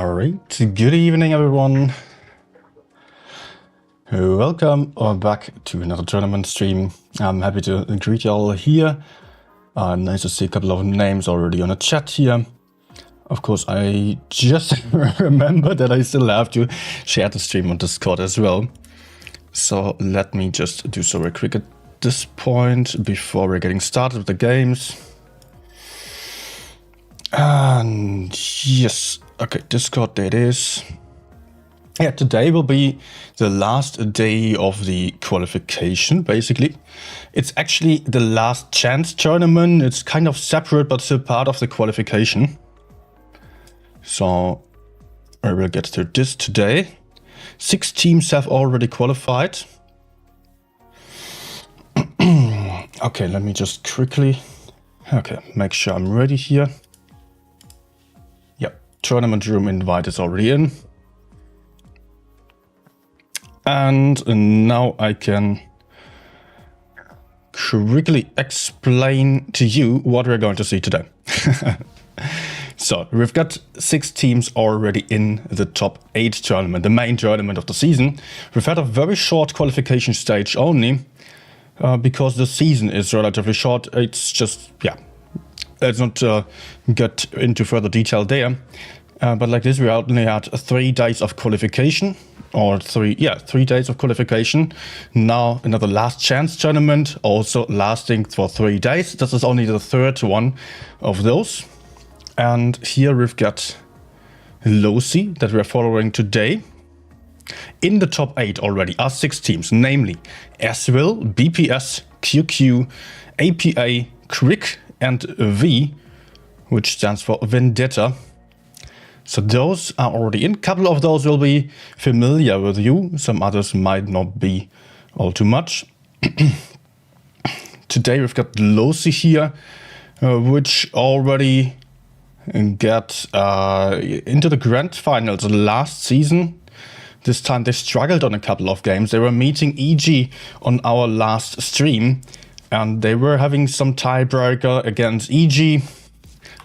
Alright, good evening everyone. Welcome back to another tournament stream. I'm happy to greet you all here. Nice to see a couple of names already on the chat here. Of course, I just remember that I still have to share the stream on Discord as well. So let me just do so real quick at this point before we're getting started with the games. And yes, okay, Discord, there it is. Yeah, today will be the last day of the qualification, basically. It's actually the last chance tournament. It's kind of separate, but still part of the qualification. So I will get through this today. 6 teams have already qualified. Okay, let me just quickly, make sure I'm ready here. Yep, tournament room invite is already in. And now I can quickly explain to you what we're going to see today. So we've got 6 teams already in the top 8 tournament, the main tournament of the season. We've had a very short qualification stage only because the season is relatively short. It's just, yeah, let's not get into further detail there. But like this, we only had 3 days of qualification. Or 3 days of qualification. Now another last chance tournament, also lasting for 3 days. This is only the 3rd one of those. And here we've got Losi that we're following today. In the top 8 already are 6 teams, namely Aswell, BPS, QQ, APA, Quick, and V, which stands for Vendetta. So those are already in. A couple of those will be familiar with you. Some others might not be all too much. Today we've got Losi here, which already got into the grand finals last season. This time they struggled on a couple of games. They were meeting EG on our last stream, and they were having some tiebreaker against EG.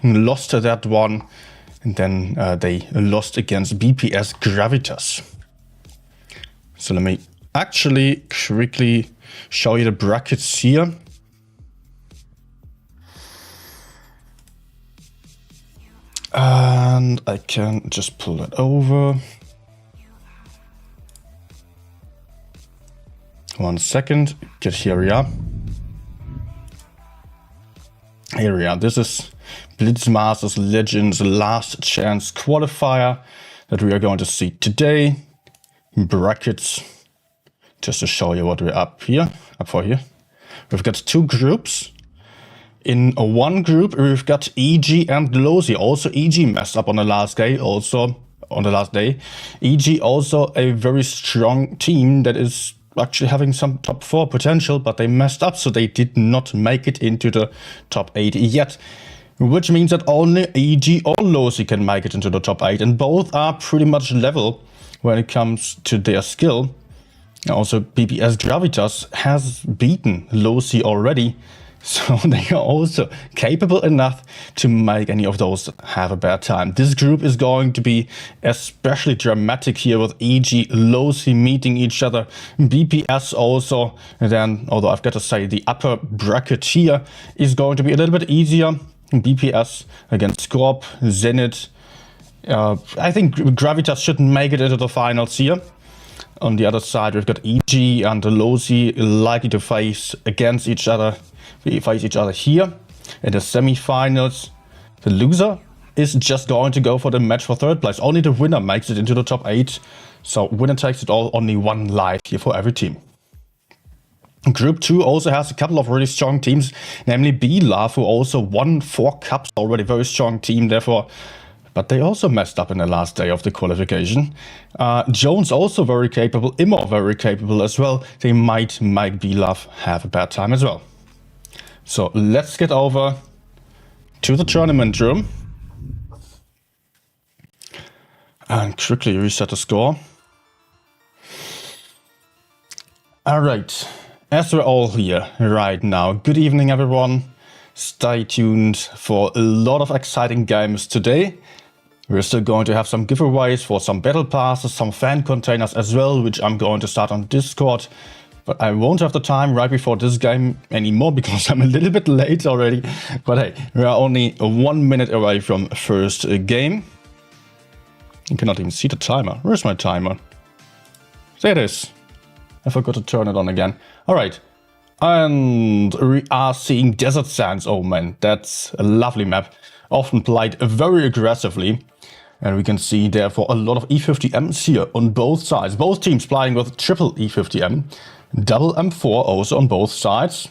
Lost to that one. And then they lost against BPS Gravitas. So let me actually quickly show you the brackets here. And I can just pull that over. 1 second, get here we are. Here we are, this is Blitz Masters Legends last chance qualifier that we are going to see today. Brackets, just to show you what we're up for here. We've got 2 groups. In one group, we've got EG and Losi. Also, EG messed up on the last day. EG also a very strong team that is actually having some top 4 potential, but they messed up, so they did not make it into the top 8 yet. Which means that only EG or Losi can make it into the top 8, and both are pretty much level when it comes to their skill. Also, BPS Gravitas has beaten Losi already, so they are also capable enough to make any of those have a bad time. This group is going to be especially dramatic here with EG, Losi meeting each other, BPS also. And then, although I've got to say the upper bracket here is going to be a little bit easier. BPS against Scorp, Zenith. I think Gravitas shouldn't make it into the finals here. On the other side, we've got EG and Losi likely to face each other here in the semi-finals. The loser is just going to go for the match for 3rd place. Only the winner makes it into the top 8. So winner takes it all, only 1 life here for every team. Group 2 also has a couple of really strong teams, namely B-Love, who also won 4 cups, already very strong team therefore, but they also messed up in the last day of the qualification. Jones also very capable, Immo very capable as well. They might make B-Love have a bad time as well. So let's get over to the tournament room and quickly reset the score. All right. As we're all here right now, good evening everyone. Stay tuned for a lot of exciting games today. We're still going to have some giveaways for some battle passes, some fan containers as well, which I'm going to start on Discord. But I won't have the time right before this game anymore because I'm a little bit late already. But hey, we are only 1 minute away from first game. You cannot even see the timer. Where's my timer? There it is. I forgot to turn it on again. Alright. And we are seeing Desert Sands. Oh man, that's a lovely map. Often played very aggressively. And we can see therefore a lot of E50Ms here on both sides. Both teams playing with triple E50M. Double M4 also on both sides.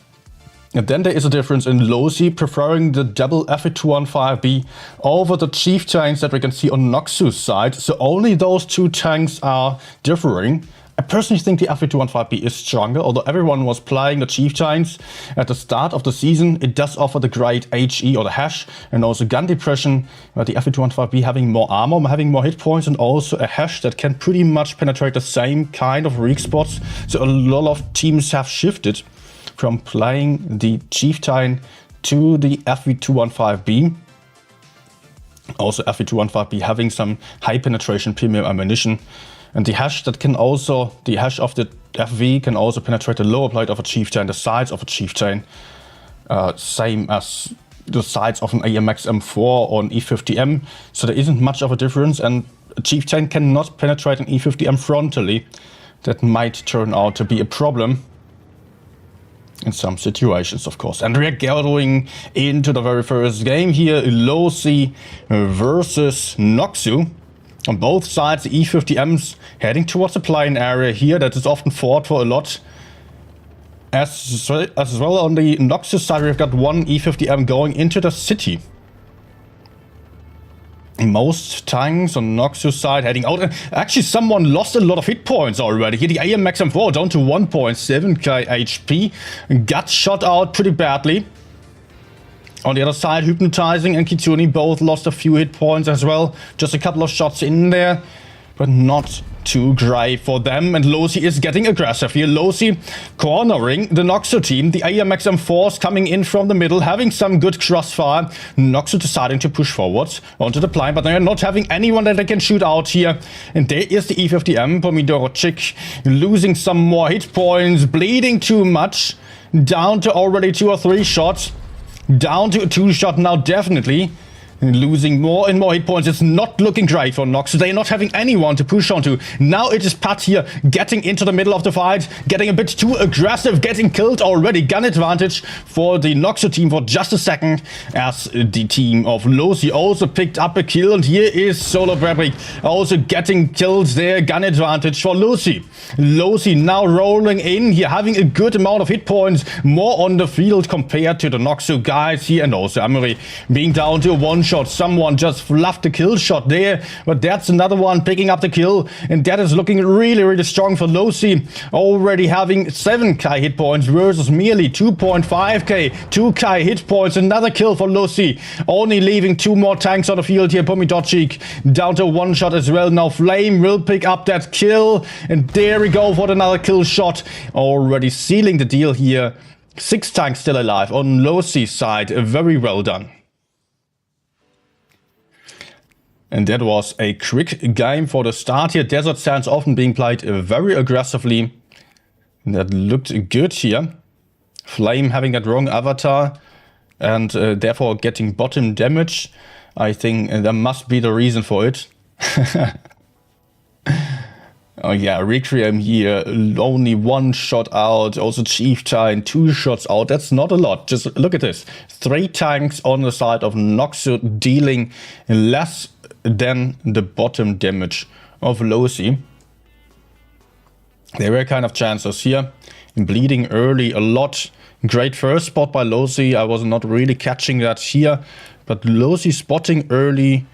And then there is a difference in Losi preferring the double Fe215B over the Chieftains that we can see on Noxus side. So only those two tanks are differing. I personally think the Fe215B is stronger, although everyone was playing the Chieftains at the start of the season. It does offer the great HE or the hash and also gun depression. But the Fe215B having more armor, having more hit points, and also a hash that can pretty much penetrate the same kind of weak spots. So a lot of teams have shifted from playing the Chieftain to the Fe215B. Also Fe215B having some high penetration premium ammunition. And the hash that can also, the hash of the FV can also penetrate the lower plate of a Chieftain, the sides of a Chieftain. Same as the sides of an AMX M4 or an E50M. So there isn't much of a difference, and a Chieftain cannot penetrate an E50M frontally. That might turn out to be a problem in some situations, of course. And we're going into the very first game here, Losi versus Noxu. On both sides, the E50Ms heading towards the plain area here that is often fought for a lot. As well on the Noxus side, we've got one E50M going into the city. Most tanks on Noxus side heading out. Actually, someone lost a lot of hit points already. Here, the AMX M4 down to 1.7k HP. Got shot out pretty badly. On the other side, Hypnotizing and Kitsune both lost a few hit points as well. Just a couple of shots in there, but not too great for them. And Losi is getting aggressive here. Losi cornering the Noxu team. The AMX M4s coming in from the middle, having some good crossfire. Noxu deciding to push forward onto the plain, but they're not having anyone that they can shoot out here. And there is the E50M, Pomidorczyk, losing some more hit points, bleeding too much. Down to already 2 or 3 shots. Down to a 2-shot now, definitely. Losing more and more hit points. It's not looking great for Nox. They're not having anyone to push onto. Now it is Pat here getting into the middle of the fight, getting a bit too aggressive, getting killed already. Gun advantage for the Noxu team for just a second, as the team of Losi also picked up a kill. And here is Solo Fabric also getting killed there. Gun advantage for Losi. Losi now rolling in here, having a good amount of hit points, more on the field compared to the Noxu guys here, and also Amory being down to a 1-shot. Someone just fluffed the kill shot there, but that's another one picking up the kill, and that is looking really, really strong for Losi. Already having 7k hit points versus merely 2.5k, 2k hit points. Another kill for Losi. Only leaving 2 more tanks on the field here. Pomidorczyk down to 1-shot as well. Now Flame will pick up that kill, and there we go for another kill shot. Already sealing the deal here. 6 tanks still alive on Losi's side. Very well done. And that was a quick game for the start here. Desert Sands often being played very aggressively. That looked good here. Flame having that wrong avatar and therefore getting bottom damage. I think there must be the reason for it. Oh yeah, Requiem here, only 1 shot out. Also Chieftain, 2 shots out. That's not a lot. Just look at this. 3 tanks on the side of Noxu dealing less than the bottom damage of Losi. There were kind of chances here. Bleeding early a lot. Great first spot by Losi. I was not really catching that here. But Losi spotting early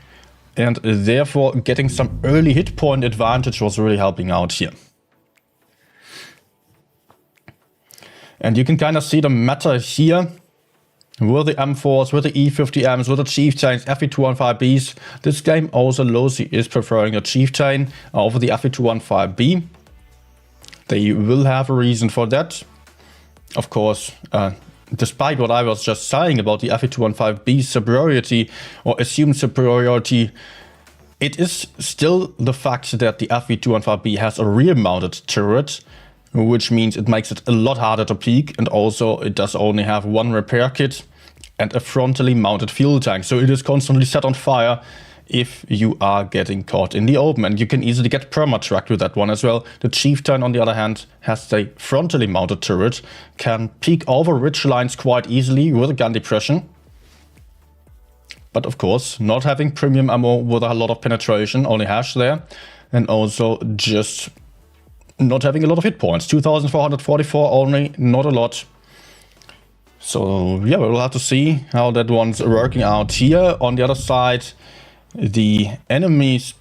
and therefore getting some early hit point advantage was really helping out here. And you can kind of see the meta here. With the M4s, with the E50Ms, with the Chieftains, Fe215Bs. This game also Losi is preferring a Chieftain over the Fe215B. They will have a reason for that. Of course, despite what I was just saying about the Fe215B superiority or assumed superiority, it is still the fact that the FV215B has a rear-mounted turret, which means it makes it a lot harder to peek, and also it does only have one repair kit and a frontally mounted fuel tank, so it is constantly set on fire if you are getting caught in the open, and you can easily get perma-tracked with that one as well. The Chieftain, on the other hand, has a frontally mounted turret, can peek over ridge lines quite easily with a gun depression. But of course, not having premium ammo with a lot of penetration, only hash there, and also just not having a lot of hit points. 2,444 only, not a lot. So yeah, we'll have to see how that one's working out here. On the other side, the enemies,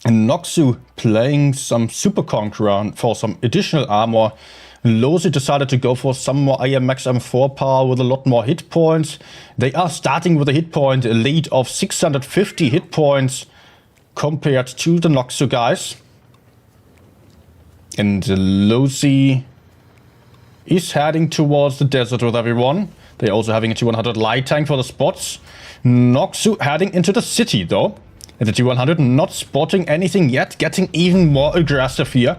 Noxu playing some Super Conqueror for some additional armor. Losi decided to go for some more AMX M4 power with a lot more hit points. They are starting with a hit point lead of 650 hit points compared to the Noxu guys. And Losi is heading towards the desert with everyone. They're also having a T100 light tank for the spots. Noxu heading into the city though. And the T100 not spotting anything yet, getting even more aggressive here.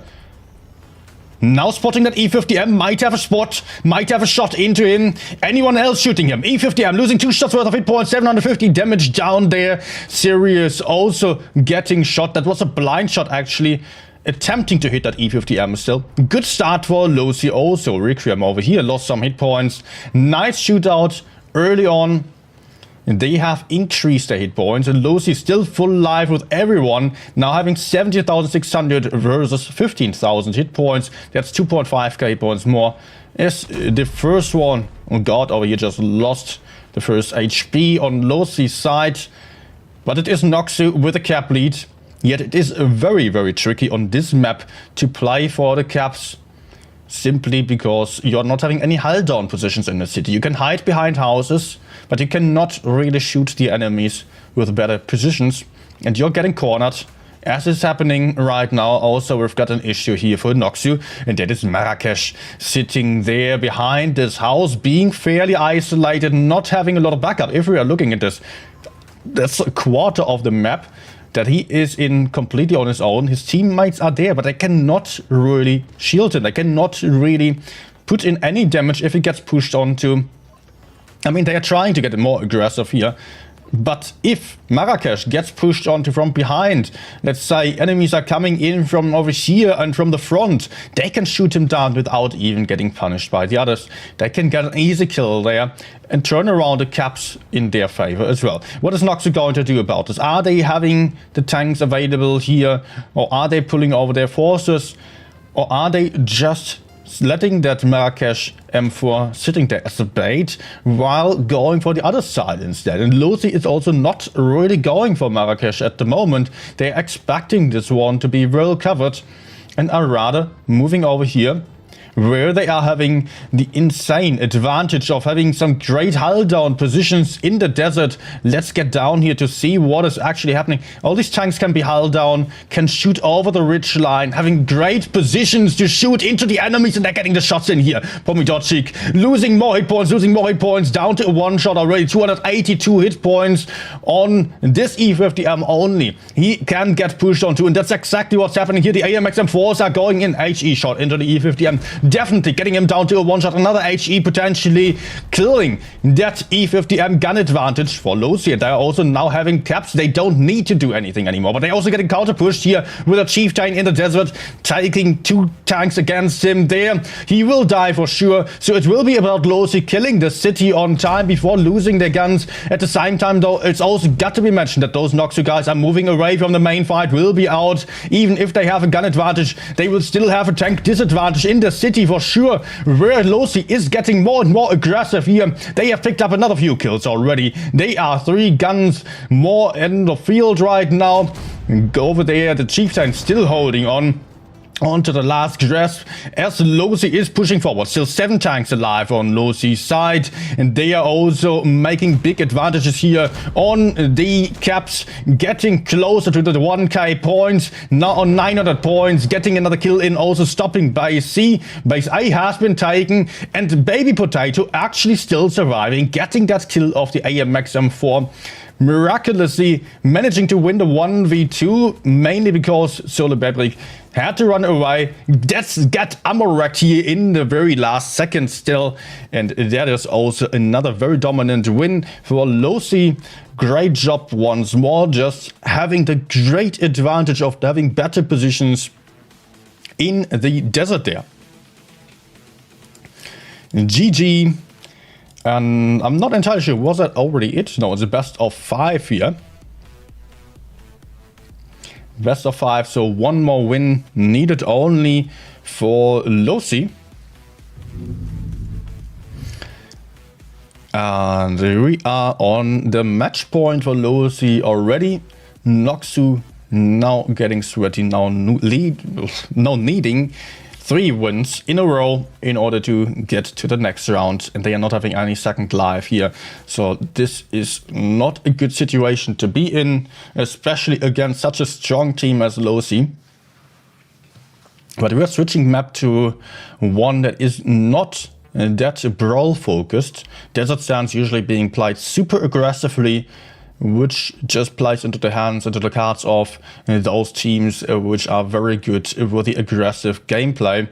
Now spotting that E50M, might have a spot, might have a shot into him. Anyone else shooting him? E50M losing 2 shots worth of hit points, 750 damage down there. Sirius also getting shot. That was a blind shot actually. Attempting to hit that E50M still. Good start for Losi also. Requiem over here lost some hit points. Nice shootout early on. They have increased their hit points, and Losi still full life with everyone, now having 17,600 versus 15,000 hit points. That's 2.5k hit points more. As the first one, oh god, over here just lost the first HP on Losi's side. But it is Noxu with a cap lead. Yet it is very, very tricky on this map to play for the caps. Simply because you're not having any hull down positions in the city. You can hide behind houses, but you cannot really shoot the enemies with better positions. And you're getting cornered, as is happening right now. Also, we've got an issue here for Noxu, and that is Marrakesh sitting there behind this house, being fairly isolated, not having a lot of backup. If we are looking at this, that's a quarter of the map that he is in completely on his own. His teammates are there, but they cannot really shield him. They cannot really put in any damage if he gets pushed onto. I mean, they are trying to get more aggressive here. But if Marrakesh gets pushed onto from behind, let's say enemies are coming in from over here and from the front, they can shoot him down without even getting punished by the others. They can get an easy kill there and turn around the caps in their favor as well. What is Noxu going to do about this? Are they having the tanks available here, or are they pulling over their forces, or are they just letting that Marrakesh M4 sitting there as a bait while going for the other side instead? And Losi is also not really going for Marrakesh at the moment. They're expecting this one to be well covered and are rather moving over here, where they are having the insane advantage of having some great hull down positions in the desert. Let's get down here to see what is actually happening. All these tanks can be hull down, can shoot over the ridge line, having great positions to shoot into the enemies, and they're getting the shots in here. Pomidorczyk losing more hit points, down to a one shot already. 282 hit points on this E50M only. He can get pushed onto, and that's exactly what's happening here. The AMX M4s are going in. HE shot into the E50M. Definitely getting him down to a one-shot. Another HE potentially killing that E50M gun advantage for Losi. They're also now having caps. They don't need to do anything anymore. But they're also getting counter-pushed here with a Chieftain in the desert, taking 2 tanks against him there. He will die for sure. So it will be about Losi killing the city on time before losing their guns. At the same time, though, it's also got to be mentioned that those Noxu guys are moving away from the main fight, will be out. Even if they have a gun advantage, they will still have a tank disadvantage in the city for sure, where Losi is getting more and more aggressive here. They have picked up another few kills already. They are 3 guns more in the field right now. Over there, the Chieftain still holding on onto the last grasp as Losi is pushing forward. Still 7 tanks alive on Losi's side, and they are also making big advantages here on the caps, getting closer to the 1k points, now on 900 points, getting another kill in, also stopping base C. Base A has been taken, and Baby Potato actually still surviving, getting that kill of the AMX M4. miraculously managing to win the 1v2, mainly because Solo Bebrik had to run away. That's got ammo wrecked here in the very last second still. And that is also another very dominant win for losi. Great job once more, just having the great advantage of having better positions in the desert there. GG. And I'm not entirely sure, was that already it? No, it's a best of 5 here. Best of 5, so one more win needed only for losi. And we are on the match point for losi already. Noxu now getting sweaty, now needing 3 wins in a row in order to get to the next round, and they are not having any second life here. So this is not a good situation to be in, especially against such a strong team as losi. But we are switching map to one that is not that brawl focused. Desert Sands usually being played super aggressively, which just plays into the hands, into the cards of those teams which are very good with the aggressive gameplay,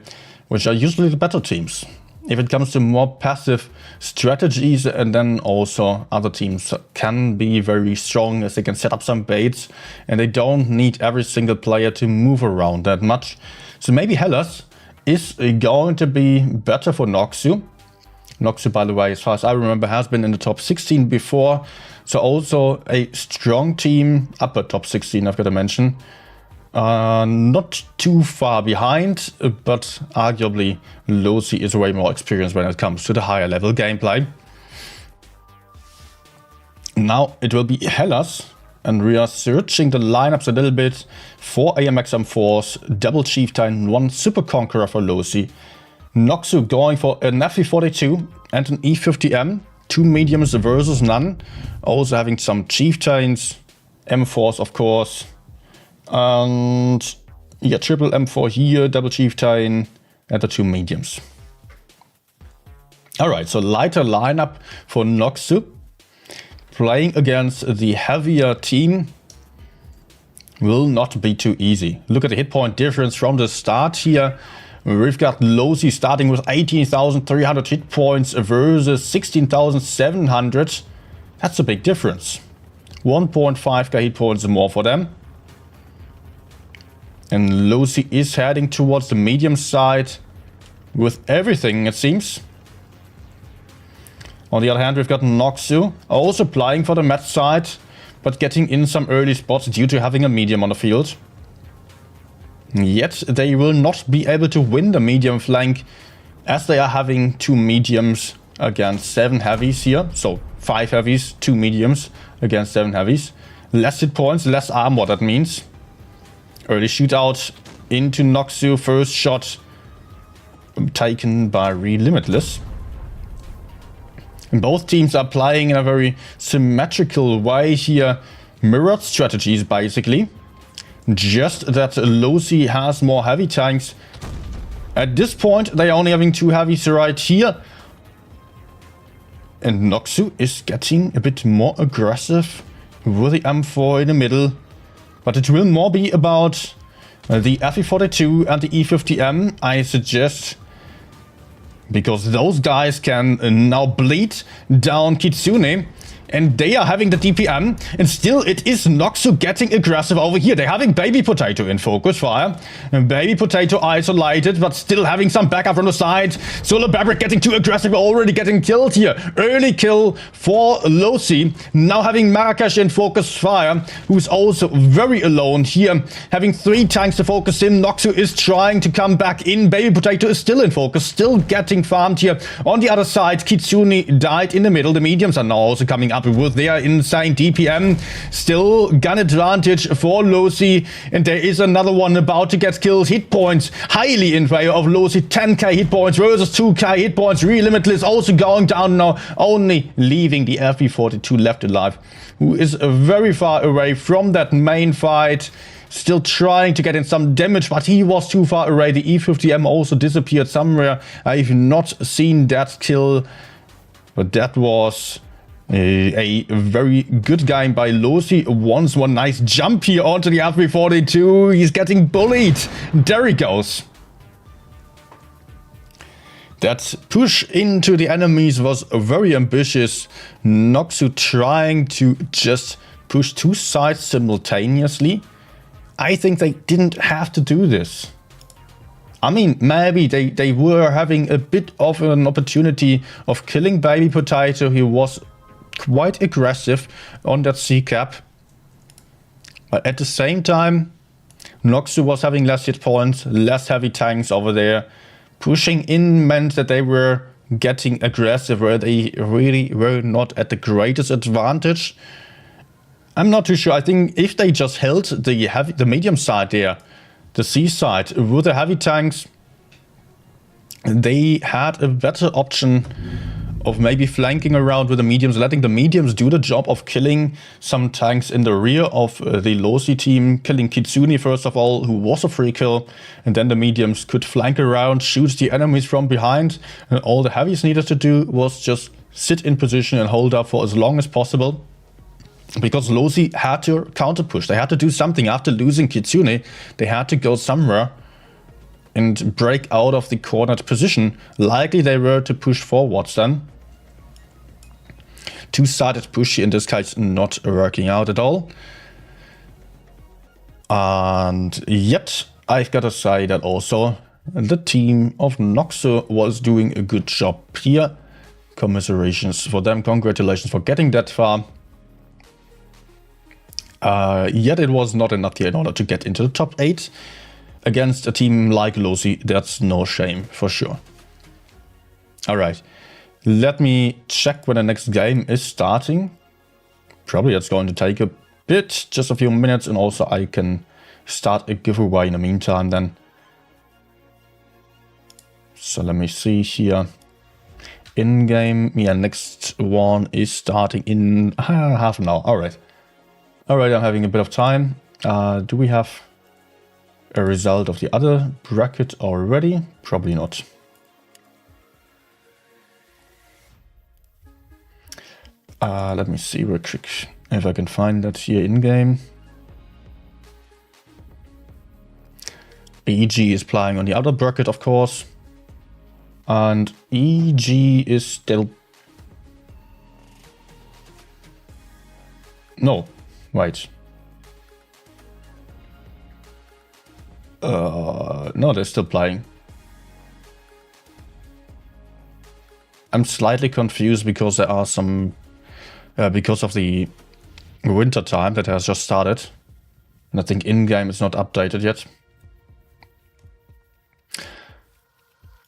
which are usually the better teams. If it comes to more passive strategies, and then also other teams can be very strong as they can set up some baits and they don't need every single player to move around that much. So maybe Hellas is going to be better for Noxu. Noxu, by the way, as far as I remember, has been in the top 16 before. So also a strong team, upper top 16, I've got to mention. Not too far behind, but arguably losi is way more experienced when it comes to the higher level gameplay. Now it will be Hellas, and we are searching the lineups a little bit. 4 AMX M4s, double Chieftain, 1 Super Conqueror for losi. Noxu going for an FE42 and an E50M. 2 mediums versus none. Also having some Chieftains, M4s of course. And yeah, triple M4 here, double Chieftain, and the 2 mediums. Alright, so lighter lineup for Noxu. Playing against the heavier team will not be too easy. Look at the hit point difference from the start here. We've got losi starting with 18,300 hit points versus 16,700. That's a big difference. 1.5k hit points more for them. And losi is heading towards the medium side with everything, it seems. On the other hand, we've got Noxu also playing for the match side, but getting in some early spots due to having a medium on the field. Yet they will not be able to win the medium flank, as they are having 2 mediums against 7 heavies here. So 5 heavies, 2 mediums against 7 heavies. Less hit points, less armor, that means. Early shootout into Noxu, first shot taken by Limitless. And both teams are playing in a very symmetrical way here. Mirrored strategies basically. Just that losi has more heavy tanks. At this point, they are only having 2 heavies right here. And Noxu is getting a bit more aggressive with the M4 in the middle. But it will more be about the FE42 and the E50M, I suggest. Because those guys can now bleed down Kitsune. And they are having the DPM, and still it is Noxu getting aggressive over here. They're having Baby Potato in focus fire. And Baby Potato isolated, but still having some backup from the side. Solo Bebrik getting too aggressive, already getting killed here. Early kill for losi. Now having Marrakesh in focus fire, who's also very alone here. Having 3 tanks to focus him. Noxu is trying to come back in. Baby Potato is still in focus, still getting farmed here. On the other side, Kitsune died in the middle. The mediums are now also coming up with their insane DPM. Still gun advantage for losi, and there is another one about to get killed. Hit points highly in favor of losi. 10k hit points versus 2k hit points. Limitless also going down now, only leaving the FE42 left alive, who is very far away from that main fight. Still trying to get in some damage, but he was too far away. The E50M also disappeared somewhere. I've not seen that kill, but that was A very good game by Losi. Once one nice jump here onto the F342. He's getting bullied. There he goes. That push into the enemies was very ambitious. Noxu trying to just push two sides simultaneously. I think they didn't have to do this. I mean, maybe they were having a bit of an opportunity of killing Baby Potato. He was quite aggressive on that C-cap. But at the same time, Noxu was having less hit points, less heavy tanks over there. Pushing in meant that they were getting aggressive, where they really were not at the greatest advantage. I'm not too sure. I think if they just held the medium side there, the C side, with the heavy tanks, they had a better option of maybe flanking around with the mediums, letting the mediums do the job of killing some tanks in the rear of the Losi team, killing Kitsune first of all, who was a free kill, and then the mediums could flank around, shoot the enemies from behind, and all the heavies needed to do was just sit in position and hold up for as long as possible. Because Losi had to counter push, they had to do something after losing Kitsune, they had to go somewhere and break out of the cornered position. Likely they were to push forwards then. Two-sided push in this case not working out at all. And yet, I've got to say that also the team of Noxu was doing a good job here. Commiserations for them, congratulations for getting that far. Yet it was not enough here in order to get into the top 8. Against a team like Losi, that's no shame for sure. Alright. Let me check when the next game is starting. Probably that's going to take a bit, just a few minutes, and also I can start a giveaway in the meantime then. So let me see here. In-game, yeah, next one is starting in half an hour. Alright. Alright, I'm having a bit of time. Do we have a result of the other bracket already? Probably not. Let me see real quick if I can find that here in game. EG is playing on the other bracket, of course, and EG is still. No, wait. No, they're still playing. I'm slightly confused because there are some. Because of the winter time that has just started. And I think in-game is not updated yet.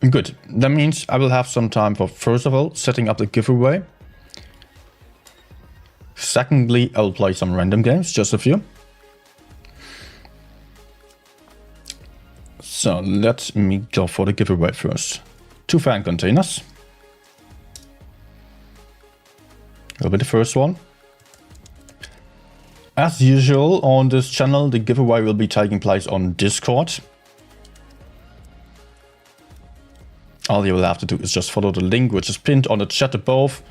Good. That means I will have some time for, first of all, setting up the giveaway. Secondly, I'll play some random games, just a few. So let me go for the giveaway first. 2 fan containers. Will be the first one. As usual on this channel, the giveaway will be taking place on Discord. All you will have to do is just follow the link which is pinned on the chat above,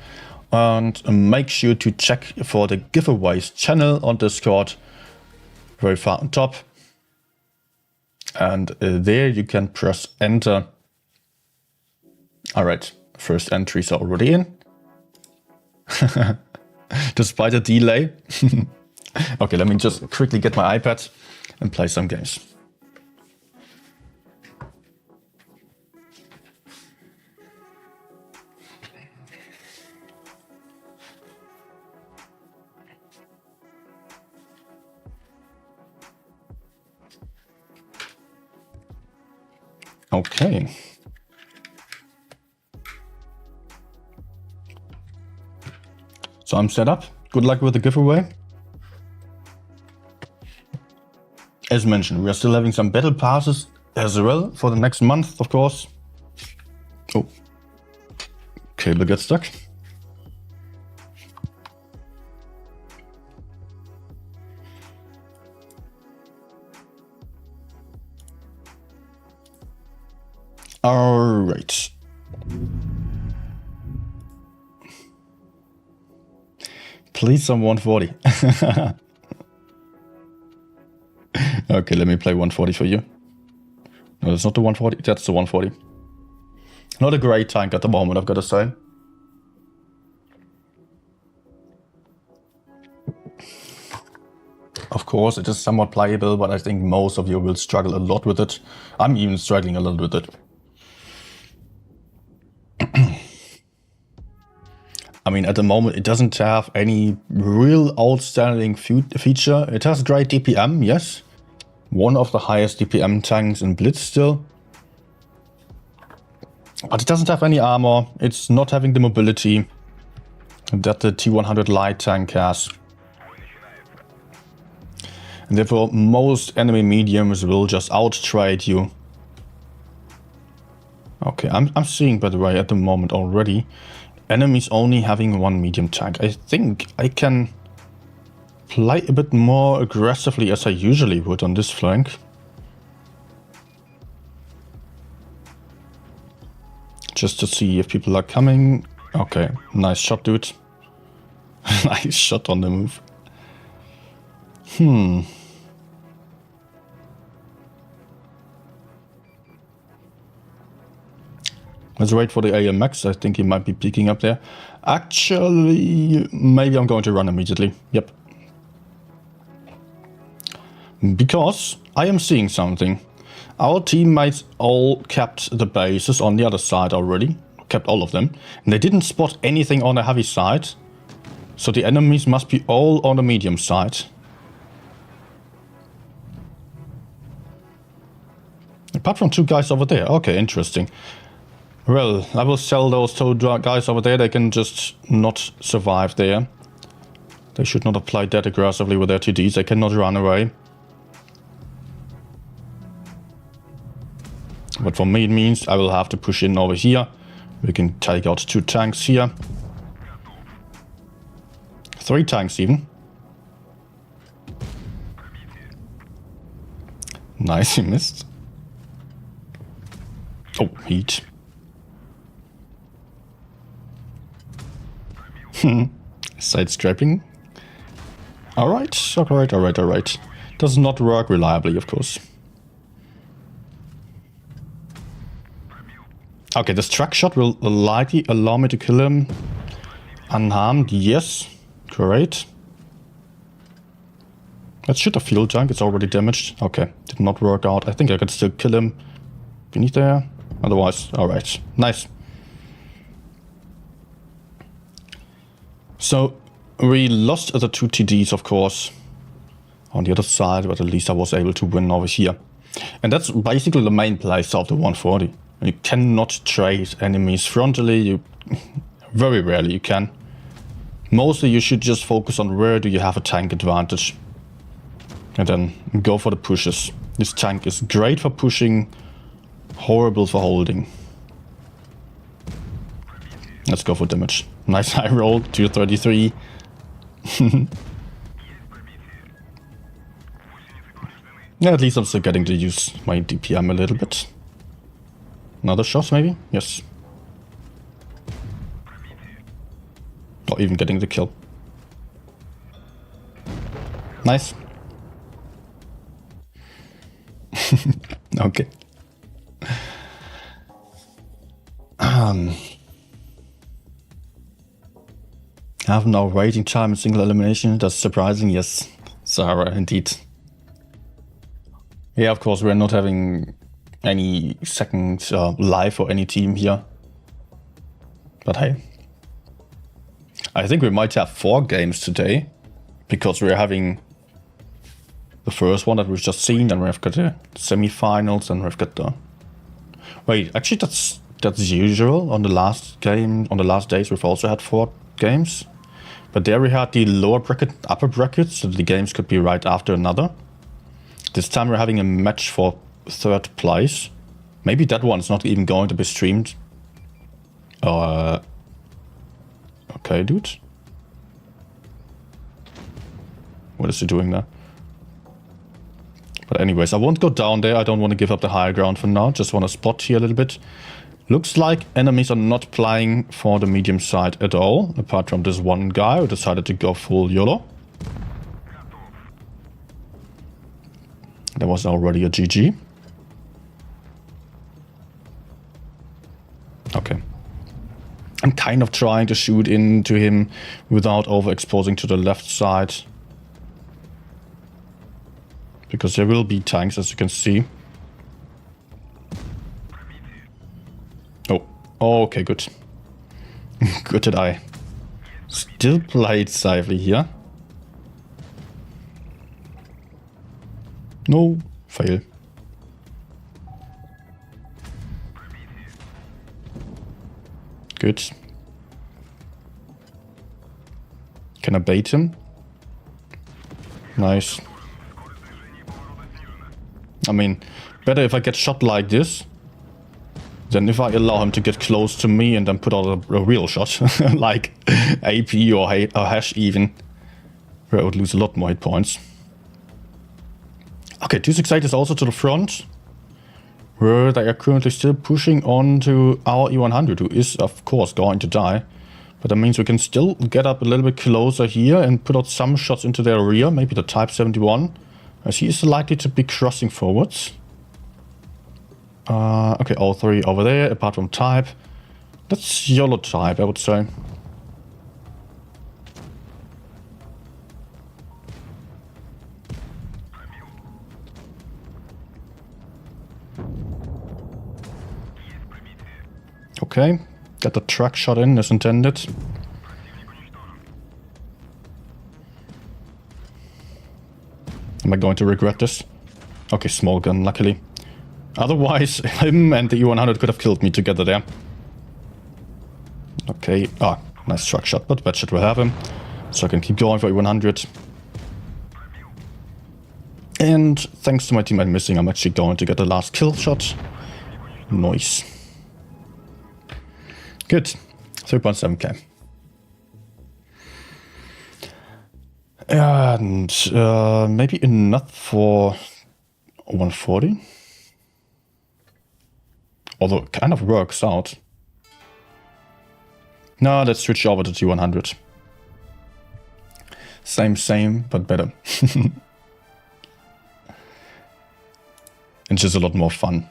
and make sure to check for the giveaways channel on Discord very far on top. And there you can press enter. Alright, first entries are already in. Despite a delay. Okay, let me just quickly get my iPad and play some games. Okay. So I'm set up. Good luck with the giveaway. As mentioned, we are still having some battle passes as well for the next month, of course. Oh, cable gets stuck. All right. Please, some 140. Okay, let me play 140 for you. No, that's not the 140. That's the 140. Not a great tank at the moment, I've got to say. Of course, it is somewhat playable, but I think most of you will struggle a lot with it. I'm even struggling a little with it. I mean, at the moment, it doesn't have any real outstanding feature. It has great DPM, yes. One of the highest DPM tanks in Blitz still. But it doesn't have any armor. It's not having the mobility that the T100 light tank has. And therefore, most enemy mediums will just out-trade you. Okay, I'm seeing, by the way, at the moment already, enemies only having one medium tank. I think I can play a bit more aggressively as I usually would on this flank. Just to see if people are coming. Okay, nice shot, dude. Nice shot on the move. Let's wait for the AMX. I think he might be peeking up there. Actually, maybe I'm going to run immediately. Yep. Because I am seeing something. Our teammates all kept the bases on the other side already. Kept all of them. And they didn't spot anything on the heavy side. So the enemies must be all on the medium side. Apart from two guys over there. Okay, interesting. Well, I will sell those two guys over there. They can just not survive there. They should not have played that aggressively with their TDs. They cannot run away. But for me it means I will have to push in over here. We can take out two tanks here. 3 tanks even. Nice, he missed. Oh, heat. Side scraping. Alright. Does not work reliably, of course. Okay, this truck shot will likely allow me to kill him unharmed. Yes, great. Let's shoot a fuel tank. It's already damaged. Okay, did not work out. I think I could still kill him beneath there. Otherwise, alright. Nice. So, we lost the 2 TDs, of course, on the other side, but at least I was able to win over here. And that's basically the main place of the 140. You cannot trade enemies frontally. You very rarely you can. Mostly you should just focus on where do you have a tank advantage. And then go for the pushes. This tank is great for pushing, horrible for holding. Let's go for damage. Nice high roll, 233. Yeah, at least I'm still getting to use my DPM a little bit. Another shot maybe? Yes. Not even getting the kill. Nice. Okay. Have no waiting time in single elimination. That's surprising. Yes, Sarah, indeed. Yeah, of course, we're not having any second life for any team here. But hey, I think we might have 4 games today, because we're having the first one that we've just seen, and we've got the semi-finals, and we've got the... Wait, actually that's usual. On the last game, on the last days, we've also had 4 games. But there we had the lower bracket, upper bracket, so the games could be right after another. This time we're having a match for 3rd place. Maybe that one's not even going to be streamed. Okay, dude. What is he doing there? But anyways, I won't go down there. I don't want to give up the higher ground for now. Just want to spot here a little bit. Looks like enemies are not playing for the medium side at all, apart from this one guy who decided to go full YOLO. That was already a GG. Okay. I'm kind of trying to shoot into him without overexposing to the left side. Because there will be tanks, as you can see. Oh, okay, good. Good that I still played safely here. No, fail. Good. Can I bait him? Nice. I mean, better if I get shot like this than if I allow him to get close to me and then put out a real shot, like AP or Hash even, where I would lose a lot more hit points. Okay, 268 is also to the front, where they are currently still pushing on to our E100, who is of course going to die. But that means we can still get up a little bit closer here and put out some shots into their rear, maybe the Type 71, as he is likely to be crossing forwards. Okay, all three over there, apart from Type. That's YOLO Type, I would say. Okay, got the truck shot in as intended. Am I going to regret this? Okay, small gun, luckily. Otherwise, him and the E100 could have killed me together there. Okay, nice truck shot, but that shit will have him. So I can keep going for E100. And thanks to my teammate missing, I'm actually going to get the last kill shot. Nice. Good. 3.7k. And maybe enough for 140. Although it kind of works out. No, let's switch over to T100. Same, but better. And just a lot more fun.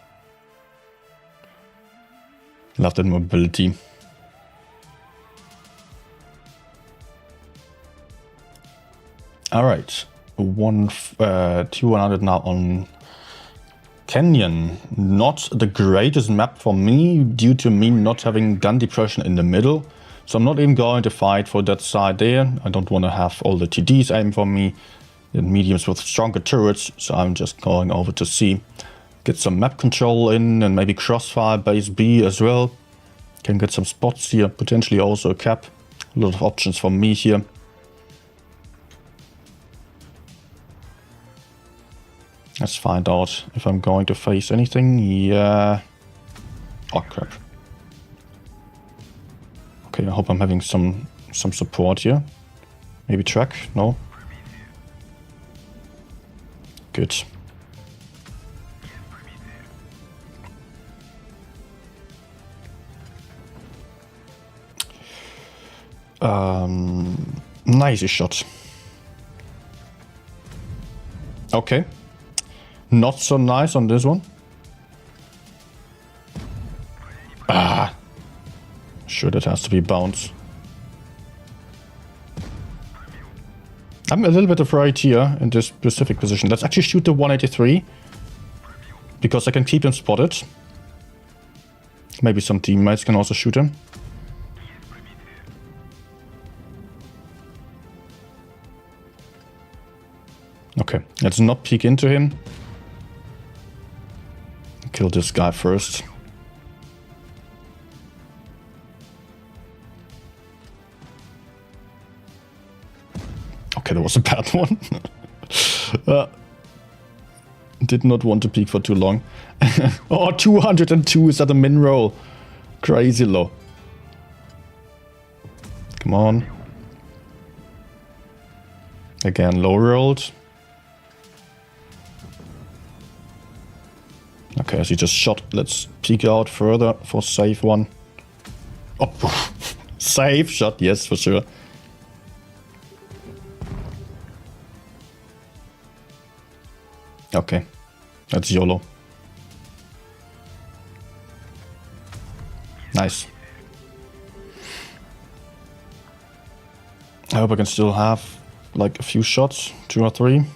Love that mobility. Alright. T100 now on Canyon. Not the greatest map for me due to me not having gun depression in the middle. So I'm not even going to fight for that side there. I don't want to have all the TDs aim for me. The mediums with stronger turrets. So I'm just going over to C. Get some map control in and maybe crossfire base B as well. Can get some spots here. Potentially also a cap. A lot of options for me here. Let's find out if I'm going to face anything. Yeah. Oh, crap. Okay, I hope I'm having some support here. Maybe track? No? Good. Nice shot. Okay. Not so nice on this one. Sure, that has to be bounce. I'm a little bit afraid here in this specific position. Let's actually shoot the 183. Because I can keep him spotted. Maybe some teammates can also shoot him. Okay, let's not peek into him. Kill this guy first. Okay, that was a bad one. Did not want to peek for too long. Oh, 202 is at the min roll. Crazy low. Come on. Again, low rolled. Okay, as he just shot. Let's peek out further for safe one. Oh, safe shot, yes, for sure. Okay, that's YOLO. Nice. I hope I can still have like a few shots, 2 or 3.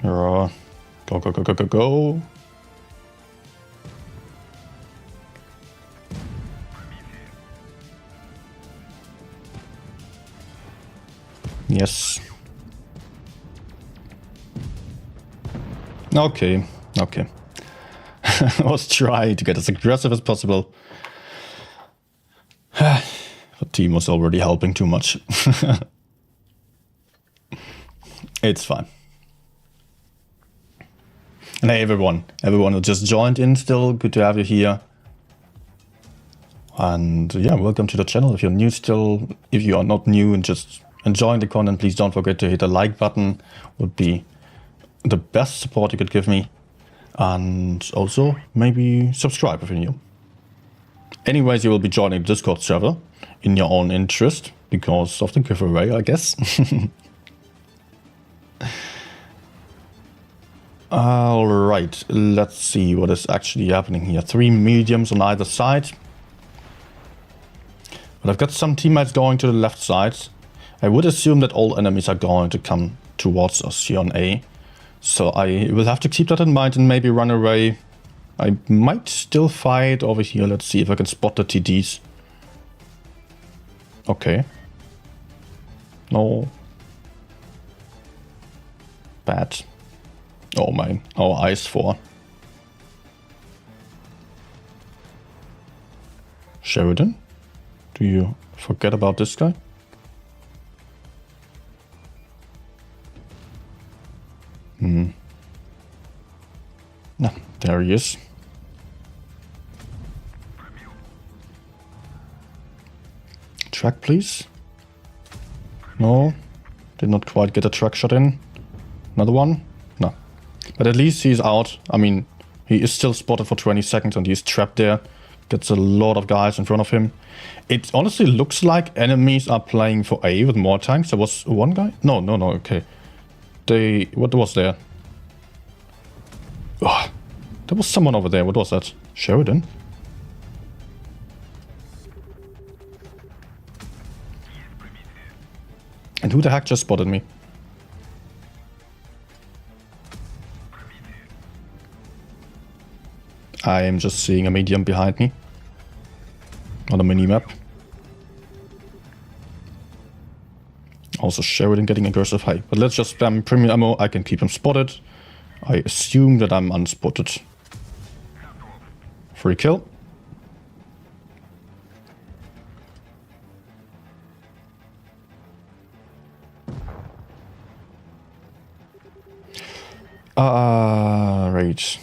Go, go, go, go, go, go. Yes. Okay, okay. I was trying to get as aggressive as possible. The team was already helping too much. It's fine. And hey everyone who just joined in still, good to have you here. And yeah, welcome to the channel. If you're new still, if you are not new and just enjoying the content, please don't forget to hit the like button. Would be the best support you could give me. And also maybe subscribe if you're new. Anyways, you will be joining the Discord server in your own interest because of the giveaway, I guess. Alright, let's see what is actually happening here. 3 mediums on either side. But I've got some teammates going to the left side. I would assume that all enemies are going to come towards us here on A. So I will have to keep that in mind and maybe run away. I might still fight over here. Let's see if I can spot the TDs. Okay. No. Bad. Oh my, our eyes for. Sheridan? Do you forget about this guy? No, there he is. Track, please. No, did not quite get a track shot in. Another one? No. But at least he's out. I mean, he is still spotted for 20 seconds and he's trapped there. Gets a lot of guys in front of him. It honestly looks like enemies are playing for A with more tanks. There was one guy? No, okay. What was there? Oh, there was someone over there. What was that? Sheridan? And who the heck just spotted me? I am just seeing a medium behind me. On the minimap. Also Sheridan getting aggressive high. But let's just spam premium ammo. I can keep him spotted. I assume that I'm unspotted. Free kill. Right.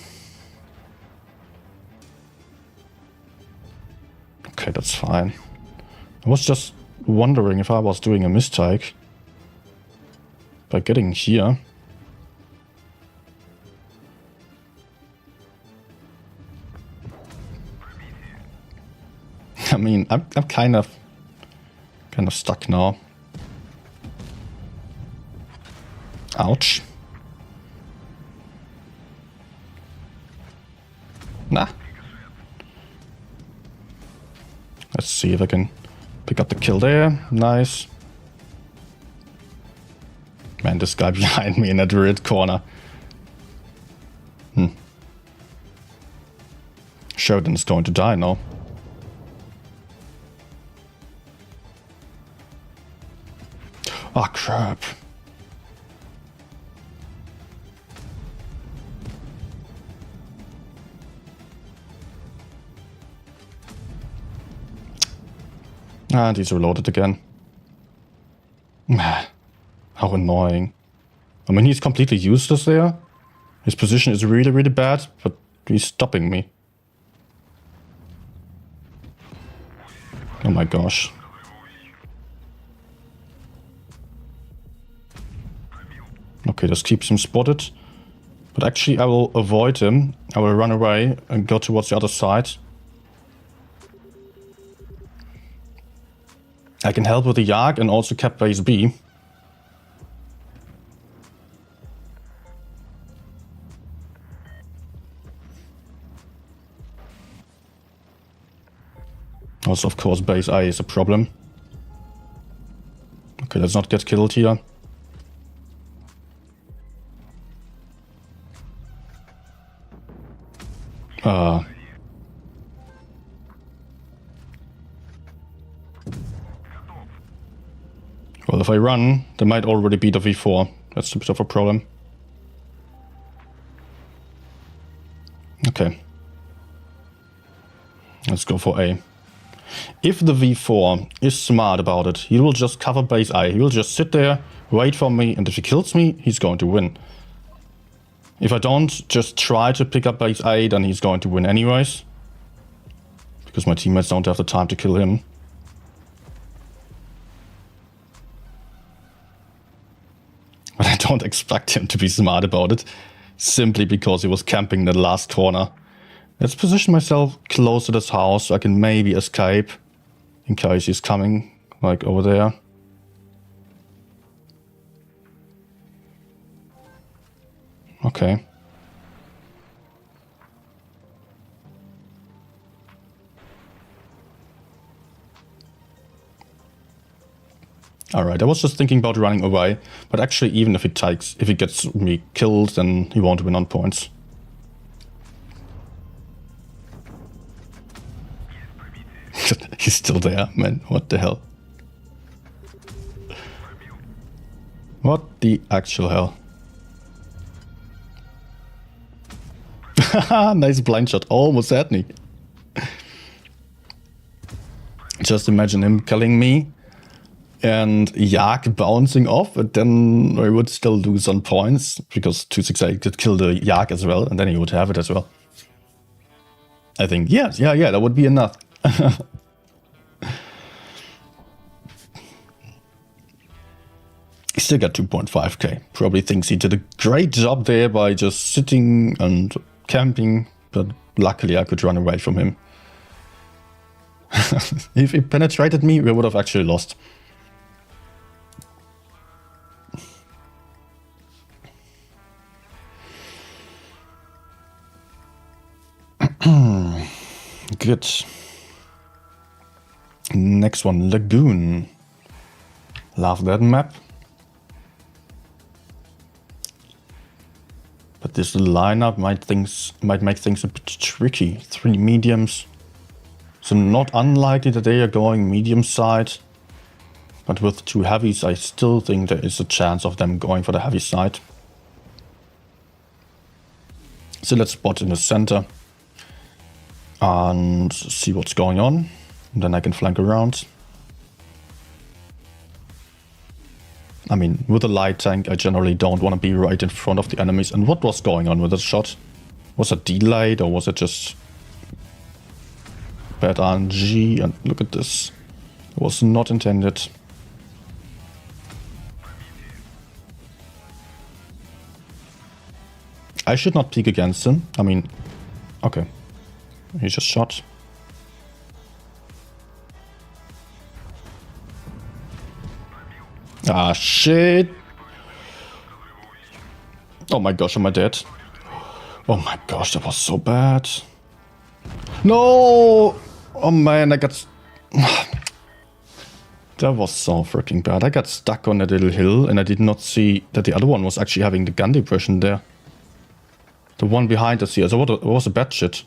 Okay, that's fine. I was just wondering if I was doing a mistake by getting here. I mean, I'm kind of stuck now. Ouch. Nah. Let's see if I can pick up the kill there. Nice. Man, this guy behind me in that red corner. Sheridan is going to die now. Ah, crap. And he's reloaded again. How annoying. I mean, he's completely useless there. His position is really, really bad, but he's stopping me. Oh my gosh. Okay, this keeps him spotted. But actually I will avoid him. I will run away and go towards the other side. I can help with the Yak and also cap base B. Also, of course, base A is a problem. Okay, let's not get killed here. Well, if I run, they might already be the V4. That's a bit of a problem. Okay. Let's go for A. If the V4 is smart about it, he will just cover base A. He will just sit there, wait for me, and if he kills me, he's going to win. If I don't just try to pick up base A, then he's going to win anyways. Because my teammates don't have the time to kill him. But I don't expect him to be smart about it, simply because he was camping in the last corner. Let's position myself close to this house so I can maybe escape in case he's coming, like over there. Okay. Alright, I was just thinking about running away, but actually even if he gets me killed, then he won't win on points. He's still there, man. What the hell? What the actual hell? Nice blind shot. Almost had me. Just imagine him killing me and Yak bouncing off, and then I would still lose on points because 268 could kill the Yak as well, and then he would have it as well. I think, yes, yeah, that would be enough. He still got 2.5k. Probably thinks he did a great job there by just sitting and camping, but luckily I could run away from him. If he penetrated me, we would have actually lost. Good. Next one, Lagoon. Love that map. But this lineup might make things a bit tricky. 3 mediums. So not unlikely that they are going medium side. But with 2 heavies, I still think there is a chance of them going for the heavy side. So let's spot in the center and see what's going on. And then I can flank around. I mean, with a light tank, I generally don't want to be right in front of the enemies. And what was going on with that shot? Was it delayed or was it just bad RNG? And look at this. It was not intended. I should not peek against him. I mean, okay. He just shot. Ah, shit. Oh my gosh, am I dead? Oh my gosh, that was so bad. No! Oh man, I got... That was so freaking bad. I got stuck on that little hill and I did not see that the other one was actually having the gun depression there. The one behind us here. So what was a bad shit.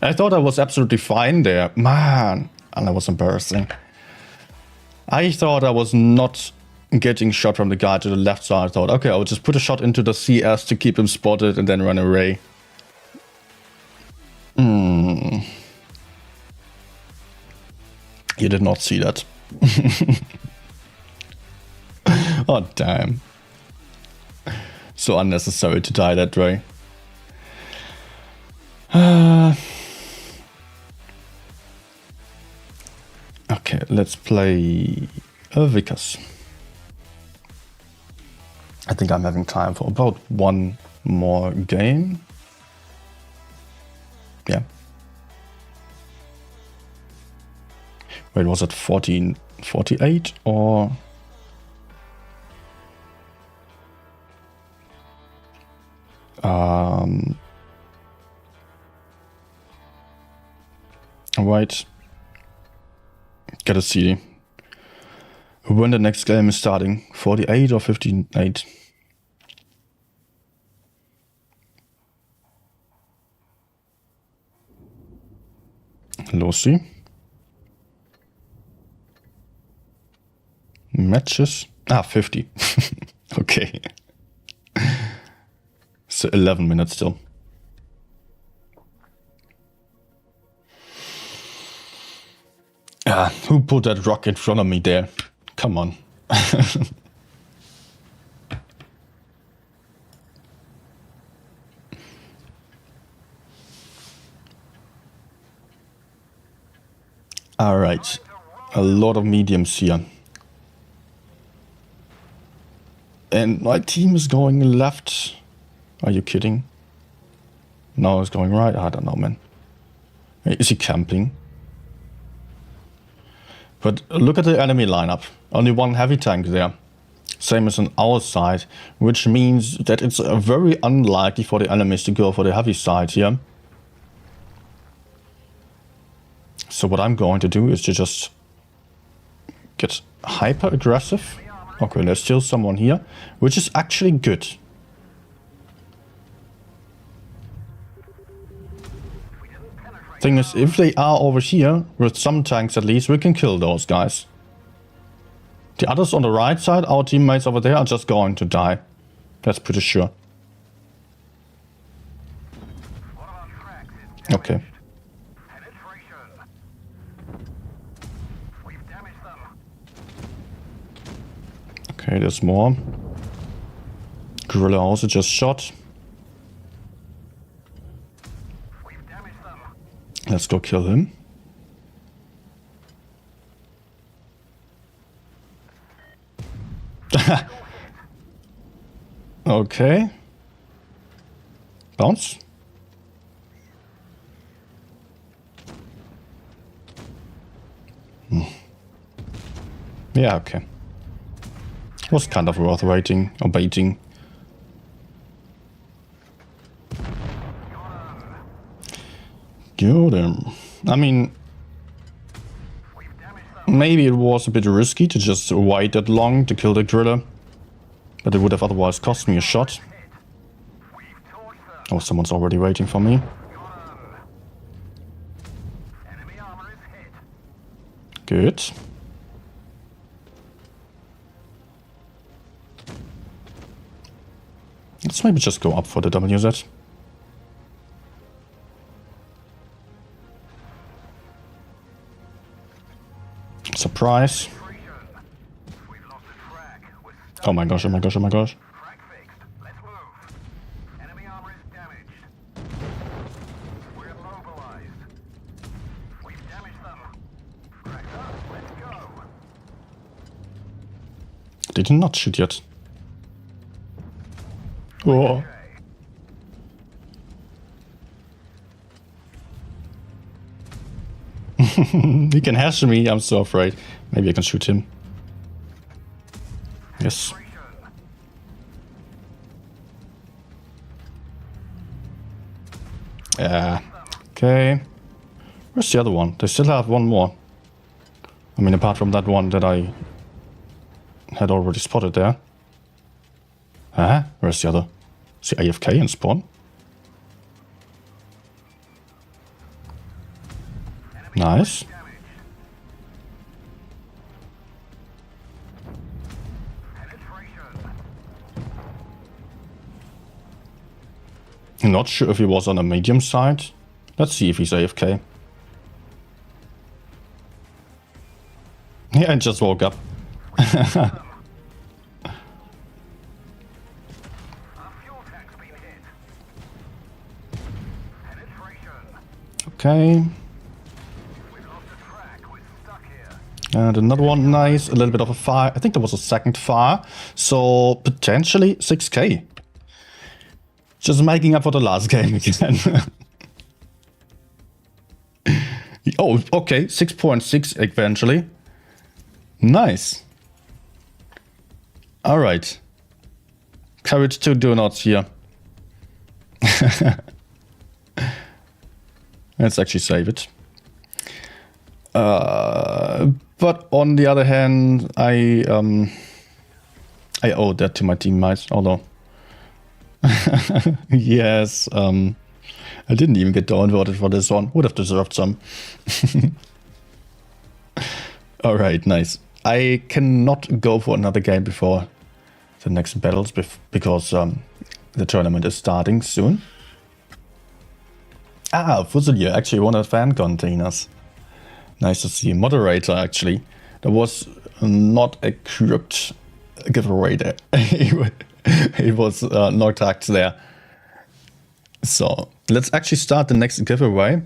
I thought I was absolutely fine there. Man. And that was embarrassing. I thought I was not getting shot from the guy to the left side. I thought, okay, I'll just put a shot into the CS to keep him spotted and then run away. You did not see that. Oh, damn. So unnecessary to die that way. Okay, let's play Vickers. I think I'm having time for about one more game. Yeah. Wait, was it 1448 or... Right. Gotta see when the next game is starting. 48 or 58. Lucy. Matches. 50. Okay. So 11 minutes still. Who put that rock in front of me there? Come on. Alright. A lot of mediums here. And my team is going left. Are you kidding? No, it's going right. I don't know, man. Is he camping? But look at the enemy lineup. Only one heavy tank there. Same as on our side, which means that it's very unlikely for the enemies to go for the heavy side here. So what I'm going to do is to just get hyper aggressive. Okay, there's still someone here, which is actually good. Thing is, if they are over here, with some tanks at least, we can kill those guys. The others on the right side, our teammates over there, are just going to die. That's pretty sure. Okay. Okay, there's more. Gorilla also just shot. Let's go kill him. Okay. Bounce. Yeah, okay. Was kind of worth waiting or baiting. Got him. I mean, maybe it was a bit risky to just wait that long to kill the driller, but it would have otherwise cost me a shot. Oh, someone's already waiting for me. Good. Let's maybe just go up for the WZ. Surprise. Oh my gosh, oh my gosh, oh my gosh. They did not shoot yet. Oh. He can hash me, I'm so afraid. Maybe I can shoot him. Yes. Yeah. Okay. Where's the other one? They still have one more. I mean, apart from that one that I had already spotted there. Huh? Where's the other? Is he AFK in spawn? Nice. I'm not sure if he was on a medium side. Let's see if he's AFK. Yeah, I just woke up. Okay. And another one, nice. A little bit of a fire. I think there was a second fire. So potentially 6k. Just making up for the last game again. Oh, okay. 6.6 eventually. Nice. All right. Courage to do not here. Let's actually save it. But on the other hand, I owe that to my teammates, although yes, I didn't even get downvoted for this one. Would have deserved some. All right, nice. I cannot go for another game before the next battles because the tournament is starting soon. Ah, Fusilier, actually one of the fan containers. Nice to see. Moderator, actually. There was not a crypt giveaway there. It was no tax there. So, let's actually start the next giveaway.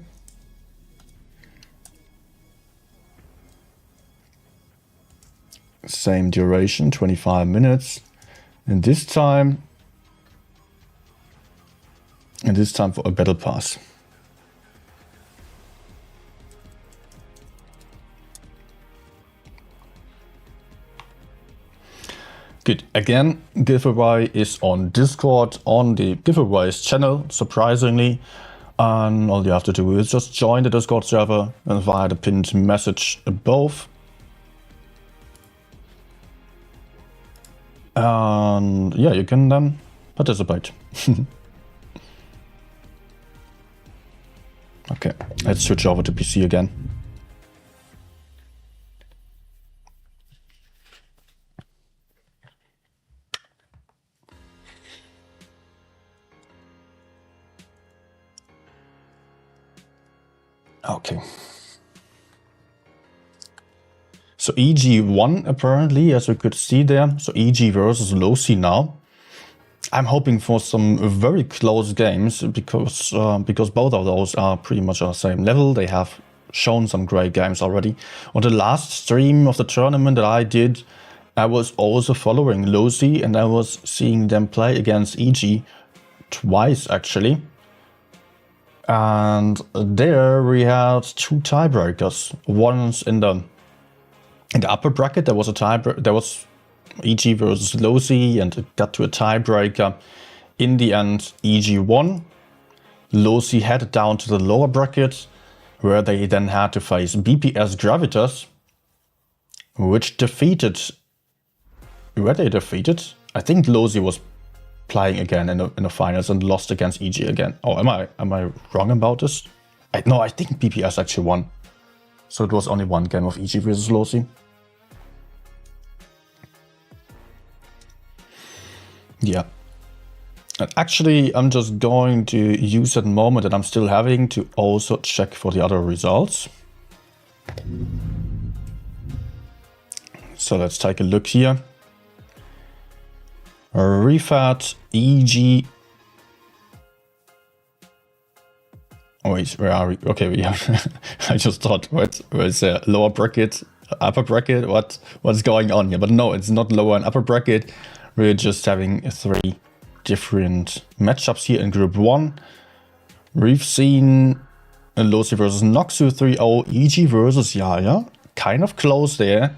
Same duration, 25 minutes. And this time for a battle pass. Good. Again, giveaway is on Discord, on the giveaways channel, surprisingly. And all you have to do is just join the Discord server and via the pinned message above. And yeah, you can then participate. Okay, let's switch over to PC again. Okay. So EG won apparently, as we could see there. So EG versus Losi now. I'm hoping for some very close games because both of those are pretty much on the same level. They have shown some great games already. On the last stream of the tournament that I did, I was also following Losi and I was seeing them play against EG twice actually. And there we had two tiebreakers. Once in the upper bracket, there was a tiebreaker. There was EG versus Losi, and it got to a tiebreaker. In the end, EG won. Losi headed down to the lower bracket, where they then had to face BPS Gravitas, which defeated. Were they defeated? I think Losi was playing again in the finals and lost against EG again. Oh, am I wrong about this? No, I think BPS actually won. So it was only one game of EG versus Losi. Yeah. And actually, I'm just going to use that moment that I'm still having to also check for the other results. So let's take a look here. Rifat, EG. Oh wait, where are we? Okay, we have. I just thought, where's the lower bracket, upper bracket? What's going on here? But no, it's not lower and upper bracket. We're just having three different matchups here in Group 1. We've seen Losi versus Noxu 3-0, EG versus Yaya. Kind of close there.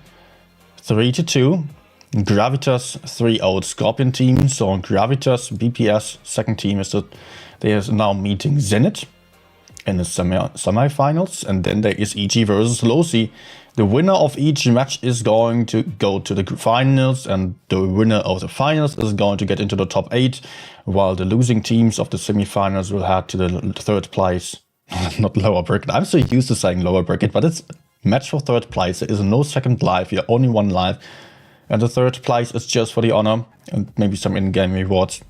3-2. Gravitas 3-0 Scorpion team. So Gravitas, BPS, second team is that they are now meeting Zenit in the semi-finals. And then there is EG versus Losi. The winner of each match is going to go to the finals, and the winner of the finals is going to get into the top 8, while the losing teams of the semi-finals will head to the third place. Not lower bracket. I'm so used to saying lower bracket, but it's match for third place. There is no second life here, only one life. And the third place is just for the honor and maybe some in-game rewards.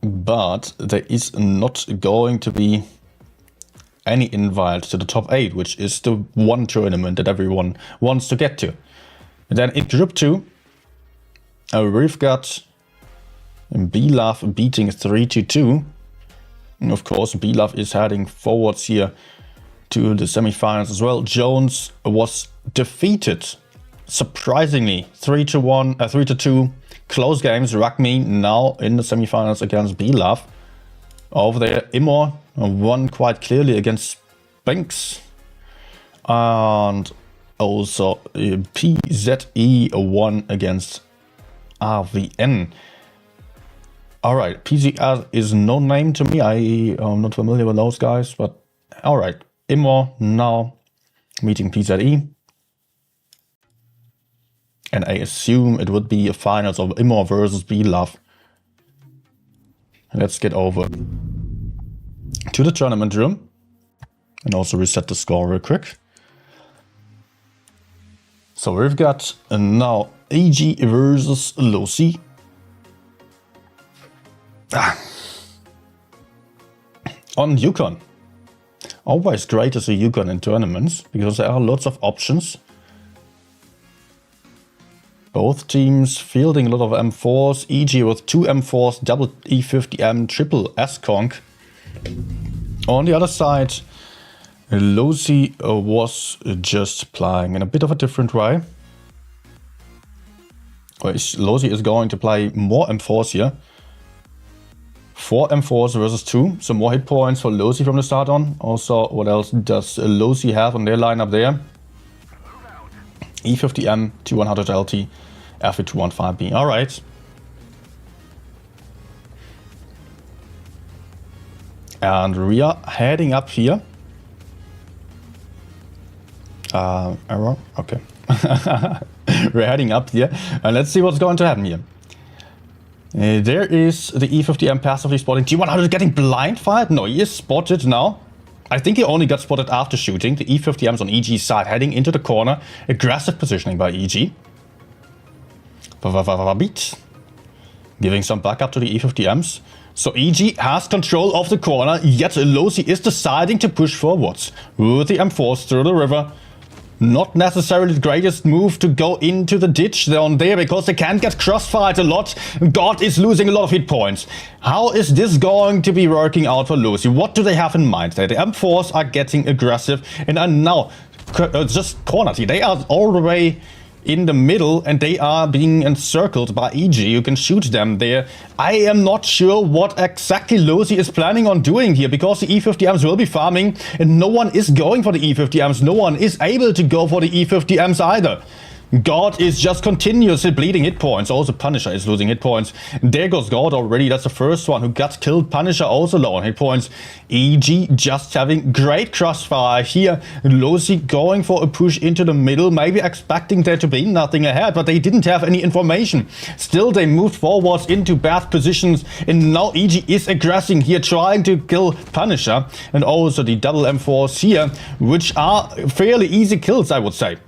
But there is not going to be any invite to the top 8, which is the one tournament that everyone wants to get to. And then in Group 2, we've got BLove beating 3-2. And of course, BLove is heading forwards here to the semifinals as well. Jones was defeated, surprisingly, 3-1, 3-2. Close games. Ragmi now in the semifinals against Bilaf. Over there, Imor won quite clearly against Binks. And also PZE won against RVN. Alright, PZR is no name to me. I am not familiar with those guys, but alright. Imor now meeting PZE. And I assume it would be a finals of Imor versus B-Love. Let's get over to the tournament room. And also reset the score real quick. So we've got now AG versus Losi. On Yukon. Always great to see Yukon in tournaments, because there are lots of options. Both teams fielding a lot of M4s, EG with 2 M4s, double E50M, triple S-Conk. On the other side, Losi was just playing in a bit of a different way. Losi is going to play more M4s here. 4 M4s versus 2, so more hit points for Losi from the start on. Also, what else does Losi have on their lineup there? E50M, T100 LT, FE215B. Alright. And we are heading up here. Error? Okay. We're heading up here. And let's see what's going to happen here. There is the E50M passively spotting. T100 getting blind fired? No, he is spotted now. I think he only got spotted after shooting. The E50M's on EG's side, heading into the corner. Aggressive positioning by EG. Beat. Giving some backup to the E50M's. So EG has control of the corner, yet Losi is deciding to push forwards with the M4s through the river. Not necessarily the greatest move to go into the ditch down there, because they can get crossfired a lot. God is losing a lot of hit points. How is this going to be working out for Losi? What do they have in mind? The M4s are getting aggressive and are now just cornered. They are all the way in the middle and they are being encircled by EG. You can shoot them there. I am not sure what exactly Losi is planning on doing here, because the E50Ms will be farming and no one is going for the E50Ms. No one is able to go for the E50Ms either. God is just continuously bleeding hit points. Also Punisher is losing hit points. There goes God already. That's the first one who got killed. Punisher also low on hit points. EG just having great crossfire here. Losi going for a push into the middle, maybe expecting there to be nothing ahead, but they didn't have any information. Still, they moved forwards into bad positions, and now EG is aggressing here, trying to kill Punisher. And also the double M4s here, which are fairly easy kills, I would say.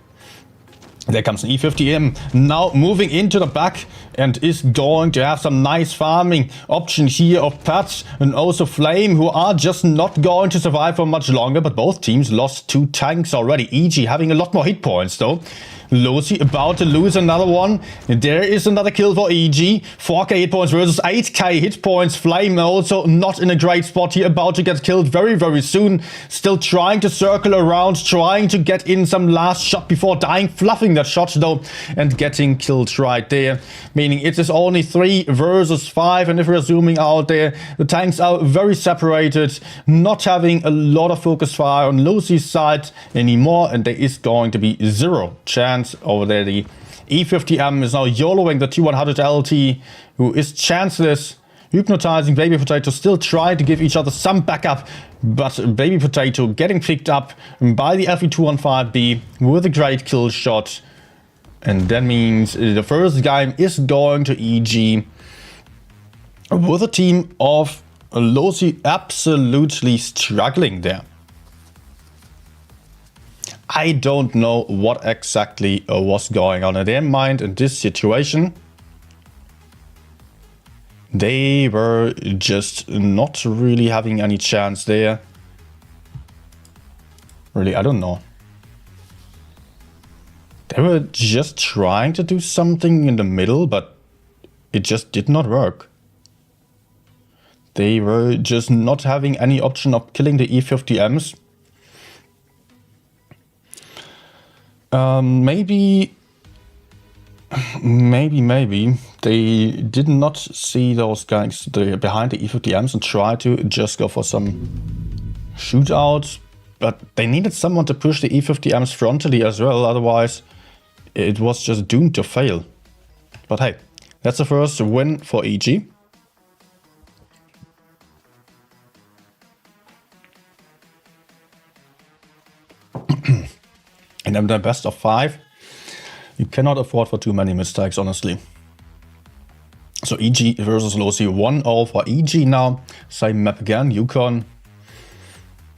There comes an E50M now moving into the back and is going to have some nice farming option here of Pats and also Flame, who are just not going to survive for much longer. But both teams lost 2 tanks already. EG having a lot more hit points though. Losi about to lose another one. There is another kill for EG. 4k hit points versus 8k hit points. Flame also not in a great spot here. About to get killed very, very soon. Still trying to circle around. Trying to get in some last shot before dying. Fluffing that shot though. And getting killed right there. Meaning it is only 3 versus 5. And if we're zooming out there, the tanks are very separated. Not having a lot of focus fire on Losi's side anymore. And there is going to be 0 chance over there. The E50M is now YOLOing the T100 LT, who is chanceless, hypnotizing Baby Potato, still trying to give each other some backup, but Baby Potato getting picked up by the FE215B with a great kill shot. And that means the first game is going to EG with a team of Losi absolutely struggling there. I don't know what exactly was going on in their mind in this situation. They were just not really having any chance there. Really, I don't know. They were just trying to do something in the middle, but it just did not work. They were just not having any option of killing the E50Ms. Maybe they did not see those guys behind the E50Ms and try to just go for some shootout. But they needed someone to push the E50Ms frontally as well, otherwise it was just doomed to fail. But hey, that's the first win for EG. And then the best of 5. You cannot afford for too many mistakes, honestly. So EG versus Losi, 1-0 for EG now. Same map again, Yukon.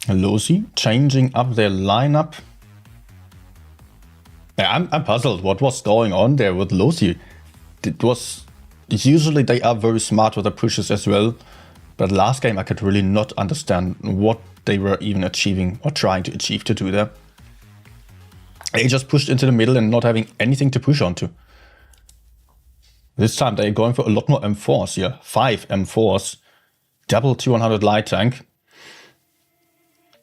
Losi changing up their lineup. Yeah, I'm puzzled what was going on there with Losi. It was... Usually they are very smart with the pushes as well. But last game I could really not understand what they were even achieving or trying to achieve to do there. They just pushed into the middle and not having anything to push onto. This time they're going for a lot more M4s here. 5 M4s. Double 200 light tank.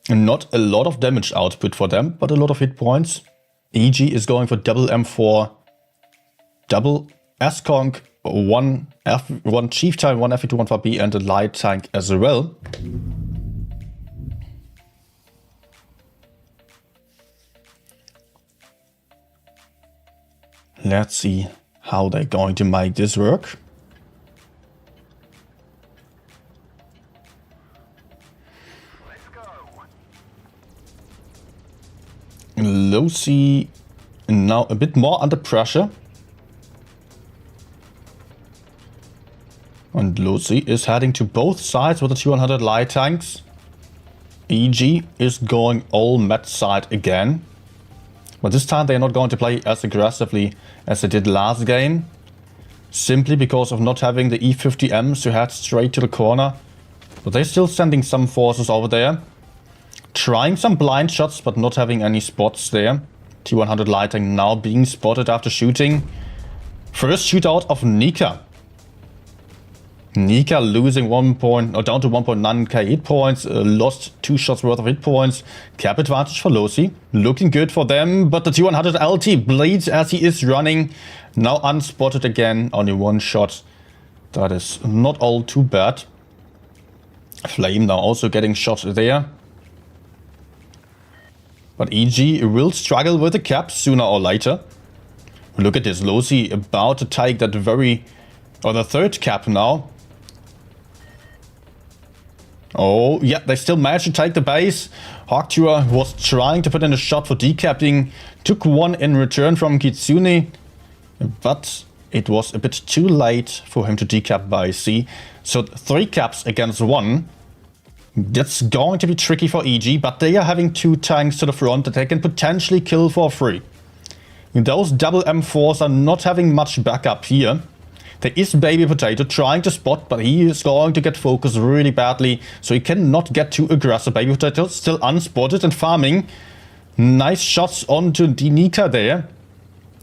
And not a lot of damage output for them, but a lot of hit points. EG is going for double M4. Double S-Conk. 1 Chieftain, 1 FE2, 1 FB and a light tank as well. Let's see how they're going to make this work. Let's go. Losi now a bit more under pressure. And Losi is heading to both sides with the 200 light tanks. EG is going all met side again. But this time they're not going to play as aggressively as they did last game. Simply because of not having the E50Ms to head straight to the corner. But they're still sending some forces over there. Trying some blind shots but not having any spots there. T100 lighting now being spotted after shooting. First shootout of Nika. Nika losing down to 1.9k hit points, lost 2 shots worth of hit points. Cap advantage for Losi, looking good for them, but the 200 LT bleeds as he is running. Now unspotted again, only 1 shot. That is not all too bad. Flame now also getting shot there. But EG will struggle with the cap sooner or later. Look at this, Losi about to take that the third cap now. Oh, yeah, they still managed to take the base. Hawktua was trying to put in a shot for decapping. Took 1 in return from Kitsune. But it was a bit too late for him to decap by C. So 3 caps against 1. That's going to be tricky for EG, but they are having 2 tanks to the front that they can potentially kill for free. Those double M4s are not having much backup here. There is Baby Potato trying to spot, but he is going to get focused really badly, so he cannot get too aggressive. Baby Potato still unspotted and farming. Nice shots onto the Nika there.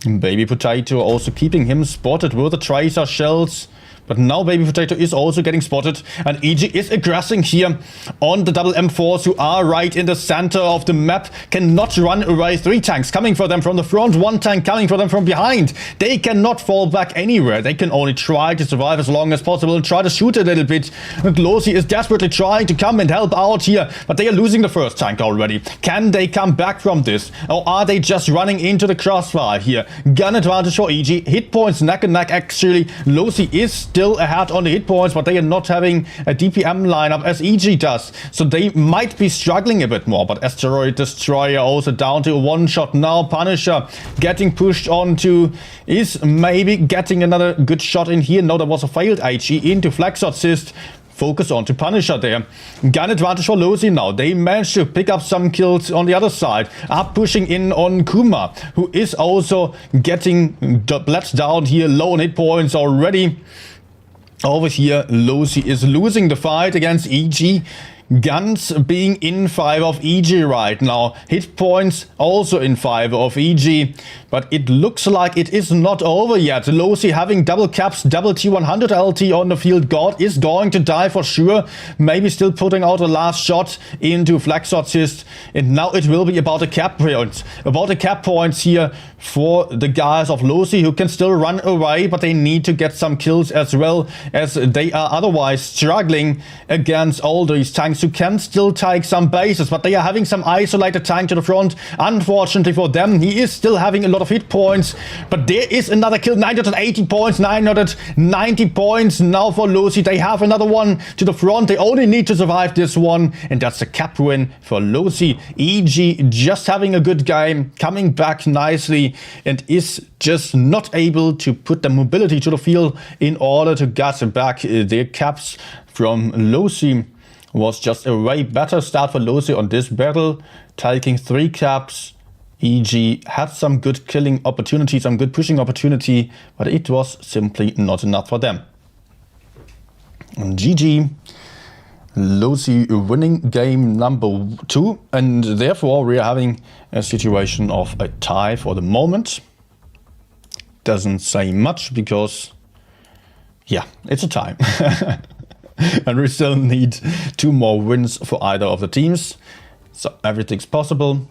Baby Potato also keeping him spotted with the tracer shells. But now Baby Potato is also getting spotted, and EG is aggressing here on the double M4s who are right in the center of the map. Cannot run away. 3 tanks coming for them from the front, 1 tank coming for them from behind. They cannot fall back anywhere. They can only try to survive as long as possible and try to shoot a little bit. And Losi is desperately trying to come and help out here, but they are losing the first tank already. Can they come back from this, or are they just running into the crossfire here? Gun advantage for EG. Hit points neck and neck actually. Losi is still ahead on the hit points, but they are not having a DPM lineup as EG does. So they might be struggling a bit more. But Asteroid Destroyer also down to a 1 shot now. Punisher getting pushed onto, is maybe getting another good shot in here. No, that was a failed HE into Flex Assist. Focus on to Punisher there. Gun advantage for Losi now. They managed to pick up some kills on the other side. Up pushing in on Kuma, who is also getting bled down here. Low on hit points already. Over here, Losi is losing the fight against EG. Guns being in favor of EG right now. Hit points also in favor of EG. But it looks like it is not over yet. Losi having double caps, double T100 LT on the field. God is going to die for sure. Maybe still putting out a last shot into Flexorcist. And now it will be about the cap points. About the cap points here for the guys of Losi, who can still run away, but they need to get some kills as well, as they are otherwise struggling against all these tanks who can still take some bases, but they are having some isolated tank to the front. Unfortunately for them, he is still having a lot of hit points, but there is another kill. 980 points, 990 points now for Losi. They have another one to the front. They only need to survive this one, and that's a cap win for Losi. EG just having a good game, coming back nicely, and is just not able to put the mobility to the field in order to get back their caps from Losi. Was just a way better start for Losi on this battle, taking 3 caps. EG had some good killing opportunity, some good pushing opportunity, but it was simply not enough for them. And GG. Losi winning game number 2, and therefore we are having a situation of a tie for the moment. Doesn't say much because, yeah, it's a tie. And we still need 2 more wins for either of the teams. So everything's possible.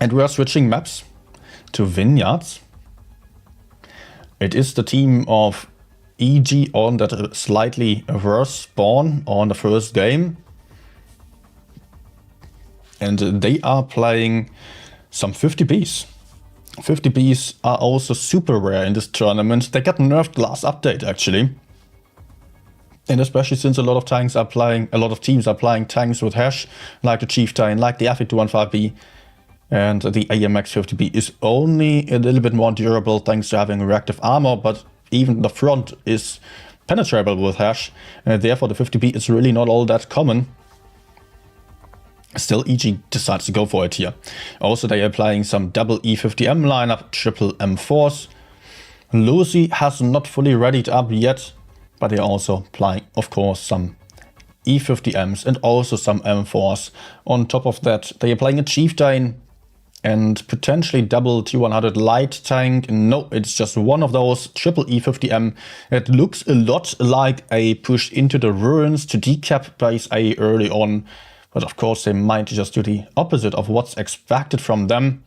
And we are switching maps to Vineyards. It is the team of EG on that slightly worse spawn on the first game. And they are playing some 50Bs. 50Bs are also super rare in this tournament. They got nerfed last update actually. And especially since a lot of teams are playing tanks with hash, like the Chieftain, like the F215B. And the AMX 50B is only a little bit more durable thanks to having reactive armor, but even the front is penetrable with hash, and therefore the 50B is really not all that common. Still, EG decides to go for it here. Also, they are applying some double E50M lineup, triple M4s. Losi has not fully readied up yet, but they are also applying, of course, some E50Ms and also some M4s. On top of that, they are playing a Chieftain and potentially double T100 light tank. No, it's just one of those triple E50M. It looks a lot like a push into the ruins to decap base A early on. But of course they might just do the opposite of what's expected from them.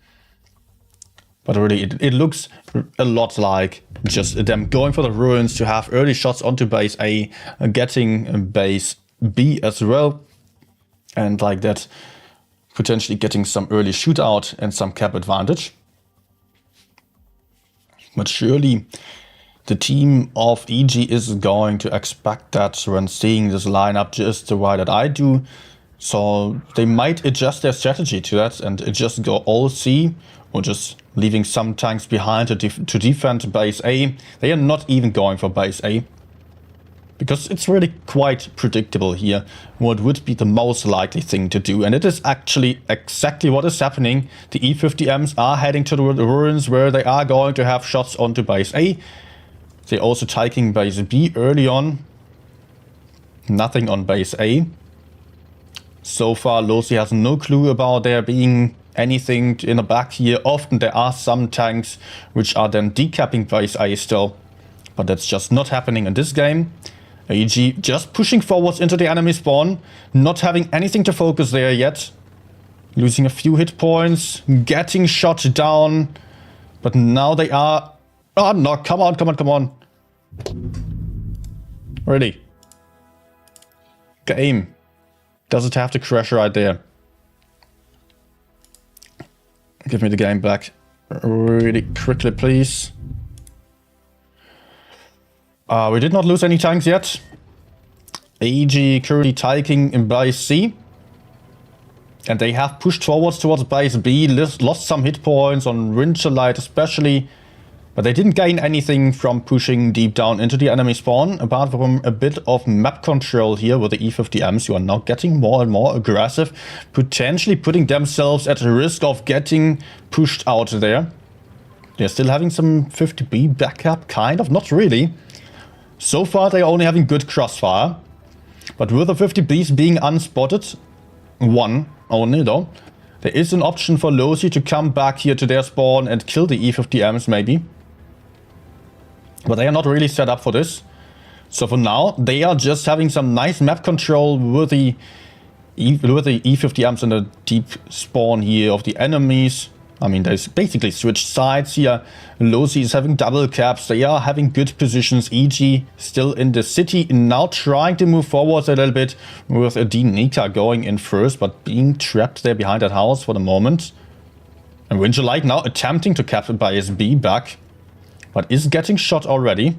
But really it looks a lot like just them going for the ruins to have early shots onto base A, getting base B as well. And like that, potentially getting some early shootout and some cap advantage. But surely the team of EG is going to expect that when seeing this lineup just the way that I do. So they might adjust their strategy to that and just go all C, or just leaving some tanks behind to defend base A. They are not even going for base A, because it's really quite predictable here what would be the most likely thing to do. And it is actually exactly what is happening. The E50Ms are heading to the ruins where they are going to have shots onto base A. They're also taking base B early on. Nothing on base A. So far, Losi has no clue about there being anything in the back here. Often there are some tanks which are then decapping base A still. But that's just not happening in this game. EG just pushing forwards into the enemy spawn, not having anything to focus there yet. Losing a few hit points, getting shot down. But now they are... Oh no, come on, come on, come on. Really? Game. Does it have to crash right there? Give me the game back really quickly, please. We did not lose any tanks yet. EG currently taking in base C. And they have pushed forwards towards base B, lost some hit points on Winterlight especially. But they didn't gain anything from pushing deep down into the enemy spawn, apart from a bit of map control here with the E50Ms, who are now getting more and more aggressive, potentially putting themselves at risk of getting pushed out there. They're still having some 50B backup, kind of, not really. So far they're only having good crossfire. But with the 50 bees being unspotted, one only though, there is an option for Losi to come back here to their spawn and kill the E50Ms maybe. But they are not really set up for this. So for now, they are just having some nice map control with the E50Ms and the deep spawn here of the enemies. I mean, they basically switched sides here. Losi is having double caps. They are having good positions. EG still in the city, now trying to move forward a little bit with a Nika going in first, but being trapped there behind that house for the moment. And Winter Light now attempting to capture by SB back, but is getting shot already.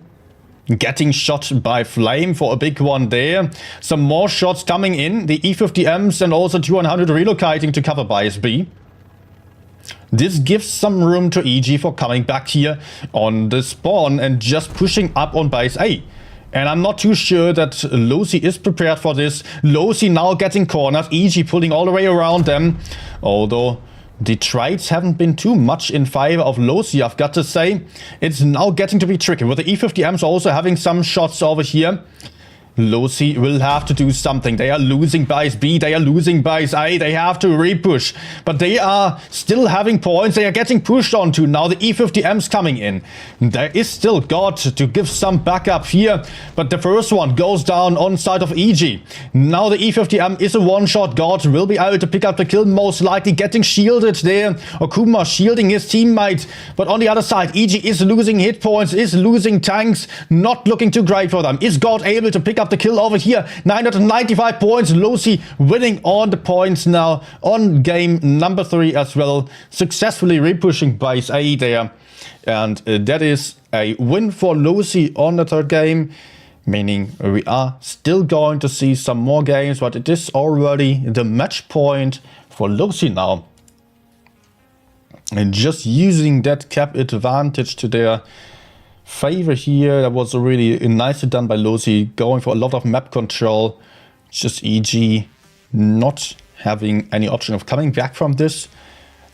Getting shot by Flame for a big one there. Some more shots coming in. The E50Ms and also 200 relocating to cover by SB. This gives some room to EG for coming back here on the spawn and just pushing up on base A. And I'm not too sure that Losi is prepared for this. Losi now getting cornered. EG pulling all the way around them. Although the trades haven't been too much in favor of Losi, I've got to say. It's now getting to be tricky. With the E50Ms also having some shots over here. Losi will have to do something. They are losing base B, they are losing base A, they have to repush. But they are still having points, they are getting pushed onto. Now the E50M's coming in. There is still God to give some backup here. But the first one goes down on side of EG. Now the E50M is a one-shot. God will be able to pick up the kill, most likely getting shielded there. Okuma shielding his teammate. But on the other side, EG is losing hit points, is losing tanks. Not looking too great for them. Is God able to pick up the kill over here? 995 points. Losi winning on the points now on game number 3 as well. Successfully repushing base A there. And that is a win for Losi on the third game. Meaning we are still going to see some more games, but it is already the match point for Losi now. And just using that cap advantage to their favor here, that was really nicely done by Losi, going for a lot of map control. Just EG not having any option of coming back from this.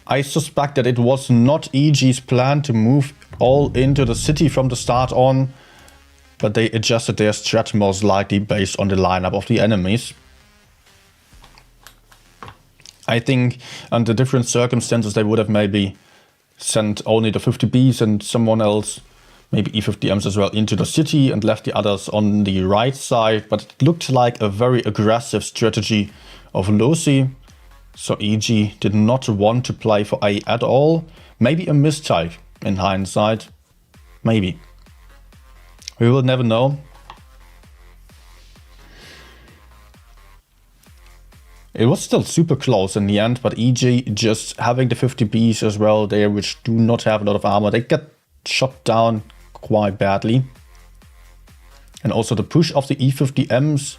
I suspect that it was not EG's plan to move all into the city from the start on, but they adjusted their strat most likely based on the lineup of the enemies. I think under different circumstances they would have maybe sent only the 50Bs and someone else, maybe E50Ms as well, into the city and left the others on the right side. But it looked like a very aggressive strategy of Losi. So EG did not want to play for A at all. Maybe a mistype in hindsight. Maybe. We will never know. It was still super close in the end, but EG just having the 50Bs as well there, which do not have a lot of armor. They get shot down quite badly. And also the push of the E50Ms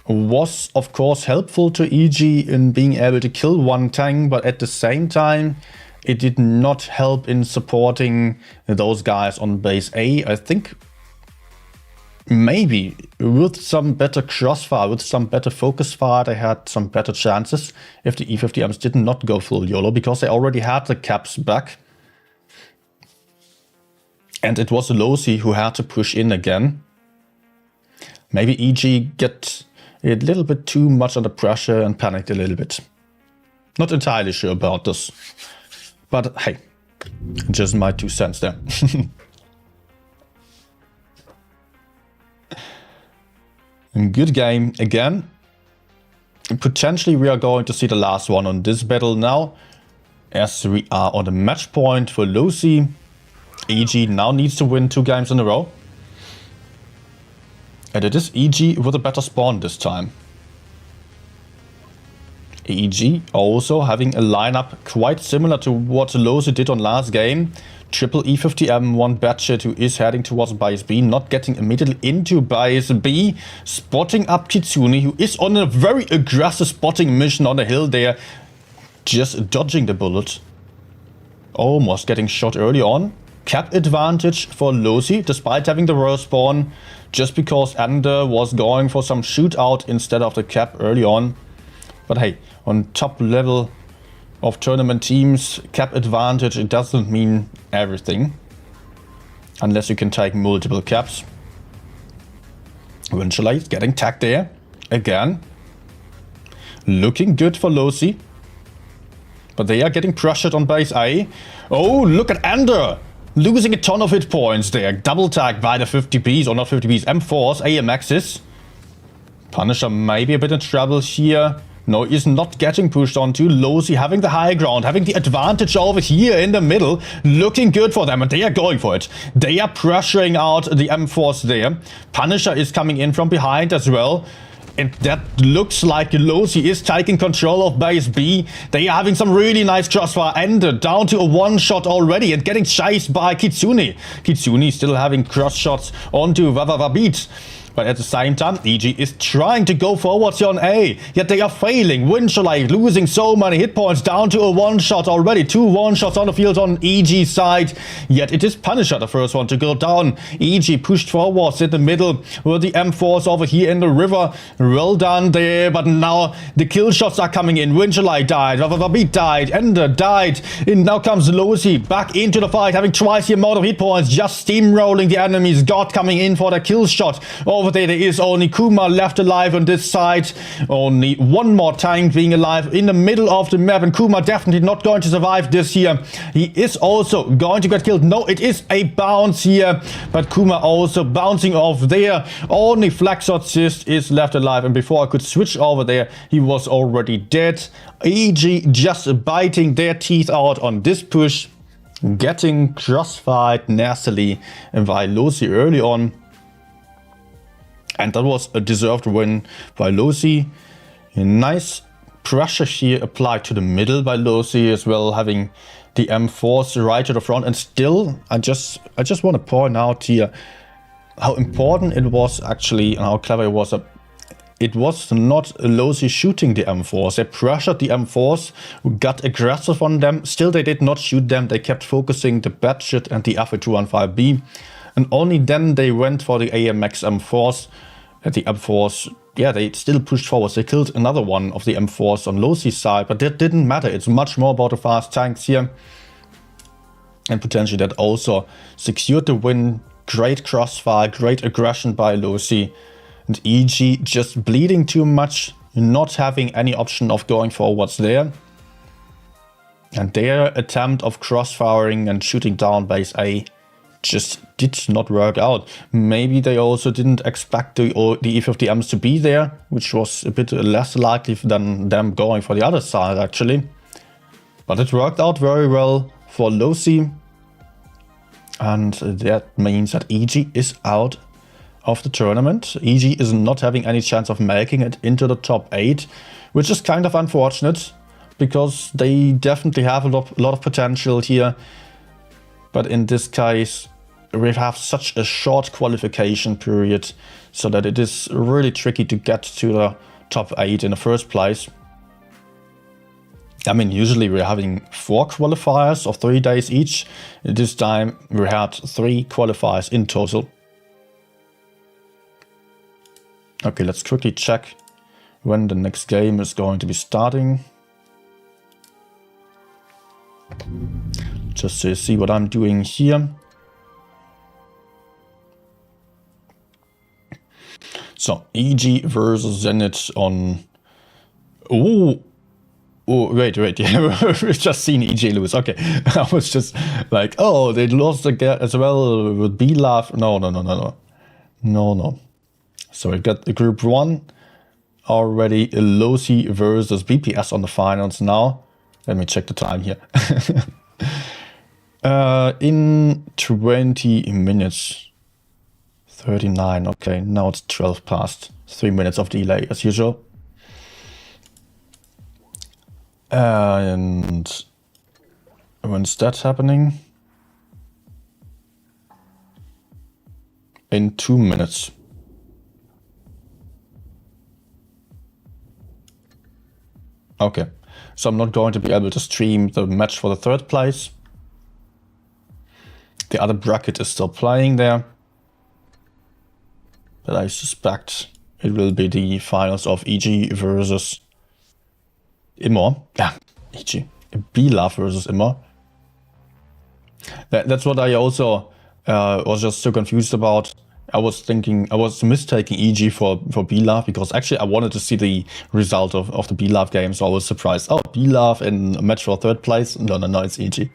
was of course helpful to EG in being able to kill one tank, but at the same time it did not help in supporting those guys on base A. I think maybe with some better crossfire, with some better focus fire, they had some better chances if the E50Ms did not go full YOLO, because they already had the caps back. And it was Losi who had to push in again. Maybe EG get a little bit too much under pressure and panicked a little bit. Not entirely sure about this. But hey, just my 2 cents there. Good game again. Potentially we are going to see the last one on this battle now, as we are on the match point for Losi. EG now needs to win 2 games in a row. And it is EG with a better spawn this time. EG also having a lineup quite similar to what Losi did on last game. Triple E50M, one Batchet who is heading towards base B, not getting immediately into base B. Spotting up Kitsune, who is on a very aggressive spotting mission on the hill there. Just dodging the bullet. Almost getting shot early on. Cap advantage for Losi, despite having the royal spawn, just because Ender was going for some shootout instead of the cap early on. But hey, on top level of tournament teams, cap advantage, it doesn't mean everything. Unless you can take multiple caps. Eventually getting tagged there. again. Looking good for Losi. But they are getting pressured on base A. Oh, look at Ender! Losing a ton of hit points there. Double tag by the 50Bs, or not 50Bs, M4s, AMXs. Punisher maybe a bit in trouble here. No, he's not getting pushed onto. Losi having the high ground, having the advantage over here in the middle. Looking good for them, and they are going for it. They are pressuring out the M4s there. Punisher is coming in from behind as well. And that looks like Losi is taking control of base B. They are having some really nice crossfire. Ended down to a one-shot already and getting chased by Kitsune. Kitsune still having cross shots onto Vavavabit. But at the same time, EG is trying to go forwards here on A. Yet they are failing. Winchellite losing so many hit points, down to a one-shot already. 2 one-shots on the field on EG's side. Yet it is Punisher, the first one to go down. EG pushed forwards in the middle with the M4s over here in the river. Well done there, but now the kill shots are coming in. Winchellite died, Vavavabit died, Ender died. And now comes Losi back into the fight, having twice the amount of hit points, just steamrolling the enemies. God coming in for the kill shot. Over there is only Kuma left alive on this side. Only one more tank being alive in the middle of the map, and Kuma definitely not going to survive this here. He is also going to get killed. No, it is a bounce here, but Kuma also bouncing off there. Only Flaxorcist is left alive, and before I could switch over there, he was already dead. EG just biting their teeth out on this push, getting crossfired nastily by Losi early on. And that was a deserved win by Losi. Nice pressure here applied to the middle by Losi as well, having the M4s right to the front. And still, I just want to point out here how important it was actually, and how clever it was. It was not Losi shooting the M4s. They pressured the M4s, got aggressive on them. Still, they did not shoot them. They kept focusing the Batshit and the FA215B. And only then they went for the AMX M4s. The M4s, yeah, they still pushed forward. They killed another one of the M4s on Losi's side, but that didn't matter. It's much more about the fast tanks here. And potentially that also secured the win. Great crossfire, great aggression by Losi. And EG just bleeding too much, not having any option of going forwards there. And their attempt of crossfiring and shooting down base A just did not work out. Maybe they also didn't expect the E50Ms to be there, which was a bit less likely than them going for the other side actually. But it worked out very well for Losi. And that means that EG is out of the tournament. EG is not having any chance of making it into the top 8, which is kind of unfortunate, because they definitely have a lot of potential here. But in this case, we have such a short qualification period, so that it is really tricky to get to the top 8 in the first place. I mean, usually we're having 4 qualifiers of 3 days each. This time we had 3 qualifiers in total. Okay, let's quickly check when the next game is going to be starting. Just to see what I'm doing here. So, EG versus Zenit on... Oh, wait, yeah, we've just seen EG lose. Okay, I was just like, oh, they lost again as well with B-Love. No. So we got the group 1 already, Losi versus BPS on the finals now. Let me check the time here. In 20 minutes. 39, okay, now it's 12 past. 3 minutes of delay as usual. And when's that happening? In 2 minutes. Okay, so I'm not going to be able to stream the match for the 3rd place. The other bracket is still playing there. But I suspect it will be the finals of EG versus Immer. Yeah, EG. B-Love versus Immer. That's what I also was just so confused about. I was mistaking EG for B-Love, because actually I wanted to see the result of the B-Love game, so I was surprised. Oh, B-Love in Metro 3rd place? No, it's EG.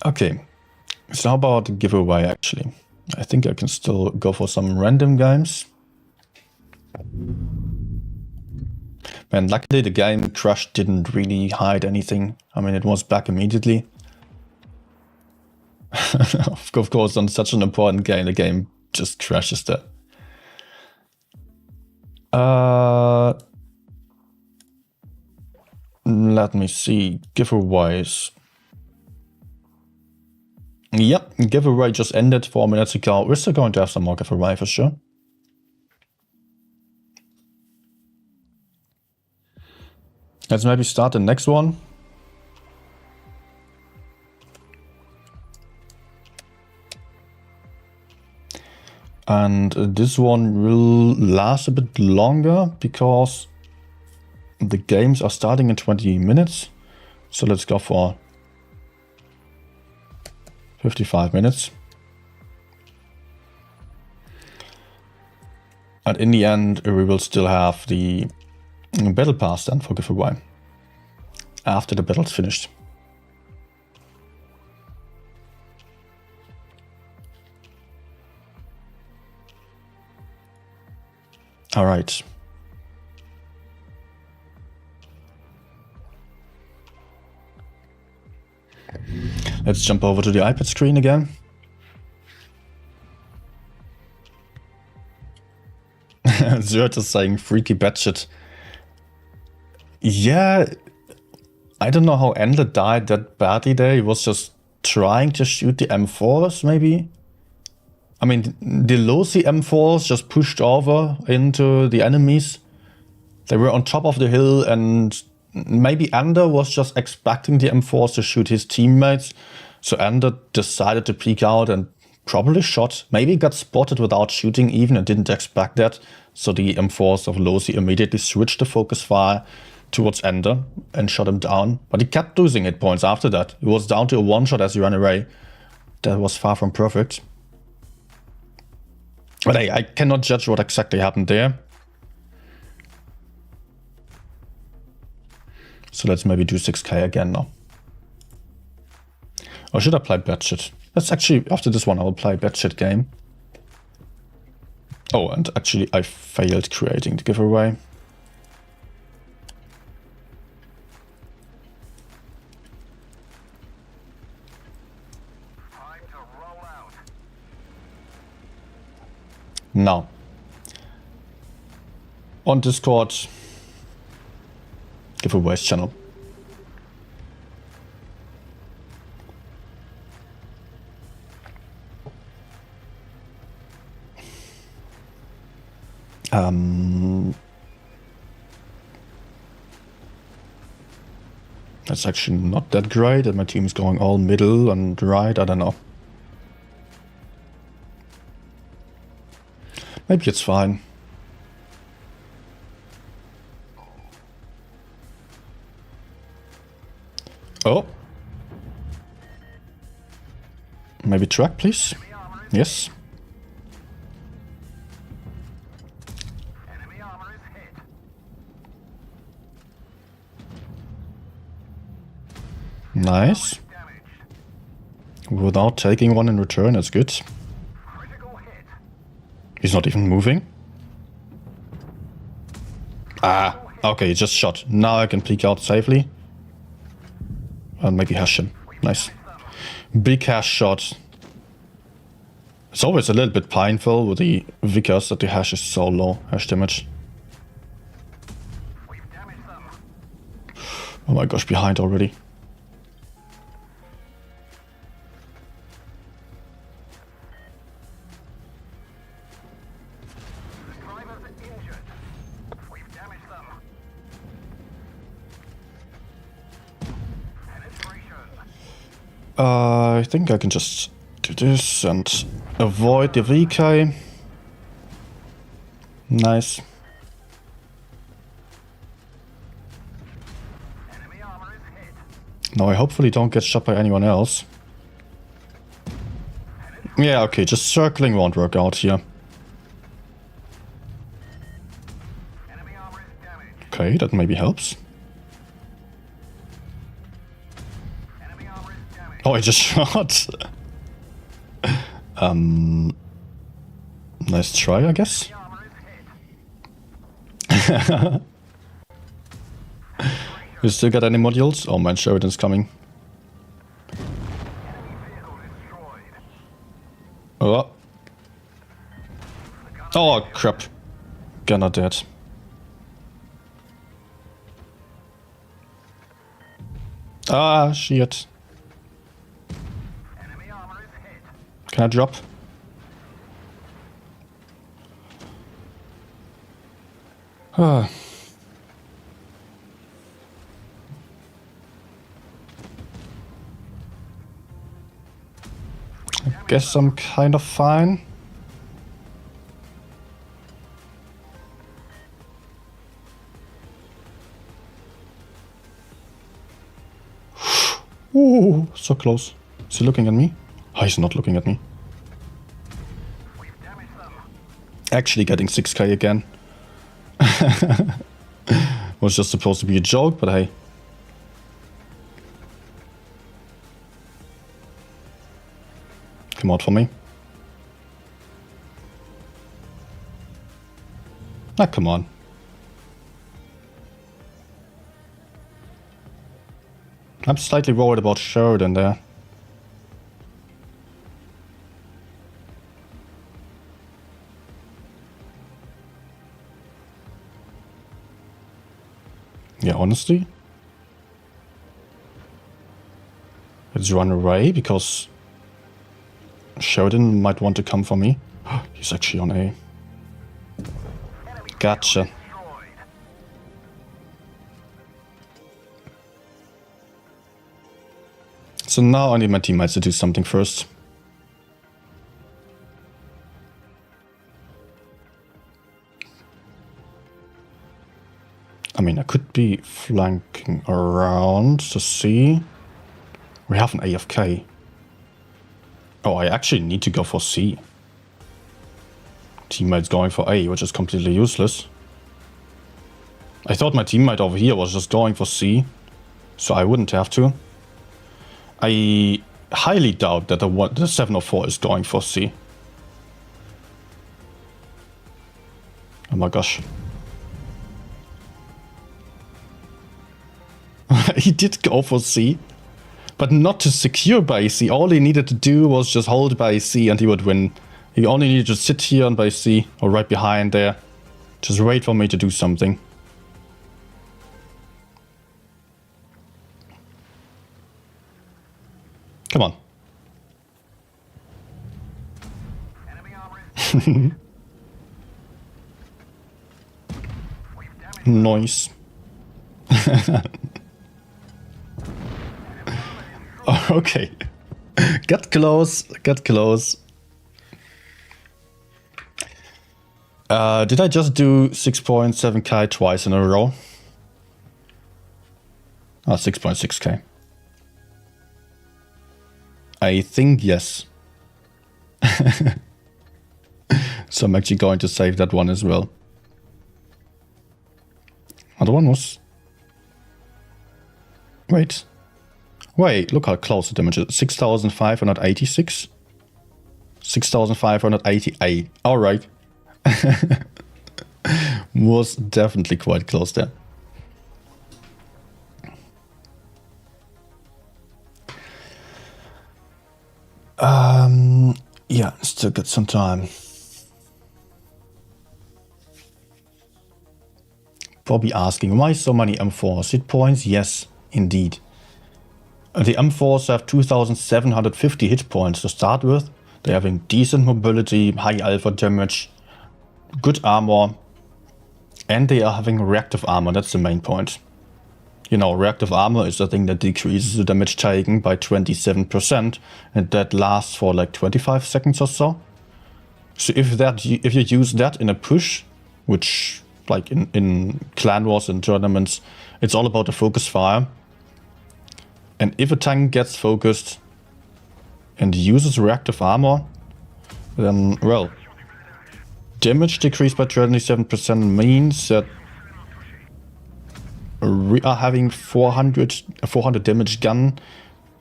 Okay, so how about the giveaway actually? I think I can still go for some random games. Man, luckily the game crashed didn't really hide anything. I mean, it was back immediately. Of course, on such an important game, the game just crashes there. Let me see. Giveaways. Yep, giveaway just ended 4 minutes ago. We're still going to have some more giveaway for sure. Let's maybe start the next one. And this one will last a bit longer because the games are starting in 20 minutes. So let's go for 55 minutes. And in the end, we will still have the battle pass then for giveaway after the battle's finished. All right. Let's jump over to the iPad screen again. Zert is saying freaky batshit. Yeah, I don't know how Ender died that badly there. He was just trying to shoot the M4s, maybe? I mean, the low-C M4s just pushed over into the enemies. They were on top of the hill, and maybe Ender was just expecting the M4s to shoot his teammates. So Ender decided to peek out and probably shot. Maybe got spotted without shooting even and didn't expect that. So the M4s of low-C immediately switched the focus fire towards Ender and shot him down. But he kept losing hit points after that. He was down to a one-shot as he ran away. That was far from perfect. But hey, I cannot judge what exactly happened there. So let's maybe do 6k again now. Or should I play Batshit? Let's actually, after this one, I will play Batshit game. Oh, and actually I failed creating the giveaway. Time to roll out. Now, on Discord, giveaways channel. That's actually not that great, and my team is going all middle and right, I don't know. Maybe it's fine. Oh. Maybe track, please. Yes. Enemy armor is hit. Nice. Damaged. Without taking one in return, that's good. Critical hit. He's not even moving. Ah, okay, he just shot. Now I can peek out safely. And maybe hash him. Nice. Big hash shot. It's always a little bit painful with the Vickers that the hash is so low, hash damage. We've damaged them. Oh my gosh, behind already. Drivers injured. We've damaged them. Penetration. I think I can just do this and avoid the VK. Nice. No, I hopefully don't get shot by anyone else. Yeah, okay, just circling won't work out here. Enemy armor is damaged. Okay, that maybe helps. Enemy armor is damaged. Oh, I just shot. Nice try, I guess. The armor is hit. You still got any modules? Oh man, Sheridan's coming. Enemy vehicle destroyed. Oh. Oh, crap. Gunner dead. Ah, shit. Enemy armor is hit. Can I drop? Ah. I guess I'm kind of fine. Ooh, so close. Is he looking at me? Oh, he's not looking at me. We've damaged them. Actually getting 6k again. Was just supposed to be a joke, but hey. Come out for me. Ah, come on. I'm slightly worried about Sheridan there. Yeah, honestly. Let's run away because Sheridan might want to come for me. He's actually on A. Gotcha. Destroyed. So now I need my teammates to do something first. I mean, I could be flanking around to see. We have an AFK. Oh, I actually need to go for C. Teammate's going for A, which is completely useless. I thought my teammate over here was just going for C, so I wouldn't have to. I highly doubt that the 704 is going for C. Oh my gosh. He did go for C, but not to secure by C. All he needed to do was just hold by C and he would win. He only needed to sit here on by C or right behind there. Just wait for me to do something. Come on. Enemy armor is We've damaged Nice. Oh, okay. Got close. Got close. Did I just do 6.7k twice in a row? Ah, 6.6k. I think yes. So I'm actually going to save that one as well. Other one was... Wait, look how close the damage is. 6,586. 6,588. Alright. Was definitely quite close there. Yeah, still got some time. Probably asking, why so many M4s? Hit points? Yes, indeed. The M4s have 2,750 hit points to start with. They're having decent mobility, high alpha damage, good armor, and they are having reactive armor. That's the main point. You know, reactive armor is the thing that decreases the damage taken by 27%, and that lasts for like 25 seconds or so. So if you use that in a push, which like in clan wars and tournaments, it's all about the focus fire. And if a tank gets focused and uses reactive armor, then, well, damage decreased by 27% means that we are having 400 damage gun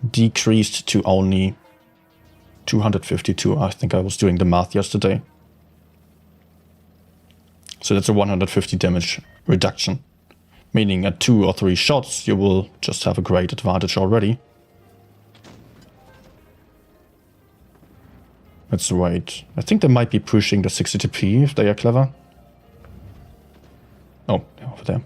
decreased to only 252. I think I was doing the math yesterday. So that's a 150 damage reduction. Meaning at 2 or 3 shots you will just have a great advantage already. Let's wait. I think they might be pushing the 60 TP if they are clever. Oh, over there.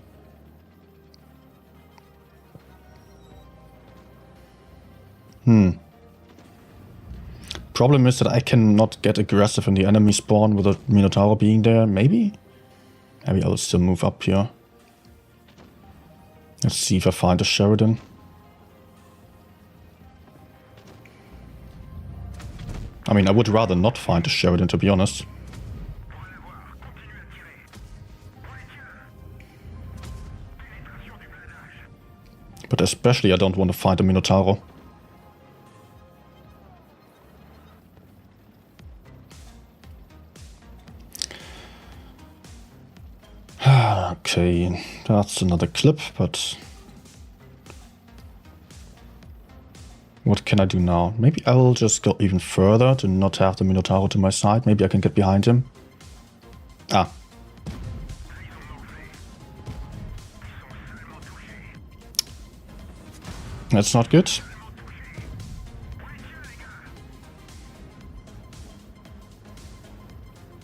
Problem is that I cannot get aggressive in the enemy spawn with a Minotaur being there. Maybe I will still move up here. Let's see if I find a Sheridan. I mean, I would rather not find a Sheridan, to be honest. But especially I don't want to find a Minotauro. Okay, that's another clip, but what can I do now? Maybe I will just go even further to not have the Minotauro to my side. Maybe I can get behind him. Ah. That's not good.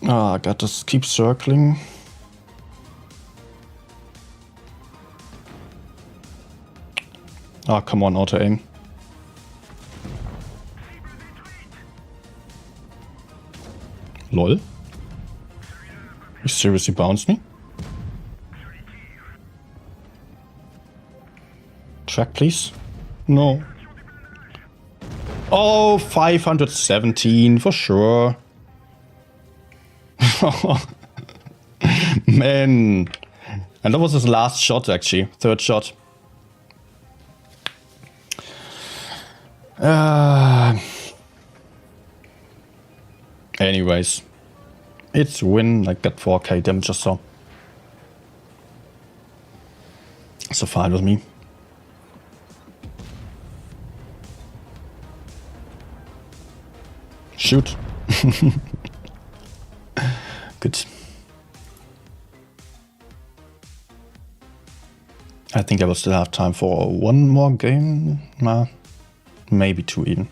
Ah, I got to keep circling. Ah, come on, auto-aim. Lol. You seriously bounced me? Track, please. No. Oh, 517 for sure. Man. And that was his last shot, actually. Third shot. Anyways. It's win, like got 4k damage or so. So fine with me. Shoot. Good. I think I will still have time for one more game. Maybe 2 even.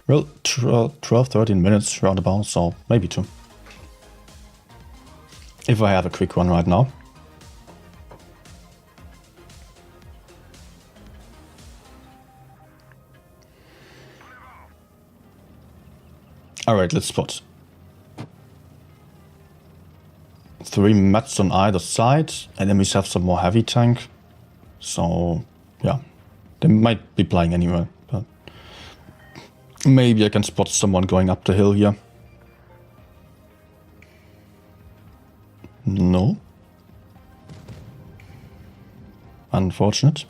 Well, 12-13 minutes roundabout, so maybe 2. If I have a quick one right now. Alright, let's spot. 3 mats on either side. Enemies have some more heavy tank. So, yeah. They might be playing anywhere. But maybe I can spot someone going up the hill here. No. Unfortunate.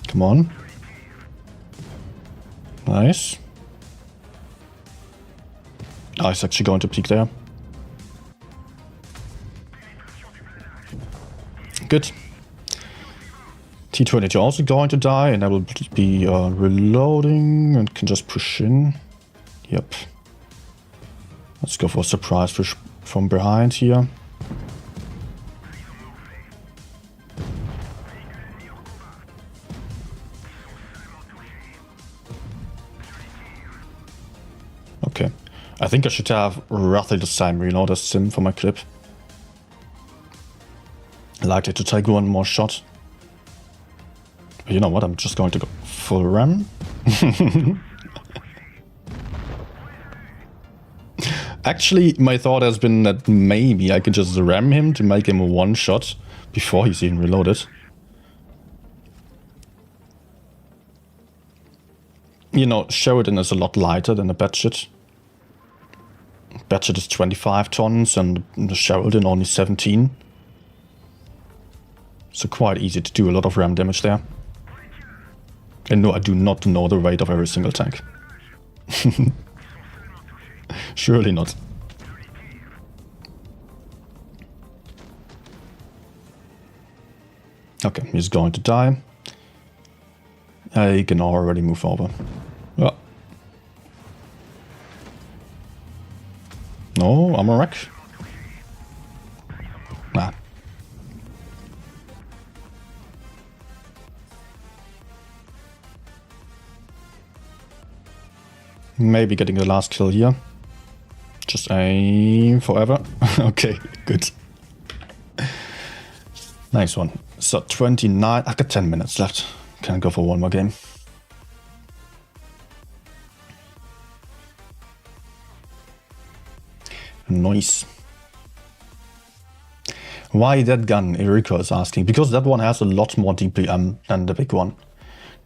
Come on. Nice. Oh, he's actually going to peek there. Good. T22 also going to die, and I will be reloading and can just push in. Yep. Let's go for a surprise push from behind here. Okay. I think I should have roughly the same reload as Sim for my clip. Likely to take one more shot. But you know what, I'm just going to go full ram. Actually, my thought has been that maybe I could just ram him to make him a one shot before he's even reloaded. you know, Sheridan is a lot lighter than the Batchet. Batchet is 25 tons and the Sheridan only 17. So quite easy to do a lot of ram damage there. And no, I do not know the weight of every single tank. Surely not. Okay, he's going to die. I can already move over. Yeah. No, I'm a wreck. Nah. Maybe getting the last kill here. Just aim forever. Okay, good. Nice one. So 29, I got 10 minutes left. Can I go for one more game? Nice. Why that gun, Erika is asking. Because that one has a lot more DPM than the big one.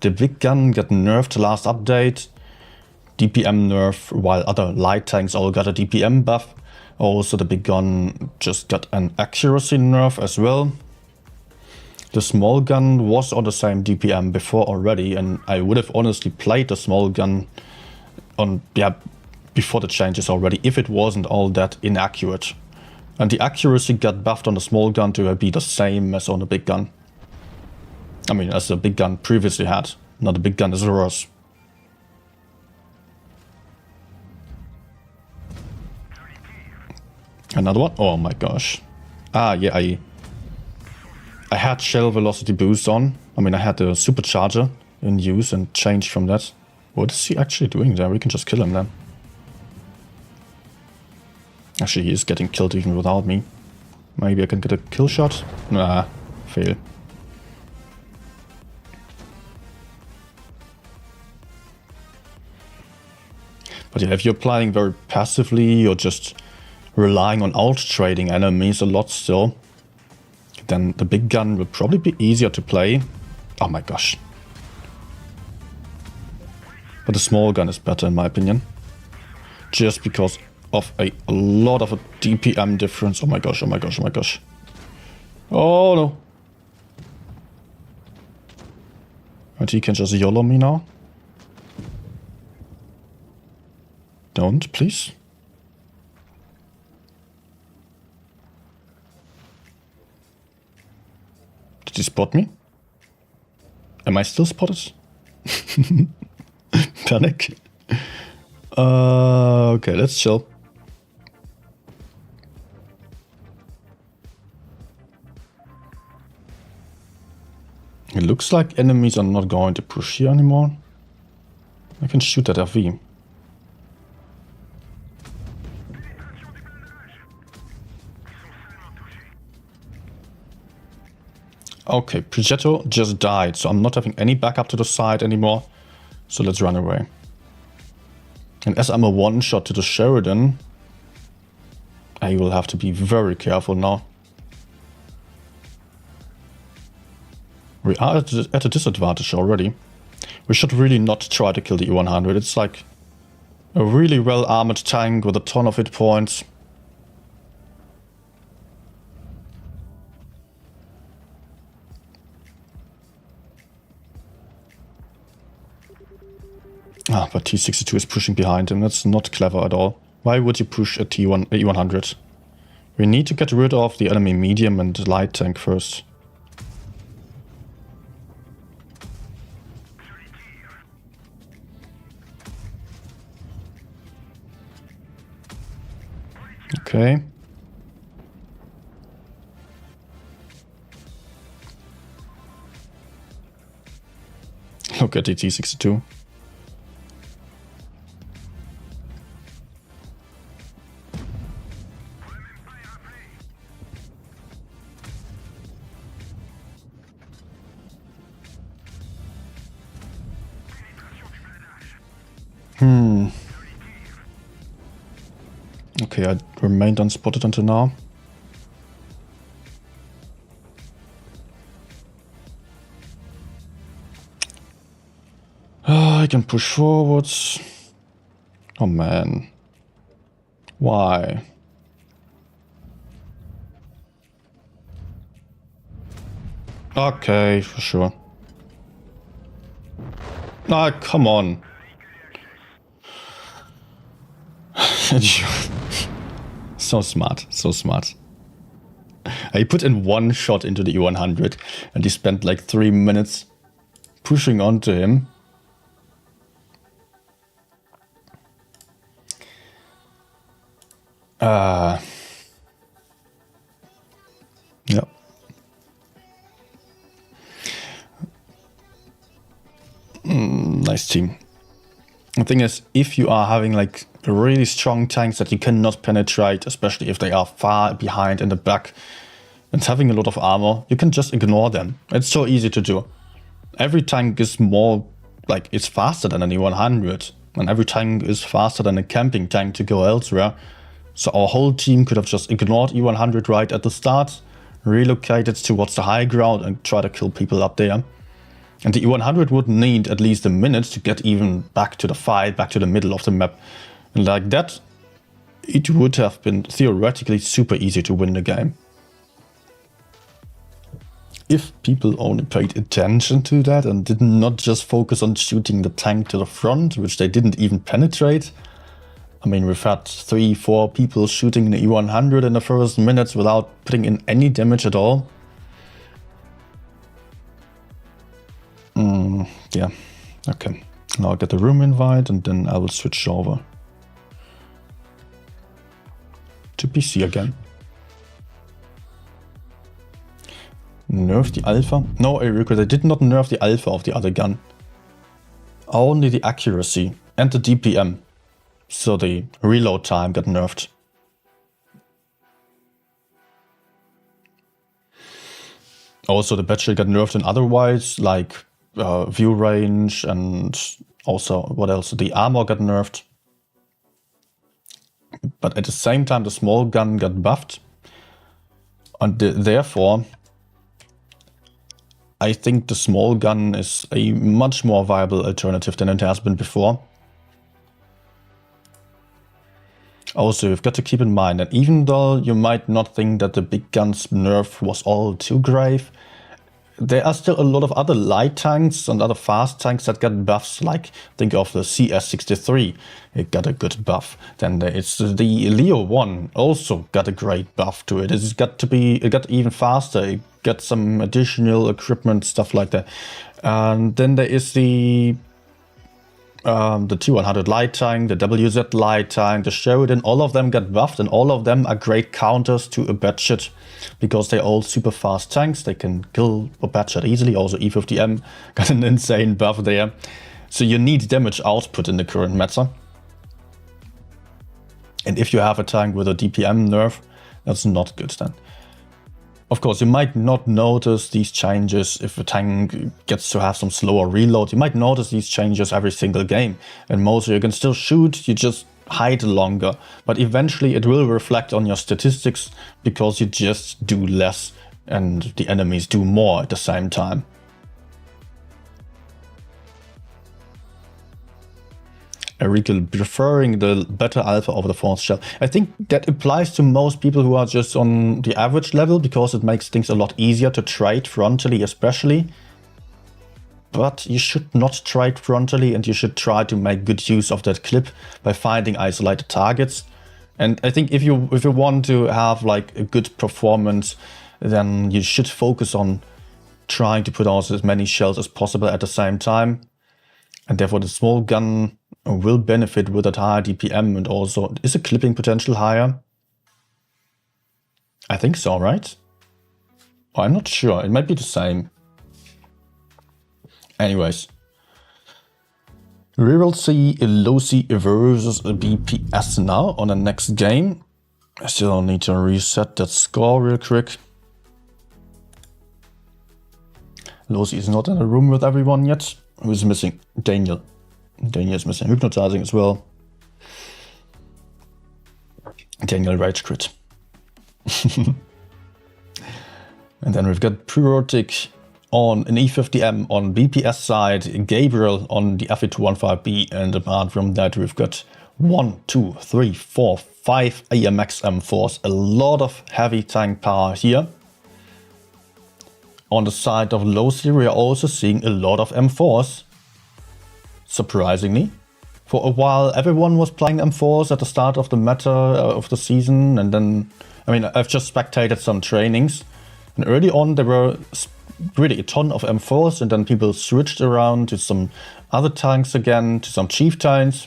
The big gun got nerfed last update. DPM nerf, while other light tanks all got a DPM buff. Also the big gun just got an accuracy nerf as well. The small gun was on the same DPM before already, and I would have honestly played the small gun on, yeah, before the changes already, if it wasn't all that inaccurate. And the accuracy got buffed on the small gun to be the same as on the big gun. I mean, as the big gun previously had. Now the big gun is worse. Another one? Oh my gosh. Ah, yeah, I had shell velocity boost on. I mean, I had the supercharger in use and changed from that. What is he actually doing there? We can just kill him then. Actually, he is getting killed even without me. Maybe I can get a kill shot? Nah, fail. But yeah, if you're playing very passively or just relying on out-trading enemies a lot still, then the big gun will probably be easier to play. Oh my gosh. But the small gun is better in my opinion. Just because of a lot of a DPM difference. Oh my gosh, oh my gosh, oh my gosh. Oh no. And he can just YOLO me now. Don't, please. Did he spot me? Am I still spotted? Panic. Okay, let's chill. It looks like enemies are not going to push here anymore. I can shoot that FV. Okay, Progetto just died, so I'm not having any backup to the side anymore. So let's run away. And as I'm a one-shot to the Sheridan, I will have to be very careful now. We are at a disadvantage already. We should really not try to kill the E100. It's like a really well-armored tank with a ton of hit points. Ah, but T62 is pushing behind him. That's not clever at all. Why would you push a E100? We need to get rid of the enemy medium and light tank first. Okay. Look at the T62. Okay, I remained unspotted until now. I can push forwards. Oh man. Why? Okay, for sure. Ah, come on. So smart, so smart. He put in one shot into the E100 and he spent like 3 minutes pushing onto him. Yeah. Nice team. The thing is, if you are having like really strong tanks that you cannot penetrate, especially if they are far behind in the back and having a lot of armor, you can just ignore them. It's so easy to do. Every tank is more, like, it's faster than an E100, and every tank is faster than a camping tank to go elsewhere. So our whole team could have just ignored E100 right at the start, relocated towards the high ground and try to kill people up there. And the E100 would need at least a minute to get even back to the fight, back to the middle of the map. And like that, it would have been theoretically super easy to win the game. If people only paid attention to that and did not just focus on shooting the tank to the front, which they didn't even penetrate. I mean, we've had 3-4 people shooting the E100 in the first minutes without putting in any damage at all. Yeah, okay. Now I'll get the room invite and then I will switch over to PC again. Nerf the alpha? No, Erika, they did not nerf the alpha of the other gun. Only the accuracy and the DPM. So the reload time got nerfed. Also, the battery got nerfed in otherwise, like view range, and also, what else? The armor got nerfed. But at the same time, the small gun got buffed. And therefore, I think the small gun is a much more viable alternative than it has been before. Also, you've got to keep in mind that even though you might not think that the big gun's nerf was all too grave, there are still a lot of other light tanks and other fast tanks that get buffs, like think of the CS63, it got a good buff. Then it's the Leo 1, also got a great buff to it. It got even faster, it got some additional equipment, stuff like that. And then there is the T100 light tank, the WZ light tank, the Sheridan, all of them got buffed and all of them are great counters to a Batchet because they're all super fast tanks. They can kill a Batchet easily. Also E50M got an insane buff there. So you need damage output in the current meta. And if you have a tank with a DPM nerf, that's not good then. Of course, you might not notice these changes if a tank gets to have some slower reload. You might notice these changes every single game. And mostly you can still shoot, you just hide longer. But eventually it will reflect on your statistics because you just do less and the enemies do more at the same time. Erika preferring the better alpha over the force shell. I think that applies to most people who are just on the average level because it makes things a lot easier to trade frontally especially. But you should not trade frontally and you should try to make good use of that clip by finding isolated targets. And I think if you want to have like a good performance, then you should focus on trying to put out as many shells as possible at the same time. And therefore the small gun will benefit with that higher DPM, and also is the clipping potential higher? I think so, right? Oh, I'm not sure, it might be the same. Anyways. We will see Losi versus BPS now on the next game. I still need to reset that score real quick. Losi is not in the room with everyone yet. Who's missing? Daniel. Daniel is missing. Hypnotizing as well. Daniel rage crit. And then we've got Pyrotic on an E50M on BPS side, Gabriel on the FE215B, and apart from that we've got 1, 2, 3, 4, 5 AMX M4s, a lot of heavy tank power here. On the side of Losi we are also seeing a lot of M4s, surprisingly. For a while everyone was playing M4s at the start of the meta of the season, and then, I mean, I've just spectated some trainings, and early on there were really a ton of M4s, and then people switched around to some other tanks again, to some chieftains,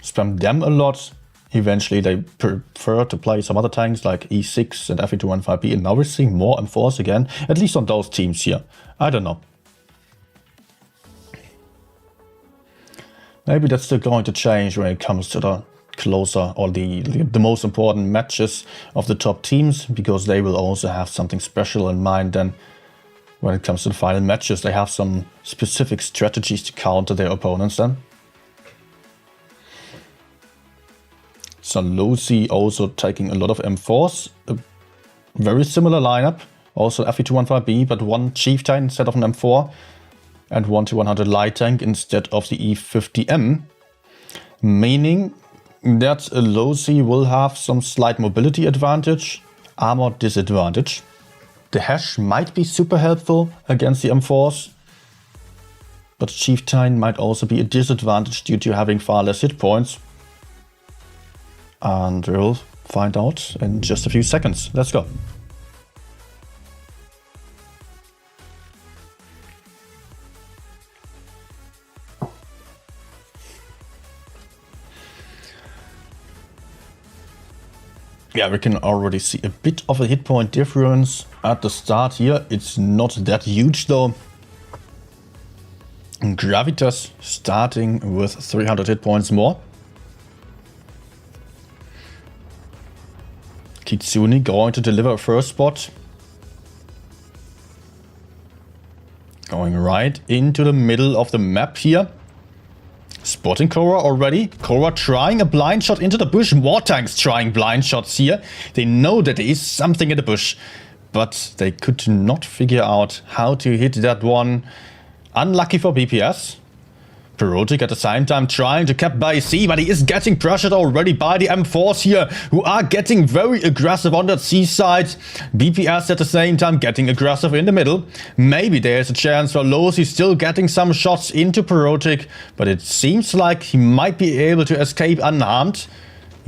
spammed them a lot. Eventually they prefer to play some other tanks like E6 and FE215B, and now we're seeing more M4s again, at least on those teams here. I don't know. Maybe that's still going to change when it comes to the closer or the most important matches of the top teams, because they will also have something special in mind then. When it comes to the final matches, they have some specific strategies to counter their opponents then. So Losi also taking a lot of M4s, a very similar lineup, also FE215B, but one chieftain instead of an M4, and 1-100 light tank instead of the E50M, meaning that Losi will have some slight mobility advantage, armor disadvantage. The hash might be super helpful against the M4s, but chieftain might also be a disadvantage due to having far less hit points. And we'll find out in just a few seconds. Let's go. Yeah, we can already see a bit of a hit point difference at the start here. It's not that huge though. Gravitas starting with 300 hit points more. Kitsune going to deliver a first spot. Going right into the middle of the map here. Spotting Korra already. Korra trying a blind shot into the bush. More tanks trying blind shots here. They know that there is something in the bush, but they could not figure out how to hit that one. Unlucky for BPS. Perotic at the same time trying to cap by C, but he is getting pressured already by the M4s here, who are getting very aggressive on that C side. BPS at the same time getting aggressive in the middle. Maybe there's a chance for Losi still getting some shots into Perotic, but it seems like he might be able to escape unharmed.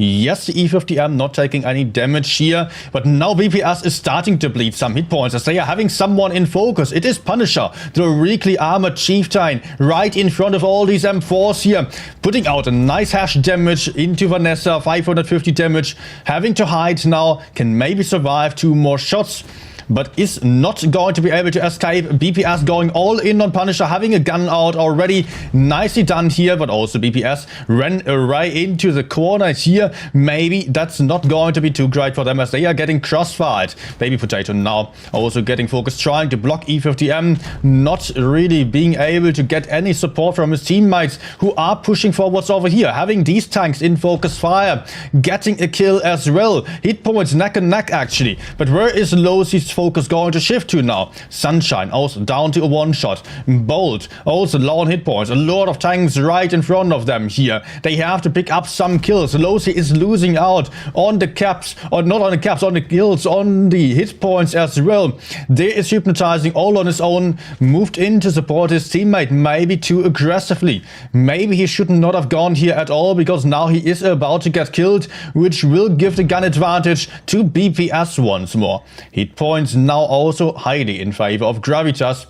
Yes, the E50M not taking any damage here, but now BPS is starting to bleed some hit points as they are having someone in focus. It is Punisher, the weakly armored chieftain, right in front of all these M4s here, putting out a nice hash damage into Vanessa, 550 damage, having to hide now, can maybe survive 2 more shots, but is not going to be able to escape. BPS going all in on Punisher, having a gun out already. Nicely done here, but also BPS ran right into the corner here. Maybe that's not going to be too great for them as they are getting crossfired. Baby Potato now also getting focused, trying to block E50M, not really being able to get any support from his teammates who are pushing forwards over here, having these tanks in focus fire, getting a kill as well. Hit points neck and neck actually, but where is Losi's focus going to shift to now? Sunshine also down to a one shot. Bolt also low on hit points. A lot of tanks right in front of them here. They have to pick up some kills. Losi is losing out on the caps, or not on the caps, on the kills, on the hit points as well. There is hypnotizing all on his own. Moved in to support his teammate maybe too aggressively. Maybe he should not have gone here at all, because now he is about to get killed, which will give the gun advantage to BPS once more. Hit points now also highly in favor of Gravitas.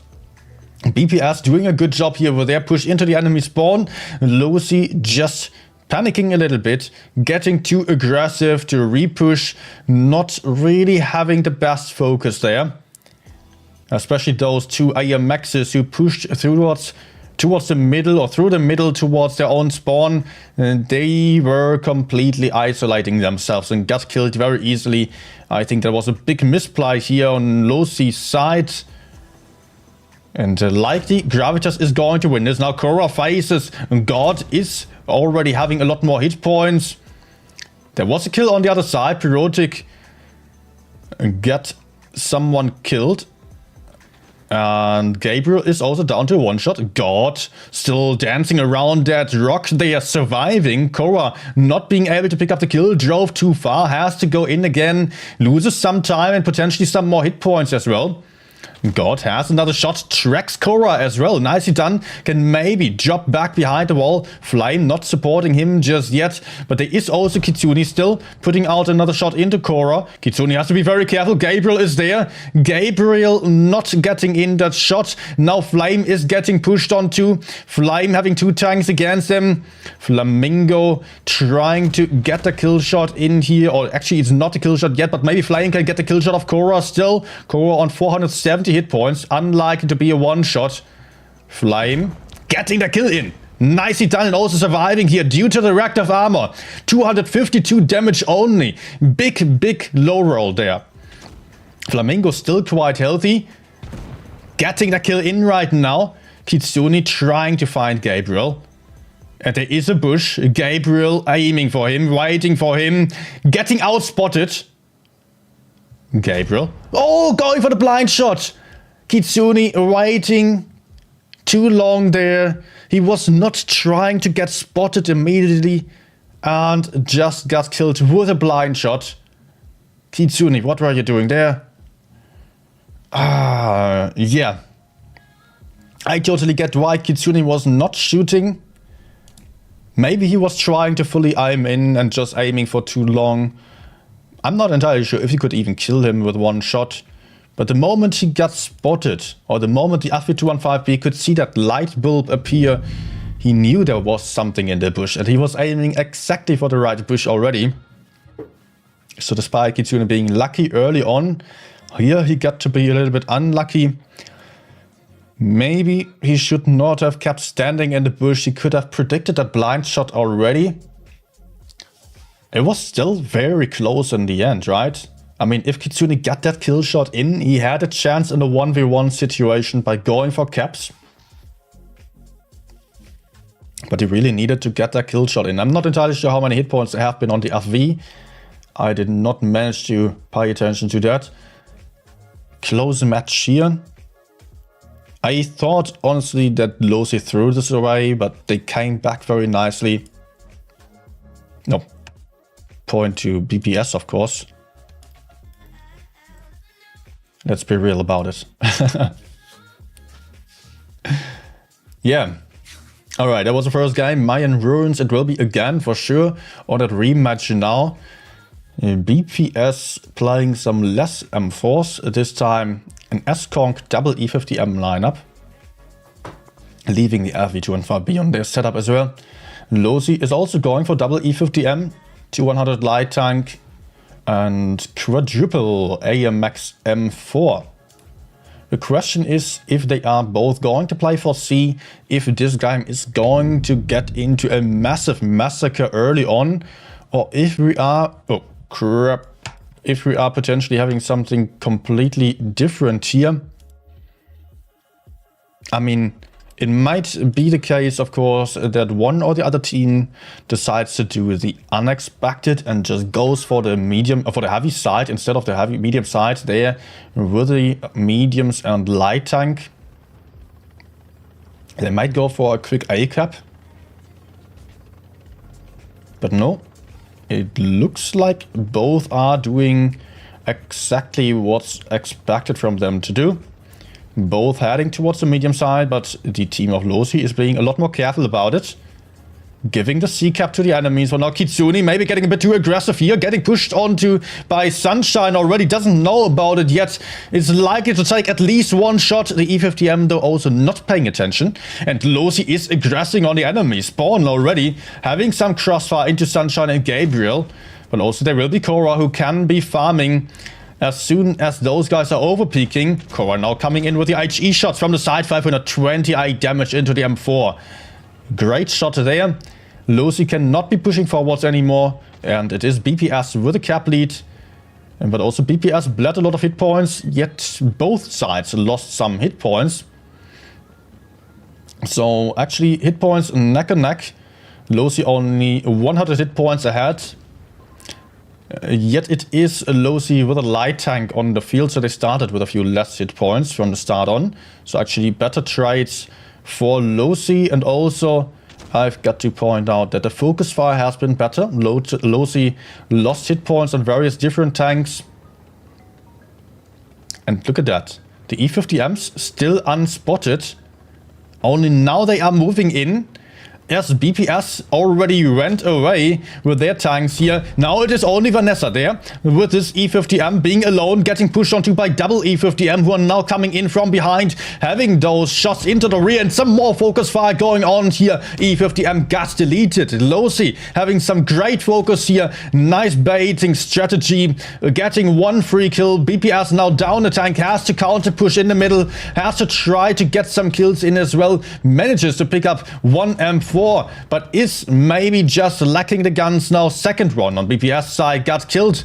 BPS doing a good job here with their push into the enemy spawn. Losi just panicking a little bit, getting too aggressive to repush, not really having the best focus there. Especially those 2 AMXs who pushed towards the middle, or through the middle towards their own spawn. They were completely isolating themselves and got killed very easily. I think there was a big misplay here on Losi's side. And likely Gravitas is going to win this. Now Korra faces God, is already having a lot more hit points. There was a kill on the other side. Perotic got someone killed. And Gabriel is also down to one shot. God still dancing around that rock. They are surviving. Korra not being able to pick up the kill. Drove too far. Has to go in again. Loses some time and potentially some more hit points as well. God has another shot, tracks Korra as well. Nicely done. Can maybe drop back behind the wall. Flame not supporting him just yet. But there is also Kitsune still putting out another shot into Korra. Kitsune has to be very careful. Gabriel is there. Gabriel not getting in that shot. Now Flame is getting pushed on too. Flame having 2 tanks against him. Flamingo trying to get the kill shot in here. Or actually it's not a kill shot yet, but maybe Flame can get the kill shot of Korra still. Korra on 470 hit points, unlikely to be a one-shot. Flame getting the kill in. Nicely done and also surviving here due to the reactive armor. 252 damage only. Big low roll there. Flamingo still quite healthy. Getting the kill in right now. Kitsune trying to find Gabriel. And there is a bush. Gabriel aiming for him, waiting for him. Getting outspotted. Gabriel. Oh, going for the blind shot. Kitsune waiting too long there. He was not trying to get spotted immediately and just got killed with a blind shot. Kitsune, what were you doing there? Yeah. I totally get why Kitsune was not shooting. Maybe he was trying to fully aim in and just aiming for too long. I'm not entirely sure if he could even kill him with one shot. But the moment he got spotted, or the moment the FV215B could see that light bulb appear, he knew there was something in the bush. And he was aiming exactly for the right bush already. So despite Kitsune being lucky early on, here he got to be a little bit unlucky. Maybe he should not have kept standing in the bush. He could have predicted that blind shot already. It was still very close in the end, right? I mean, if Kitsune got that kill shot in, he had a chance in a 1v1 situation by going for caps. But he really needed to get that kill shot in. I'm not entirely sure how many hit points there have been on the FV. I did not manage to pay attention to that. Close match here. I thought, honestly, that Losi threw this away, but they came back very nicely. No. Point to BPS, of course. Let's be real about it. Yeah. Alright, that was the first game. Mayan Ruins, it will be again for sure. On that rematch now. BPS playing some less M4s. This time an S-Conk double E50M lineup. Leaving the FV215B on their setup as well. Losi is also going for double E50M. 200 light tank. And quadruple AMX M4. The question is if they are both going to play for C, if this game is going to get into a massive massacre early on, or if we are, oh crap, if we are potentially having something completely different here. I mean, it might be the case, of course, that one or the other team decides to do the unexpected and just goes for the medium, or for the heavy side instead of the heavy medium side there with the mediums and light tank. They might go for a quick A cap. But no, it looks like both are doing exactly what's expected from them to do. Both heading towards the medium side, but the team of Losi is being a lot more careful about it. Giving the C-cap to the enemies. Well, now Kitsune maybe getting a bit too aggressive here. Getting pushed onto by Sunshine already. Doesn't know about it yet. It's likely to take at least one shot. The E50M though also not paying attention. And Losi is aggressing on the enemy. Spawn already. Having some crossfire into Sunshine and Gabriel. But also there will be Korra who can be farming. As soon as those guys are overpeaking, Korra now coming in with the HE shots from the side, 528 damage into the M4. Great shot there. Losi cannot be pushing forwards anymore, and it is BPS with a cap lead. But also BPS bled a lot of hit points, yet both sides lost some hit points. So actually hit points neck and neck. Losi only 100 hit points ahead. Yet it is Losi with a light tank on the field, so they started with a few less hit points from the start on. So actually better trades for Losi, and also I've got to point out that the focus fire has been better. Losi lost hit points on various different tanks. And look at that. The E50Ms still unspotted. Only now they are moving in. Yes, BPS already went away with their tanks here. Now it is only Vanessa there with this E50M being alone, getting pushed onto by double E50M, who are now coming in from behind, having those shots into the rear, and some more focus fire going on here. E50M got deleted. Losi having some great focus here. Nice baiting strategy, getting one free kill. BPS now down the tank, has to counter push in the middle, has to try to get some kills in as well. Manages to pick up one M4. But is maybe just lacking the guns now. Second one on BPS side got killed.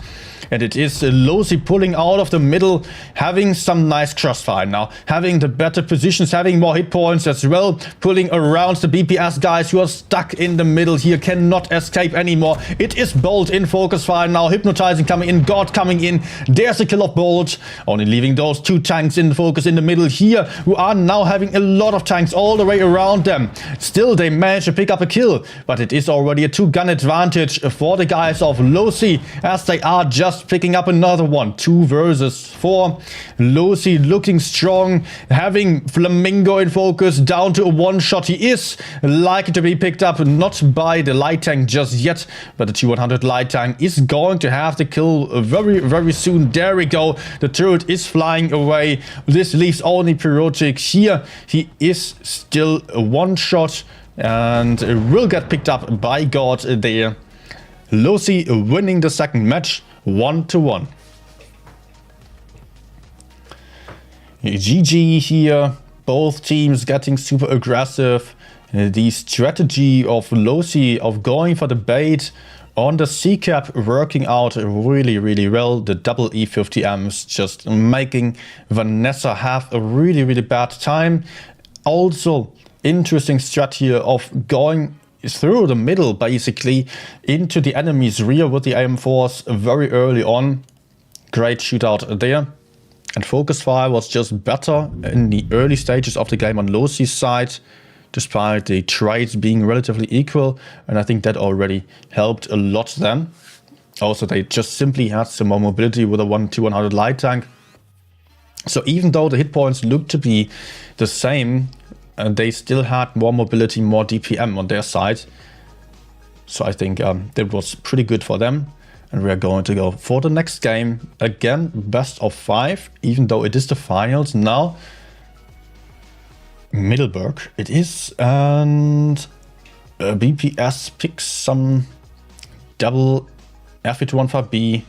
And it is Losi pulling out of the middle, having some nice crossfire now, having the better positions, having more hit points as well, pulling around the BPS guys who are stuck in the middle here, cannot escape anymore. It is Bolt in focus fire now, hypnotizing coming in, God coming in. There's a kill of Bolt, only leaving those two tanks in focus in the middle here, who are now having a lot of tanks all the way around them. Still, they manage to pick up a kill, but it is already a two-gun advantage for the guys of Losi, as they are just picking up another one. 2 versus 4. Losi looking strong, having Flamingo in focus, down to a one-shot. He is likely to be picked up, not by the light tank just yet, but the T100 light tank is going to have the kill very, very soon. There we go. The turret is flying away. This leaves only Pyrotic here. He is still a one-shot and will get picked up by God there. Losi winning the second match 1-1. GG here. Both teams getting super aggressive. The strategy of Losi of going for the bait on the C-cap working out really, really well. The double E50Ms just making Vanessa have a really, really bad time. Also, interesting strat here of going through the middle, basically, into the enemy's rear with the AM4s very early on. Great shootout there. And focus fire was just better in the early stages of the game on Losi's side, despite the trades being relatively equal. And I think that already helped a lot then. Also, they just simply had some more mobility with a T100 light tank. So even though the hit points looked to be the same, they still had more mobility, more DPM on their side. So I think that was pretty good for them. And we are going to go for the next game. Again, best of 5, even though it is the finals now. Middleburg it is. And BPS picks some double FE215B,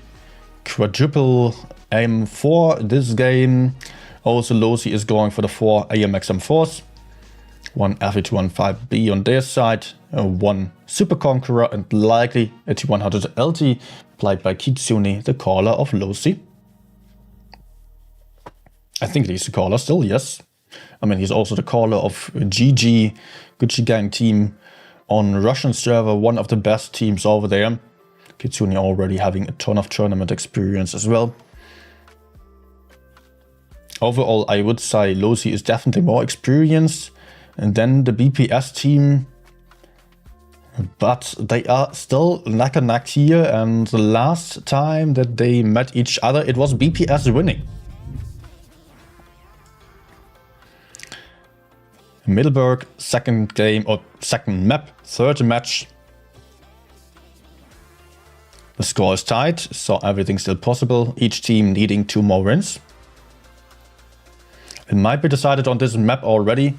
quadruple AM4 this game. Also, Losi is going for the 4 AMX M4s. One FE215B on their side, one Super Conqueror, and likely a T100 LT played by Kitsune, the caller of Losi. I think he's the caller still, yes. I mean, he's also the caller of GG, Gucci Gang team on Russian server, one of the best teams over there. Kitsune already having a ton of tournament experience as well. Overall, I would say Losi is definitely more experienced and then the BPS team, but they are still neck and neck here, and the last time that they met each other, it was BPS winning. Middleburg, second game, or second map, third match. The score is tied, so everything's still possible, each team needing 2 more wins. It might be decided on this map already.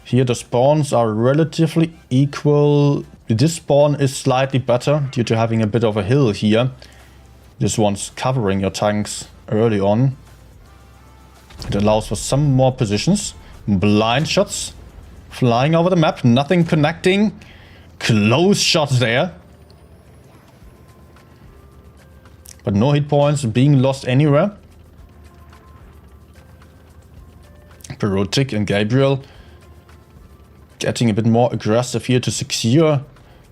Here the spawns are relatively equal. This spawn is slightly better due to having a bit of a hill here. This one's covering your tanks early on. It allows for some more positions. Blind shots flying over the map, nothing connecting. Close shots there. But no hit points being lost anywhere. Pyrotic and Gabriel getting a bit more aggressive here to secure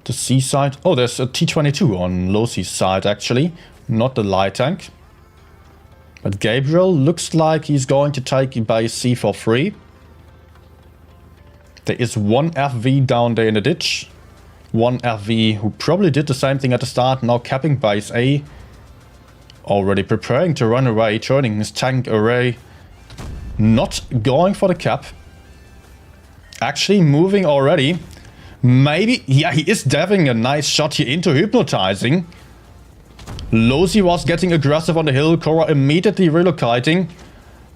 the C side. Oh, there's a T-22 on Losi's side, actually. Not the light tank. But Gabriel looks like he's going to take base C for free. There is one FV down there in the ditch. One FV who probably did the same thing at the start, now capping base A. Already preparing to run away, turning his tank array. Not going for the cap. Actually moving already. Maybe, yeah, he is having a nice shot here into hypnotizing. Losi was getting aggressive on the hill, Korra immediately relocating.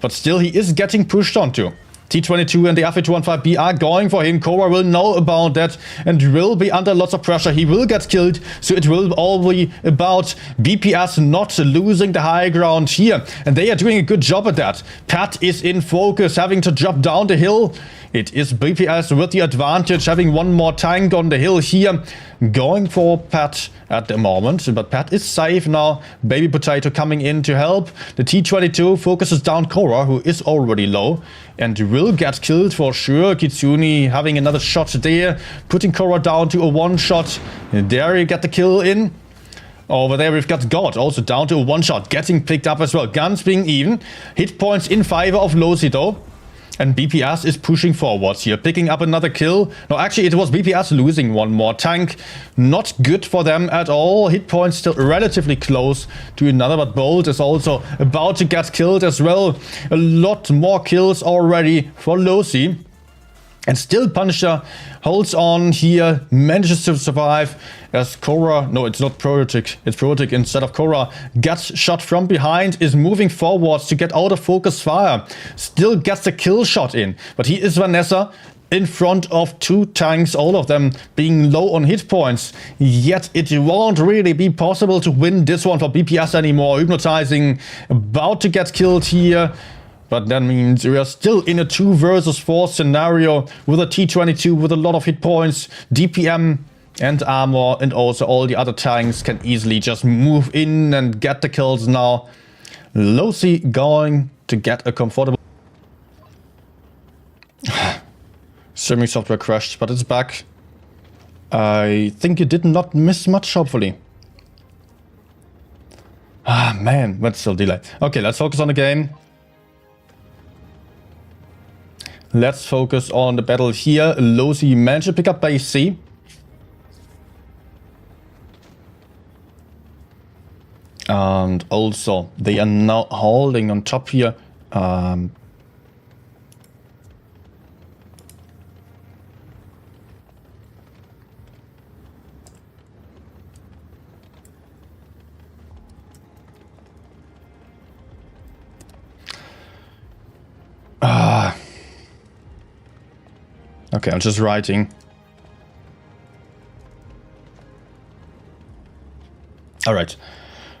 But still he is getting pushed onto. T-22 and the F-215B are going for him. Korra will know about that and will be under lots of pressure. He will get killed, so it will all be about BPS not losing the high ground here. And they are doing a good job at that. Pat is in focus, having to drop down the hill. It is BPS with the advantage, having one more tank on the hill here. Going for Pat at the moment, but Pat is safe now. Baby Potato coming in to help. The T-22 focuses down Korra, who is already low and will get killed for sure. Kitsune having another shot there, putting Korra down to a one-shot. There you get the kill in. Over there we've got God also down to a one-shot, getting picked up as well. Guns being even. Hit points in favor of Losi though. And BPS is pushing forwards here, picking up another kill. No, actually it was BPS losing one more tank. Not good for them at all. Hit points still relatively close to another, but Bolt is also about to get killed as well. A lot more kills already for Losi. And still Punisher holds on here, manages to survive as Korra, no, it's not Protic, it's Protic instead of Korra, gets shot from behind, is moving forwards to get out of focus fire. Still gets the kill shot in, but he is Vanessa in front of two tanks, all of them being low on hit points. Yet it won't really be possible to win this one for BPS anymore. Hypnotizing, about to get killed here. But that means we are still in a 2 versus 4 scenario with a T-22 with a lot of hit points, DPM and armor, and also all the other tanks can easily just move in and get the kills now. Losi going to get a comfortable... Streaming software crashed, but it's back. I think you did not miss much, hopefully. Ah, man, but still delay. Okay, let's focus on the game. Let's focus on the battle here. Losi managed to pick up base C. And also, they are now holding on top here. Okay, I'm just writing. Alright.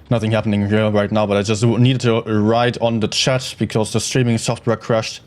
Nothing happening here right now, but I just needed to write on the chat because the streaming software crashed.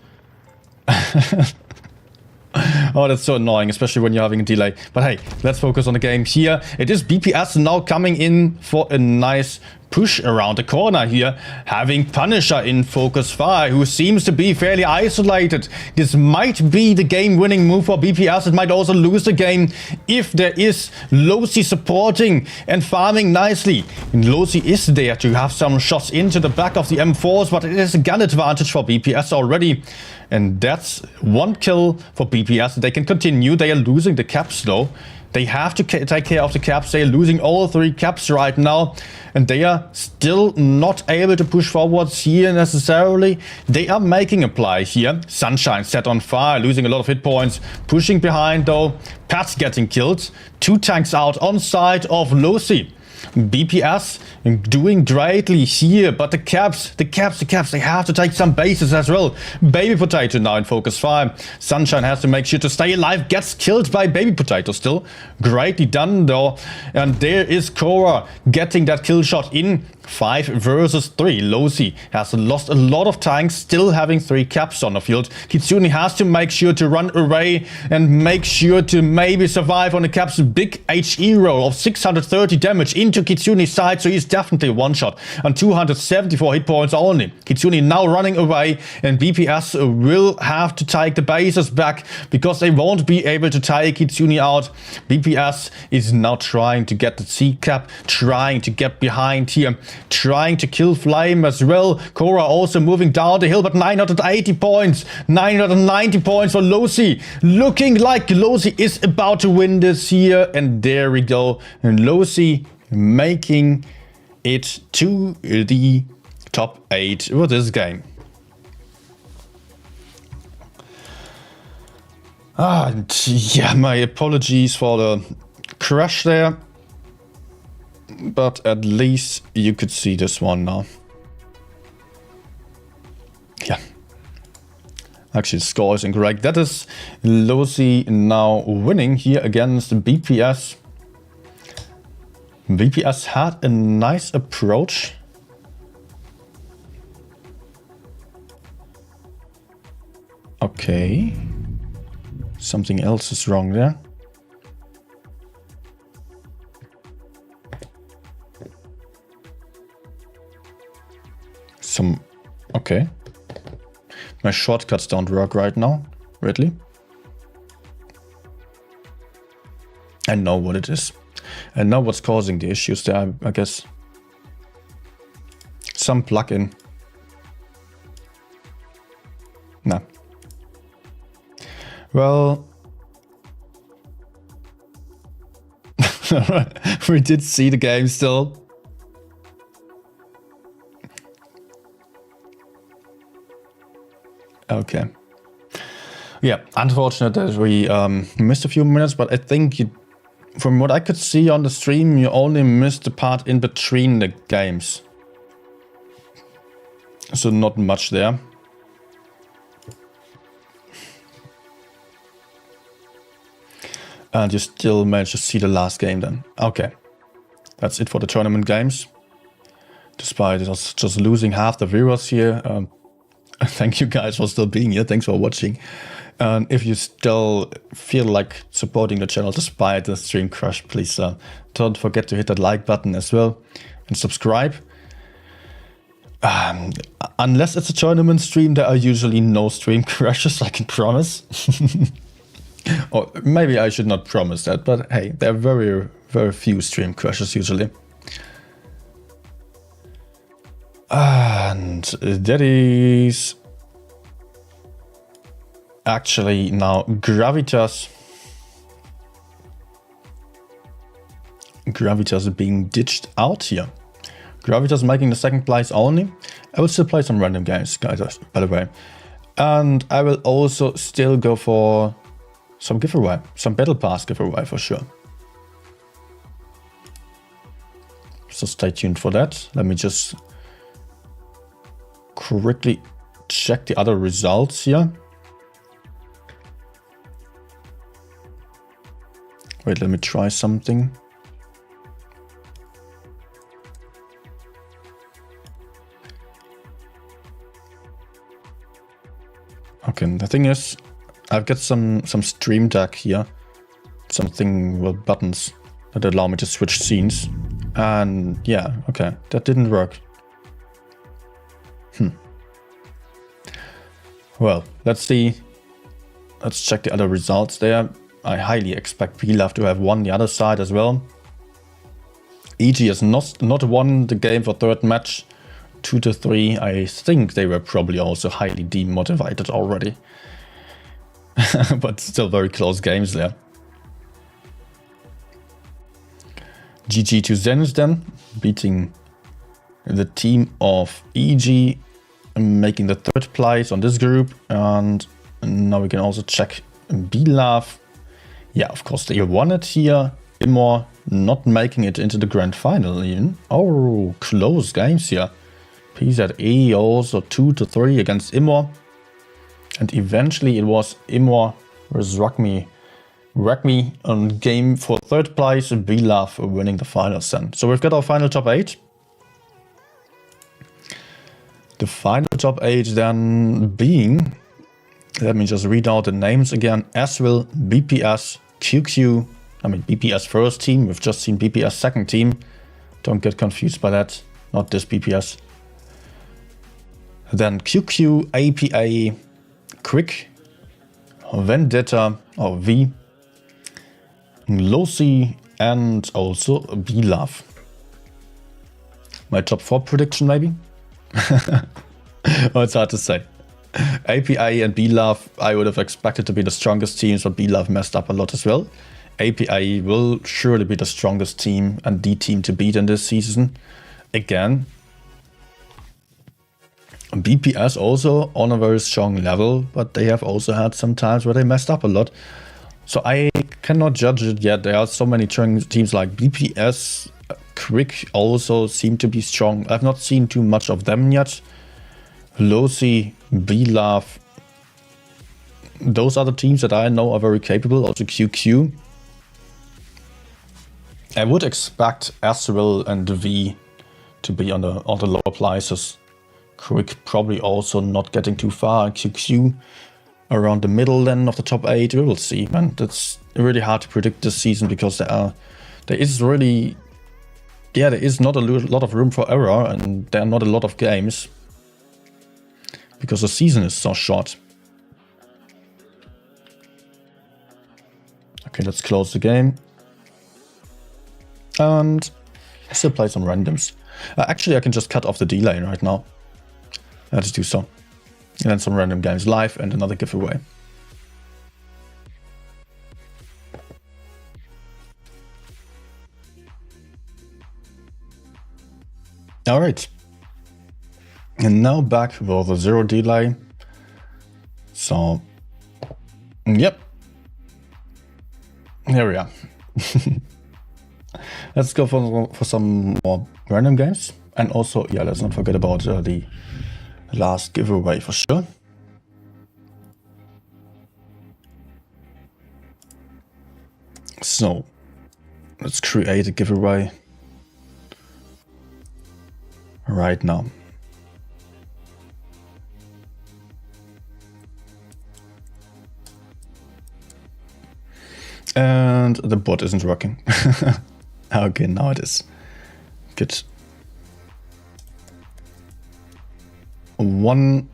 Oh, that's so annoying, especially when you're having a delay. But hey, let's focus on the game here. It is BPS now coming in for a nice push around the corner here, having Punisher in focus fire, who seems to be fairly isolated. This might be the game-winning move for BPS. It might also lose the game if there is Losi supporting and farming nicely. And Losi is there to have some shots into the back of the M4s, but it is a gun advantage for BPS already. And that's one kill for BPS. They can continue. They are losing the caps though. They have to take care of the caps. They are losing all 3 caps right now. And they are still not able to push forwards here necessarily. They are making a play here. Sunshine set on fire, losing a lot of hit points. Pushing behind though. Pat's getting killed. 2 tanks out on side of Losi. BPS doing greatly here, but the caps, they have to take some bases as well. Baby Potato now in focus fire. Sunshine has to make sure to stay alive, gets killed by Baby Potato still. Greatly done though. And there is Korra getting that kill shot in. 5 versus 3. Losi has lost a lot of tanks, still having 3 caps on the field. Kitsune has to make sure to run away and make sure to maybe survive on the caps. Big HE roll of 630 damage in into Kitsune's side, so he's definitely one shot on 274 hit points only. Kitsune now running away, and BPS will have to take the bases back because they won't be able to take Kitsune out. BPS is now trying to get the C-cap, trying to get behind here, trying to kill Flame as well. Korra also moving down the hill, but 980 points, 990 points for Losi. Looking like Losi is about to win this here, and there we go. And Losi making it to the top 8 for this game. And yeah, my apologies for the crash there, but at least you could see this one now. Yeah. Actually, the score is incorrect. That is Losi now winning here against BPS. BPS had a nice approach. Okay. Something else is wrong there. Okay. My shortcuts don't work right now, Ridley. I know what it is. I know what's causing the issues there, I guess. Some plugin. Nah. Well, we did see the game still. Okay. Yeah, unfortunate that we missed a few minutes, but I think from what I could see on the stream, you only missed the part in between the games. So not much there. And you still managed to see the last game then. Okay. That's it for the tournament games. Despite us just losing half the viewers here. Thank you guys for still being here. Thanks for watching. And if you still feel like supporting the channel despite the stream crash, please don't forget to hit that like button as well and subscribe. Unless it's a tournament stream, there are usually no stream crashes, I can promise. Or maybe I should not promise that, but hey, there are very, very few stream crashes usually. And that is actually now Gravitas. Gravitas being ditched out here. Gravitas making the second place only. I will still play some random games, guys, by the way. And I will also still go for some giveaway, some battle pass giveaway for sure. So stay tuned for that. Let me just quickly check the other results here. Wait, let me try something. Okay, the thing is, I've got some stream deck here. Something with buttons that allow me to switch scenes. And yeah, okay, that didn't work. Well, let's see. Let's check the other results there. I highly expect Pilaf to have won the other side as well. EG has not won the game for third match. 2-3. I think they were probably also highly demotivated already. But still very close games there. GG to Zenith then, beating the team of EG, making the third place on this group. And now we can also check Bilaf. Yeah, of course they won it here. Immor not making it into the grand final even. Oh, close games here. PZE also 2-3 against Immor. And eventually it was Immor versus Rugmi on game for third place, and Bilaf winning the finals then. So we've got our final top 8. The final top 8 then being, let me just read out the names again: Aswell, BPS, QQ, I mean BPS first team, we've just seen BPS second team, Don't get confused by that. Not this BPS. Then QQ, APA, Quick, Vendetta, or V, Losi, and also B-Love. My top 4 prediction, maybe? Oh, it's hard to say. APA and B-Love, I would have expected to be the strongest teams, but B-Love messed up a lot as well. APA will surely be the strongest team and the team to beat in this season. Again. BPS also on a very strong level, but they have also had some times where they messed up a lot. So I cannot judge it yet. There are so many teams like BPS, Quick also seem to be strong. I've not seen too much of them yet. Losi, B-Love, those are the teams that I know are very capable. Also QQ. I would expect Asriel and V to be on the lower places. Quick probably also not getting too far. QQ around the middle then of the top 8. We will see, man. That's really hard to predict this season because there is not a lot of room for error, and there are not a lot of games because the season is so short. Okay, let's close the game. And still play some randoms. Actually, I can just cut off the delay right now. Let's do so. And then some random games live and another giveaway. Alright. And now back with the 0 delay. So, yep. Here we are. Let's go for some more random games. And also, yeah, let's not forget about the last giveaway for sure. So, let's create a giveaway right now. And the bot isn't working. Okay, now it is. Good. 1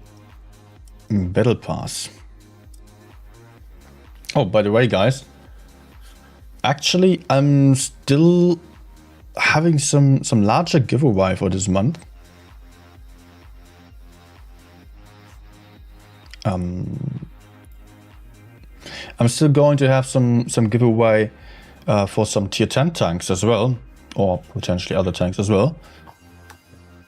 battle pass. Oh, by the way, guys, actually, I'm still having some larger giveaway for this month. I'm still going to have some giveaway for some tier 10 tanks as well, or potentially other tanks as well.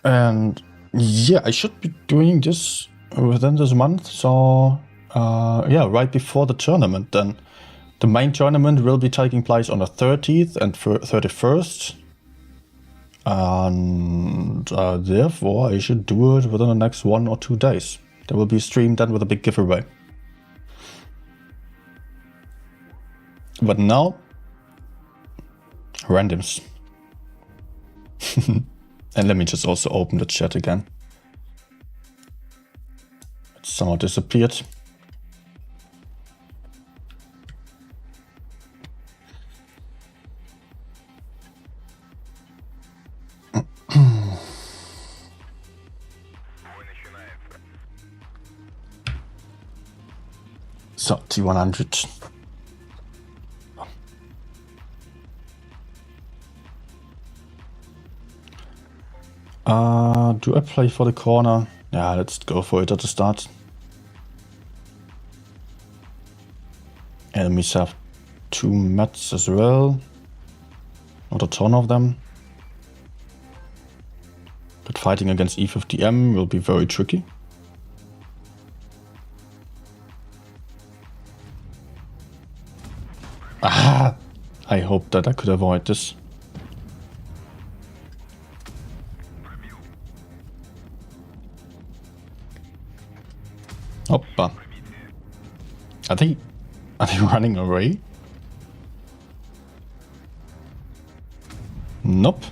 And yeah, I should be doing this within this month. So yeah, right before the tournament. Then the main tournament will be taking place on the 30th and 31st. And therefore, I should do it within the next 1 or 2 days. There will be a stream then with a big giveaway. But now, randoms. And let me just also open the chat again. It somehow disappeared. So, T100. Do I play for the corner? Yeah, let's go for it at the start. Enemies have 2 mats as well. Not a ton of them. But fighting against E50M will be very tricky. Ah! I hope that I could avoid this. Hoppa. Are they running away? Nope.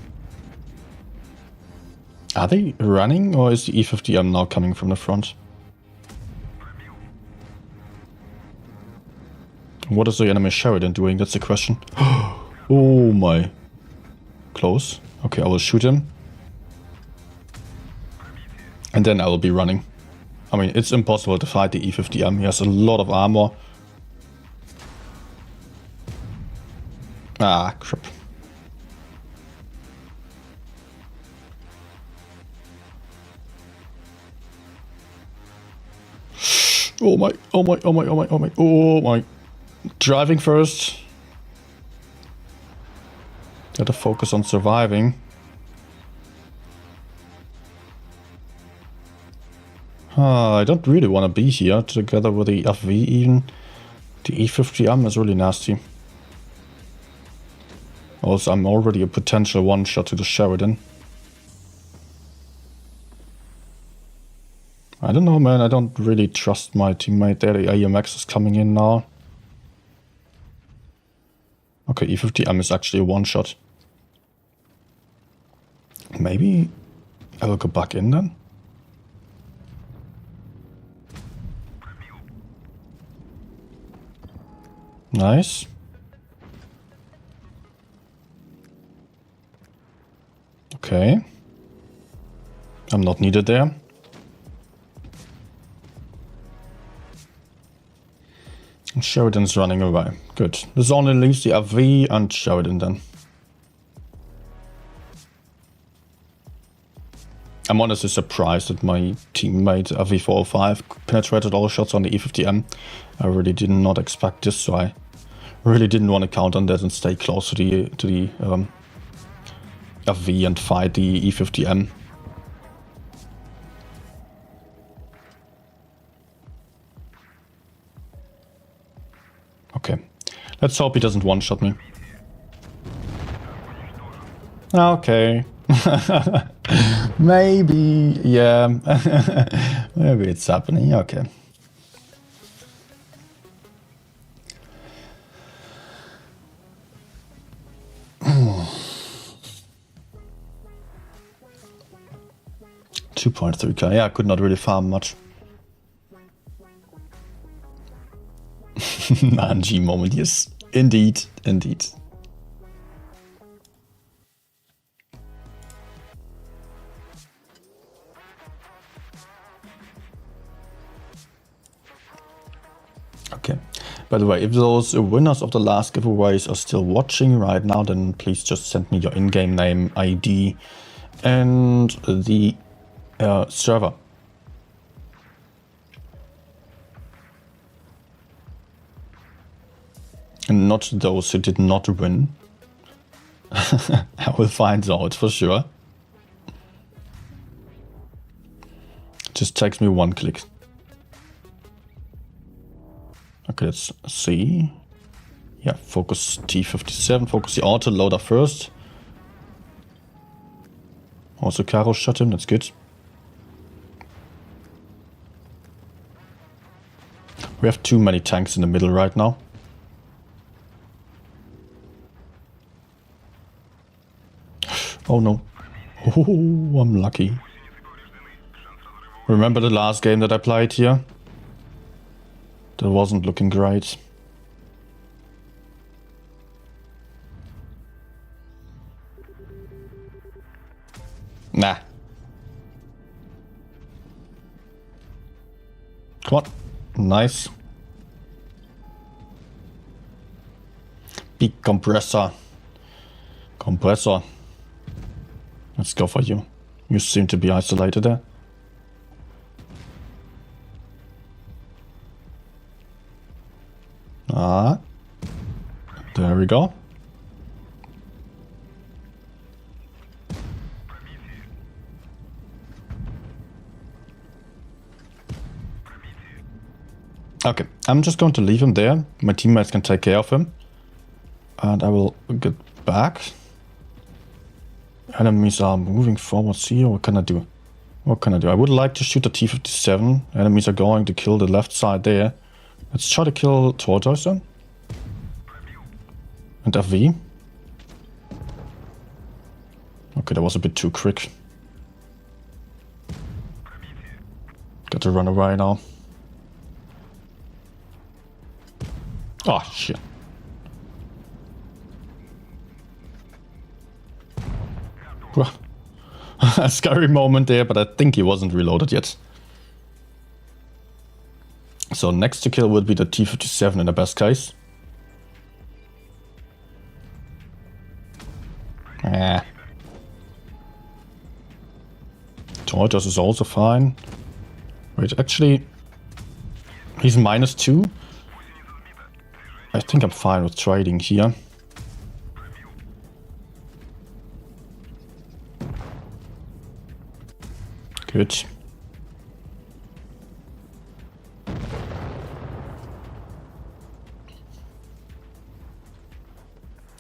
Are they running, or is the E50M now coming from the front? What is the enemy Sheridan doing? That's the question. Oh my. close. Okay, I will shoot him. And then I will be running. I mean, it's impossible to fight the E50M. He has a lot of armor. Ah, crap. Oh my, oh my, oh my, oh my, oh my, oh my. Driving first. Gotta focus on surviving. I don't really want to be here together with the FV even. The E50M is really nasty. Also, I'm already a potential one-shot to the Sheridan. I don't know, man. I don't really trust my teammate there. The AMX is coming in now. Okay, E50M is actually a one-shot. Maybe I will go back in then? Nice. Okay. I'm not needed there. Sheridan's running away. Good. This only leaves the FV and Sheridan then. I'm honestly surprised that my teammate FV405 penetrated all shots on the E50M. I really did not expect this, so I really didn't want to count on that and stay close to the FV and fight the E50M. Okay, let's hope he doesn't one-shot me. Okay. Maybe, yeah. Maybe it's happening, okay. $2.3k, yeah, I could not really farm much. Manji moment, yes. Indeed, indeed. Okay. By the way, if those winners of the last giveaways are still watching right now, then please just send me your in-game name, ID, and the server. And not those who did not win. I will find out for sure. Just takes me one click. Okay, let's see. Yeah, focus T57, focus the autoloader first. Also Caro shot him, that's good. We have too many tanks in the middle right now. Oh no. Oh, I'm lucky. Remember the last game that I played here? That wasn't looking great. Nah. Come on. Nice. Big compressor. Compressor. Let's go for you. You seem to be isolated there. Ah. There we go. Okay, I'm just going to leave him there. My teammates can take care of him. And I will get back. Enemies are moving forwards here. What can I do? What can I do? I would like to shoot the T-57. Enemies are going to kill the left side there. Let's try to kill Tortoise then. And FV. Okay, that was a bit too quick. Got to run away now. Oh, shit. Well, a scary moment there, but I think he wasn't reloaded yet. So next to kill would be the T-57 in the best case. Tortoise is also fine. Wait, actually, he's -2. I think I'm fine with trading here. Good.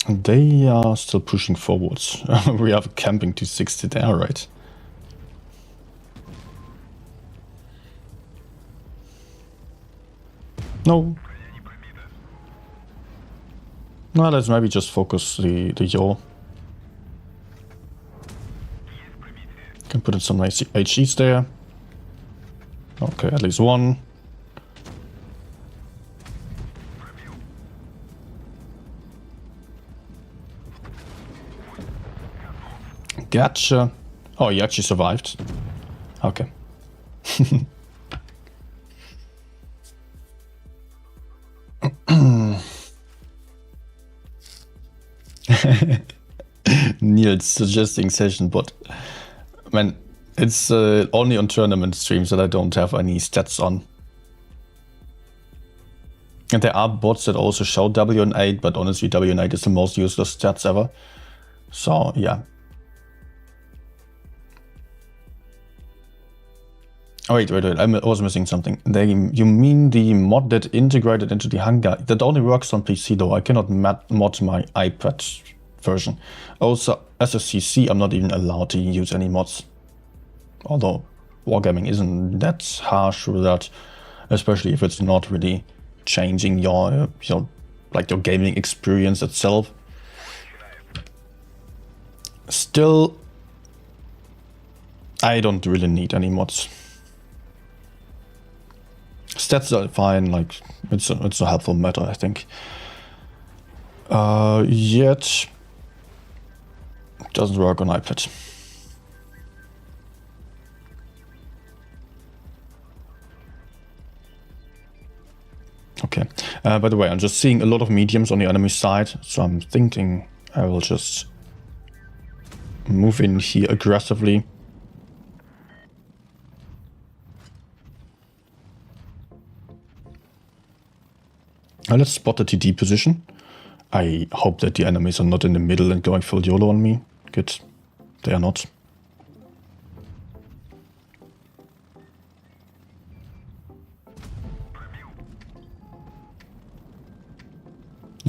They are still pushing forwards. We have a camping 260 there, right? No. No, let's maybe just focus the yaw. Can put in some nice HEs there. Okay, at least one. Gotcha. Oh, he actually survived. Okay. Niels suggesting session, but man, it's only on tournament streams that I don't have any stats on. And there are bots that also show WN8, but honestly WN8 is the most useless stats ever. So yeah. Oh, wait, I was missing something. You mean the mod that integrated into the hangar? That only works on PC though. I cannot mod my iPad version. Also, as a CC, I'm not even allowed to use any mods. Although wargaming isn't that harsh with that, especially if it's not really changing your gaming experience itself. Still, I don't really need any mods. Stats are fine, like it's a helpful matter, I think. Yet it doesn't work on iPad. Okay. By the way, I'm just seeing a lot of mediums on the enemy side, so I'm thinking I will just move in here aggressively. Let's spot the TD position. I hope that the enemies are not in the middle and going full YOLO on me. Good. They are not.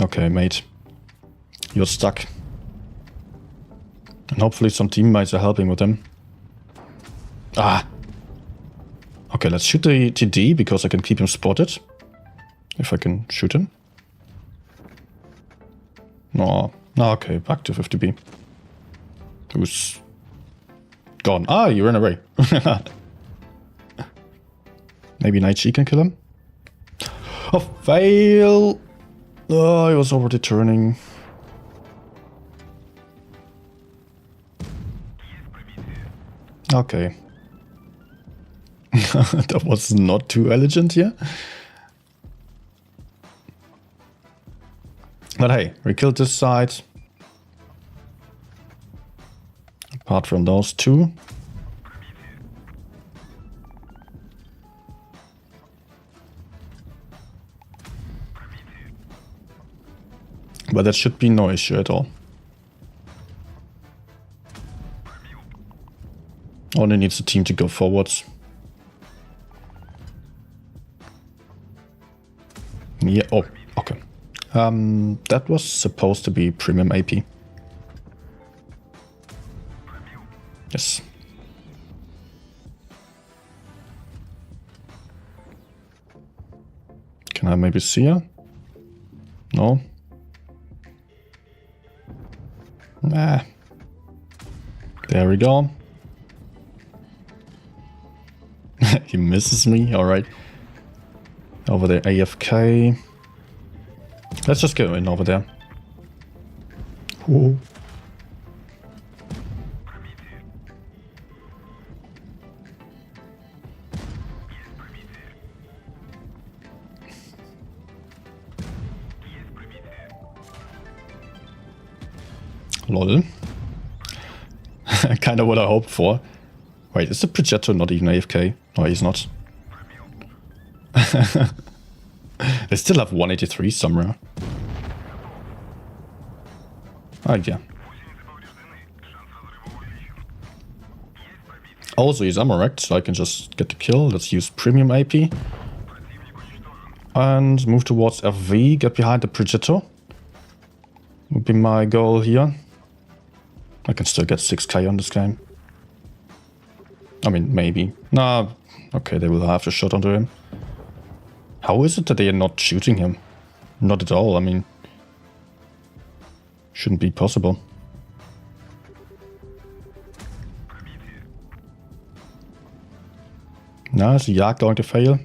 Okay, mate. You're stuck. And hopefully some teammates are helping with him. Ah! Okay, let's shoot the TD because I can keep him spotted. If I can shoot him. No. Okay, back to 50B. Who's gone? Ah, you ran away. Maybe Night She can kill him? Oh, fail! Oh, he was already turning. Okay. That was not too elegant here. But hey, we killed this side. Apart from those two. But that should be no issue at all. Only needs the team to go forwards. Yeah, oh, okay. That was supposed to be premium AP. Yes. Can I maybe see her? No. Nah. There we go. He misses me, alright. Over there, AFK. Let's just go in over there. Ooh. Lol. Kinda what I hoped for. Wait, is the projector not even AFK? No, he's not. They still have 183 somewhere. Ah, yeah. Also, he's ammo-wrecked, so I can just get the kill. Let's use premium AP. And move towards FV, get behind the projector. Would be my goal here. I can still get 6k on this game. I mean, maybe. Nah, okay, they will have to shot onto him. How is it that they are not shooting him? Not at all, I mean... Shouldn't be possible. Nah, is the Jagd going to fail?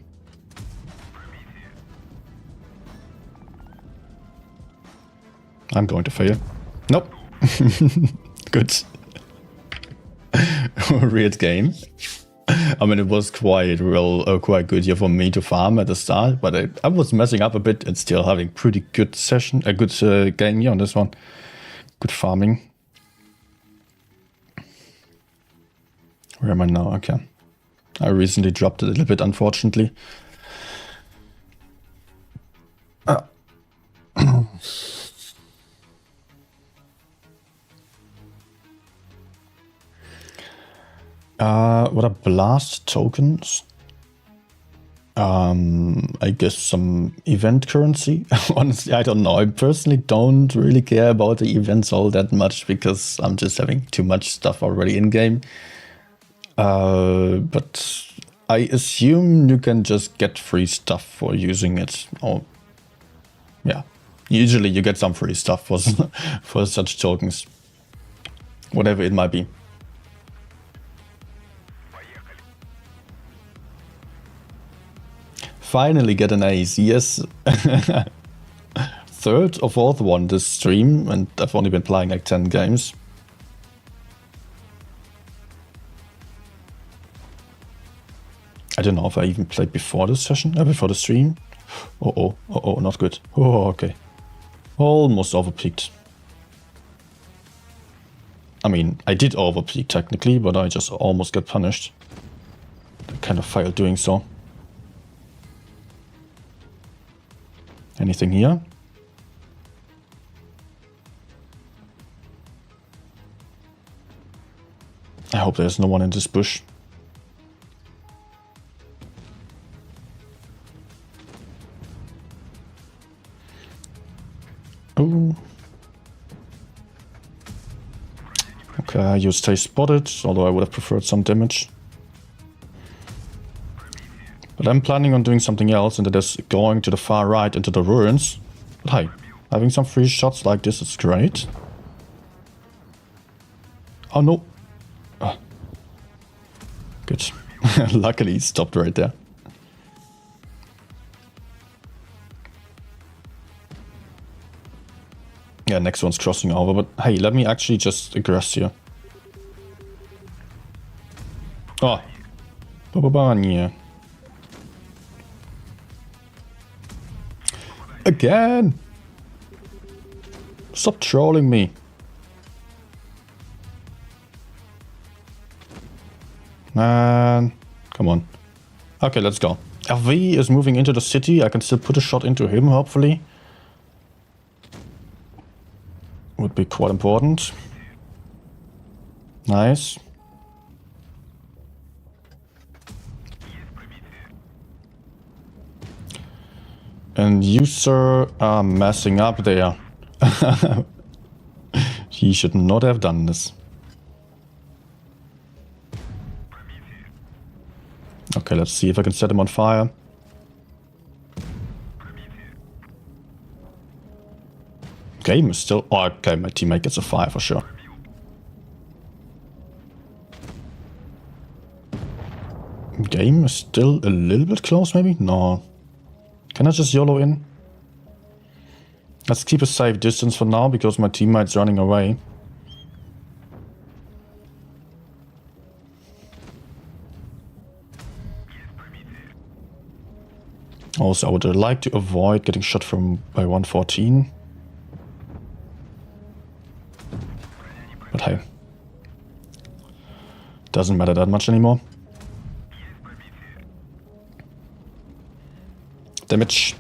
I'm going to fail. Nope. Good. Weird game. I mean, it was quite good here for me to farm at the start, but I was messing up a bit and still having pretty good session, a good game here on this one. Good farming. Where am I now? Okay. I recently dropped it a little bit, unfortunately. What are blast tokens? I guess some event currency. Honestly, I don't know. I personally don't really care about the events all that much because I'm just having too much stuff already in game. But I assume you can just get free stuff for using it. Or yeah, usually you get some free stuff for for such tokens, whatever it might be. Finally get an ace, yes. Third or fourth one this stream, and I've only been playing like 10 games. I don't know if I even played before this session, before the stream. Oh, not good. Oh, okay. Almost overpeaked. I mean, I did overpeak technically, but I just almost got punished. I kind of failed doing so. Anything here? I hope there's no one in this bush. Oh. Okay, you stay spotted, although I would have preferred some damage. But I'm planning on doing something else, and that is going to the far right into the ruins. But hey, having some free shots like this is great. Oh no. Ah. Good. Luckily he stopped right there. Yeah, next one's crossing over, but hey, let me actually just aggress here. Oh. Yeah. Again! Stop trolling me. Man, come on. Okay, let's go. RV is moving into the city. I can still put a shot into him, hopefully. Would be quite important. Nice. And you, sir, are messing up there. He should not have done this. Okay, let's see if I can set him on fire. Game is still... Oh, okay, my teammate gets a fire for sure. Game is still a little bit close, maybe? No. Can I just YOLO in? Let's keep a safe distance for now, because my teammate's running away. Also, I would like to avoid getting shot from by 114. But hey, doesn't matter that much anymore. Damage.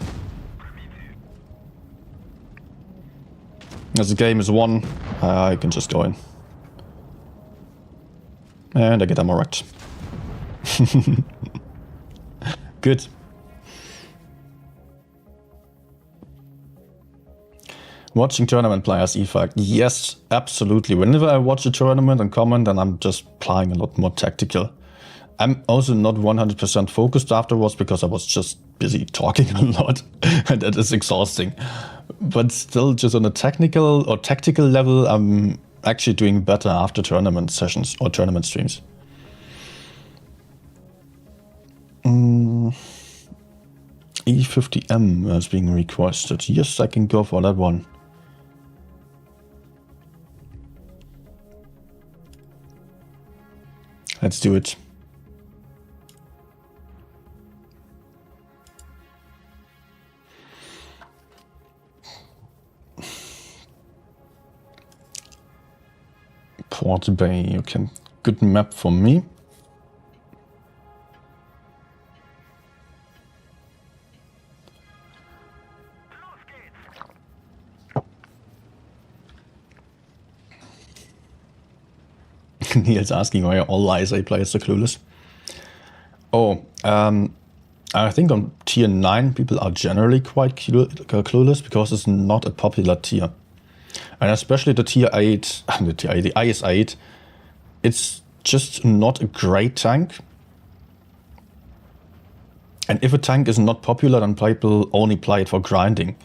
As the game is won, I can just go in. And I get ammo wrecked. Good. Watching tournament players effect. Yes, absolutely. Whenever I watch a tournament and comment, then I'm just playing a lot more tactical. I'm also not 100% focused afterwards because I was just busy talking a lot and that is exhausting. But still, just on a technical or tactical level, I'm actually doing better after tournament sessions or tournament streams. E50M is being requested. Yes, I can go for that one. Let's do it. Port Bay, okay. Good map for me. Neil's asking why all ISA players are clueless. Oh, I think on tier 9 people are generally quite clueless because it's not a popular tier. And especially the tier 8, the IS 8, it's just not a great tank. And if a tank is not popular, then people only play it for grinding.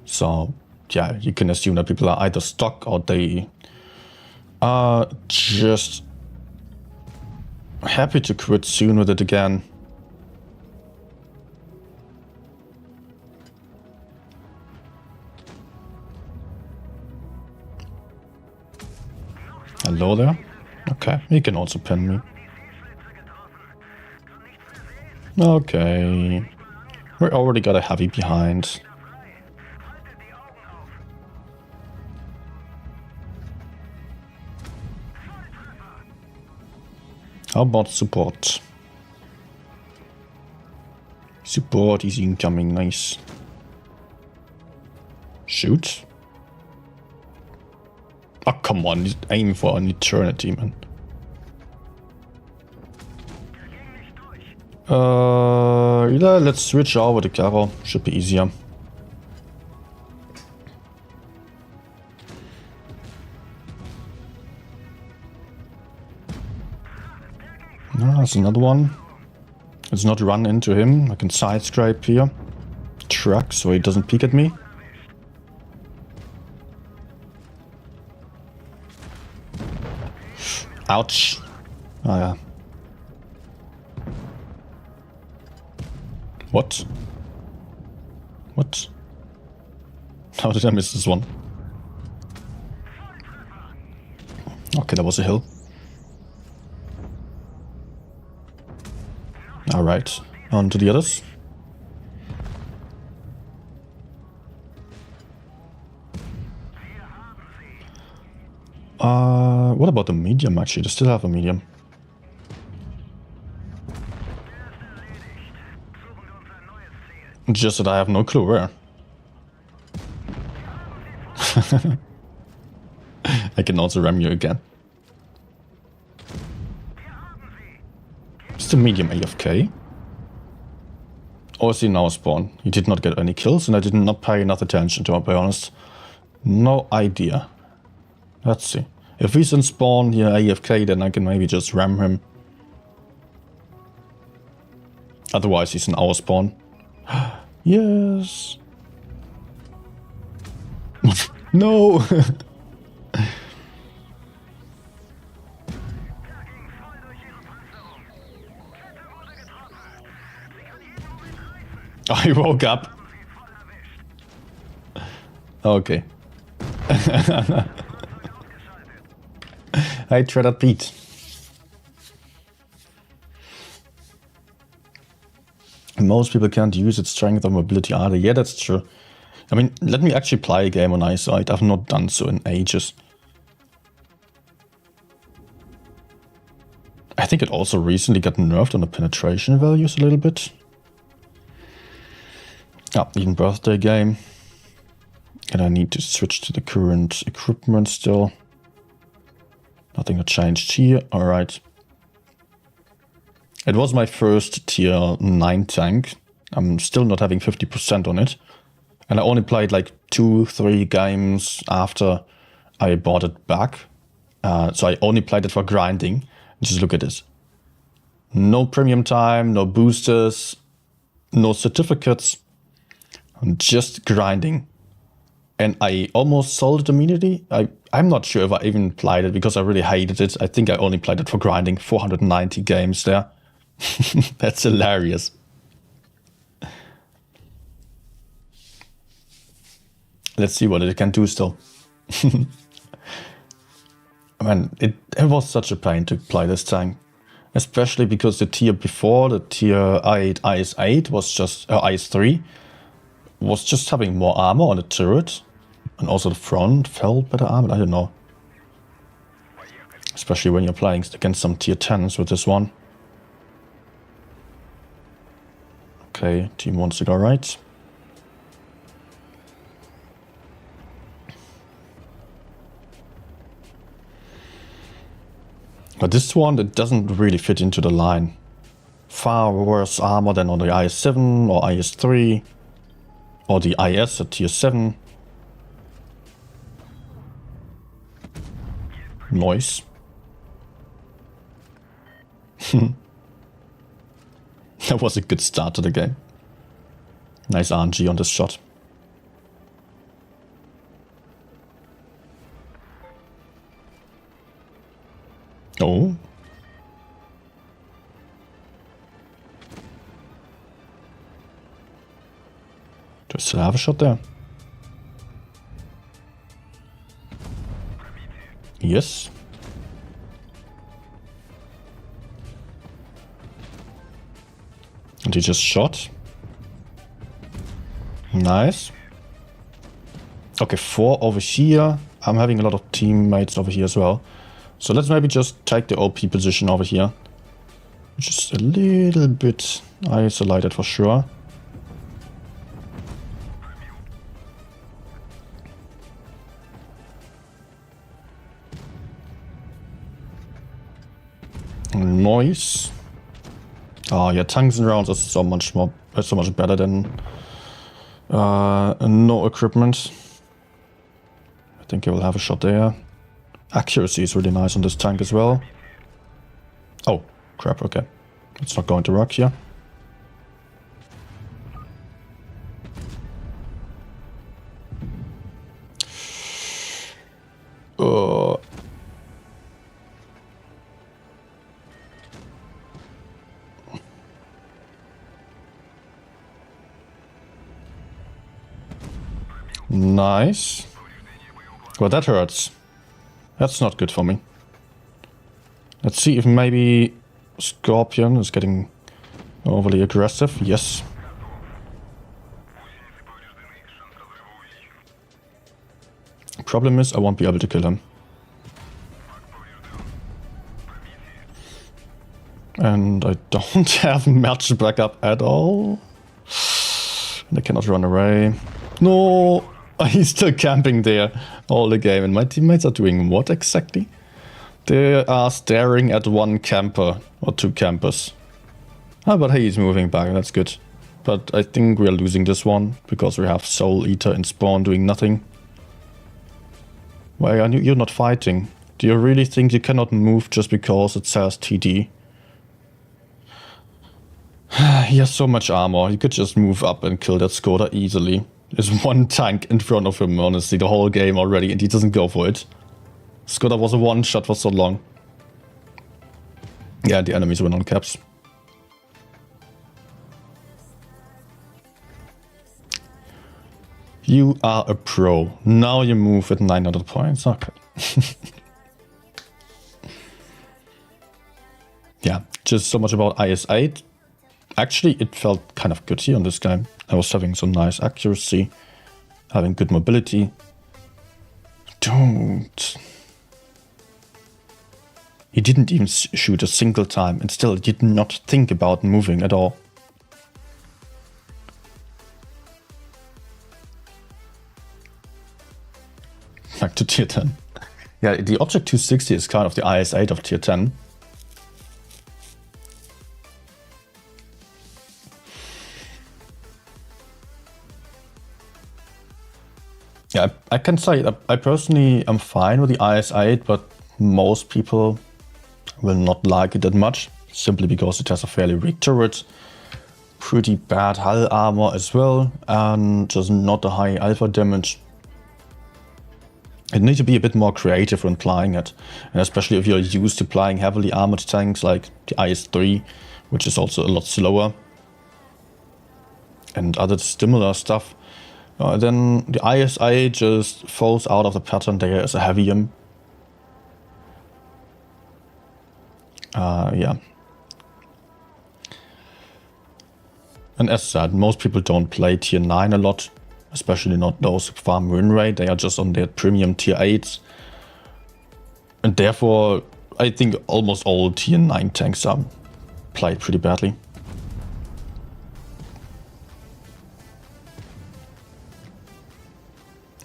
So, yeah, you can assume that people are either stuck or they are just happy to quit soon with it again. Hello there. Okay, he can also pin me. Okay. We already got a heavy behind. How about support? Support is incoming, nice. Shoot. Oh, come on, he's aiming for an eternity, man. Yeah, let's switch over to Caro. Should be easier. Ah, there's another one. Let's not run into him. I can side scrape here. Truck, so he doesn't peek at me. Ouch. Ah, yeah. What? What? How did I miss this one? Okay, that was a hill. Alright, on to the others. What about the medium actually? They still have a medium. Just that I have no clue where. I can also ram you again. Is the medium AFK? Or is he now spawn? He did not get any kills and I did not pay enough attention to him, to be honest. No idea. Let's see. If he's in spawn here AFK, then I can maybe just ram him. Otherwise he's in our spawn. Yes. No. I woke up. Okay. I tried that beat. Most people can't use its strength or mobility either. Yeah, that's true. I mean, let me actually play a game on eyesight. I've not done so in ages. I think it also recently got nerfed on the penetration values a little bit. Ah, even birthday game. And I need to switch to the current equipment still. Nothing had changed here. Alright. It was my first tier 9 tank. I'm still not having 50% on it. And I only played like 2-3 games after I bought it back. So I only played it for grinding. Just look at this. No premium time, no boosters, no certificates. I'm just grinding. And I almost sold it immediately. I'm not sure if I even played it because I really hated it. I think I only played it for grinding. 490 games there. That's hilarious. Let's see what it can do still. Man, it was such a pain to play this tank. Especially because the tier before, the tier 8, IS-8 was just, IS-3, was just having more armor on the turret. And also the front felt better armored, I don't know. Especially when you're playing against some tier 10s with this one. Okay, team 1's to go right. But this one, it doesn't really fit into the line. Far worse armor than on the IS-7 or IS-3. Or the IS at tier 7. Noise. That was a good start to the game. Nice RNG on this shot. Oh. Do I still have a shot there? Yes. And he just shot. Nice. Okay, 4 over here. I'm having a lot of teammates over here as well. So let's maybe just take the OP position over here. Which is a little bit isolated for sure. Noise. Oh yeah, tanks and rounds are so much better than no equipment. I think I will have a shot there. Accuracy is really nice on this tank as well. Oh, crap, okay. It's not going to rock here. Nice. Well, that hurts. That's not good for me. Let's see if maybe Scorpion is getting overly aggressive. Yes. Problem is, I won't be able to kill him. And I don't have much backup at all. And I cannot run away. No! He's still camping there all the game. And my teammates are doing what exactly? They are staring at one camper or 2 campers. Ah, but he's moving back. That's good. But I think we are losing this one because we have Soul Eater and Spawn doing nothing. Why are you're not fighting? Do you really think you cannot move just because it says TD? He has so much armor. He could just move up and kill that Skoda easily. There's one tank in front of him, honestly, the whole game already, and he doesn't go for it. Skoda was a one-shot for so long. Yeah, the enemies win on caps. You are a pro. Now you move with 900 points. Okay. Yeah, just so much about IS-8. Actually, it felt kind of good here on this game. I was having some nice accuracy, having good mobility. Don't. He didn't even shoot a single time, and still did not think about moving at all. Back to tier 10. Yeah, the Object 260 is kind of the IS-8 of tier 10. Yeah, I can say that I personally am fine with the IS-8, but most people will not like it that much, simply because it has a fairly weak turret, pretty bad hull armor as well, and just not a high alpha damage. It needs to be a bit more creative when playing it, and especially if you're used to playing heavily armored tanks like the IS-3, which is also a lot slower, and other similar stuff. Then the IS-8 just falls out of the pattern there as a heavy imp. Yeah. And as said, most people don't play tier 9 a lot, especially not those who farm win rate. They are just on their premium tier 8s. And therefore, I think almost all tier 9 tanks are played pretty badly.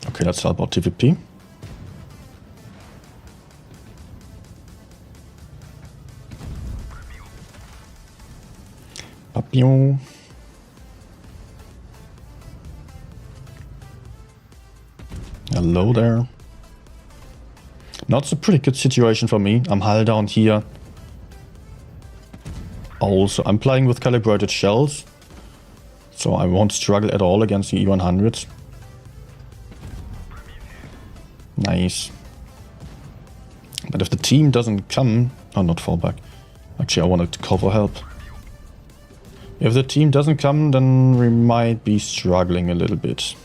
Okay, let's help out TVP. Papillon. Hello there. Now it's a pretty good situation for me. I'm hull down here. Also, I'm playing with calibrated shells, so I won't struggle at all against the E100s. Nice. But if the team doesn't come... Oh, not fall back. Actually, I wanted to cover help. If the team doesn't come, then we might be struggling a little bit.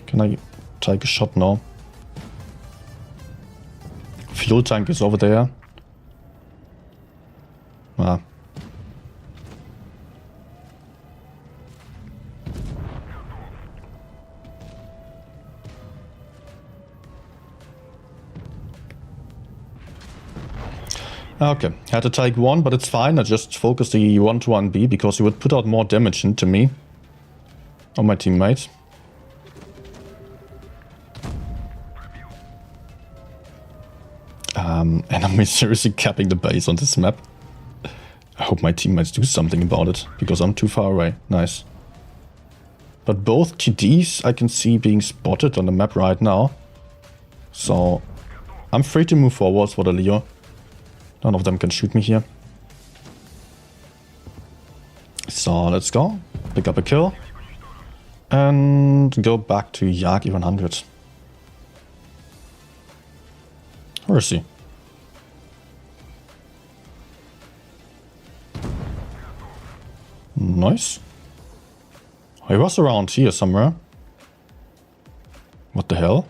Can I take a shot now? Fuel tank is over there. Ah. Okay, had to take one, but it's fine. I just focused the 1-1B because he would put out more damage into me. Or my teammate. And I'm seriously capping the base on this map. I hope my teammates do something about it, because I'm too far away. Nice. But both TDs I can see being spotted on the map right now. So I'm free to move forwards for the Leo. None of them can shoot me here. So let's go. Pick up a kill. And go back to Yagi 100. Where is he? Nice. He was around here somewhere. What the hell?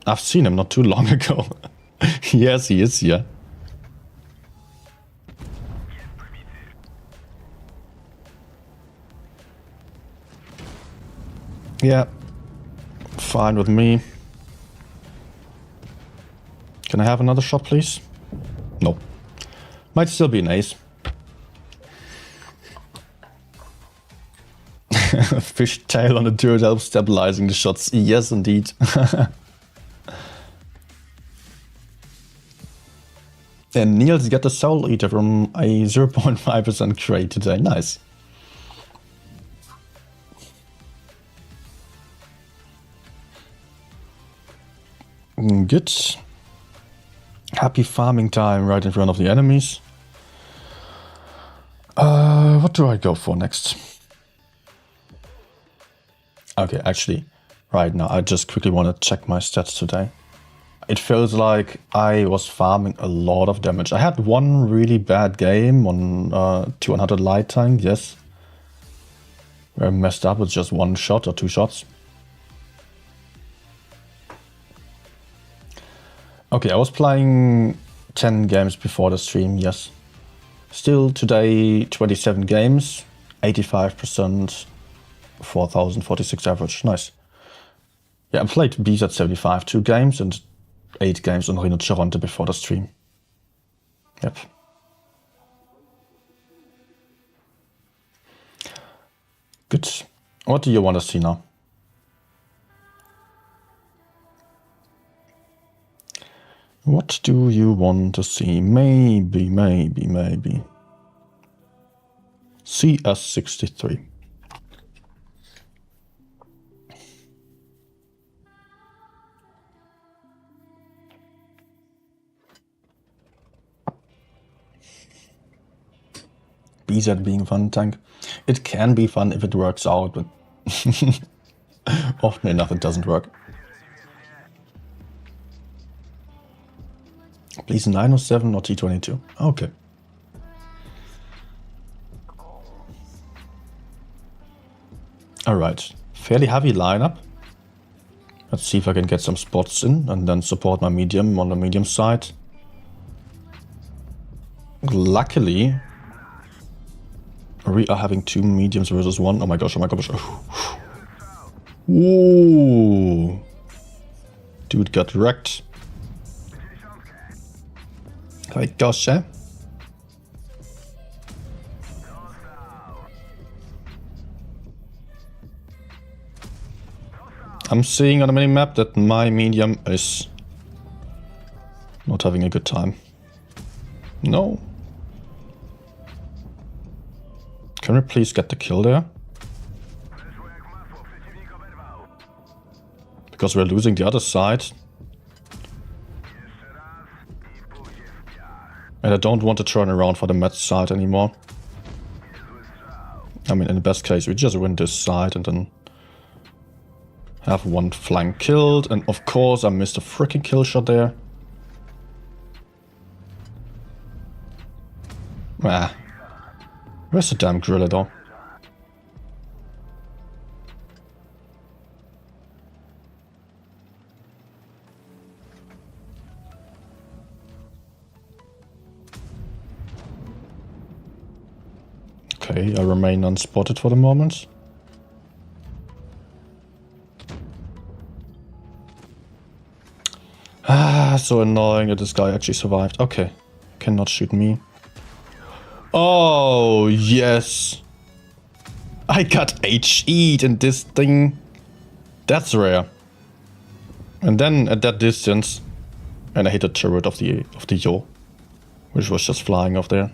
I've seen him not too long ago. Yes, he is here. Yeah. Fine with me. Can I have another shot, please? No. Might still be an ace. Fish tail on the turret helps stabilizing the shots. Yes, indeed. And Niels got the Soul Eater from a 0.5% crate today. Nice. Good. Happy farming time right in front of the enemies. What do I go for next? Okay, actually, right now I just quickly want to check my stats today. It feels like I was farming a lot of damage. I had one really bad game on 200 light tank, yes. Where I messed up with just one shot or two shots. Okay, I was playing 10 games before the stream, yes. Still today 27 games, 85% 4,046 average. Nice. Yeah, I played BZ75 2 games and 8 games on Rhinoceronte before the stream. Yep. Good. What do you want to see now? What do you want to see? Maybe. CS63. BZ being fun tank. It can be fun if it works out, but often enough it doesn't work. Please 907 or T22. Okay. Alright. Fairly heavy lineup. Let's see if I can get some spots in and then support my medium on the medium side. Luckily, we are having 2 mediums versus 1. Oh my gosh, oh my gosh. Ooh. Dude got wrecked. My gosh, eh? I'm seeing on the minimap that my medium is not having a good time. No. Can we please get the kill there? Because we're losing the other side. And I don't want to turn around for the med side anymore. I mean, in the best case, we just win this side and then have one flank killed. And of course, I missed a freaking kill shot there. Ah. Where's the damn gorilla though? Okay, I remain unspotted for the moment. Ah, so annoying that this guy actually survived. Okay, cannot shoot me. Oh, yes. I got HE'd in this thing. That's rare. And then at that distance, and I hit the turret of the Yo, which was just flying off there.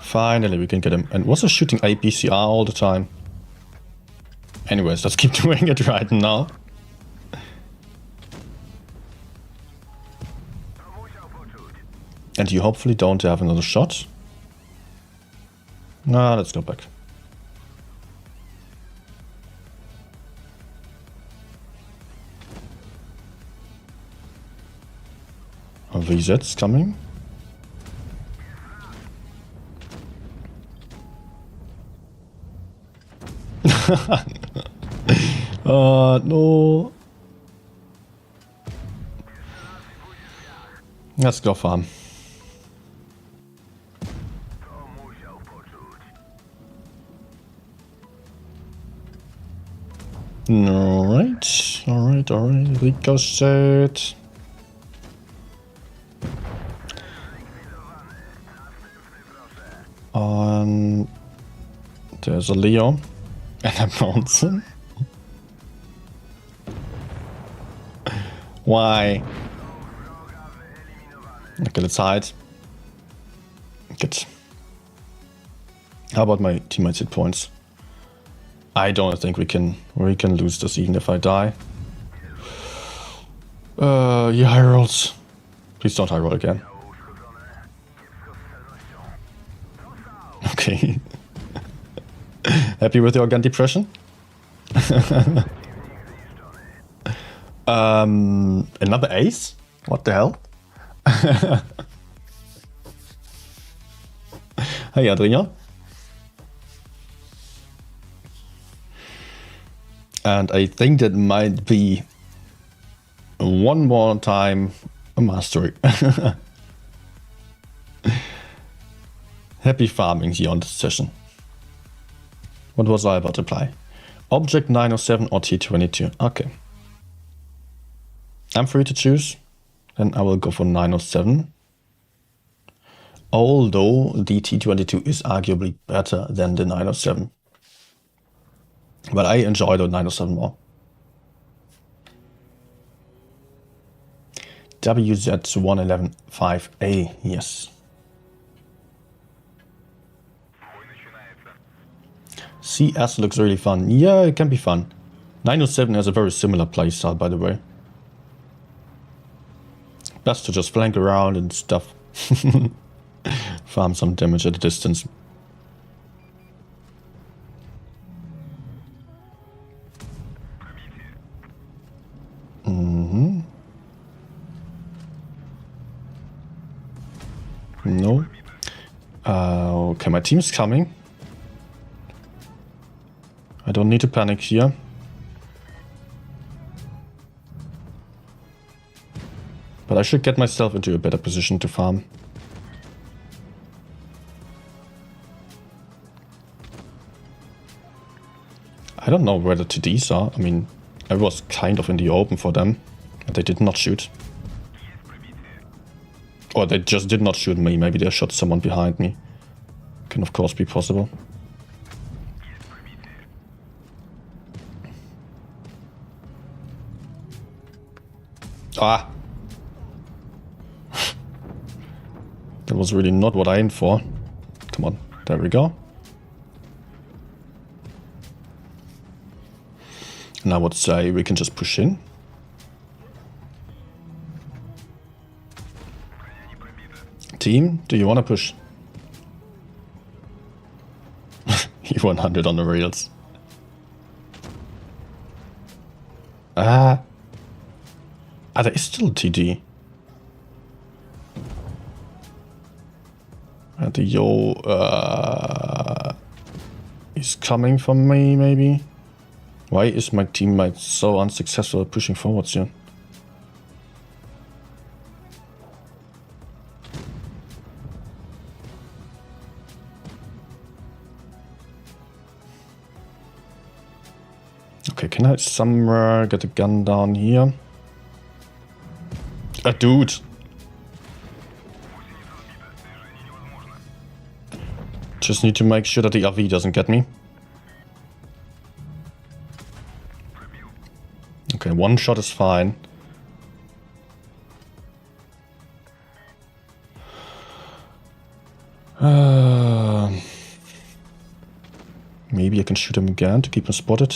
Finally, we can get him. And was he shooting APCR all the time? Anyways, let's keep doing it right now. And you hopefully don't have another shot. Nah, let's go back. A VZ's coming. No. Let's go farm. Alright. Ricochet. There's a Leo and a Bronson. Why? Okay, let's hide. Good. How about my teammates' hit points? I don't think we can lose this even if I die. Yeah, high rolls. Please don't high roll again. Okay. Happy with your organ depression? Another ace? What the hell? Hey, Adrian. And I think that might be one more time a mastery. Happy farming here on this session. What was I about to play? Object 907 or T22. Okay. I'm free to choose. Then I will go for 907. Although the T22 is arguably better than the 907. But I enjoy the 907 more. WZ1115A, yes. CS looks really fun. Yeah, it can be fun. 907 has a very similar playstyle, by the way. Best to just flank around and stuff. Farm some damage at a distance. No. Okay, my team is coming. I don't need to panic here. But I should get myself into a better position to farm. I don't know where the TDs are. I mean, I was kind of in the open for them, but they did not shoot. Or they just did not shoot me. Maybe they shot someone behind me. Can of course be possible. Ah! That was really not what I aimed for. Come on, there we go. And I would say we can just push in. Team, do you want to push? E100 on the rails. Ah, there is still TD. And the Yo is coming from me, maybe? Why is my teammate so unsuccessful at pushing forwards here? Okay, can I somewhere get a gun down here? Dude! Just need to make sure that the RV doesn't get me. Okay, one shot is fine. Maybe I can shoot him again to keep him spotted.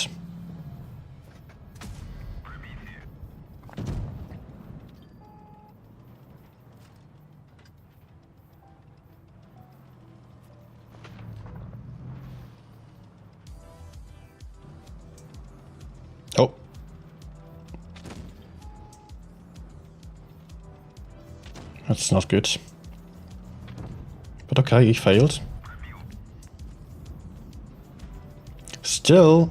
Oh. That's not good. But okay, he failed. Still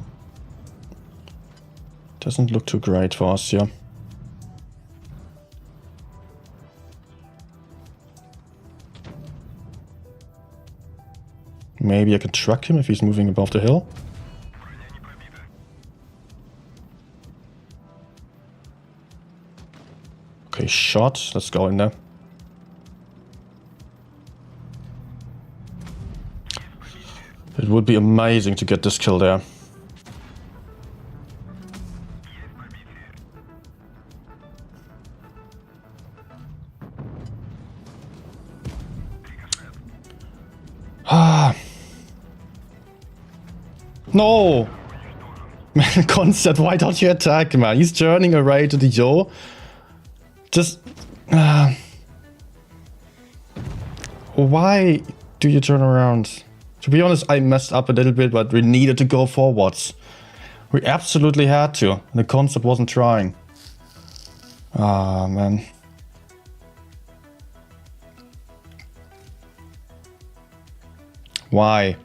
doesn't look too great for us here. Maybe I can track him if he's moving above the hill. Okay, shot. Let's go in there. It would be amazing to get this kill there. Ah. No! Man, Concept, why don't you attack, man? He's turning away to the Yo. Just... why do you turn around? To be honest, I messed up a little bit, but we needed to go forwards. We absolutely had to. The Concept wasn't trying. Ah, man. Why?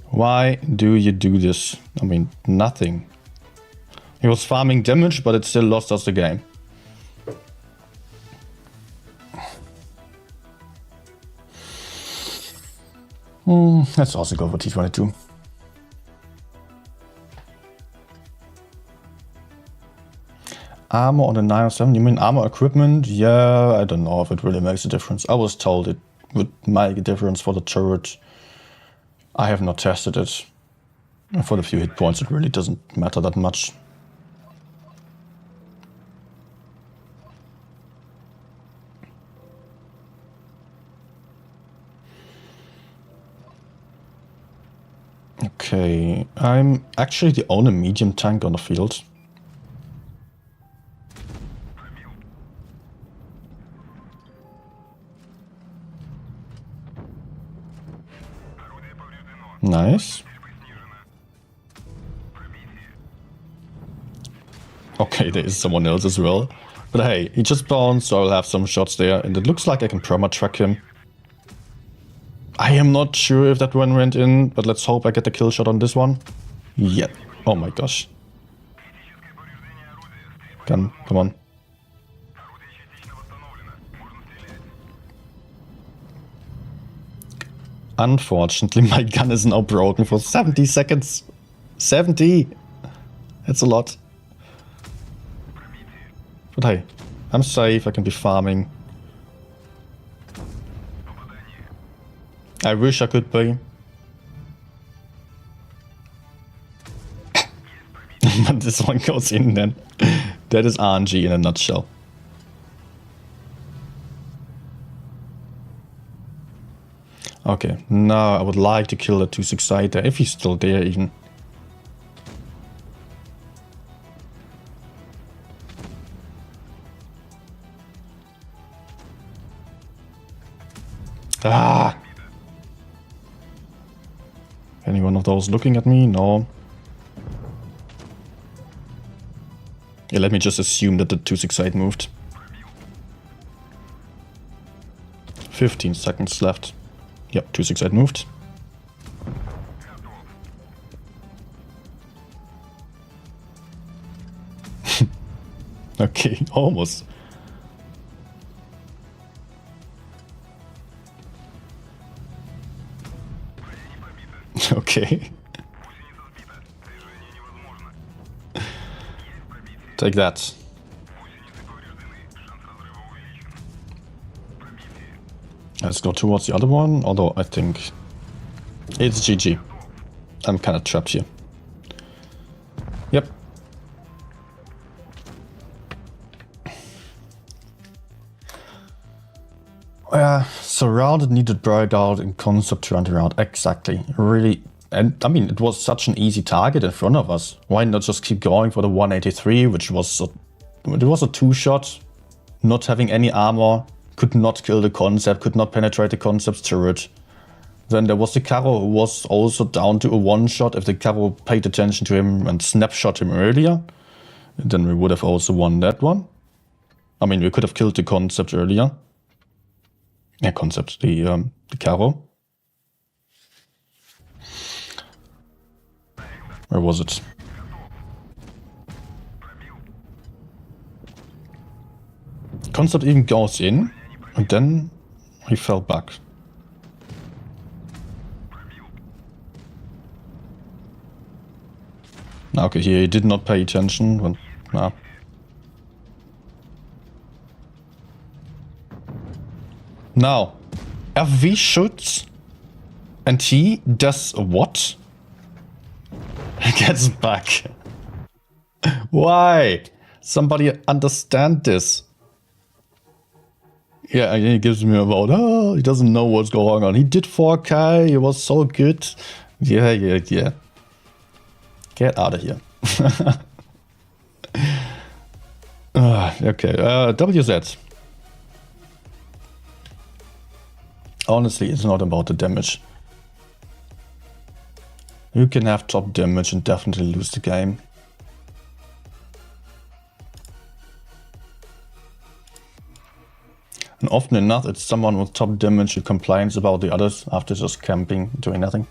Why do you do this? I mean, nothing. He was farming damage, but it still lost us the game. Let's also go for T22. Armor on the 907, you mean armor equipment? Yeah, I don't know if it really makes a difference. I was told it would make a difference for the turret. I have not tested it. For the few hit points, it really doesn't matter that much. Okay, I'm actually the only medium tank on the field. Nice. Okay, there is someone else as well. But hey, he just bounced, so I'll have some shots there. And it looks like I can perma-track him. I am not sure if that one went in, but let's hope I get the kill shot on this one. Yeah. Oh my gosh. Come on. Unfortunately, my gun is now broken for 70 seconds. 70! That's a lot. But hey, I'm safe, I can be farming. I wish I could be. But this one goes in then. That is RNG in a nutshell. Okay, now I would like to kill the 268 there, if he's still there even. Ah! Any one of those looking at me? No. Yeah, let me just assume that the 268 moved. 15 seconds left. Yep, 268 moved. Okay, almost. Okay. Take that. Let's go towards the other one, although I think it's GG. I'm kind of trapped here. Yep. Surrounded, needed breakout in concept to run around. Exactly. Really. And I mean, it was such an easy target in front of us. Why not just keep going for the 183, which was a two-shot, not having any armor, could not kill the concept, could not penetrate the concept's turret. Then there was the Caro, who was also down to a one-shot. If the Caro paid attention to him and snapshot him earlier, then we would have also won that one. I mean, we could have killed the concept earlier. Yeah, concept, the Caro. Where was it? Concept even goes in, and then he fell back. Okay, he did not pay attention, but nah. Now, FV shoots, and he does what? He gets back. Why? Somebody understand this. Yeah, and he gives me about, oh, he doesn't know what's going on. He did 4K, he was so good. Yeah. Get out of here. Okay, WZ. Honestly, it's not about the damage. You can have top damage and definitely lose the game. And often enough, it's someone with top damage who complains about the others after just camping, doing nothing.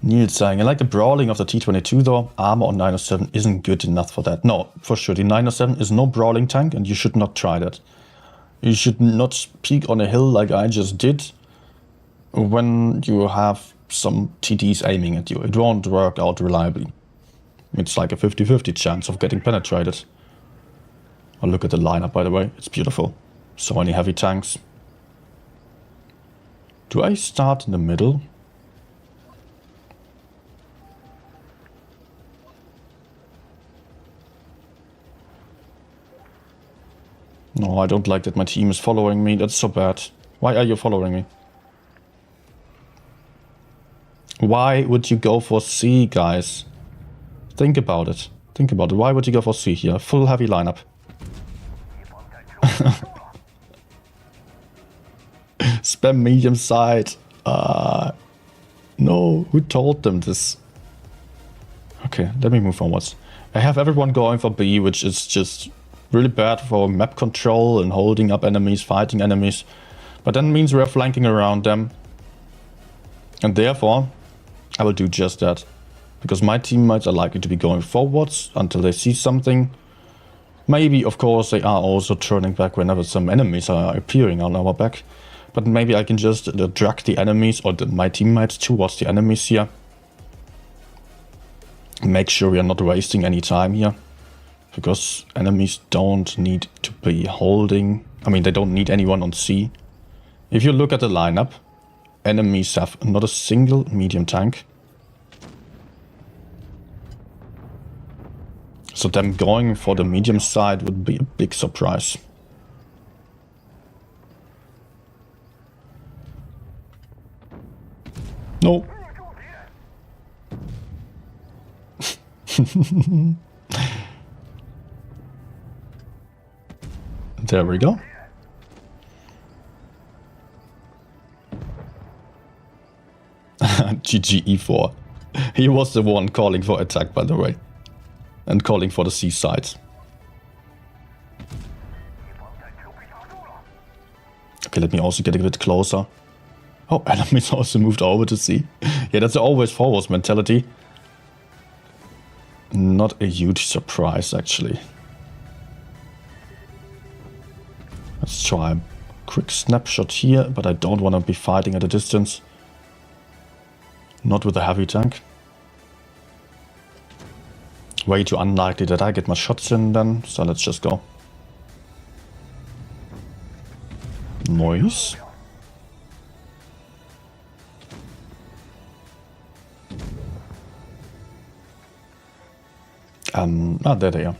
Neil's saying, I like the brawling of the T22 though. Armor on 907 isn't good enough for that. No, for sure. The 907 is no brawling tank and you should not try that. You should not peek on a hill like I just did when you have some TDs aiming at you. It won't work out reliably. It's like a 50-50 chance of getting penetrated. Oh, look at the lineup, by the way. It's beautiful. So many heavy tanks. Do I start in the middle? No, I don't like that my team is following me. That's so bad. Why are you following me? Why would you go for C, guys? Think about it. Think about it. Why would you go for C here? Full heavy lineup. Spam medium side. No, who told them this? Okay, let me move onwards. I have everyone going for B, which is just really bad for map control and holding up enemies, fighting enemies. But that means we're flanking around them. And therefore, I will do just that. Because my teammates are likely to be going forwards until they see something. Maybe, of course, they are also turning back whenever some enemies are appearing on our back. But maybe I can just drag the enemies or my teammates towards the enemies here. Make sure we are not wasting any time here. Because enemies don't need to be holding... I mean, they don't need anyone on C. If you look at the lineup, enemies have not a single medium tank. So them going for the medium side would be a big surprise. No. There we go. GG E4. He was the one calling for attack, by the way. And calling for the C side. Okay, let me also get a bit closer. Oh, enemies also moved over to C. Yeah, that's always forwards mentality. Not a huge surprise, actually. Let's try a quick snapshot here, but I don't want to be fighting at a distance. Not with a heavy tank. Way too unlikely that I get my shots in then, so let's just go. Noise. There they are.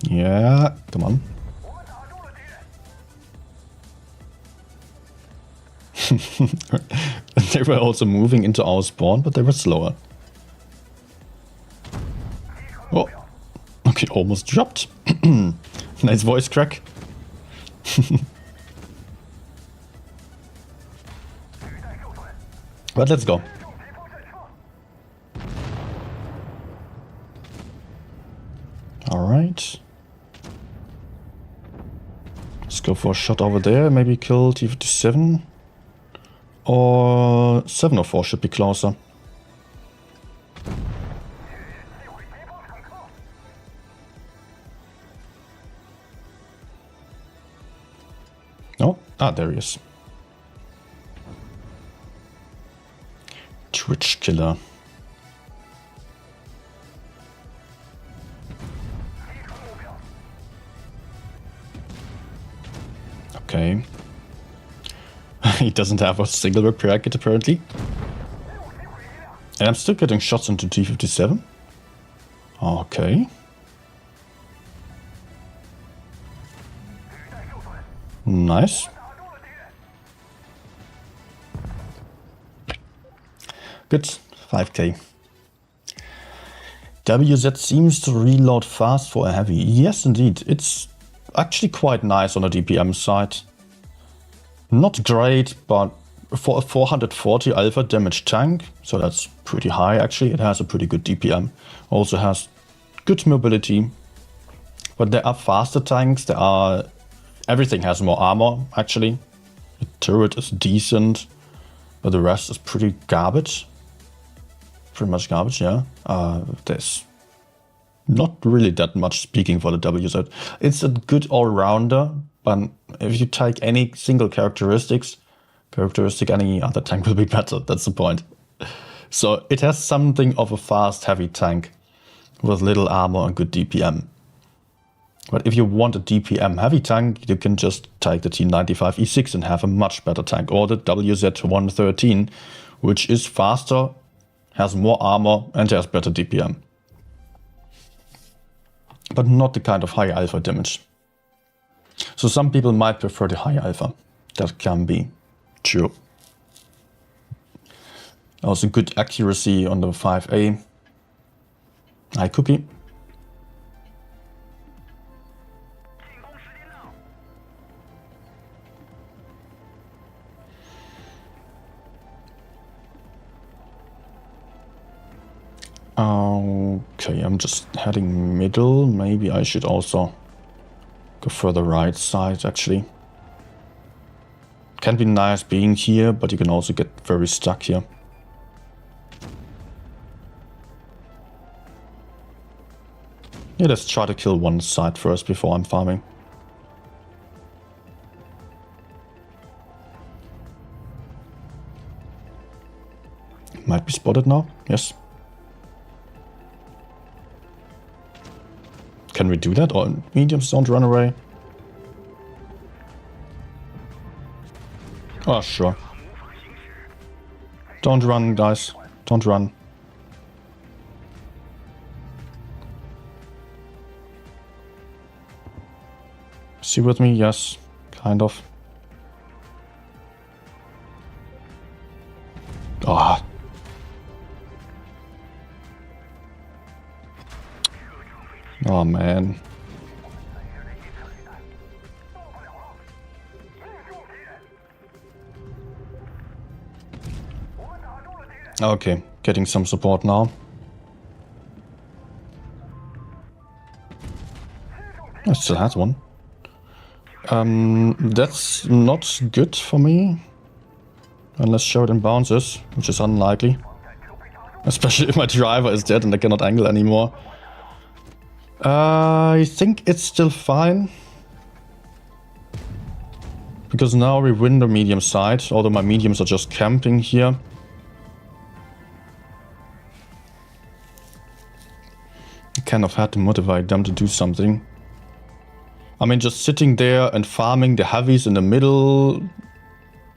Yeah, come on. They were also moving into our spawn, but they were slower. Oh, okay, almost dropped. Nice voice crack. But let's go. Alright. Let's go for a shot over there, maybe kill T57. Or 704 should be closer. Oh, there he is. Twitch killer. Okay. He doesn't have a single repair kit apparently. And I'm still getting shots into T57. Okay. Nice. Good. 5k. WZ seems to reload fast for a heavy. Yes, indeed. It's actually quite nice on the DPM side. Not great, but for a 440 alpha damage tank, so that's pretty high actually. It has a pretty good DPM. Also has good mobility. But there are faster tanks. Everything has more armor actually. The turret is decent, but the rest is pretty garbage. pretty much garbage, yeah. There's not really that much speaking for the WZ. It's a good all-rounder, but if you take any single characteristic, any other tank will be better. That's the point. So it has something of a fast, heavy tank with little armor and good DPM. But if you want a DPM heavy tank, you can just take the T95E6 and have a much better tank, or the WZ113, which is faster, has more armor, and has better DPM. But not the kind of high alpha damage. So some people might prefer the high alpha. That can be true. Also good accuracy on the 5A. Hi, Cookie. Okay, I'm just heading middle. Maybe I should also go for the right side, actually. Can be nice being here, but you can also get very stuck here. Yeah, let's try to kill one side first before I'm farming. Might be spotted now, yes. Can we do that? Or mediums don't run away? Oh, sure. Don't run, guys. Don't run. See with me? Yes. Kind of. Ah. Oh, man. Okay, getting some support now. I still had one. That's not good for me. Unless Sheridan bounces, which is unlikely. Especially if my driver is dead and I cannot angle anymore. I think it's still fine. Because now we win the medium side, although my mediums are just camping here. I kind of had to motivate them to do something. I mean, just sitting there and farming the heavies in the middle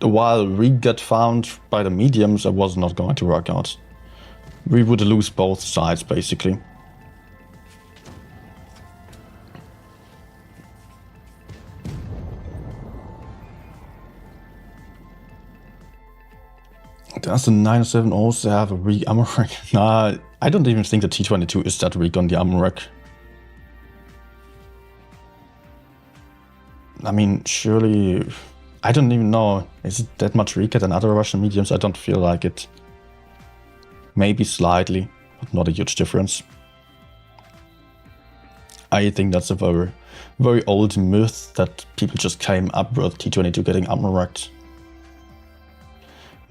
while we get found by the mediums, that was not going to work out. We would lose both sides, basically. Does the 907 also have a weak armor rack? Nah, I don't even think the T22 is that weak on the armor rack. I mean, surely... I don't even know. Is it that much weaker than other Russian mediums? I don't feel like it. Maybe slightly, but not a huge difference. I think that's a very, very old myth that people just came up with T22 getting armor racked.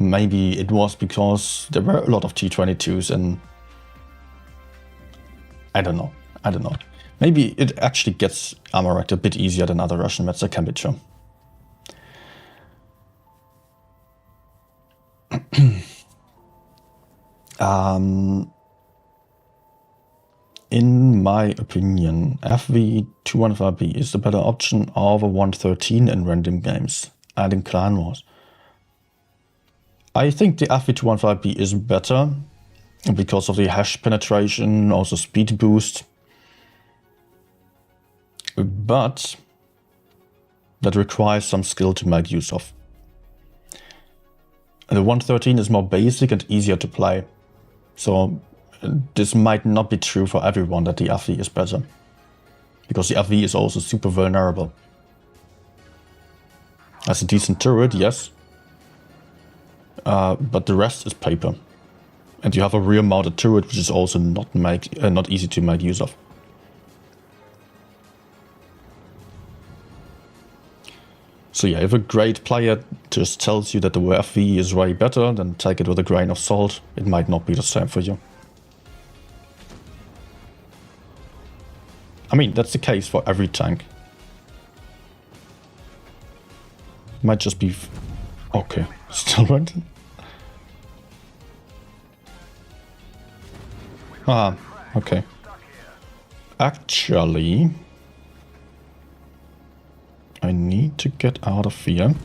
Maybe it was because there were a lot of T22s and... I don't know. Maybe it actually gets armor racked a bit easier than other Russian mets. That can be true. In my opinion, FV215B is the better option over 113 in random games and in Clan Wars. I think the FV215B is better because of the hash penetration, also speed boost. But that requires some skill to make use of. And the 113 is more basic and easier to play. So this might not be true for everyone that the FV is better. Because the FV is also super vulnerable. Has a decent turret, yes. But the rest is paper. And you have a rear mounted turret which is also not easy to make use of. So yeah, if a great player just tells you that the FV is way better, then take it with a grain of salt. It might not be the same for you. I mean, that's the case for every tank. Might just be... Okay, still right? Ah, okay. Actually, I need to get out of here.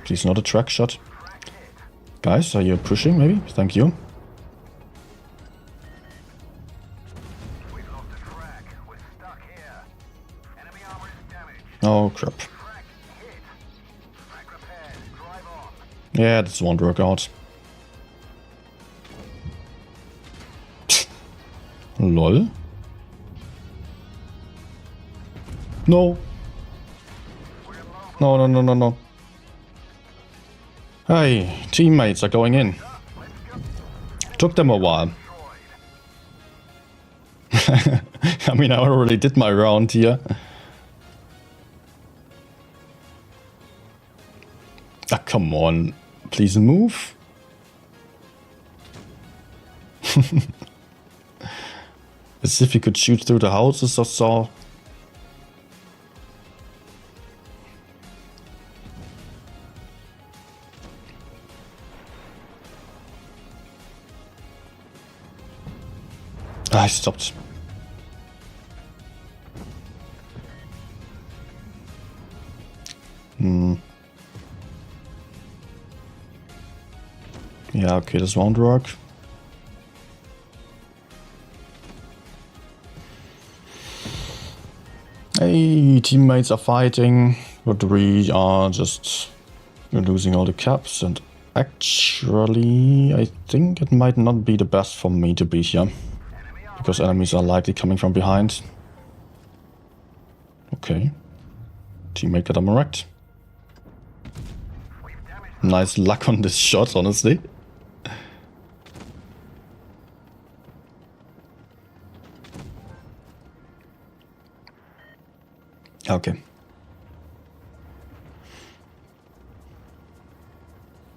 Please, not a track shot. Guys, are you pushing maybe? Thank you. Oh crap. Yeah, this won't work out. Lol. No. No, no, no, no, no. Hey, teammates are going in. Took them a while. I mean, I already did my round here. Ah, come on. Please move. As if you could shoot through the houses or so. I stopped. Yeah, okay, this won't work. Hey, teammates are fighting, but we are just losing all the caps, and actually, I think it might not be the best for me to be here, because enemies are likely coming from behind. Okay. Teammate got wrecked. Nice luck on this shot, honestly. Okay.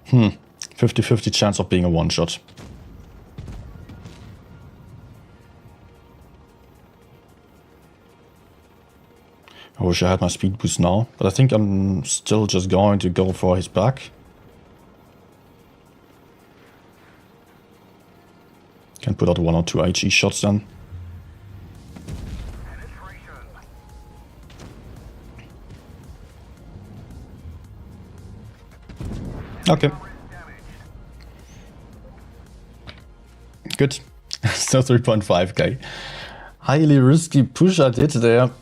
50-50 chance of being a one-shot. I wish I had my speed boost now, but I think I'm still just going to go for his back. Can put out 1 or 2 HE shots then. Okay. Good. Still 3.5k. Highly risky push I did there.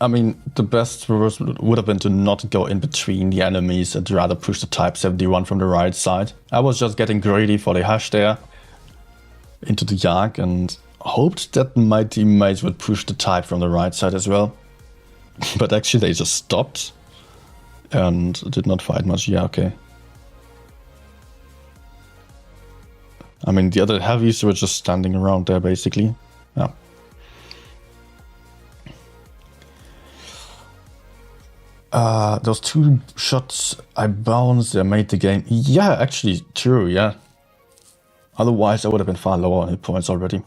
I mean, the best would have been to not go in between the enemies and rather push the Type 71 from the right side. I was just getting greedy for the hash there into the Yak and hoped that my teammates would push the Type from the right side as well. But actually they just stopped and did not fight much. Yeah, okay. I mean, the other heavies were just standing around there, basically. Yeah. Those 2 shots I bounced, they made the game. Yeah, actually, true, yeah. Otherwise, I would have been far lower on hit points already.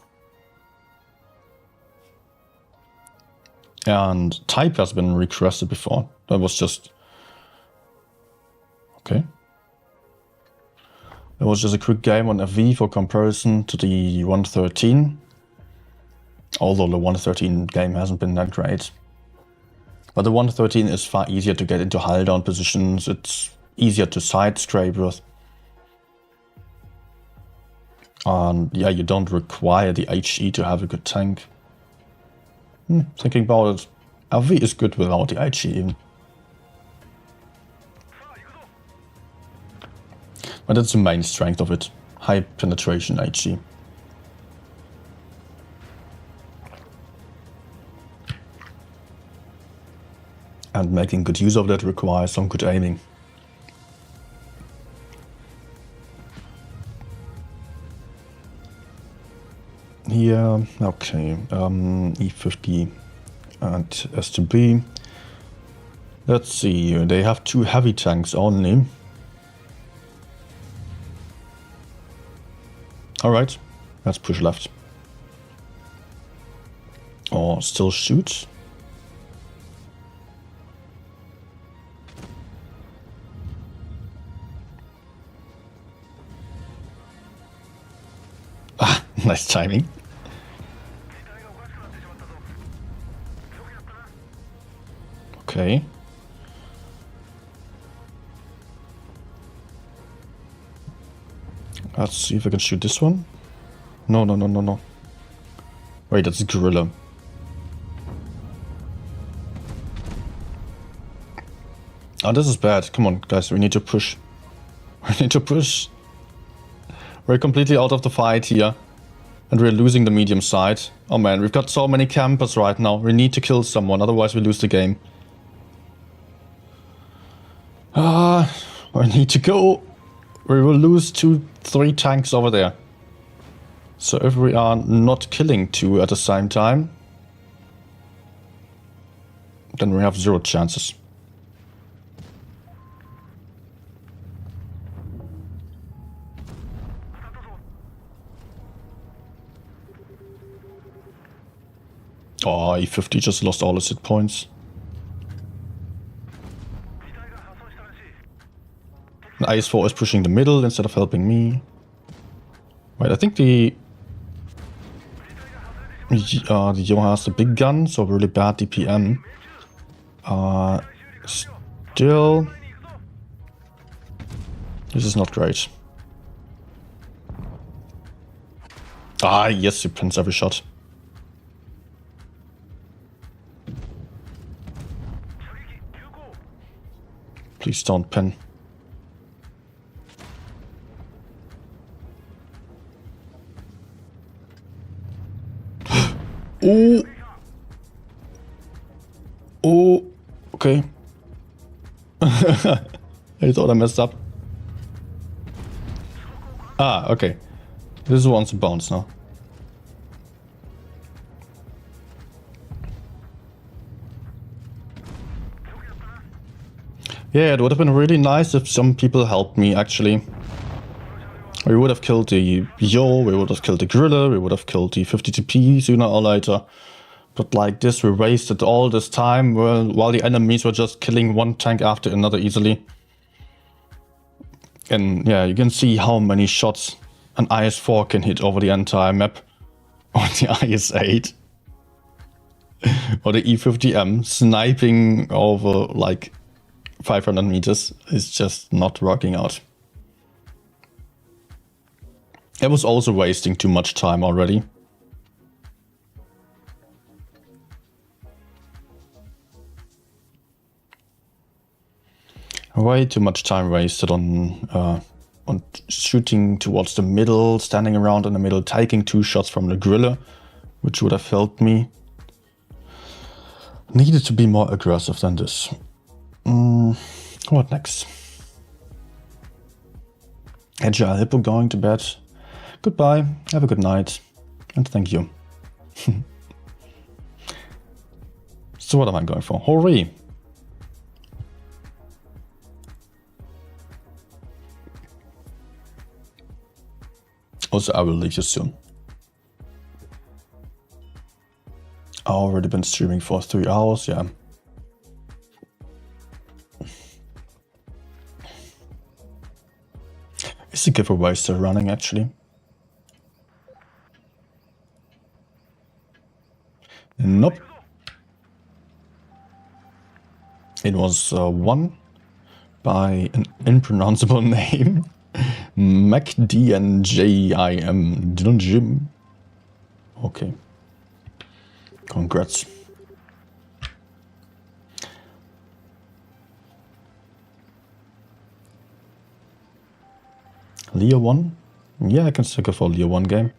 And Type has been requested before. That was just... Okay. It was just a quick game on FV for comparison to the 113. Although the 113 game hasn't been that great. But the 113 is far easier to get into hull down positions. It's easier to side scrape with. And yeah, you don't require the HE to have a good tank. Thinking about it, FV is good without the HE even. But that's the main strength of it. High penetration HE. And making good use of that requires some good aiming. Here, okay, E50 and S2B. Let's see, they have 2 heavy tanks only. Alright, let's push left. Or still shoot. Ah, nice timing. Okay. Let's see if I can shoot this one. No. Wait, that's a gorilla. Oh, this is bad. Come on, guys, we need to push. We need to push. We're completely out of the fight here. And we're losing the medium side. Oh man, we've got so many campers right now. We need to kill someone, otherwise we lose the game. I need to go. We will lose 2-3 tanks over there. So if we are not killing 2 at the same time, then we have 0 chances. Oh, E50 just lost all his hit points. And IS-4 is pushing the middle instead of helping me. Wait, I think the Yo has the big gun, so really bad DPM. Still, this is not great. Ah, yes, he pins every shot. Please don't pin. Oh. Oh. Okay. I thought I messed up. Ah, okay. This one's a bounce now. Yeah, it would have been really nice if some people helped me, actually. We would have killed the Yo, we would have killed the Gorilla, we would have killed the 50TP sooner or later. But like this, we wasted all this time while the enemies were just killing one tank after another easily. And yeah, you can see how many shots an IS-4 can hit over the entire map. Or the IS-8. Or the E50M sniping over like 500 meters is just not working out. It was also wasting too much time already. Way too much time wasted on shooting towards the middle, standing around in the middle, taking 2 shots from the Gorilla, which would have helped me. Needed to be more aggressive than this. What next? Agile Hippo going to bed. Goodbye, have a good night, and thank you. So what am I going for? Hooray! Also, I will leave you soon. I've already been streaming for 3 hours, yeah. Is the giveaway still running, actually? Nope. It was won by an unpronounceable name. MacDNJIM. Jim. Okay. Congrats. Leo 1? Yeah, I can stick it for Leo 1 game.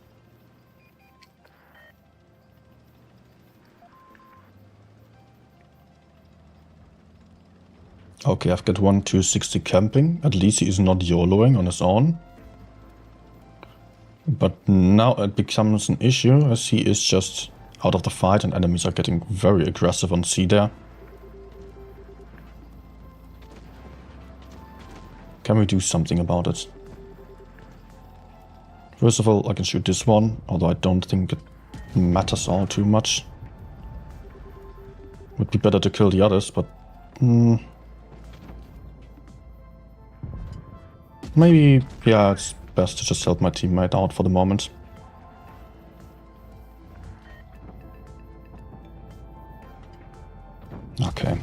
Okay, I've got 1-260 camping. At least he is not YOLOing on his own. But now it becomes an issue as he is just out of the fight and enemies are getting very aggressive on C there. Can we do something about it? First of all, I can shoot this one, although I don't think it matters all too much. Would be better to kill the others, but... maybe, yeah, it's best to just help my teammate out for the moment. Okay.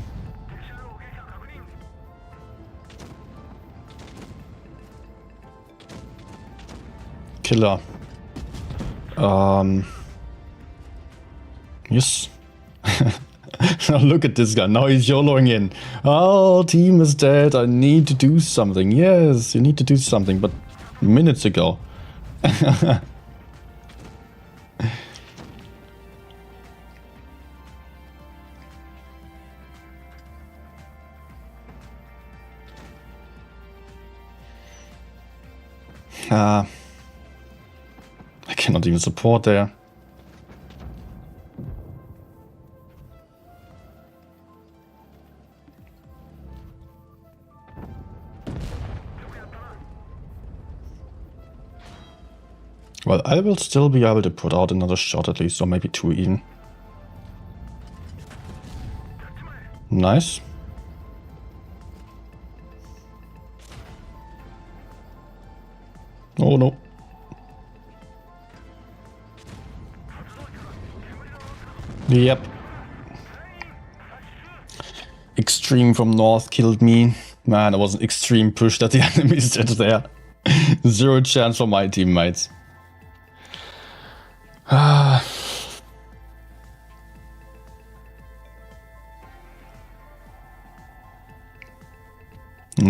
Killer. Yes. Now look at this guy. Now he's YOLOing in. Oh, team is dead. I need to do something. Yes, you need to do something. But minutes ago. I cannot even support there. Well, I will still be able to put out another shot at least, or maybe two even. Nice. Oh no. Yep. Extreme from north killed me. Man, it was an extreme push that the enemies did there. Zero chance for my teammates.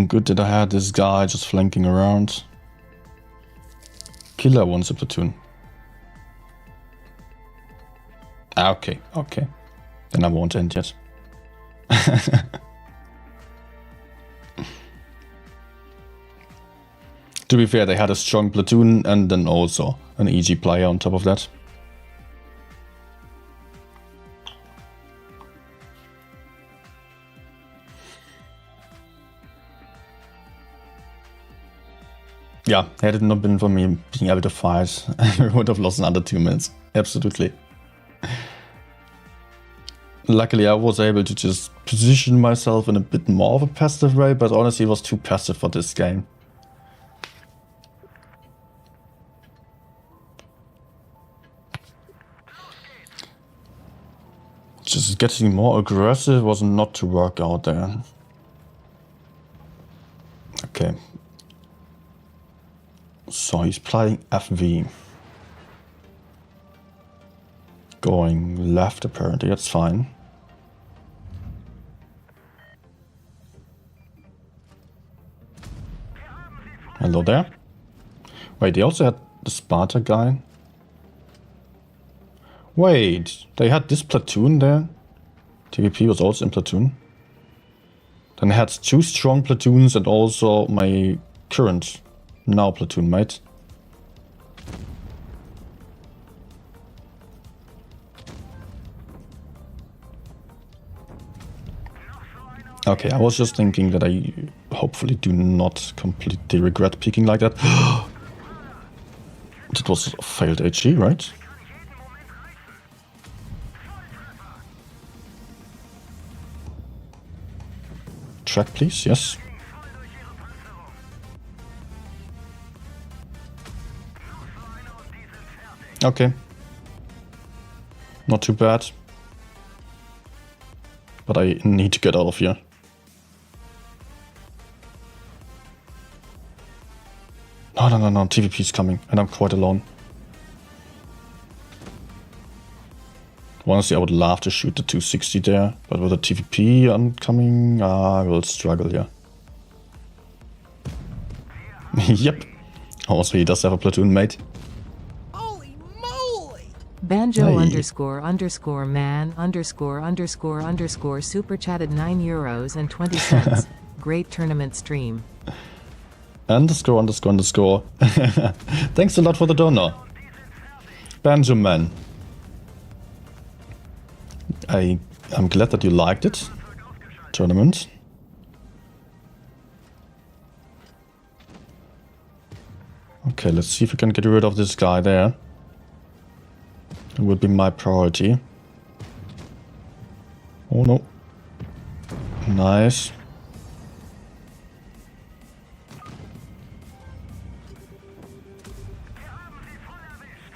Good that I had this guy just flanking around. Killer wants a platoon. Ah, okay, okay. Then I won't end yet. To be fair, they had a strong platoon and then also an EG player on top of that. Yeah, had it not been for me being able to fight, I would have lost another 2 minutes. Absolutely. Luckily, I was able to just position myself in a bit more of a passive way, but honestly, it was too passive for this game. Just getting more aggressive was not to work out there. Okay. So he's playing FV. Going left apparently, that's fine. Hello there. Wait, they also had the Sparta guy. Wait, they had this platoon there? TVP was also in platoon. Then I had 2 strong platoons and also my current now platoon mate. Okay, I was just thinking that I hopefully do not completely regret peeking like that. That was a failed HE, right? Track, please, yes. Okay. Not too bad. But I need to get out of here. No, TVP is coming, and I'm quite alone. Honestly, I would love to shoot the 260 there, but with the TVP oncoming, I will struggle here. Yep. Also, he does have a platoon mate. Holy moly! Banjo Hey. underscore underscore man underscore underscore underscore super chatted €9 and 20 cents. Great tournament stream. Underscore, underscore, underscore. Thanks a lot for the donor. Banjo Man. I'm glad that you liked it. Tournament. Okay, let's see if we can get rid of this guy there. It would be my priority. Oh no. Nice.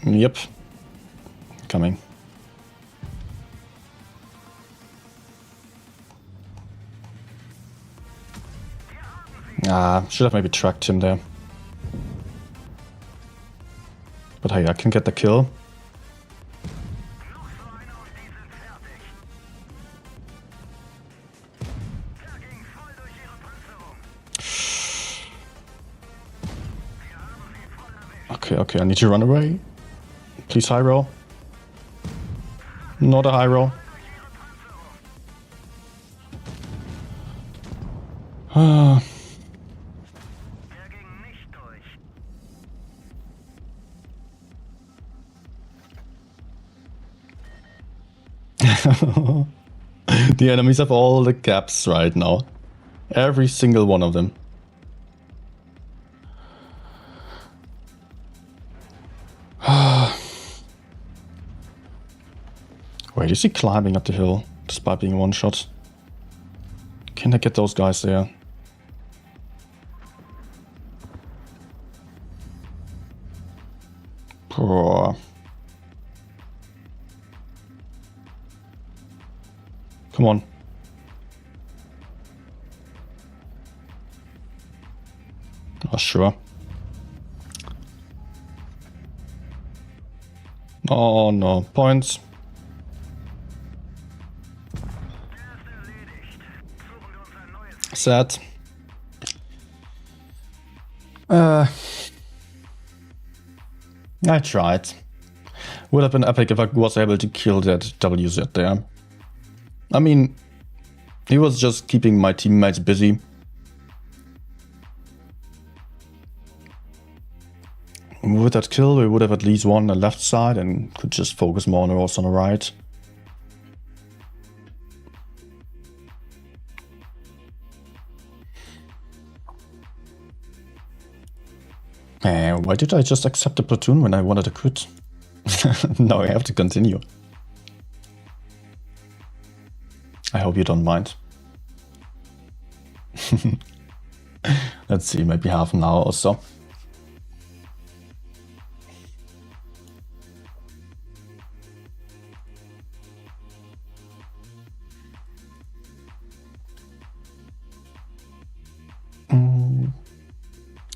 Yep. Coming. Ah, should have maybe tracked him there. But hey, I can get the kill. Okay, I need to run away. Please high roll. Not a high roll. The enemies have all the gaps right now. Every single one of them. Wait, is he climbing up the hill despite being one shot? Can I get those guys there? Poor. Come on. Oh, sure. Oh no, points. Sad. I tried. Would have been epic if I was able to kill that WZ there. I mean, he was just keeping my teammates busy. With that kill, we would have at least won the left side and could just focus more on the roles on the right. Why did I just accept the platoon when I wanted to quit? Now I have to continue. I hope you don't mind. Let's see, maybe half an hour or so.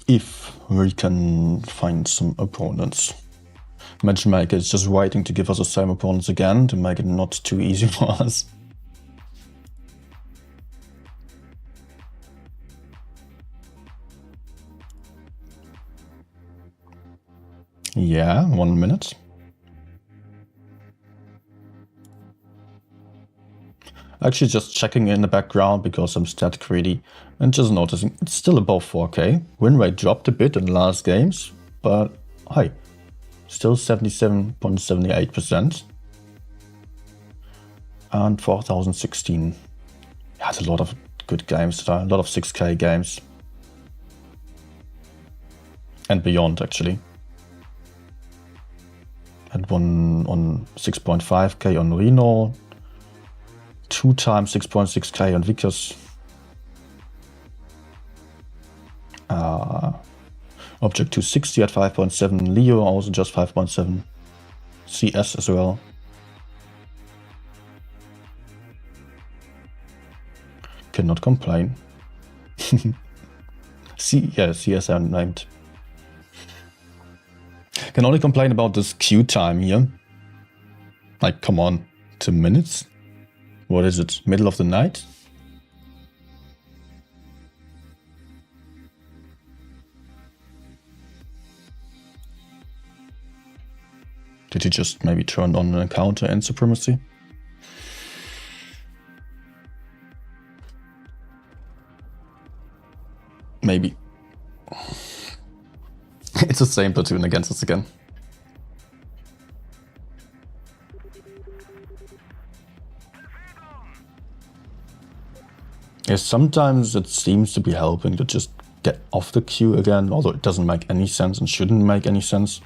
If we can find some opponents. Matchmaker is just waiting to give us the same opponents again to make it not too easy for us. Yeah, 1 minute. Actually just checking in the background because I'm stat greedy and just noticing it's still above 4k. Win rate dropped a bit in the last games, but hey, still 77.78%. And 4016. Yeah, it's a lot of good games today, a lot of 6k games. And beyond actually. Had one on 6.5k on Reno. 2 times 6.6k on Vickers. Object 260 at 5.7. Leo also just 5.7. CS as well. Cannot complain. CS unnamed. Can only complain about this queue time here. Like, come on, 2 minutes? What is it, middle of the night? Did he just maybe turn on an encounter and supremacy? Maybe. It's the same platoon against us again. Yes, sometimes it seems to be helping to just get off the queue again, although it doesn't make any sense and shouldn't make any sense.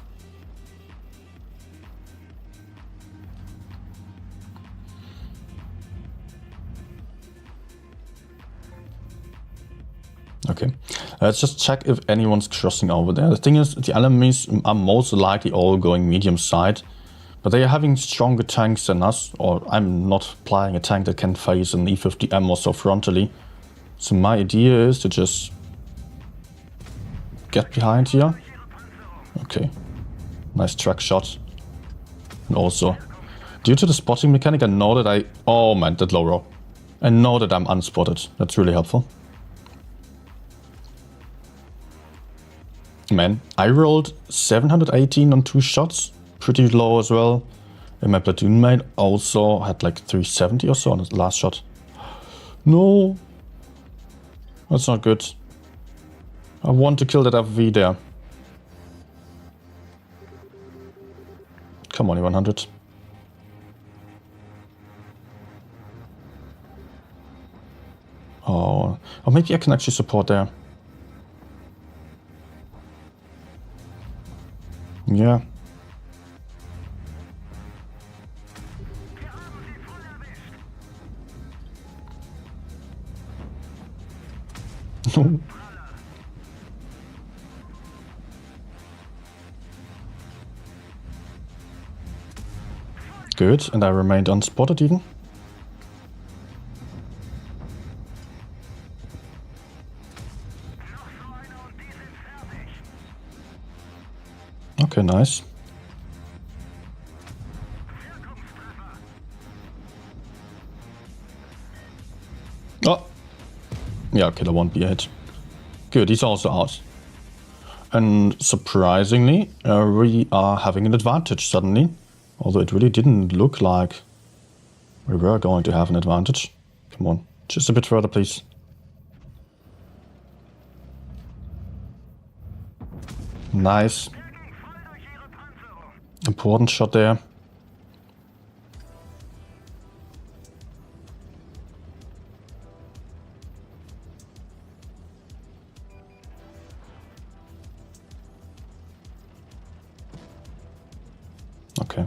Okay, let's just check if anyone's crossing over there. The thing is, the enemies are most likely all going medium side, but they are having stronger tanks than us, or I'm not playing a tank that can face an E50M or so frontally. So my idea is to just get behind here. Okay, nice track shot. And also, due to the spotting mechanic, I know that oh man, that low row. I know that I'm unspotted. That's really helpful. Man, I rolled 718 on 2 shots, pretty low as well. And my platoon mate also had like 370 or so on his last shot. No, that's not good. I want to kill that FV there. Come on, E100. Oh, or maybe I can actually support there. Yeah. No. Good, and I remained unspotted even. Okay, nice. Oh! Yeah, okay, that won't be a hit. Good, he's also out. And surprisingly, we are having an advantage suddenly. Although it really didn't look like we were going to have an advantage. Come on, just a bit further, please. Nice. Important shot there. Okay.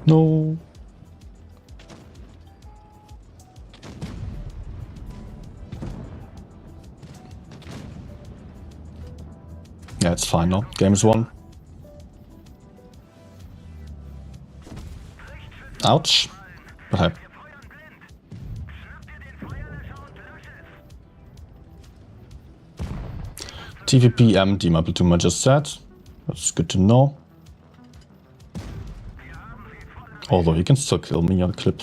No. Yeah, it's fine now. Game is won. Ouch. But hey. TVP empty, my platoon just said. That's good to know. Although he can still kill me on a clip.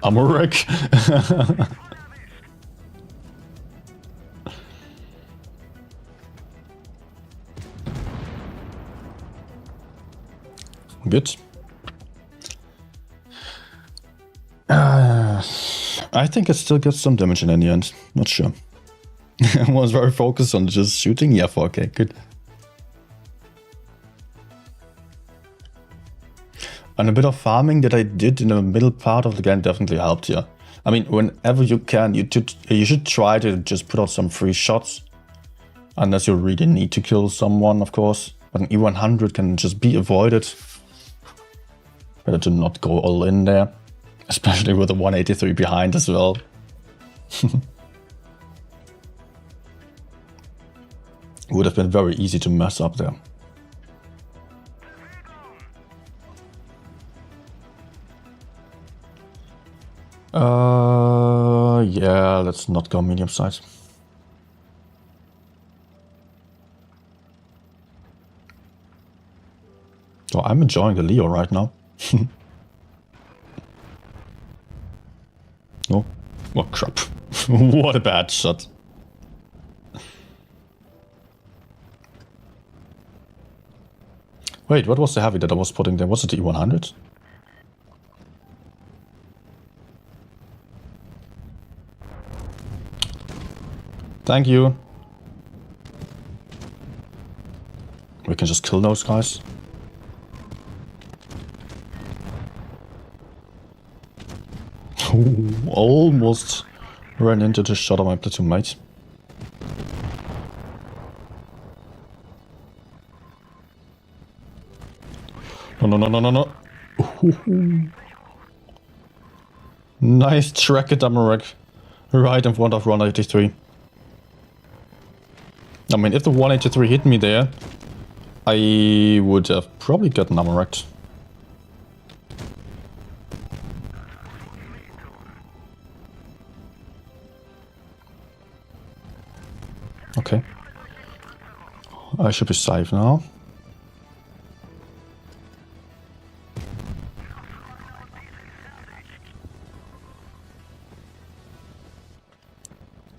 Ammo wreck. Good. I think it still gets some damage in the end. Not sure. I was very focused on just shooting. Yeah, 4K. Good. And a bit of farming that I did in the middle part of the game definitely helped here. I mean, whenever you can, you should try to just put out some free shots. Unless you really need to kill someone, of course. But an E100 can just be avoided. Better to not go all in there. Especially with the 183 behind as well. Would have been very easy to mess up there. Yeah, let's not go medium size. Oh, I'm enjoying the Leo right now. Oh, what crap. What a bad shot. Wait, what was the heavy that I was putting there? Was it the E100? Thank you. We can just kill those guys. Almost ran into the shot of my platoon mate. No. Nice track at Amarak. Right in front of 183. I mean, if the 183 hit me there, I would have probably gotten Amarak. Okay. I should be safe now.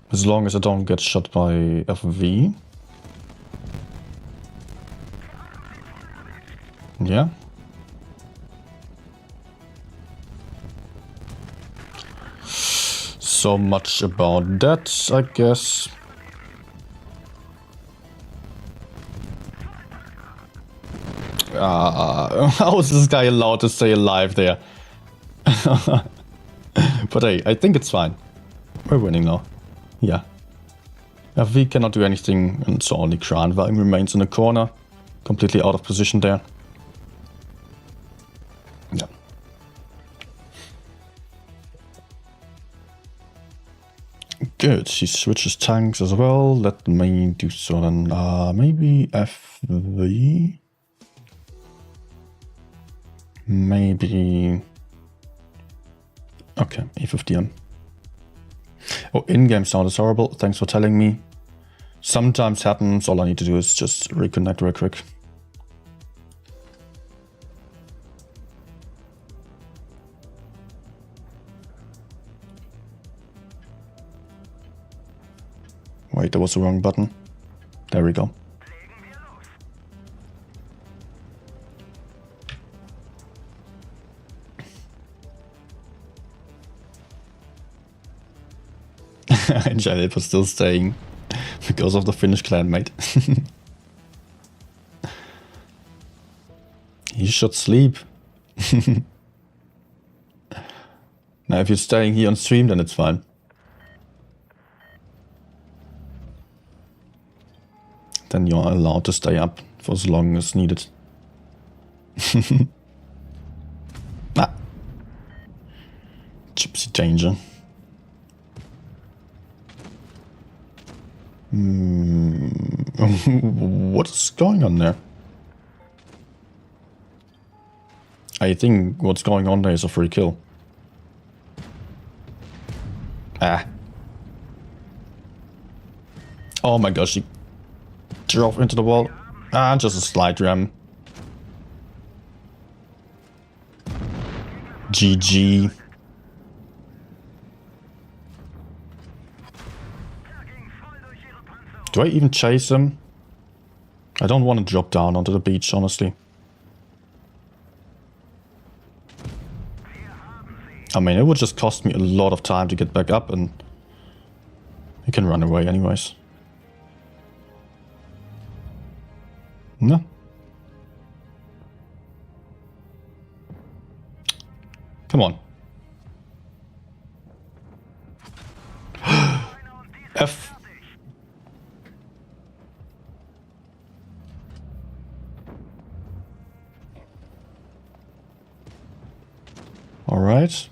As long as I don't get shot by FV. Yeah. So much about that, I guess. How is this guy allowed to stay alive there? But hey, I think it's fine. We're winning now. Yeah. FV cannot do anything, and so only Kranwagen remains in the corner. Completely out of position there. Yeah. Good, she switches tanks as well. Let me do so then. Maybe FV? Maybe... Okay, E50M. Oh, in-game sound is horrible. Thanks for telling me. Sometimes happens. All I need to do is just reconnect real quick. Wait, that was the wrong button. There we go. Janet was still staying because of the Finnish clanmate. You should sleep. Now, if you're staying here on stream, then it's fine. Then you're allowed to stay up for as long as needed. Ah. Gypsy danger. What is going on there? I think what's going on there is a free kill. Ah. Oh my gosh, she drove into the wall. Ah, just a slide ram. GG. Do I even chase him? I don't want to drop down onto the beach, honestly. I mean, it would just cost me a lot of time to get back up, and he can run away anyways. No. Come on. F. All right.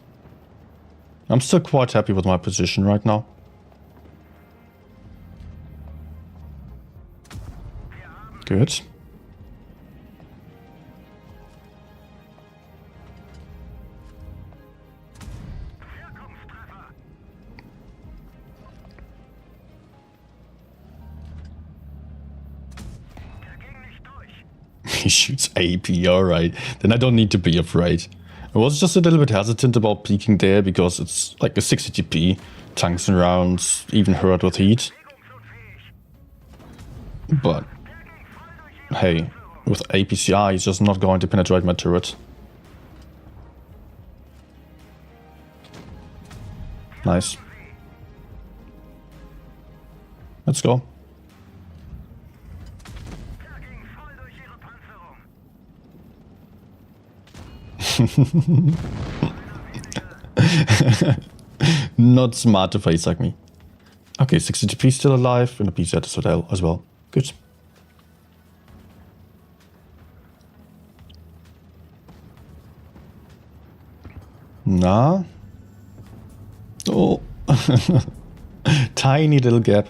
I'm still quite happy with my position right now. Good. He shoots AP, alright. Then I don't need to be afraid. I was just a little bit hesitant about peeking there because it's like a 60 TP, tanks and rounds, even hurt with heat. But hey, with APCI he's just not going to penetrate my turret. Nice. Let's go. Not smart to face like me. Okay, 60TP still alive and a PZ as well. Good. Nah. Oh. Tiny little gap.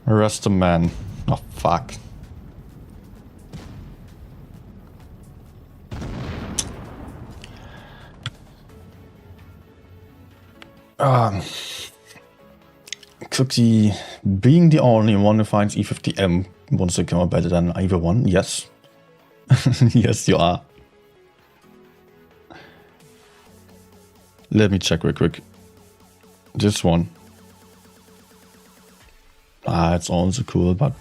Arrest a man. Oh, fuck. Cookie being the only one who finds E50M wants to come better than either one. Yes. Yes, you are. Let me check real quick. This one. It's also cool, but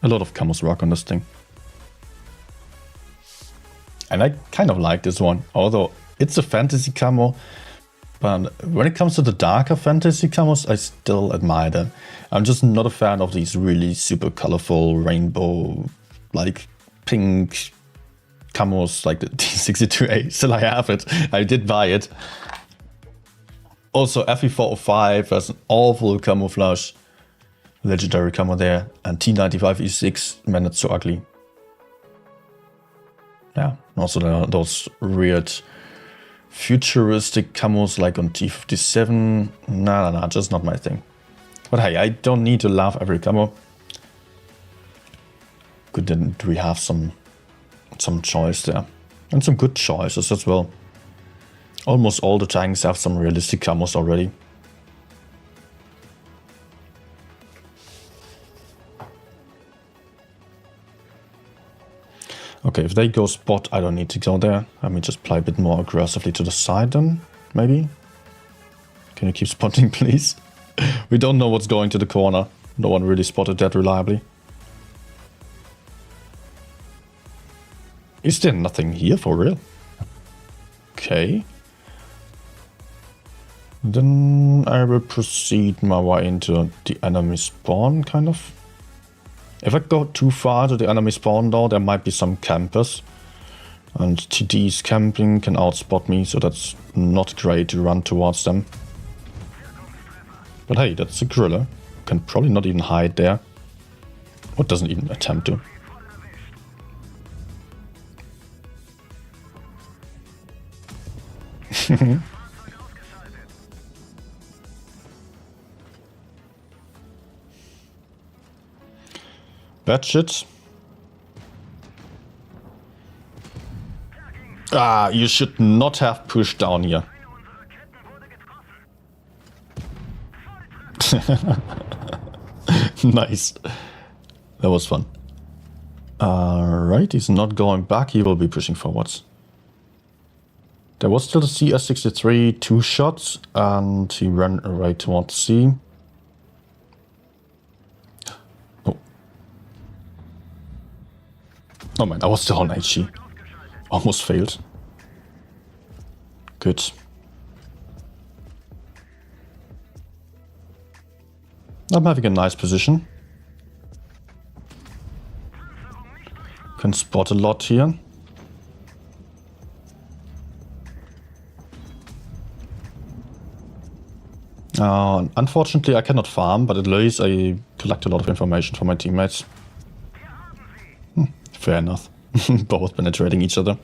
a lot of camos work on this thing. And I kind of like this one, although it's a fantasy camo. But when it comes to the darker fantasy camos, I still admire them. I'm just not a fan of these really super colorful rainbow, like pink camos like the T62A. Still I have it. I did buy it. Also FE405 has an awful camouflage. Legendary camo there. And T95E6, man, it's so ugly. Yeah, also there are those weird futuristic camos like on T57. Nah, just not my thing. But hey, I don't need to love every camo. Good, then we have some choice there. And some good choices as well. Almost all the tanks have some realistic camos already. Okay, if they go spot, I don't need to go there. Let me just play a bit more aggressively to the side then, maybe? Can you keep spotting, please? We don't know what's going to the corner. No one really spotted that reliably. Is there nothing here for real? Okay. Then I will proceed my way into the enemy spawn, kind of. If I go too far to the enemy spawn though, there might be some campers. And TD's camping can outspot me, so that's not great to run towards them. But hey, that's a griller. Can probably not even hide there. Or doesn't even attempt to. Bad shit. You should not have pushed down here. Nice. That was fun. Alright, he's not going back, he will be pushing forwards. There was still the CS63, 2 shots, and he ran right towards C. Oh man, I was still on HG. Almost failed. Good. I'm having a nice position. Can spot a lot here. Unfortunately, I cannot farm, but at least I collect a lot of information from my teammates. Fair enough. Both penetrating each other.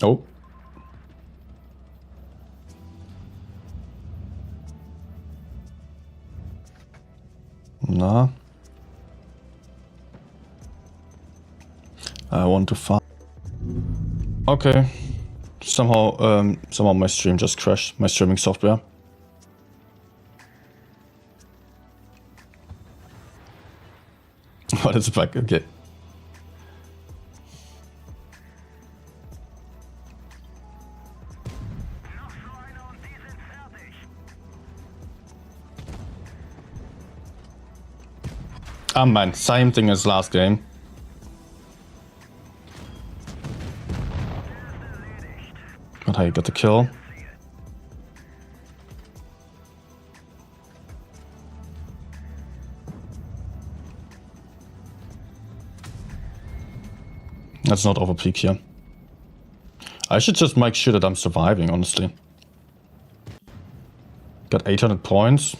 Oh. Nah. I want to farm. Okay. Somehow my stream just crashed, my streaming software. But it's back, okay. Ah man, same thing as last game. But hey, got the kill. That's not overpeak here. I should just make sure that I'm surviving, honestly. Got 800 points.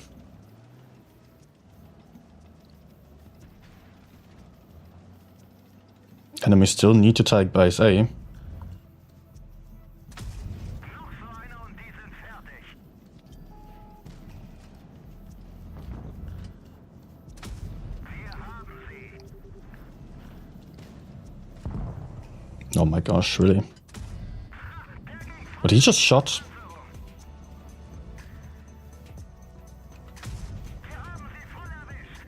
Enemy still need to take base A. Fluchtleine und die sind fertig. Wir haben sie. Oh my gosh, really? But he just shot. Wir haben sie voll erwischt.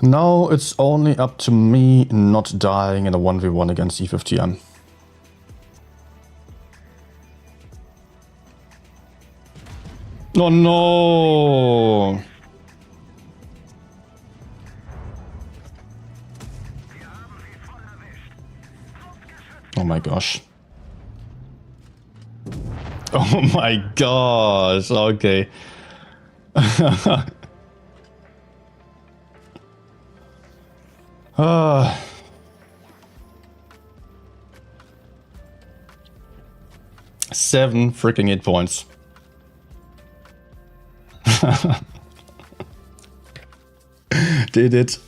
Now it's only up to me not dying in a 1v1 against E50M. Oh no! Oh my gosh. Oh my gosh, okay. Ah. Seven freaking 8 points. Did it.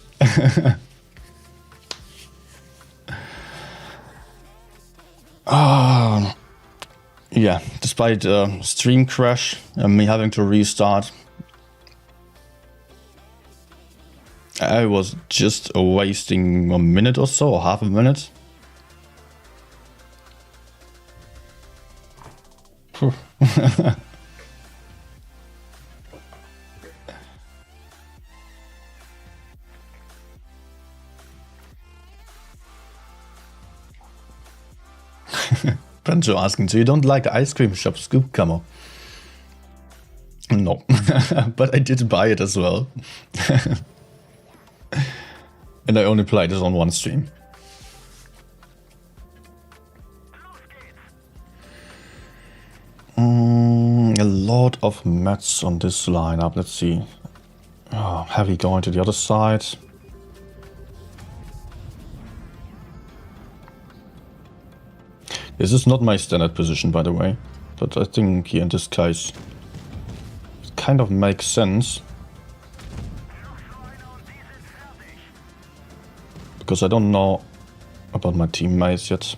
Yeah, despite stream crash and me having to restart, I was just wasting a minute or so, or half a minute. Phew. Benjo asking, so you don't like ice cream shop scoop camo? No, but I did buy it as well. And I only played it on one stream. A lot of mats on this lineup. Let's see. Oh, heavy going to the other side. This is not my standard position, by the way. But I think here in this case, it kind of makes sense. Because I don't know about my teammates yet.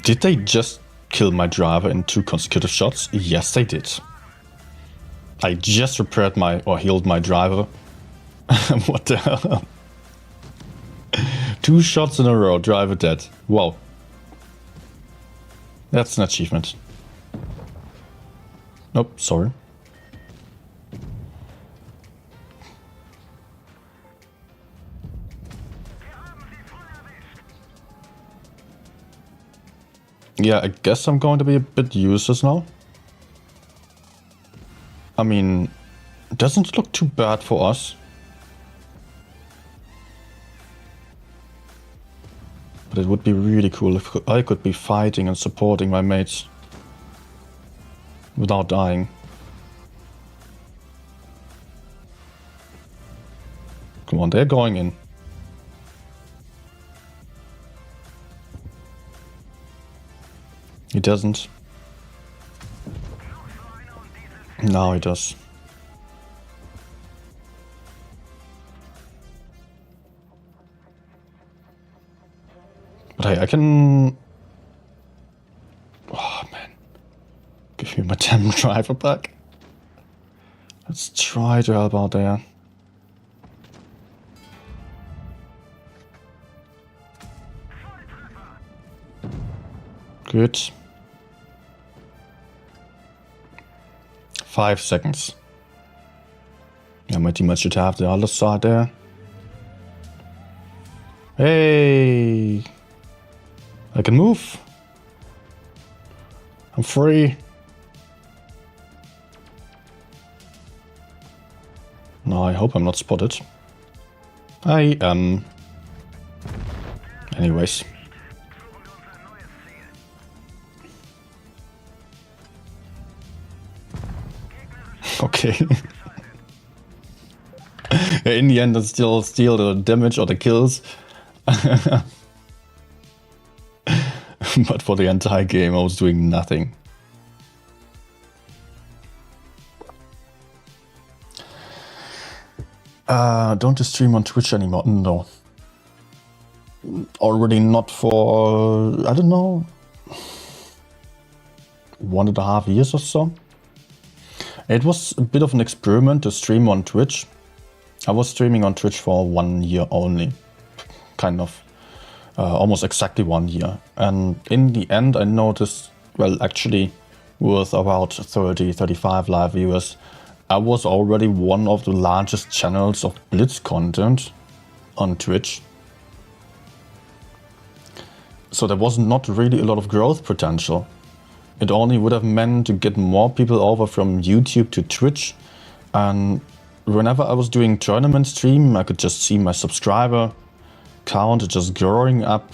Did they just kill my driver in 2 consecutive shots? Yes, they did. I just repaired or healed my driver. What the hell? 2 shots in a row, driver dead. Wow. That's an achievement. Nope, sorry. Yeah, I guess I'm going to be a bit useless now. I mean, it doesn't look too bad for us. But it would be really cool if I could be fighting and supporting my mates without dying. Come on, they're going in. He doesn't. Now he does. But hey, I can... Oh man. Give me my damn driver back. Let's try to help out there. Good. 5 seconds. Yeah, my teammates should have the other side there. Hey! I can move. I'm free. No, I hope I'm not spotted. I am. Anyways. Okay. In the end, I still steal the damage or the kills. But for the entire game, I was doing nothing. Don't you stream on Twitch anymore? No. Already not for, I don't know, 1.5 years or so. It was a bit of an experiment to stream on Twitch. I was streaming on Twitch for 1 year only. Kind of. Almost exactly 1 year. And in the end, I noticed, well, actually, with about 30, 35 live viewers, I was already one of the largest channels of Blitz content on Twitch. So there was not really a lot of growth potential. It only would have meant to get more people over from YouTube to Twitch. And whenever I was doing tournament stream, I could just see my subscriber count just growing up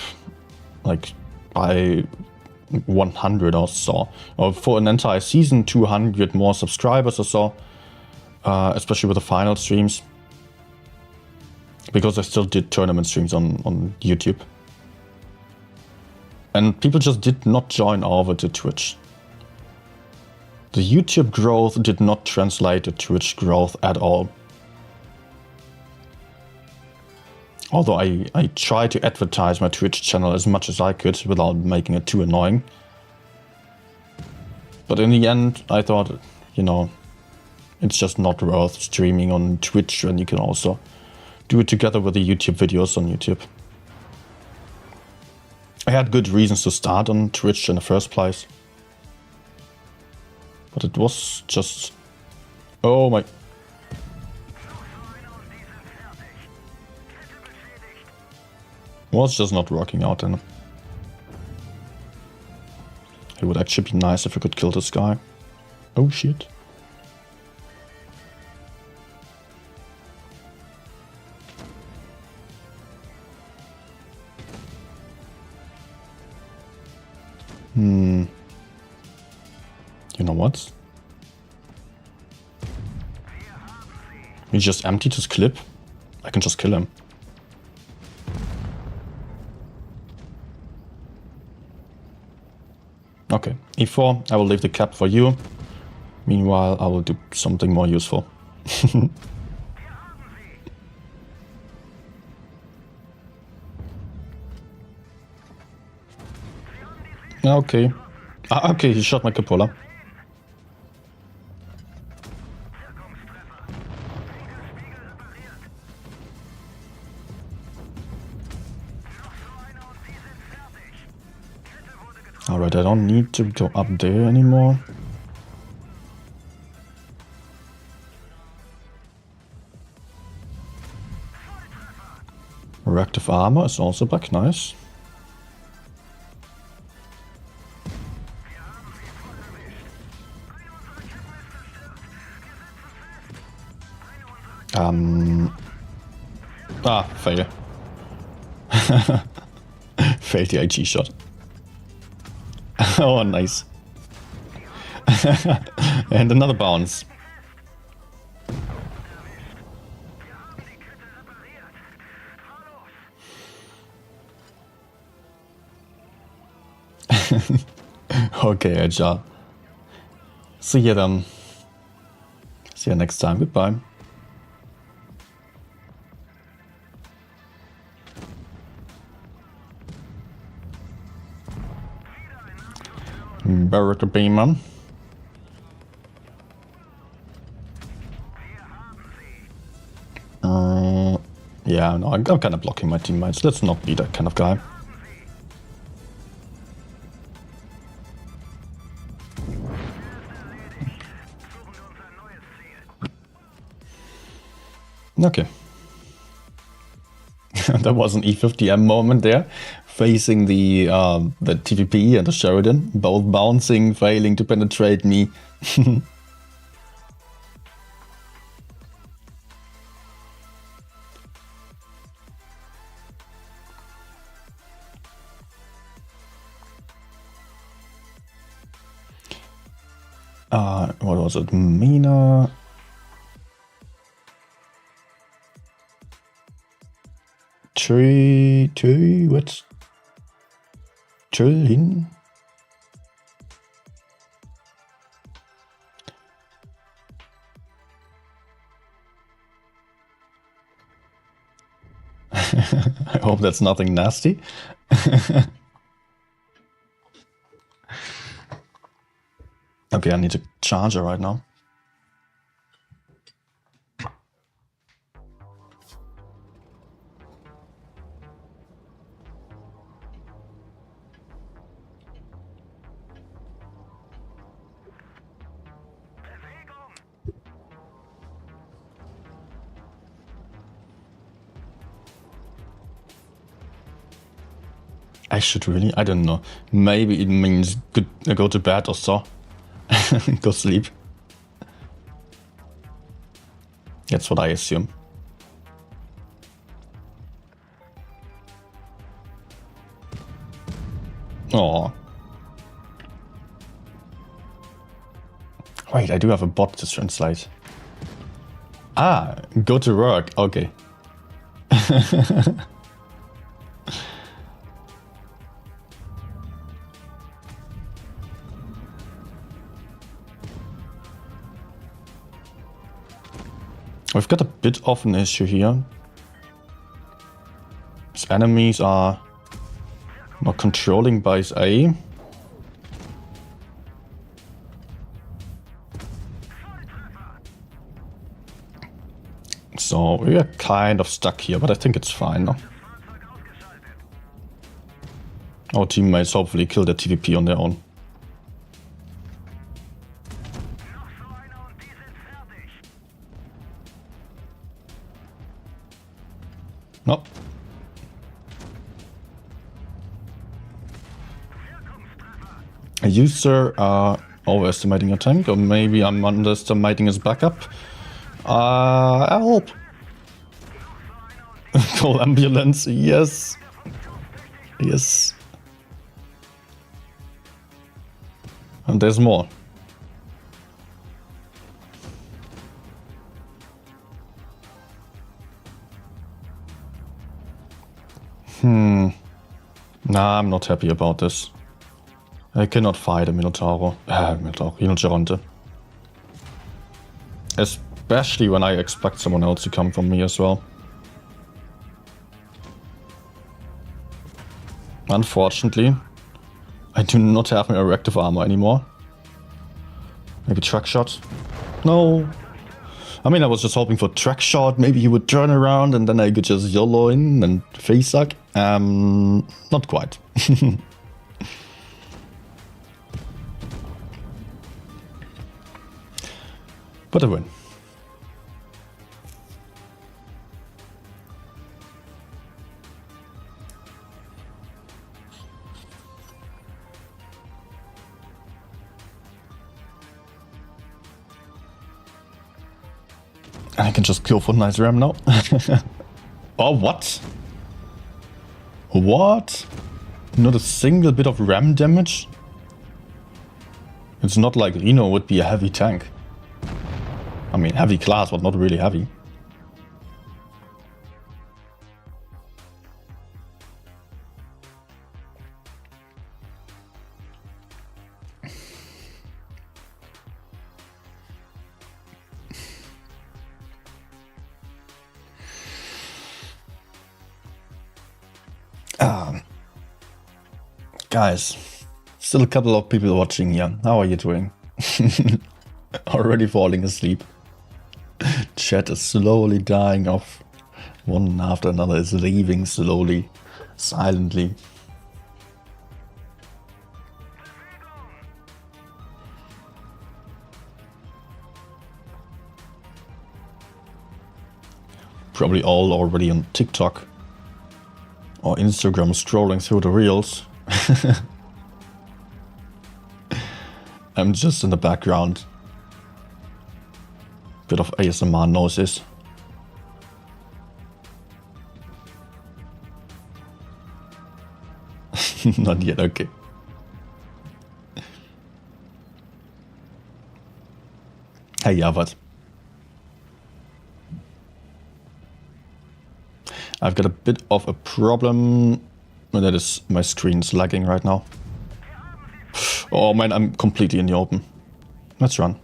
like by 100 or so. Or for an entire season, 200 more subscribers or so. Especially with the final streams. Because I still did tournament streams on YouTube. And people just did not join over to Twitch. The YouTube growth did not translate to Twitch growth at all. Although I tried to advertise my Twitch channel as much as I could without making it too annoying. But in the end, I thought, you know, it's just not worth streaming on Twitch when you can also do it together with the YouTube videos on YouTube. I had good reasons to start on Twitch in the first place. But it was just... Oh my... Was just not working out then. It would actually be nice if I could kill this guy. Oh shit. You know what? He just emptied his clip. I can just kill him. Okay, E4, I will leave the cap for you. Meanwhile, I will do something more useful. Okay. Okay, he shot my cupola. Alright, I don't need to go up there anymore. Reactive armor is also back, nice. Fail. Failed the IG shot. Oh, nice. And another bounce. Okay, Agile. See you then. See you next time. Goodbye. Barrett Beamer. Yeah, no, I'm kind of blocking my teammates. Let's not be that kind of guy. Okay. There was an E50M moment there, facing the TVP and the Sheridan, both bouncing, failing to penetrate me. What was it? Mina. What? Hin? I hope that's nothing nasty. Okay, I need a charger right now. I should really, I don't know. Maybe it means go to bed or so. Go sleep. That's what I assume. Oh. Wait, I do have a bot to translate. Ah, go to work. Okay. We've got a bit of an issue here. His enemies are not controlling base A. So we are kind of stuck here, but I think it's fine now. Our teammates hopefully kill their TVP on their own. No. A user overestimating a tank, or maybe I'm underestimating his backup. Help! Call ambulance, yes. Yes. And there's more. Nah, I'm not happy about this. I cannot fight a Rinoceronte. Especially when I expect someone else to come from me as well. Unfortunately, I do not have my reactive armor anymore. Maybe track shot? No. I mean, I was just hoping for track shot. Maybe he would turn around and then I could just YOLO in and face suck. Not quite. But I win. And I can just kill for nice RAM now. Oh, what? What? Not a single bit of RAM damage? It's not like Reno would be a heavy tank. I mean, heavy class, but not really heavy. Guys, still a couple of people watching here. How are you doing? Already falling asleep. Chat is slowly dying off. One after another is leaving slowly, silently. Probably all already on TikTok or Instagram scrolling through the reels. I'm just in the background. Bit of ASMR noises. Not yet, okay. Hey, Albert. I've got a bit of a problem. And that is my screen's lagging right now. Oh man, I'm completely in the open. Let's run.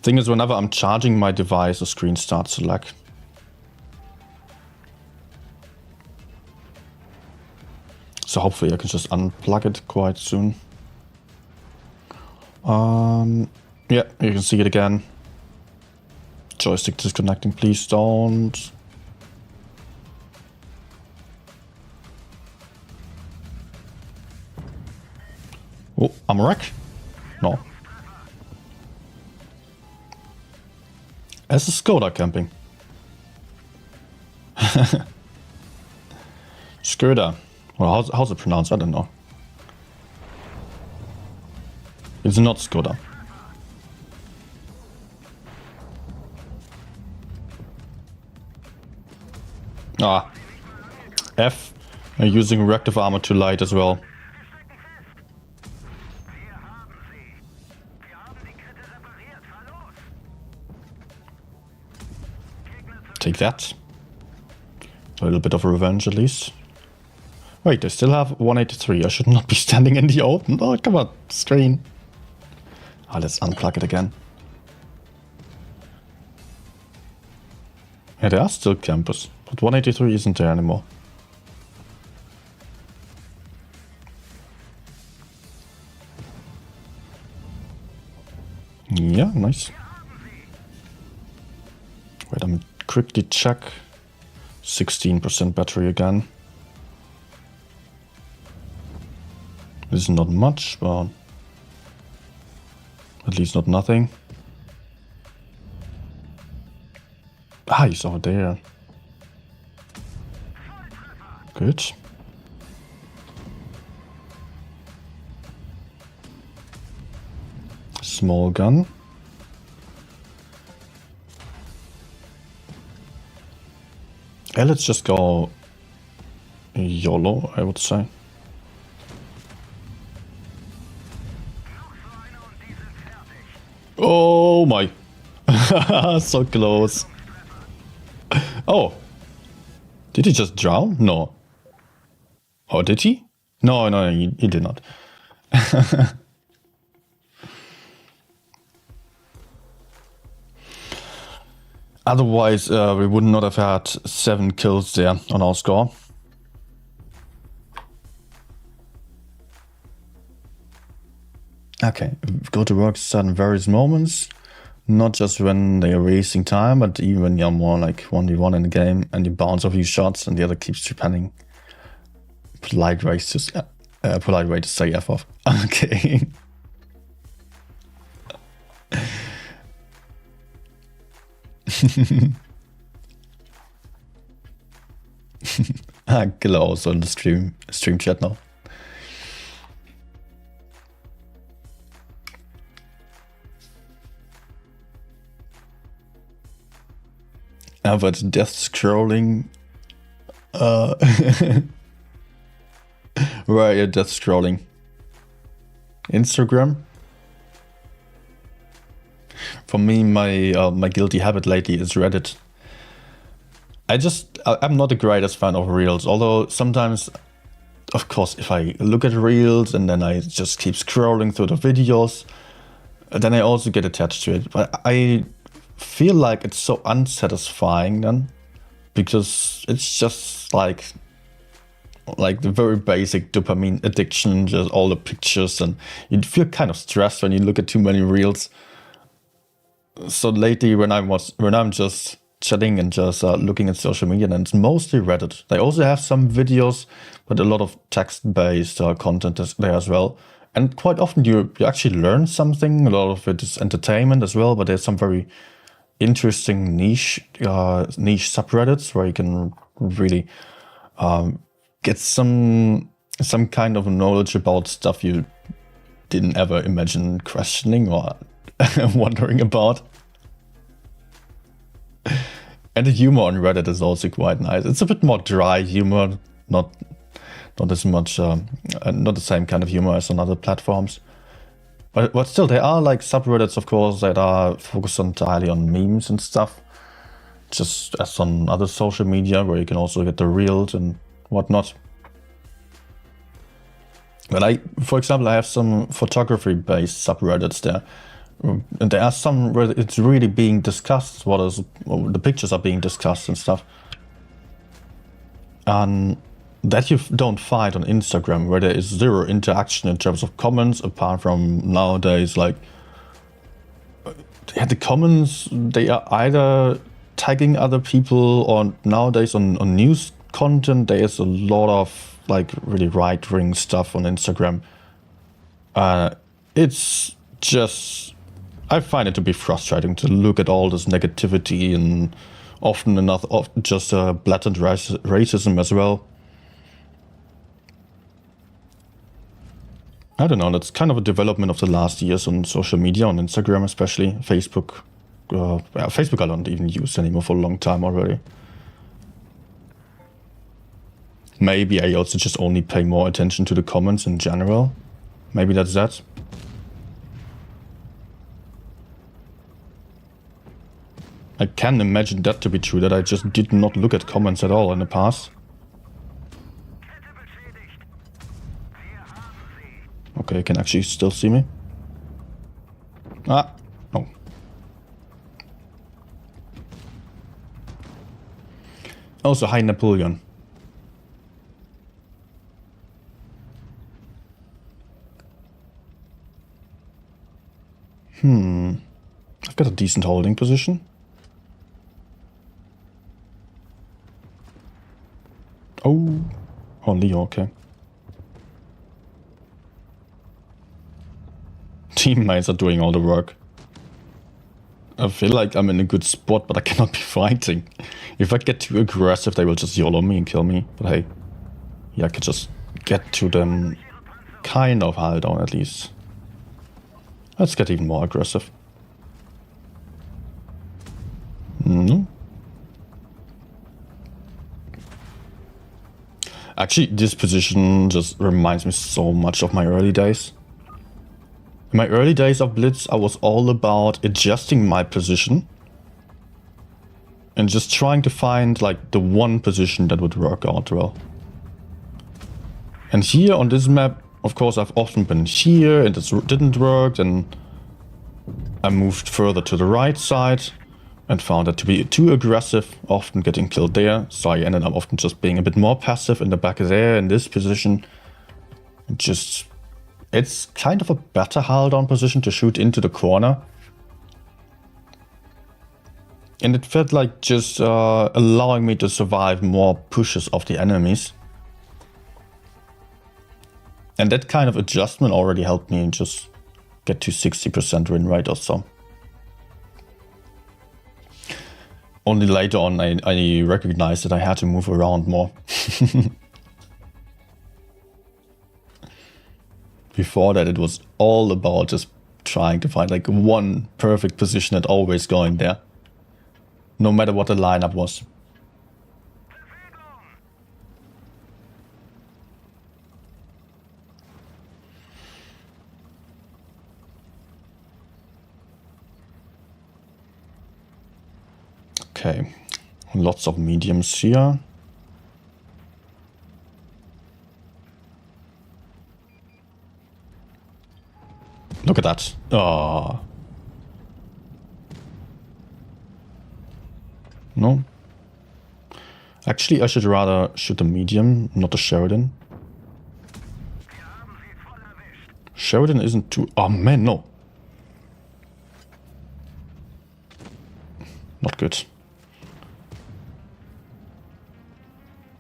Thing is, whenever I'm charging my device, the screen starts to lag. So hopefully I can just unplug it quite soon. Yeah, you can see it again. Joystick disconnecting, please don't. Oh, I'm a wreck? No. As a Skoda camping. Skoda. Well, how's it pronounced? I don't know. It's not Skoda. Ah. F. Using reactive armor too light as well. Wir haben sie. Wir haben die Kette repariert. Fahr los. Take that. A little bit of revenge at least. Wait, I still have 183. I should not be standing in the open. Oh, come on, screen. Ah, let's unplug it again. Yeah, there are still campers, but 183 isn't there anymore. Yeah, nice. Wait, I'm quickly check. 16% battery again. This is not much, but at least not nothing. Ah, he's over there. Good. Small gun. Yeah, let's just go YOLO, I would say. Oh my. So close. Oh. Did he just drown? No. Oh, did he? No, he did not. Otherwise, we would not have had 7 kills there on our score. Okay, go to work certain various moments. Not just when they are wasting time, but even when you're more like 1v1 in the game and you bounce a few shots and the other keeps japanning. Polite way to say F off. Okay. Killer also in the stream chat now. But death scrolling. Where are you death scrolling? Instagram? For me, my guilty habit lately is Reddit. I'm not the greatest fan of Reels, although sometimes, of course, if I look at Reels and then I just keep scrolling through the videos, then I also get attached to it. But I feel like it's so unsatisfying then, because it's just like the very basic dopamine addiction, just all the pictures, and you feel kind of stressed when you look at too many Reels. So lately, when I'm just chatting and just looking at social media, then it's mostly Reddit. They also have some videos, but a lot of text-based content is there as well. And quite often you actually learn something. A lot of it is entertainment as well, but there's some very interesting niche subreddits where you can really get some kind of knowledge about stuff you didn't ever imagine questioning or wondering about. And the humor on Reddit is also quite nice. It's a bit more dry humor, not not as much, not the same kind of humor as on other platforms. But still, there are like subreddits, of course, that are focused entirely on memes and stuff. Just as on other social media, where you can also get the reels and whatnot. But for example, I have some photography-based subreddits there. And there are some where it's really being discussed, the pictures are being discussed and stuff. And that you don't find on Instagram, where there is zero interaction in terms of comments, apart from nowadays, like, the comments, they are either tagging other people, or nowadays on news content, there is a lot of like really right-wing stuff on Instagram. It's just, I find it to be frustrating to look at all this negativity, and often enough just blatant racism as well. I don't know, that's kind of a development of the last years on social media, on Instagram especially. Facebook. Facebook I don't even use anymore for a long time already. Maybe I also just only pay more attention to the comments in general. Maybe that's that. I can imagine that to be true, that I just did not look at comments at all in the past. Okay, you can actually still see me. Ah, no. Also, hi Napoleon. I've got a decent holding position. Oh, only okay. Teammates are doing all the work. I feel like I'm in a good spot, but I cannot be fighting. If I get too aggressive, they will just YOLO me and kill me. But hey, yeah, I could just get to them, kind of hold on at least. Let's get even more aggressive. Actually, this position just reminds me so much of my early days. In my early days of Blitz, I was all about adjusting my position and just trying to find like the one position that would work out well. And here on this map, of course, I've often been here and it didn't work, and I moved further to the right side and found that to be too aggressive, often getting killed there. So I ended up often just being a bit more passive in the back there in this position. Just, it's kind of a better hold down position to shoot into the corner. And it felt like just allowing me to survive more pushes of the enemies. And that kind of adjustment already helped me just get to 60% win rate or so. Only later on I recognized that I had to move around more. Before that, it was all about just trying to find like one perfect position and always going there. No matter what the lineup was. Okay, lots of mediums here. Look at that. Oh. No. Actually, I should rather shoot a medium, not a Sheridan. Sheridan isn't too... Oh man, no. Not good.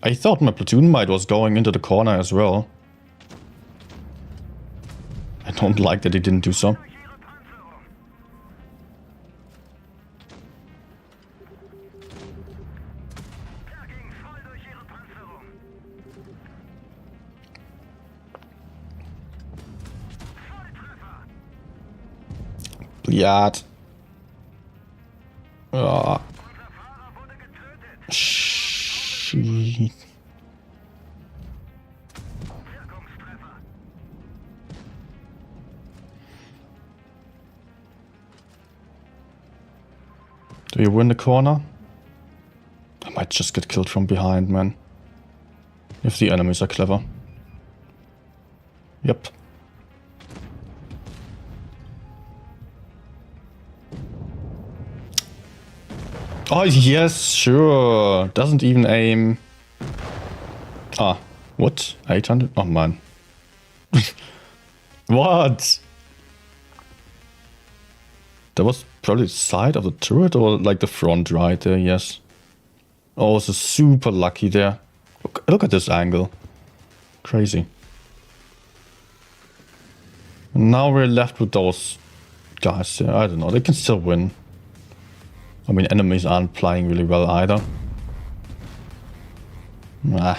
I thought my platoon mate was going into the corner as well. I don't like that he didn't do so. Bliat. Oh. Shit. Do you win the corner? I might just get killed from behind, man. If the enemies are clever. Yep. Oh, yes, sure. Doesn't even aim. Ah, what? 800? Oh, man. What? That was probably the side of the turret or like the front right there, yes. Oh, so super lucky there. Look at this angle. Crazy. And now we're left with those guys there. I don't know, they can still win. I mean, enemies aren't playing really well either. Nah.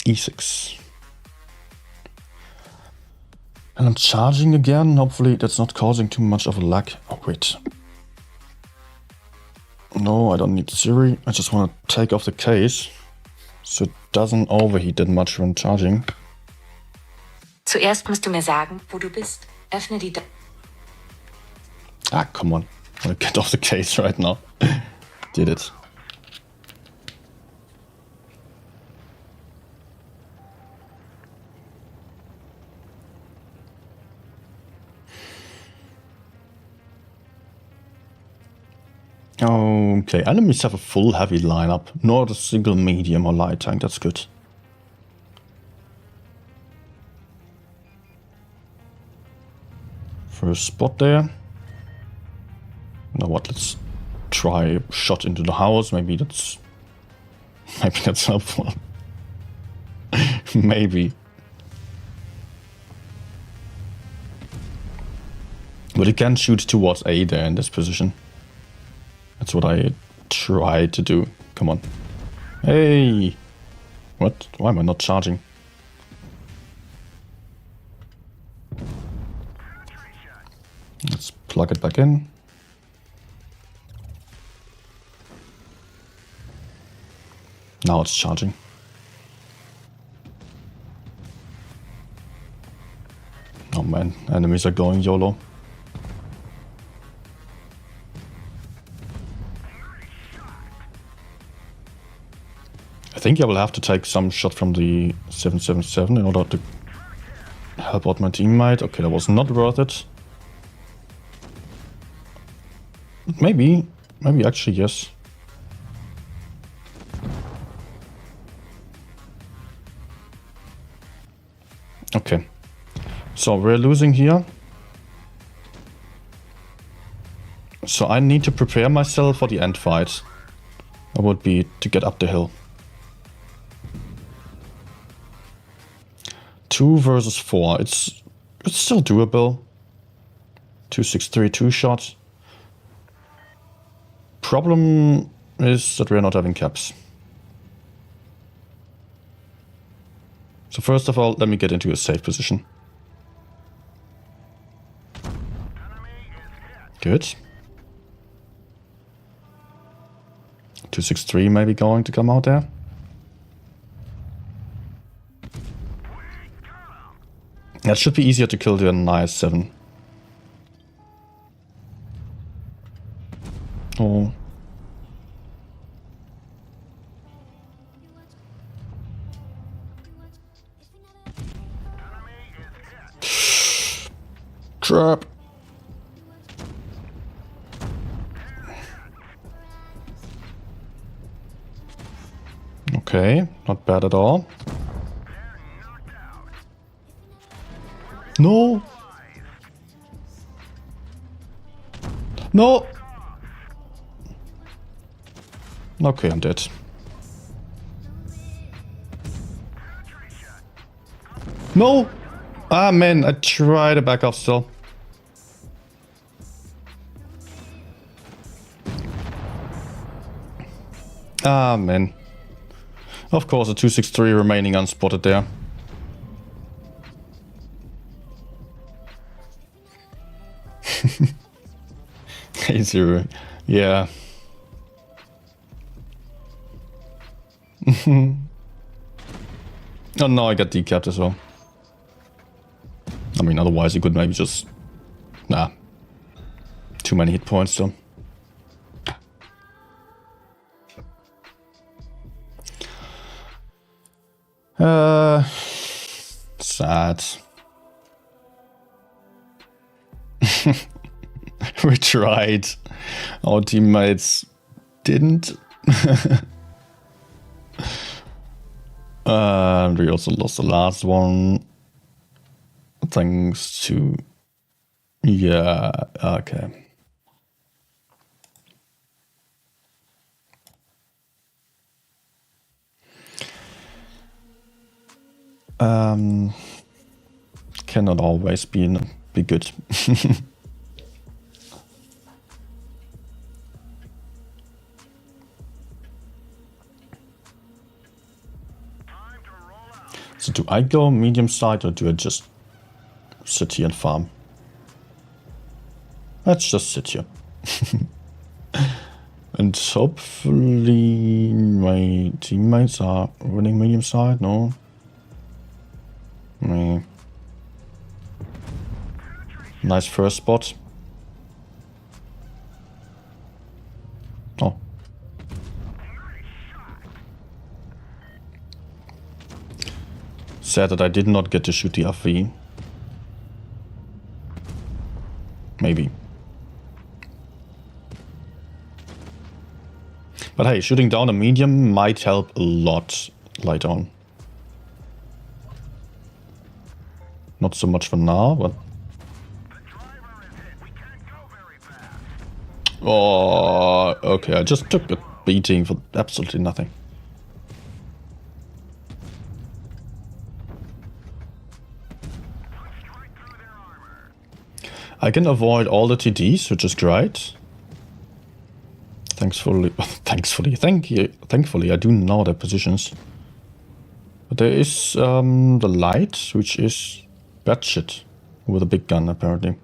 E6. And I'm charging again. Hopefully that's not causing too much of a lag. Oh, wait. No, I don't need Siri. I just want to take off the case so it doesn't overheat that much when charging. Zuerst musst du mir sagen, wo du bist. Öffne die Ah, come on. I'll get off the case right now. Did it. Okay, enemies have a full heavy lineup, not a single medium or light tank, that's good. First spot there. You know what, let's try a shot into the house, maybe that's helpful. Maybe. But you can shoot towards A there in this position. That's what I tried to do. Come on. Hey! What? Why am I not charging? Let's plug it back in. Now it's charging. Oh man, enemies are going YOLO. I think I will have to take some shot from the 777 in order to help out my teammate. Okay, that was not worth it. Maybe actually yes. Okay, so we're losing here. So I need to prepare myself for the end fight. That would be to get up the hill. 2 versus 4. It's still doable. 263 2-shot. Problem is that we're not having caps. So first of all, let me get into a safe position. Good. 263 maybe going to come out there. That should be easier to kill than nice 7. Oh. Trap. Okay, not bad at all. No! No! Okay, I'm dead. No! Ah, man, I tried to back off still. Ah, man. Of course, a 263 remaining unspotted there. Hey, 0. Yeah. Oh no, I got decapped as well. I mean, otherwise you could maybe just... Nah. Too many hit points though. Sad. We tried. Our teammates didn't. And we also lost the last one. Thanks to... Yeah, okay. Cannot always be good. So do I go medium side or do I just sit here and farm? Let's just sit here. And hopefully my teammates are running medium side, no? Me. Nice first spot. Oh. Sad that I did not get to shoot the FV. Maybe. But hey, shooting down a medium might help a lot later on. Not so much for now, but... Oh, okay, I just took a beating for absolutely nothing. I can avoid all the TDs, which is great. Thankfully, I do know their positions. But there is the light, which is bad shit with a big gun, apparently.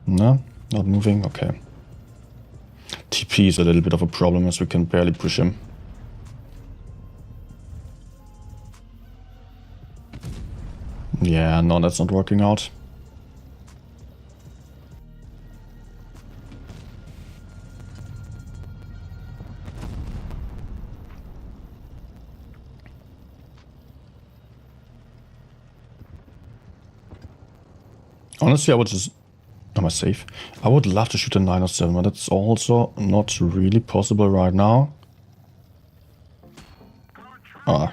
No, not moving, okay. TP is a little bit of a problem as we can barely push him. Yeah, no, that's not working out. Honestly, I would just... Am I safe? I would love to shoot a 907, but that's also not really possible right now. Ah.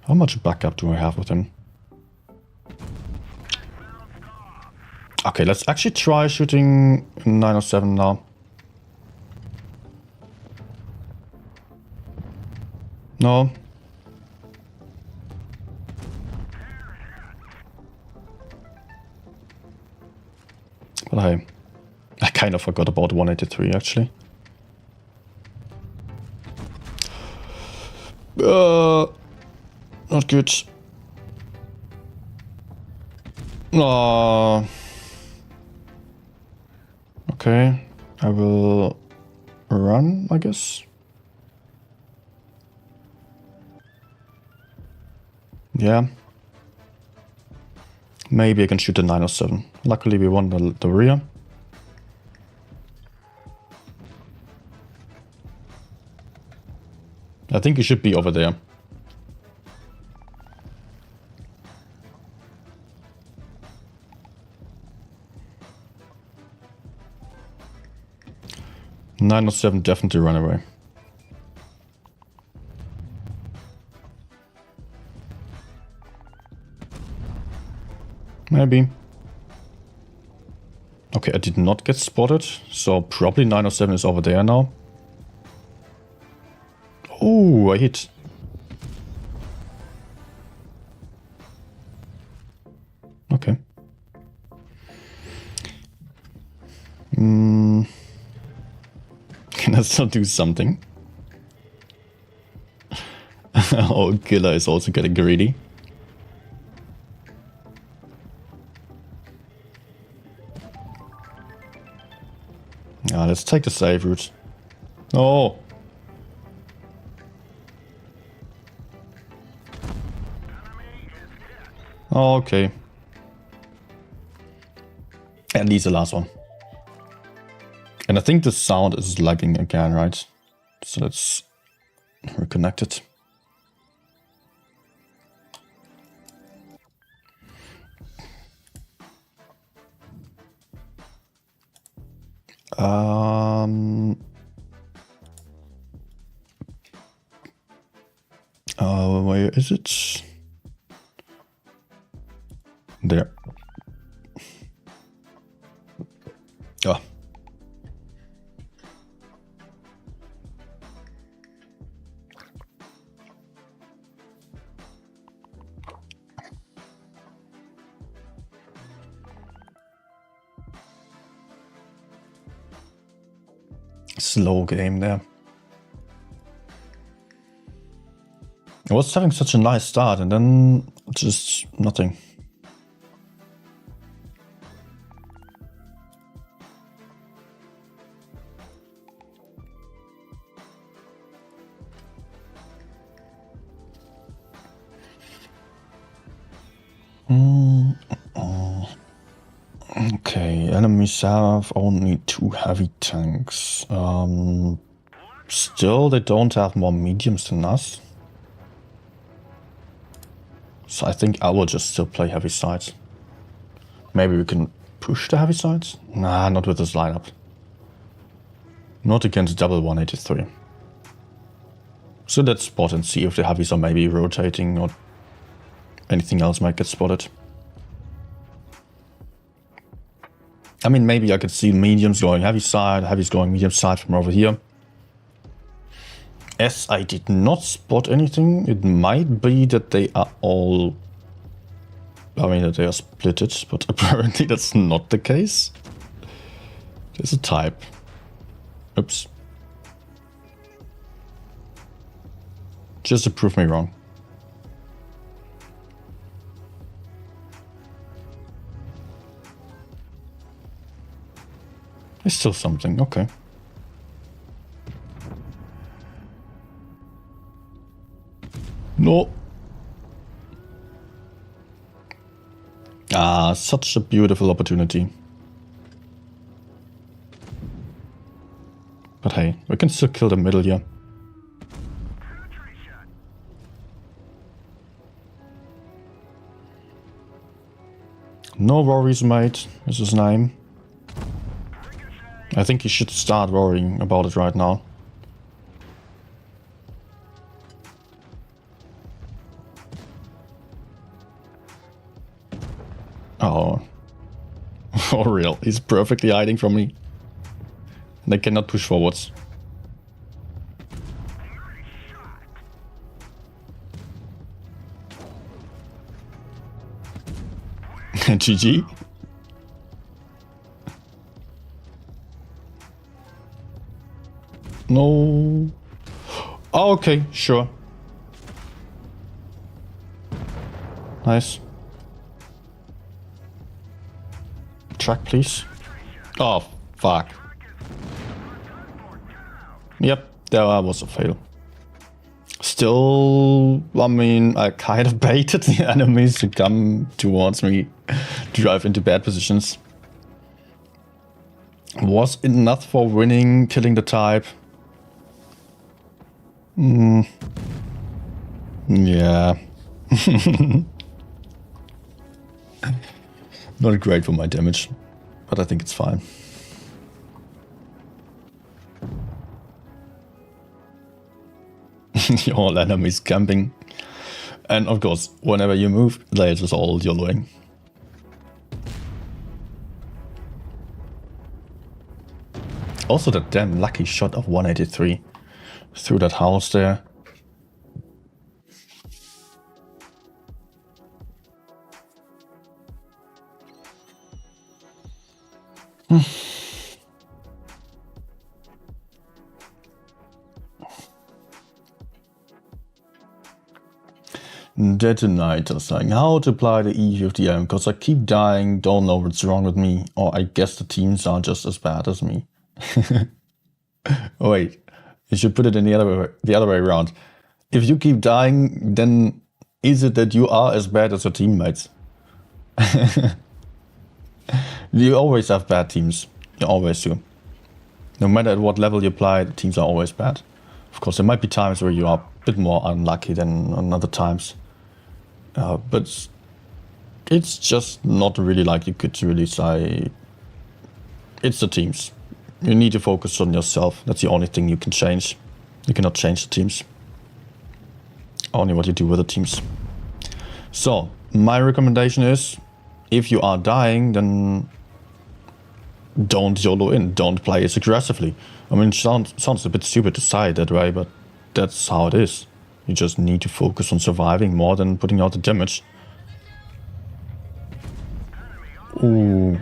How much backup do I have with him? Okay, let's actually try shooting 907 now. No. But I kind of forgot about 183 actually. Not good. Okay, I will run, I guess. Yeah. Maybe I can shoot the 907. Luckily we won the rear. I think he should be over there. Nine or seven definitely run away. Maybe. Okay, I did not get spotted, so probably 907 is over there now. Oh, I hit. Okay. still do something. Oh, Killer is also getting greedy. Yeah, let's take the safe route. Oh. Okay. At least the last one. And I think the sound is lagging again, right? So let's reconnect it. Where is it? There. Ah. Slow game there. I was having such a nice start and then just nothing. Okay, enemies have only 2 heavy tanks. Still, they don't have more mediums than us. So I think I will just still play heavy sides. Maybe we can push the heavy sides? Nah, not with this lineup. Not against double 183. So let's spot and see if the heavies are maybe rotating or anything else might get spotted. I mean, maybe I could see mediums going heavy side, heavies going medium side from over here. As I did not spot anything, it might be that they are all... I mean, that they are splitted, but apparently that's not the case. There's a type. Oops. Just to prove me wrong. There's still something, okay. No. Ah, such a beautiful opportunity. But hey, we can still kill the middle here. No worries, mate. Is his name. I think he should start worrying about it right now. Oh. For real, he's perfectly hiding from me. They cannot push forwards. GG. No. Oh, okay, sure. Nice. Track, please. Oh, fuck. Yep, there was a fail. Still, I mean, I kind of baited the enemies to come towards me, drive into bad positions. Was enough for winning, killing the type. Yeah. Not great for my damage, but I think it's fine. All enemies camping. And of course, whenever you move, they're just all YOLOing. Also that damn lucky shot of 183 through that house there. Detonator saying how to apply the E50M because I keep dying, don't know what's wrong with me, or I guess the teams are just as bad as me. Wait, you should put it in the other way around. If you keep dying, then is it that you are as bad as your teammates? You always have bad teams. You always do. No matter at what level you apply, the teams are always bad. Of course, there might be times where you are a bit more unlucky than on other times. But it's just not really like you could really say it's the teams. You need to focus on yourself. That's the only thing you can change. You cannot change the teams. Only what you do with the teams. So, my recommendation is, if you are dying, then don't YOLO in. Don't play as aggressively. I mean, it sounds a bit stupid to say it that way, but that's how it is. You just need to focus on surviving more than putting out the damage. Ooh.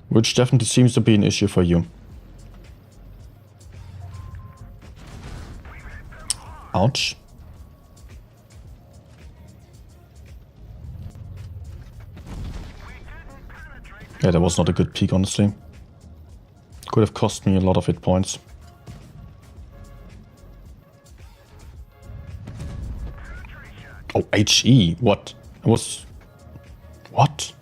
Which definitely seems to be an issue for you. Ouch. Yeah, that was not a good peek, honestly. Could have cost me a lot of hit points. Oh, HE, what? What?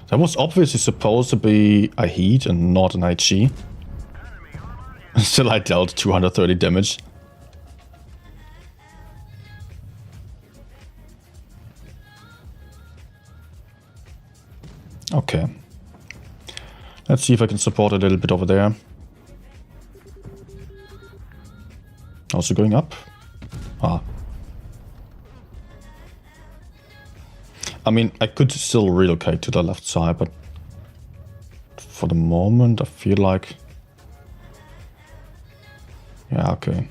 That was obviously supposed to be a heat and not an HE. Still I dealt 230 damage. Okay. Let's see if I can support a little bit over there. Also going up. Ah. I mean, I could still relocate to the left side, but for the moment, I feel like... Yeah, okay.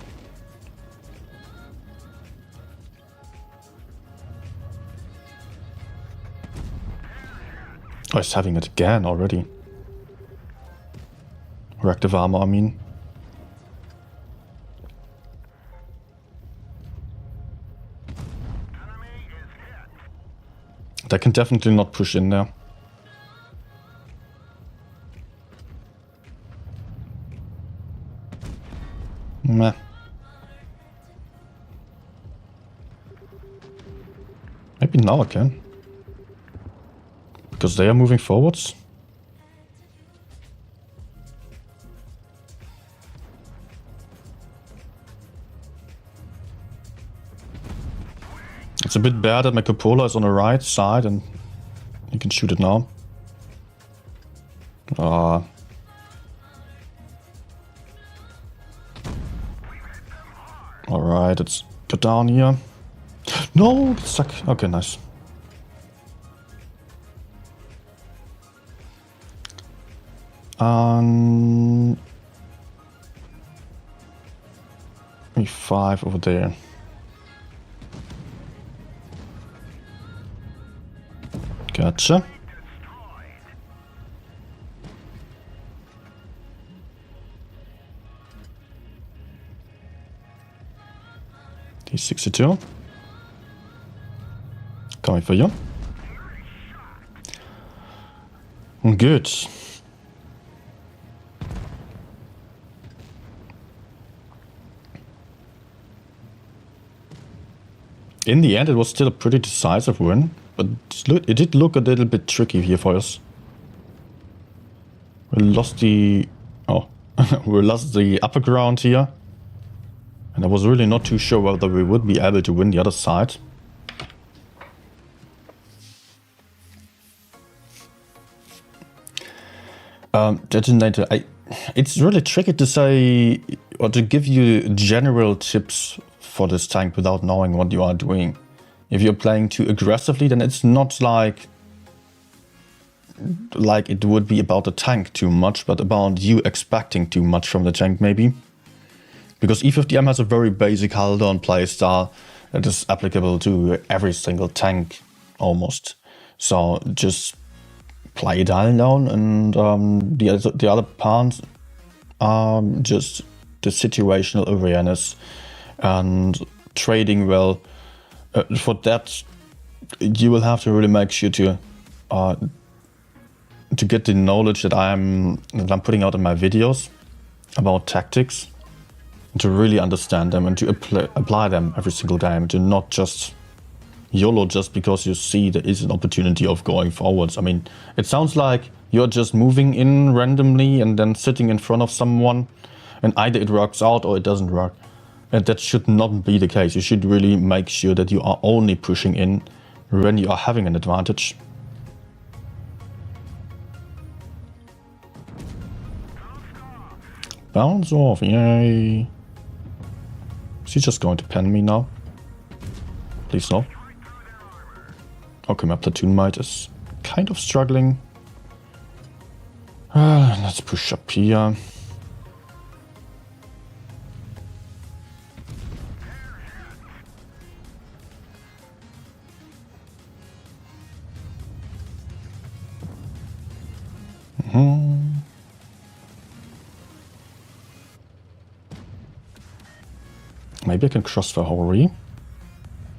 Oh, he's having it again already. Reactive armor, I mean. They can definitely not push in there. Meh. Maybe now I can. Because they are moving forwards. It's a bit bad that my cupola is on the right side and you can shoot it now. Alright, let's go down here. No, get stuck. Okay, nice. Maybe 5 over there. Gotcha. T62. Coming for you. Good. In the end, it was still a pretty decisive win, but it did look a little bit tricky here for us. We lost the... oh, we lost the upper ground here. And I was really not too sure whether we would be able to win the other side. Detonator, it's really tricky to say or to give you general tips for this tank without knowing what you are doing. If you're playing too aggressively, then it's not like it would be about the tank too much, but about you expecting too much from the tank maybe. Because E50M has a very basic hold-on playstyle that is applicable to every single tank almost. So just play it down, and the other parts are just the situational awareness and trading well. For that, you will have to really make sure to get the knowledge that I'm putting out in my videos about tactics, to really understand them and to apply them every single game, to not just YOLO just because you see there is an opportunity of going forwards. I mean, it sounds like you're just moving in randomly and then sitting in front of someone, and either it works out or it doesn't work. And that should not be the case. You should really make sure that you are only pushing in when you are having an advantage. Bounce off, yay. Is he just going to pen me now? Please no. Okay, my platoon mate is kind of struggling. Let's push up here. Maybe I can cross the Hori.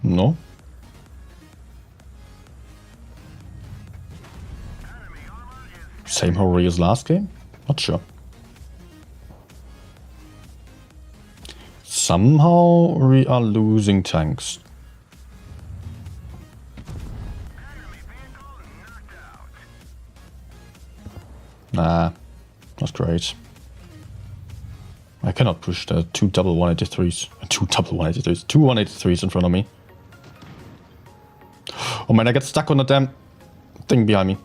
No. Same Hori as last game? Not sure. Somehow we are losing tanks. Nah, not great. I cannot push the two double 183s. Two 183s in front of me. Oh man, I get stuck on the damn thing behind me.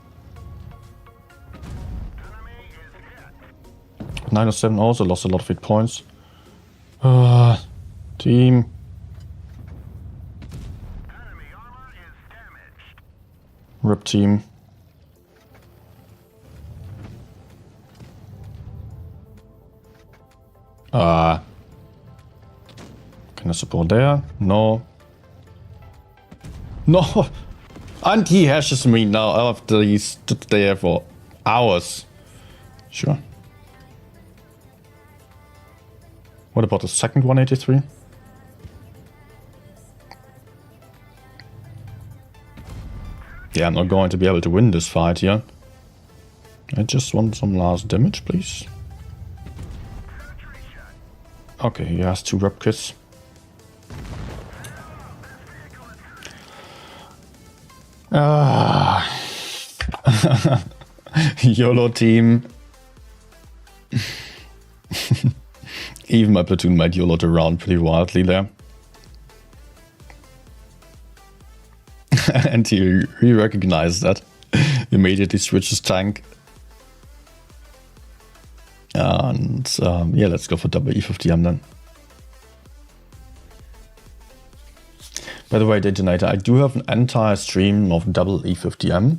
907 also lost a lot of hit points. Team. Rip team. Can I support there? No. No! And he hashes me now after he stood there for hours. Sure. What about the second 183? Yeah, I'm not going to be able to win this fight here. I just want some last damage, please. Okay, he has 2 rep kits. YOLO team. Even my platoon might YOLO around pretty wildly there. And he recognized that. Immediately switches tank. And yeah, let's go for double E50M then. By the way, Detonator, I do have an entire stream of double E50M.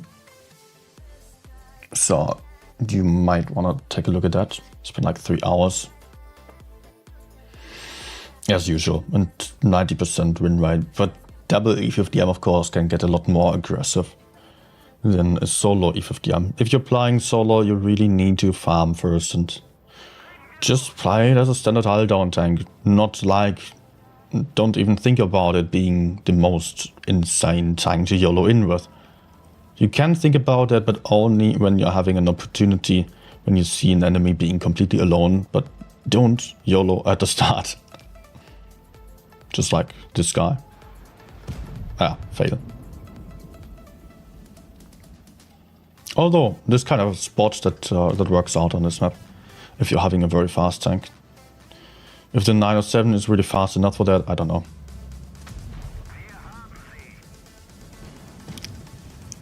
So you might want to take a look at that. It's been like 3 hours. As usual, and 90% win rate. But double E50M, of course, can get a lot more aggressive than a solo E50M. If you're playing solo, you really need to farm first and just play it as a standard hull down tank. Not like, don't even think about it being the most insane tank to YOLO in with. You can think about that, but only when you're having an opportunity, when you see an enemy being completely alone, but don't YOLO at the start. Just like this guy. Ah, fail. Although, this kind of spot that works out on this map, if you're having a very fast tank. If the 907 is really fast enough for that, I don't know.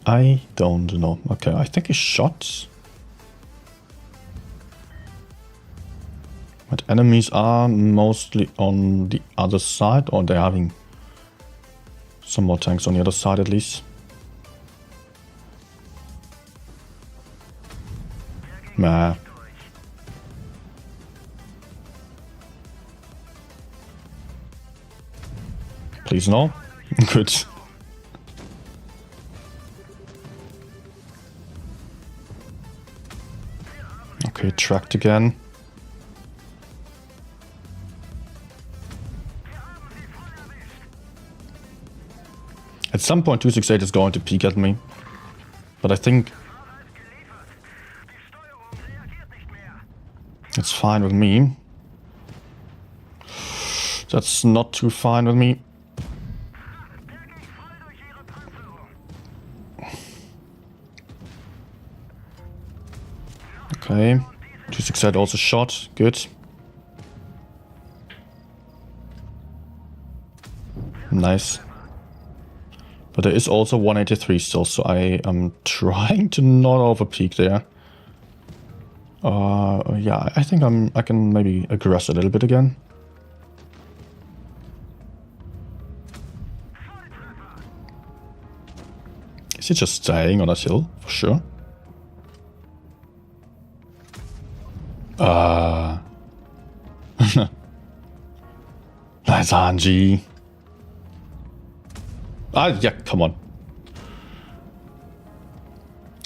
I don't know. Okay, I think he shot. But enemies are mostly on the other side, or they're having some more tanks on the other side at least. Nah. Please no. Good. Okay, tracked again. At some point 268 is going to peek at me. But I think it's fine with me. That's not too fine with me. Okay. 268 also shot. Good. Nice. But there is also 183 still, so I am trying to not overpeak there. Yeah, I think I can maybe aggress a little bit again. Is he just staying on that hill? For sure. Nice RNG. Yeah, come on.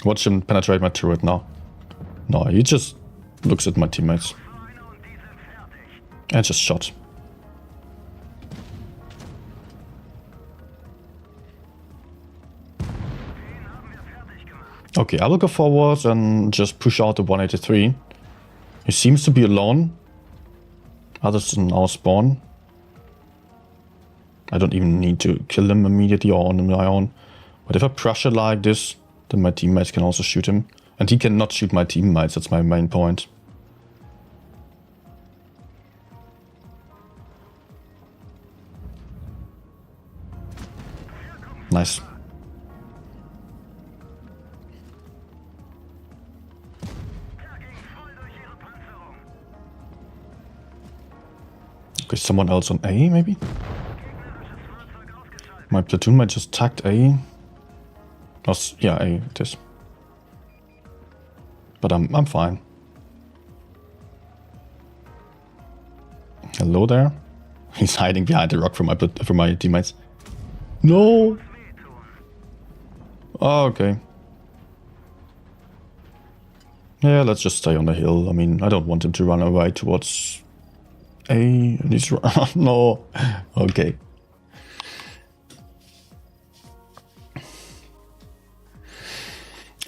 Watch him penetrate my turret now. No, he just looks at my teammates. And just shot. Okay, I will go forward and just push out the 183. He seems to be alone. Others in our spawn. I don't even need to kill him immediately or on my own. But if I pressure like this, then my teammates can also shoot him. And he cannot shoot my teammates, that's my main point. Nice. Okay, someone else on A, maybe? My platoon might just tagged A. Oh, yeah, A it is. But I'm fine. Hello there. He's hiding behind the rock for my teammates. No. Oh, okay. Yeah, let's just stay on the hill. I mean, I don't want him to run away towards A. And he's no. Okay.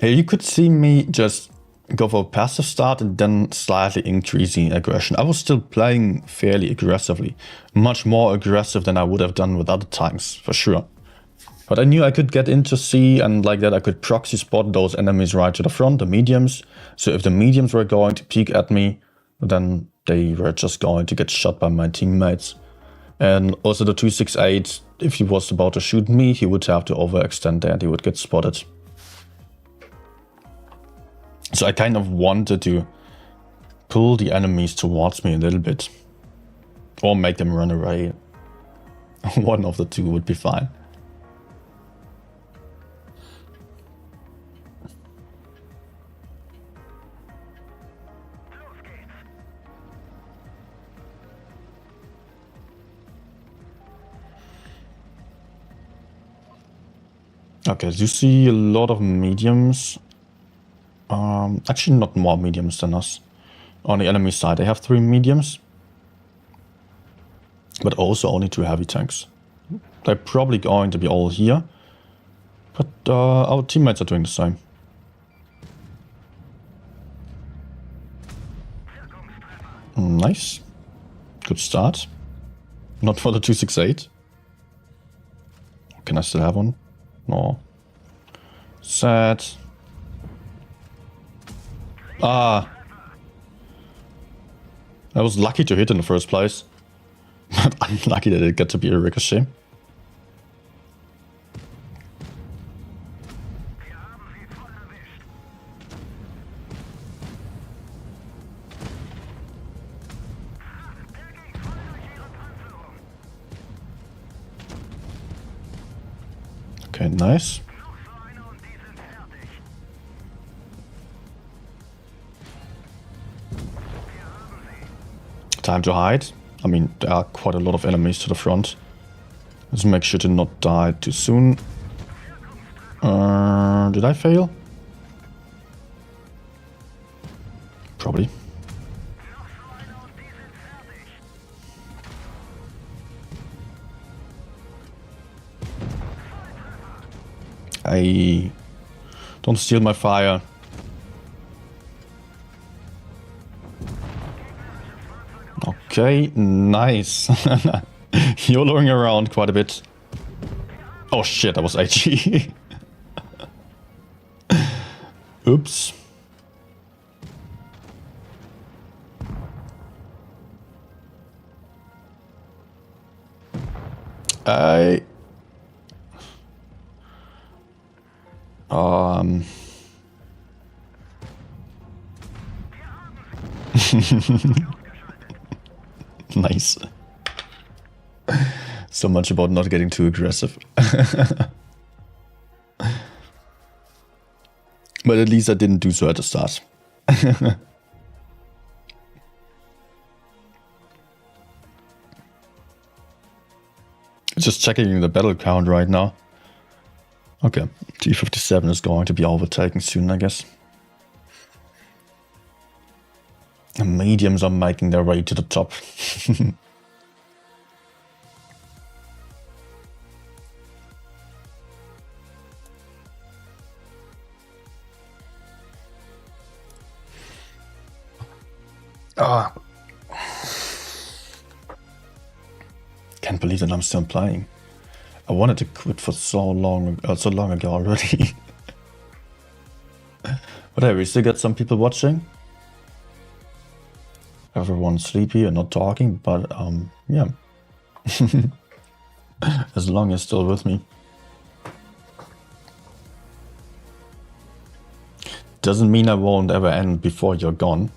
Hey, you could see me just go for a passive start and then slightly increasing aggression. I was still playing fairly aggressively. Much more aggressive than I would have done with other times, for sure. But I knew I could get into C and like that I could proxy spot those enemies right to the front, the mediums. So if the mediums were going to peek at me, then they were just going to get shot by my teammates. And also the 268, if he was about to shoot me, he would have to overextend there and he would get spotted. So I kind of wanted to pull the enemies towards me a little bit. Or make them run away. One of the two would be fine. Okay, so you see a lot of mediums. Actually not more mediums than us. On the enemy side, they have 3 mediums. But also only 2 heavy tanks. They're probably going to be all here. But our teammates are doing the same. Nice. Good start. Not for the 268. Can I still have one? No. Sad. Ah. I was lucky to hit in the first place. But unlucky that it got to be a ricochet. Okay, nice. Time to hide. I mean, there are quite a lot of enemies to the front. Let's make sure to not die too soon. Did I fail? Probably. I don't steal my fire. Okay, nice. YOLOing around quite a bit. Oh shit, that was HE. Oops. Nice. So much about not getting too aggressive. But at least I didn't do so at the start. Just checking the battle count right now. Okay, T57 is going to be overtaken soon, I guess. The mediums are making their way to the top. Ah. Can't believe that I'm still playing. I wanted to quit for so long ago already. But hey, we still got some people watching. Everyone's sleepy and not talking, but yeah. As long as still with me. Doesn't mean I won't ever end before you're gone.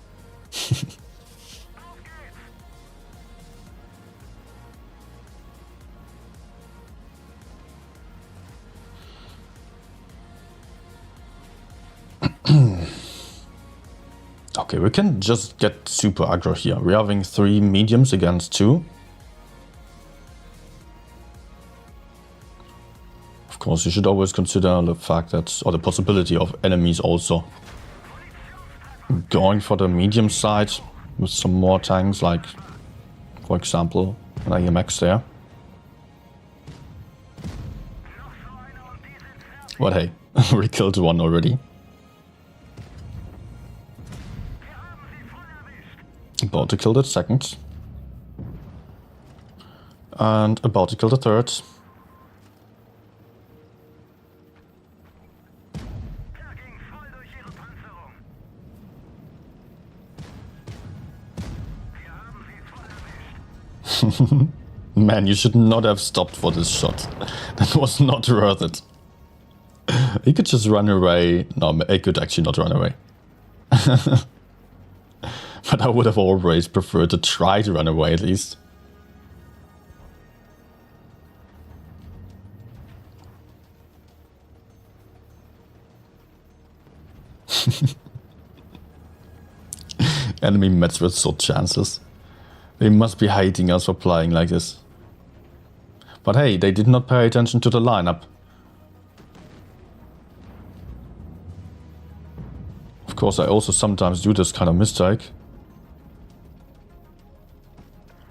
Okay, we can just get super aggro here. We're having 3 mediums against 2. Of course, you should always consider the fact that, or the possibility of enemies also going for the medium side with some more tanks, like, for example, an AMX there. But hey, we killed one already. About to kill the second. And about to kill the third. Man, you should not have stopped for this shot. That was not worth it. He could just run away. No, he could actually not run away. But I would have always preferred to try to run away at least. Enemy mets with such chances. They must be hating us for playing like this. But hey, they did not pay attention to the lineup. Of course, I also sometimes do this kind of mistake.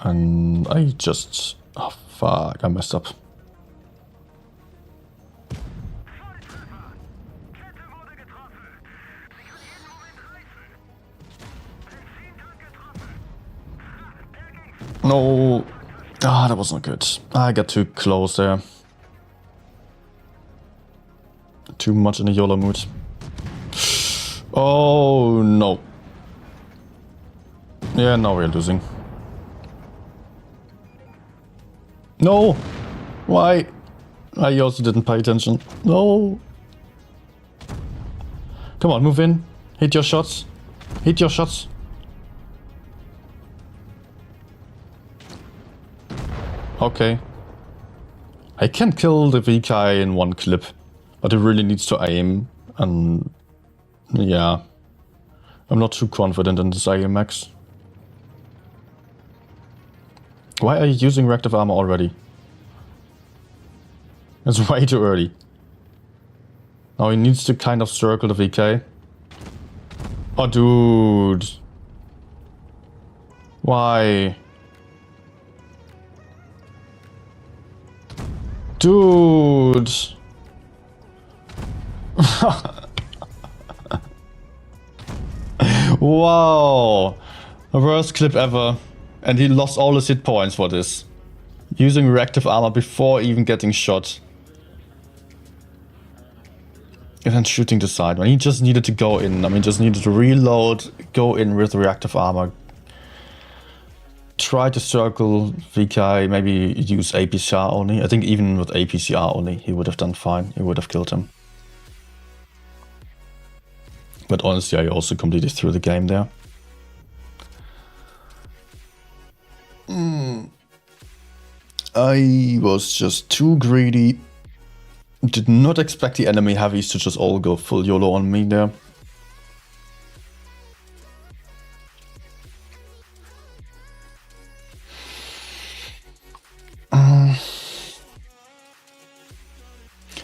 And I just... oh fuck, I messed up. No. Ah, that was not good. I got too close there. Too much in the YOLO mood. Oh no. Yeah, now we're losing. No! Why? I also didn't pay attention. No! Come on, move in. Hit your shots. Hit your shots. Okay. I can kill the VK in one clip, but it really needs to aim, and yeah. I'm not too confident in this AMX. Why are you using reactive armor already? It's way too early. Now he needs to kind of circle the VK. Oh, dude. Why? Dude. Wow. Worst clip ever. And he lost all his hit points for this. Using reactive armor before even getting shot. And then shooting the side when he just needed to go in. I mean, just needed to reload, go in with reactive armor. Try to circle VK, maybe use APCR only. I think even with APCR only, he would have done fine. He would have killed him. But honestly, I also completely threw the game there. I was just too greedy. Did not expect the enemy heavies to just all go full YOLO on me there.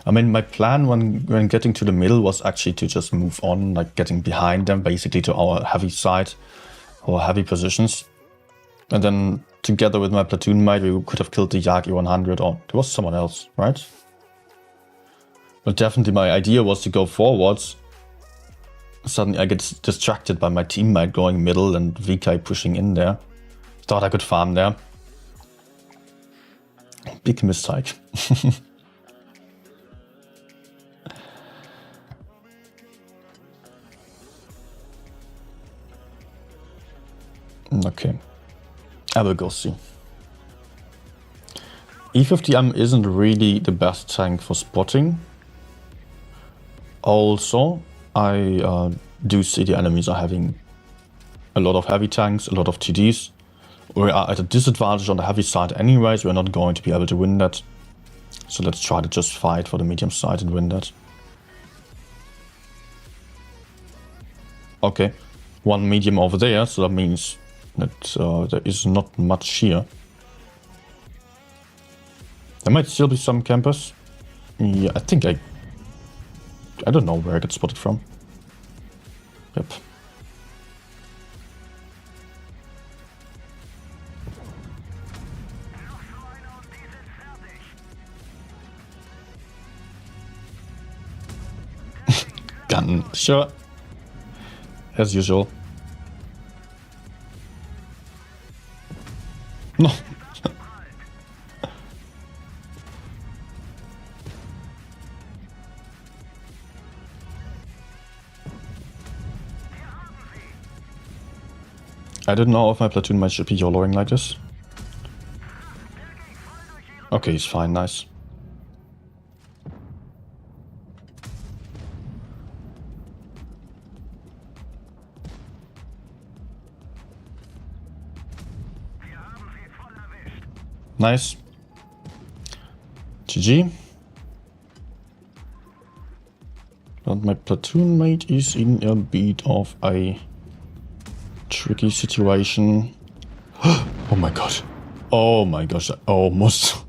I mean, my plan when getting to the middle was actually to just move on, like getting behind them, basically to our heavy side, our heavy positions. And then together with my platoon mate, we could have killed the Yagi 100, or there was someone else, right? But definitely my idea was to go forwards. Suddenly I get distracted by my teammate going middle and VK pushing in there. Thought I could farm there. Big mistake. Okay, I will go see. E50M isn't really the best tank for spotting. Also, I do see the enemies are having a lot of heavy tanks, a lot of TDs. We are at a disadvantage on the heavy side anyways, we're not going to be able to win that. So let's try to just fight for the medium side and win that. Okay, one medium over there, so that means that there is not much here. There might still be some campers. Yeah, I think I don't know where I got spotted from. Yep. Gun, sure. As usual. No. I didn't know if my platoon mate should be YOLOing like this. Okay, he's fine, nice. Nice. GG. But my platoon mate is in a bit of a tricky situation. Oh my god. Oh my gosh, I almost...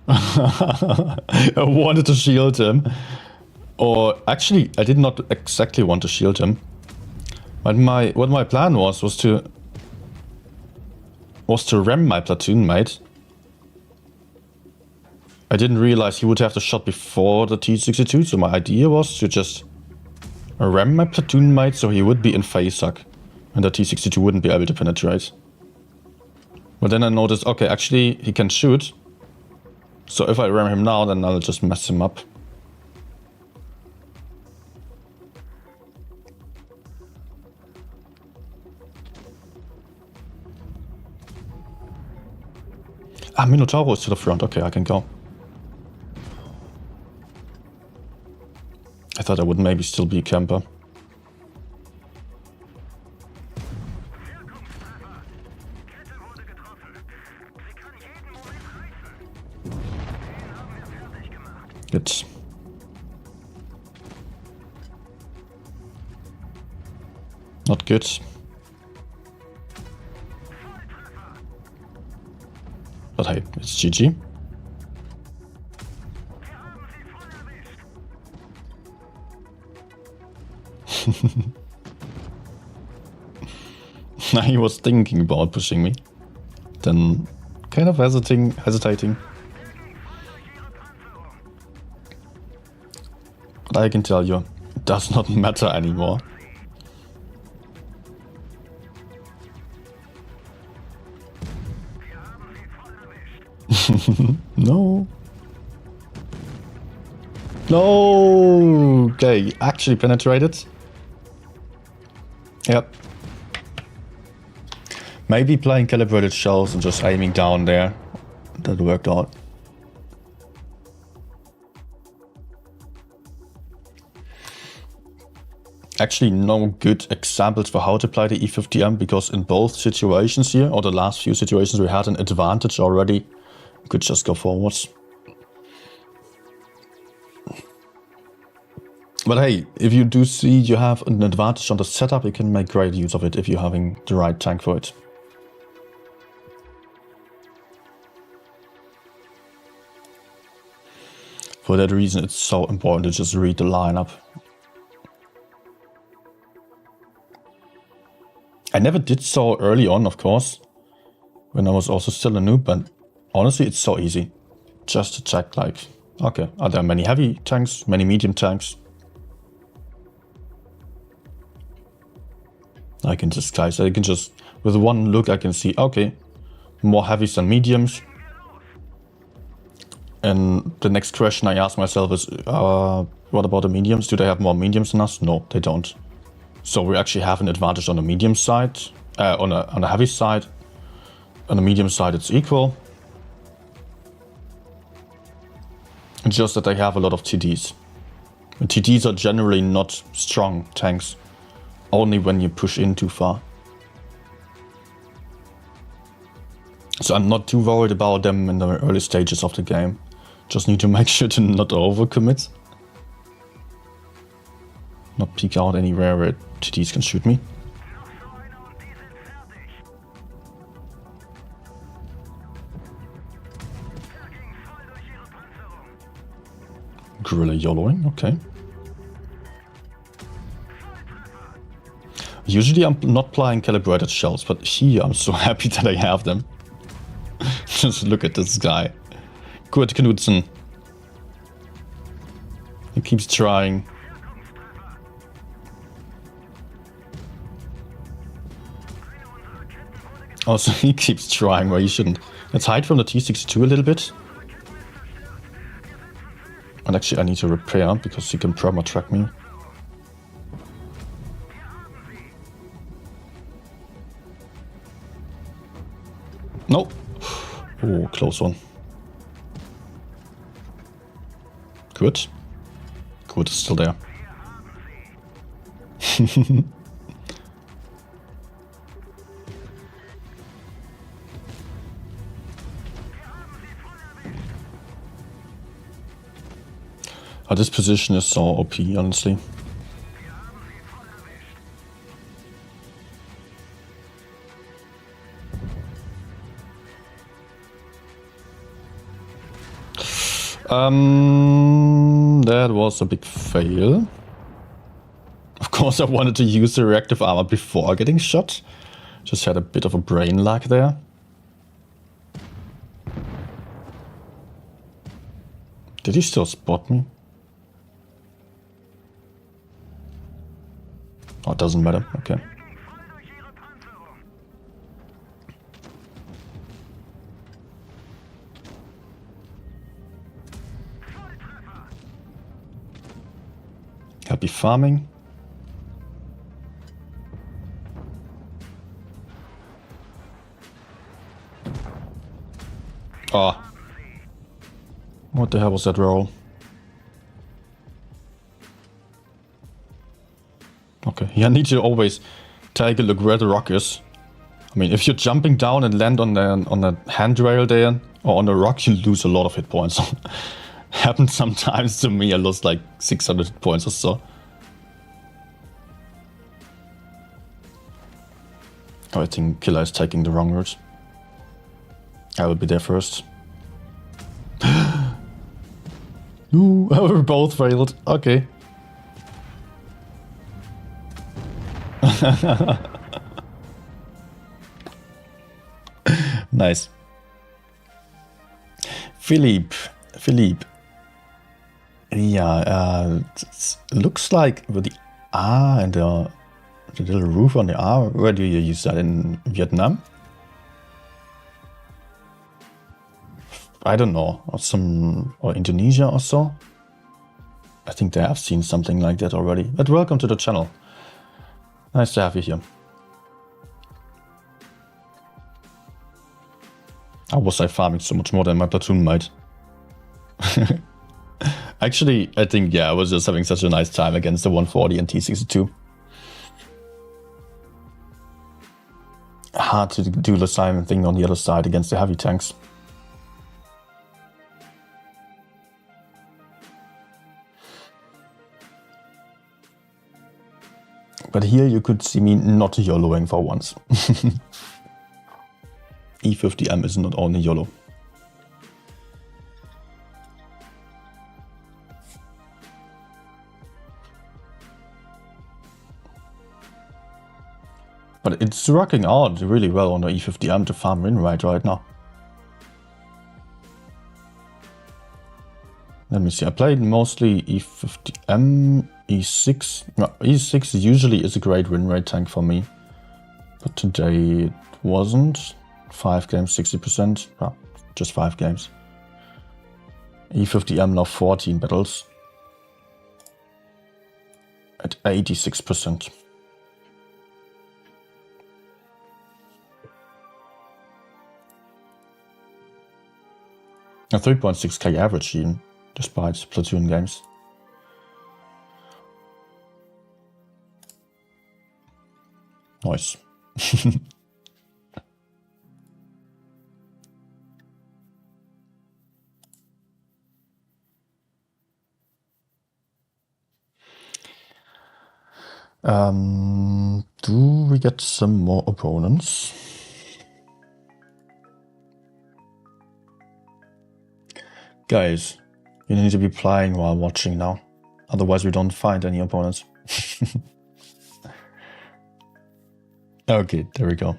I wanted to shield him. Or actually, I did not exactly want to shield him. But what my plan was to ram my platoon mate. I didn't realize he would have the shot before the T-62, so my idea was to just ram my platoon mate so he would be in phase suck and the T-62 wouldn't be able to penetrate. But then I noticed, okay, actually he can shoot, so if I ram him now, then I'll just mess him up. Ah, Minotauro is to the front. Okay, I can go. I thought I would maybe still be a camper. Good. Not good. But hey, it's GG. He was thinking about pushing me. Then kind of hesitating. But I can tell you, it does not matter anymore. No. No. Okay, actually penetrated. Yep. Maybe playing calibrated shells and just aiming down there. That worked out. Actually, no good examples for how to play the E50M, because in both situations here, or the last few situations, we had an advantage already. We could just go forwards. But hey, if you do see you have an advantage on the setup, you can make great use of it if you're having the right tank for it. For that reason, it's so important to just read the lineup. I never did so early on, of course, when I was also still a noob, but honestly, it's so easy. Just to check, like, okay, are there many heavy tanks, many medium tanks? I can just, with one look, I can see, okay, more heavies than mediums. And the next question I ask myself is, what about the mediums? Do they have more mediums than us? No, they don't. So we actually have an advantage on the medium side, on a heavy side. On the medium side, it's equal. It's just that they have a lot of TDs. And TDs are generally not strong tanks, only when you push in too far. So I'm not too worried about them in the early stages of the game. Just need to make sure to not overcommit. Not peek out anywhere where TDs can shoot me. Guerrilla YOLOing, okay. Usually I'm not playing calibrated shells, but here I'm so happy that I have them. Just look at this guy. Kurt Knudsen. He keeps trying. Also, he keeps trying where he shouldn't. Let's hide from the T-62 a little bit. And actually I need to repair, because he can perma-track me. No. Oh, close one. Good. Good is still there. This position is so OP, honestly. That was a big fail. Of course, I wanted to use the reactive armor before getting shot. Just had a bit of a brain lag there. Did he still spot me? Oh, it doesn't matter. Okay. Happy farming. Oh. What the hell was that roll? Okay, yeah, I need to always take a look where the rock is. I mean, if you're jumping down and land on the handrail there, or on the rock, you lose a lot of hit points. Happened sometimes to me, I lost like 600 hit points or so. Oh, I think Killer is taking the wrong route. I will be there first. No, we both failed. Okay. Nice. Philippe. Yeah, it looks like with the R and the little roof on the R, where do you use that? In Vietnam? I don't know, or Indonesia or so. I think they have seen something like that already. But welcome to the channel. Nice to have you here. How was I farming so much more than my platoon mate? Actually, I think, yeah, I was just having such a nice time against the 140 and T62. Hard to do the same thing on the other side against the heavy tanks. But here you could see me not YOLOing for once. E50M is not only YOLO. But it's working out really well on the E50M to farm win rate right now. Let me see, I played mostly E50M, E6. No, E6 usually is a great win rate tank for me. But today it wasn't. 5 games, 60%. Well, just 5 games. E50M now 14 battles. At 86%. A 3.6k average even, despite platoon games. Nice. Do we get some more opponents? Guys, you need to be playing while watching now. Otherwise we don't find any opponents. Okay, there we go.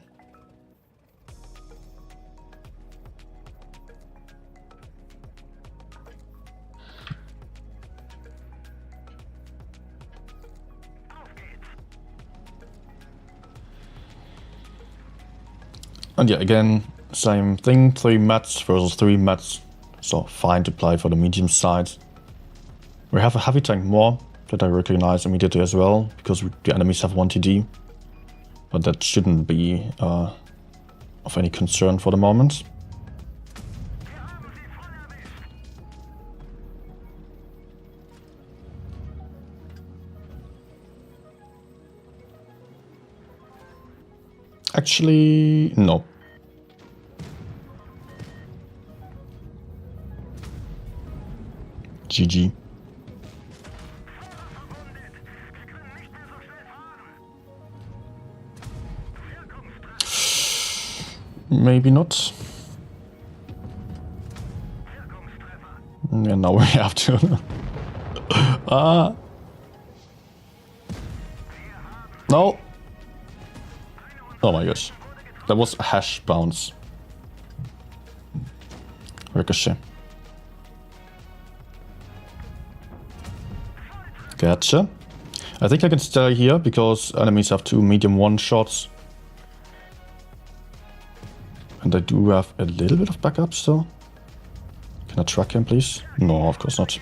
And yeah, again, same thing, 3 mats versus 3 mats. So fine to play for the medium side. We have a heavy tank more that I recognize immediately as well, because the enemies have 1 TD. But that shouldn't be of any concern for the moment. Actually, no. GG. Maybe not. Yeah, now we have to. No. Oh my gosh. That was a hash bounce. Ricochet. Gotcha. I think I can stay here because enemies have 2 medium 1 shots. And I do have a little bit of backup still. Can I track him, please? No, of course not.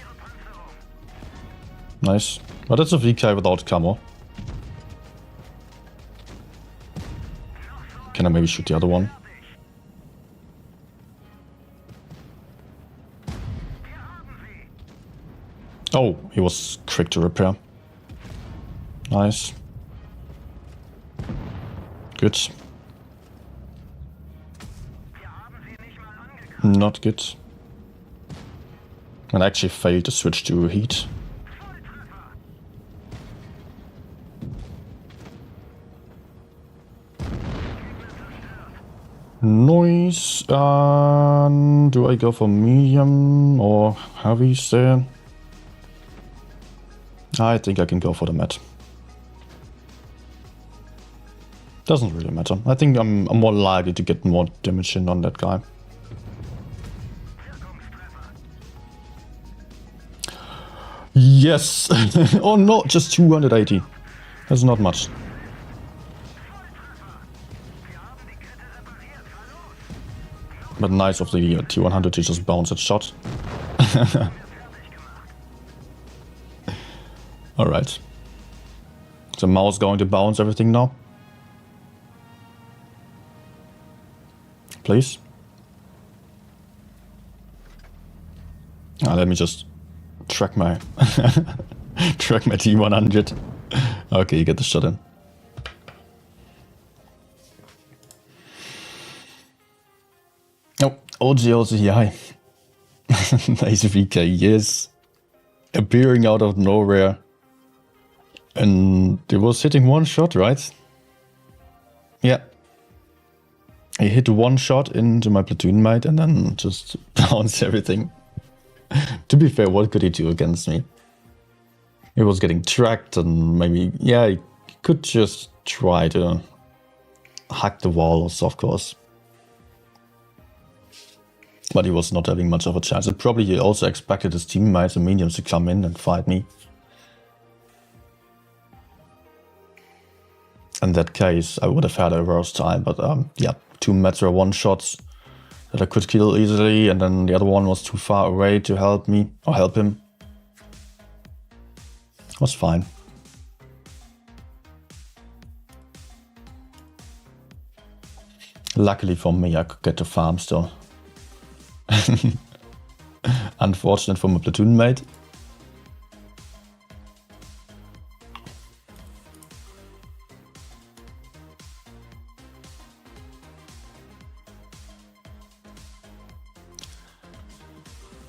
Nice. But it's a VK without camo. Can I maybe shoot the other one? Oh, he was quick to repair. Nice. Good. Not good. And I actually failed to switch to heat. Noise. Do I go for medium or heavy there? I think I can go for the mat. Doesn't really matter. I think I'm more likely to get more damage in on that guy. Yes! Oh no, just 280. That's not much. But nice of the T100 to just bounce that shot. Alright. So Mao's going to bounce everything now. Please. Let me just track my track my T100. Okay, you get the shot in. Oh, OG also here. Hi. Nice VK, yes. Appearing out of nowhere. And it was hitting one shot, right? Yeah. He hit one shot into my platoon mate and then just bounced everything. To be fair, what could he do against me? He was getting tracked and maybe, yeah, he could just try to hack the walls, of course. But he was not having much of a chance. And probably he also expected his teammates and mediums to come in and fight me. In that case, I would have had a worse time, but yeah, 2 Metra one-shots that I could kill easily, and then the other one was too far away to help me, or help him. Was fine. Luckily for me, I could get to farm still. Unfortunate for my platoon mate.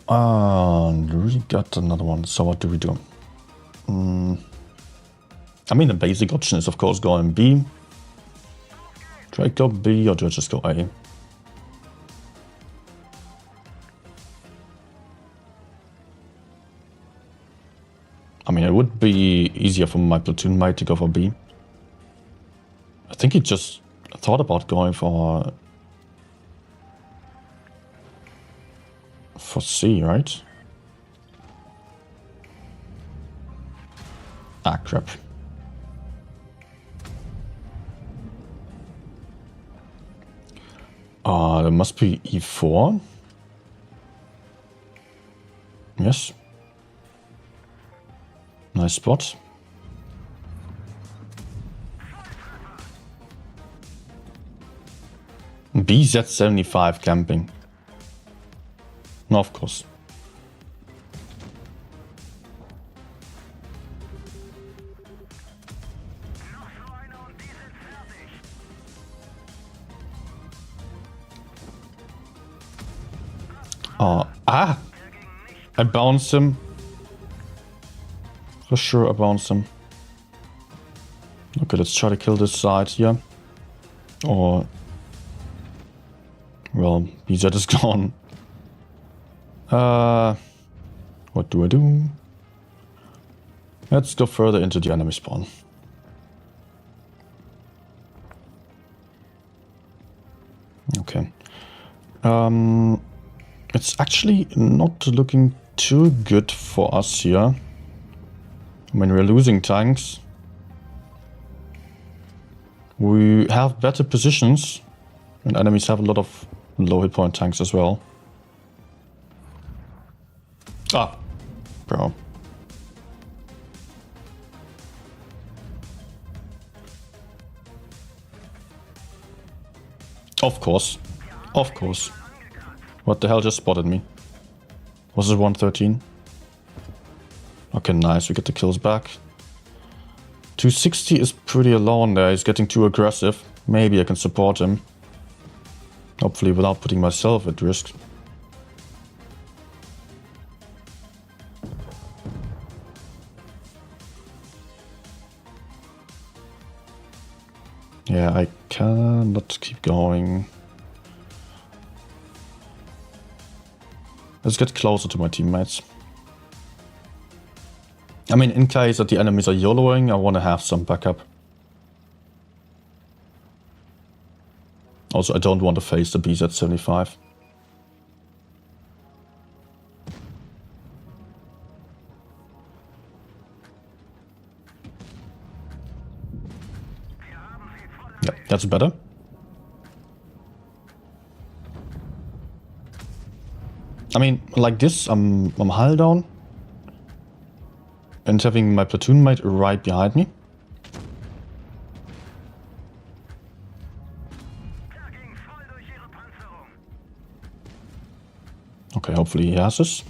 And we got another one, so what do we do? I mean, the basic option is of course going B. Do I go B or do I just go A? I mean, it would be easier for my platoon mate to go for B. I think he just thought about going for C, right? Ah, crap. There must be E4. Yes. Nice spot. BZ75 camping. No, of course. I bounced him. For sure I bounced him. Okay, let's try to kill this side here. Or... well, BZ is gone. What do I do? Let's go further into the enemy spawn. Okay. It's actually not looking too good for us here. I mean, we're losing tanks. We have better positions, and enemies have a lot of low hit point tanks as well. Ah, bro. Of course. Of course. What the hell just spotted me? Was it 113? Okay, nice. We get the kills back. 260 is pretty alone there. He's getting too aggressive. Maybe I can support him. Hopefully without putting myself at risk. Yeah, I cannot keep going. Let's get closer to my teammates. I mean, in case that the enemies are YOLOing, I want to have some backup. Also, I don't want to face the BZ75. That's better. I mean, like this, I'm hull down. And having my platoon mate right behind me. Ging voll durch ihre Panzerung. Okay, hopefully he has this.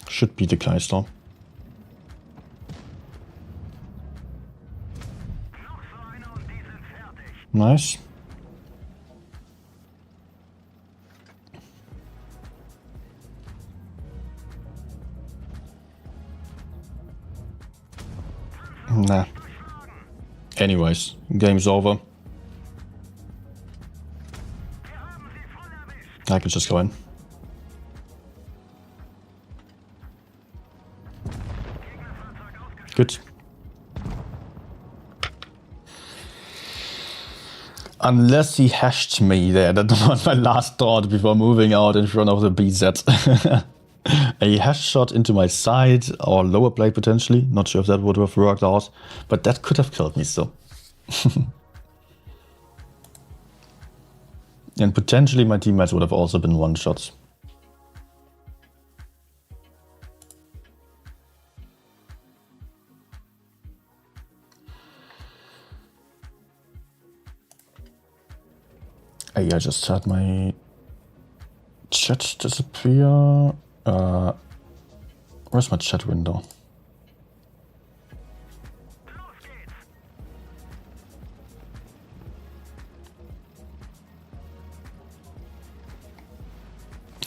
Should be the case though. Noch so einer und die sind fertig. Nice. Nah. Anyways, game's over. Wir haben sie voll erwischt. I can just go in. Gegnerfahrzeug ausgeschaltet. Good. Unless he hashed me there, that was my last thought before moving out in front of the BZ. A hash shot into my side or lower blade potentially. Not sure if that would have worked out, but that could have killed me still. And potentially my teammates would have also been one shots. Hey, I just had my chat disappear. Where's my chat window? Los geht's.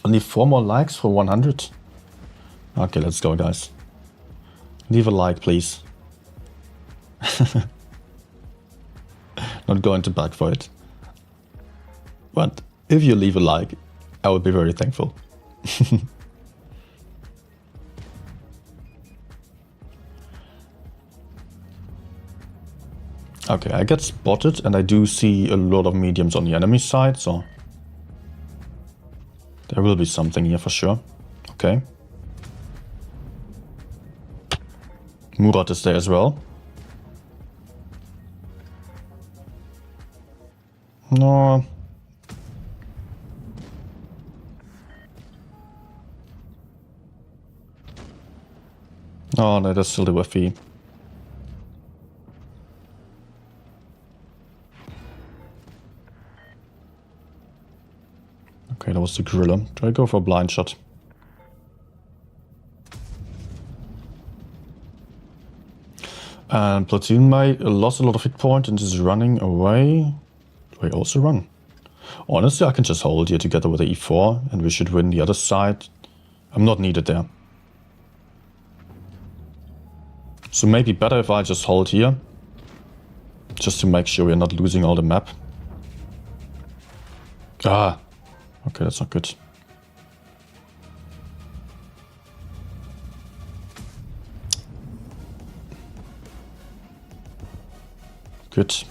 Only 4 more likes for 100. Okay, let's go, guys. Leave a like, please. Not going to beg for it. But if you leave a like, I would be very thankful. Okay, I get spotted and I do see a lot of mediums on the enemy side, so there will be something here for sure. Okay. Murat is there as well. No. Oh no, that's still the Wi-Fi. Okay, that was the gorilla. Do I go for a blind shot? And platoon mate lost a lot of hit point and is running away. Do I also run? Honestly, I can just hold here together with the E4 and we should win the other side. I'm not needed there. So maybe better if I just hold here. Just to make sure we're not losing all the map. Ah. Okay, that's not good. Good.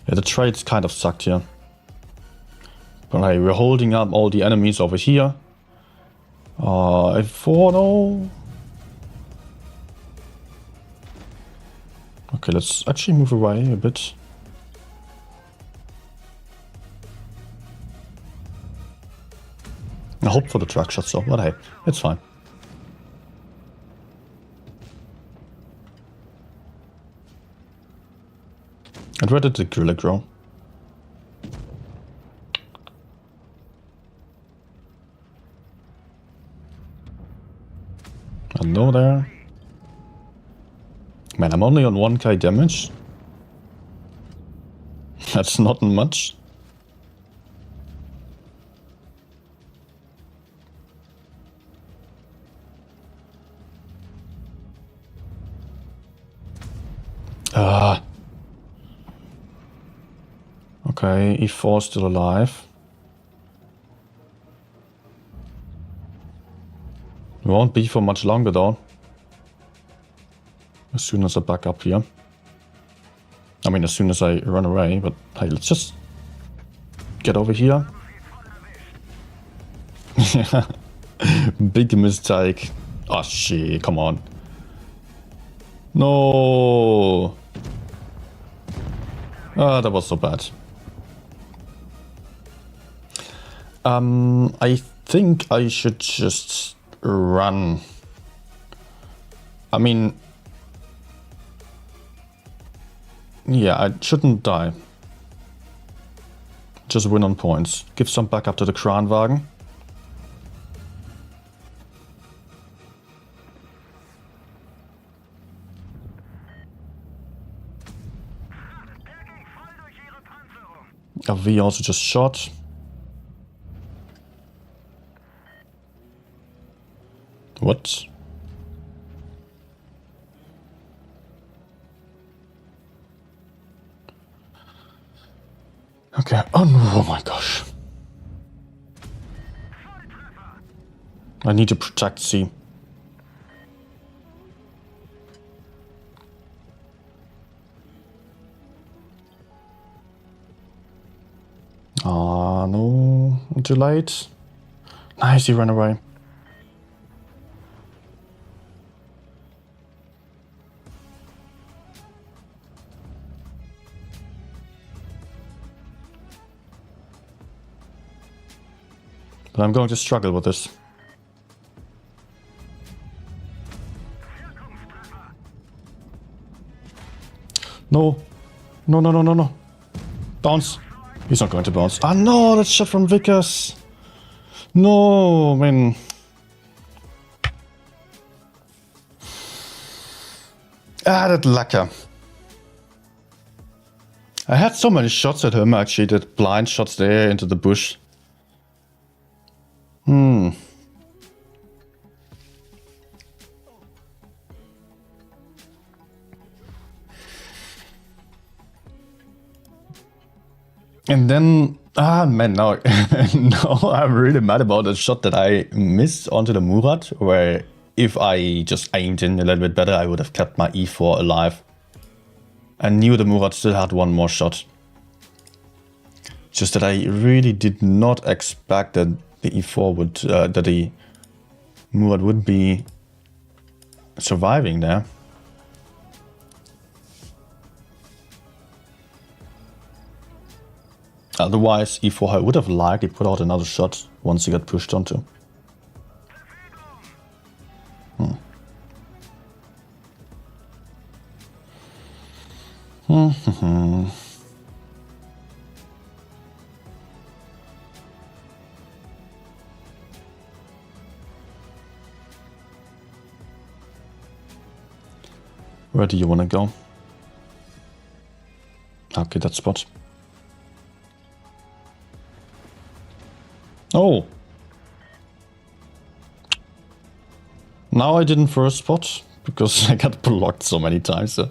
Yeah, the trades kind of sucked here. But hey, we're holding up all the enemies over here. I4 no. Okay, let's actually move away a bit. I hope for the track shots though, but hey, it's fine. And where did the gorilla grow? Hello there. Man, I'm only on 1k damage. That's not much. Ah. Okay, E4 still alive. It won't be for much longer though. As soon as I back up here. I mean, as soon as I run away, but hey, let's just get over here. Big mistake. Oh shit, come on. No. Ah, that was so bad. I think I should just run. I mean, yeah, I shouldn't die. Just win on points. Give some back up to the Kranwagen. V also just shot. What? Okay. Oh, no. Oh my gosh. I need to protect C. Ah, no. Too late. Nice, he ran away. But I'm going to struggle with this. No. No, no, no, no, no. Bounce. He's not going to bounce. Ah, no, that shot from Vickers. No, man. Ah, that lacquer. I had so many shots at him, actually, that blind shots there into the bush. And then, man, now, now I'm really mad about the shot that I missed onto the Murat, where if I just aimed in a little bit better, I would have kept my E4 alive. I knew the Murat still had one more shot. Just that I really did not expect that the E4 would, that the Murat would be surviving there. Otherwise, E4 would have likely put out another shot once he got pushed onto. Where do you want to go? Okay, that spot. Oh! Now I didn't first spot, because I got blocked so many times. So.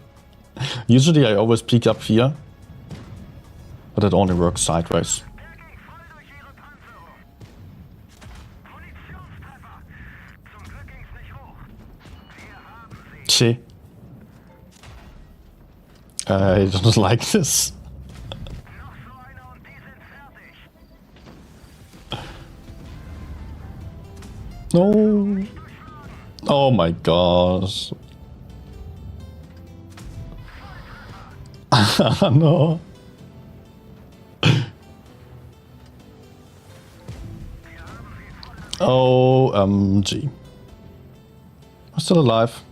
Usually I always peek up here, but it only works sideways. See? I don't like this. No. Oh my gosh. No. OMG. I'm still alive.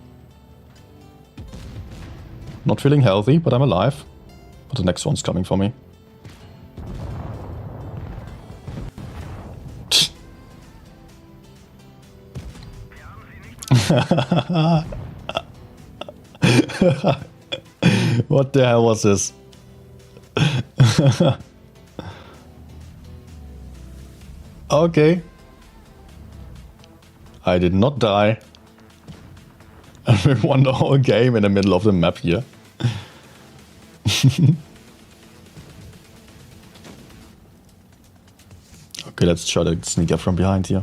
Not feeling healthy, but I'm alive. But the next one's coming for me. What the hell was this? Okay. I did not die. And we won the whole game in the middle of the map here. Okay, let's try to sneak up from behind here.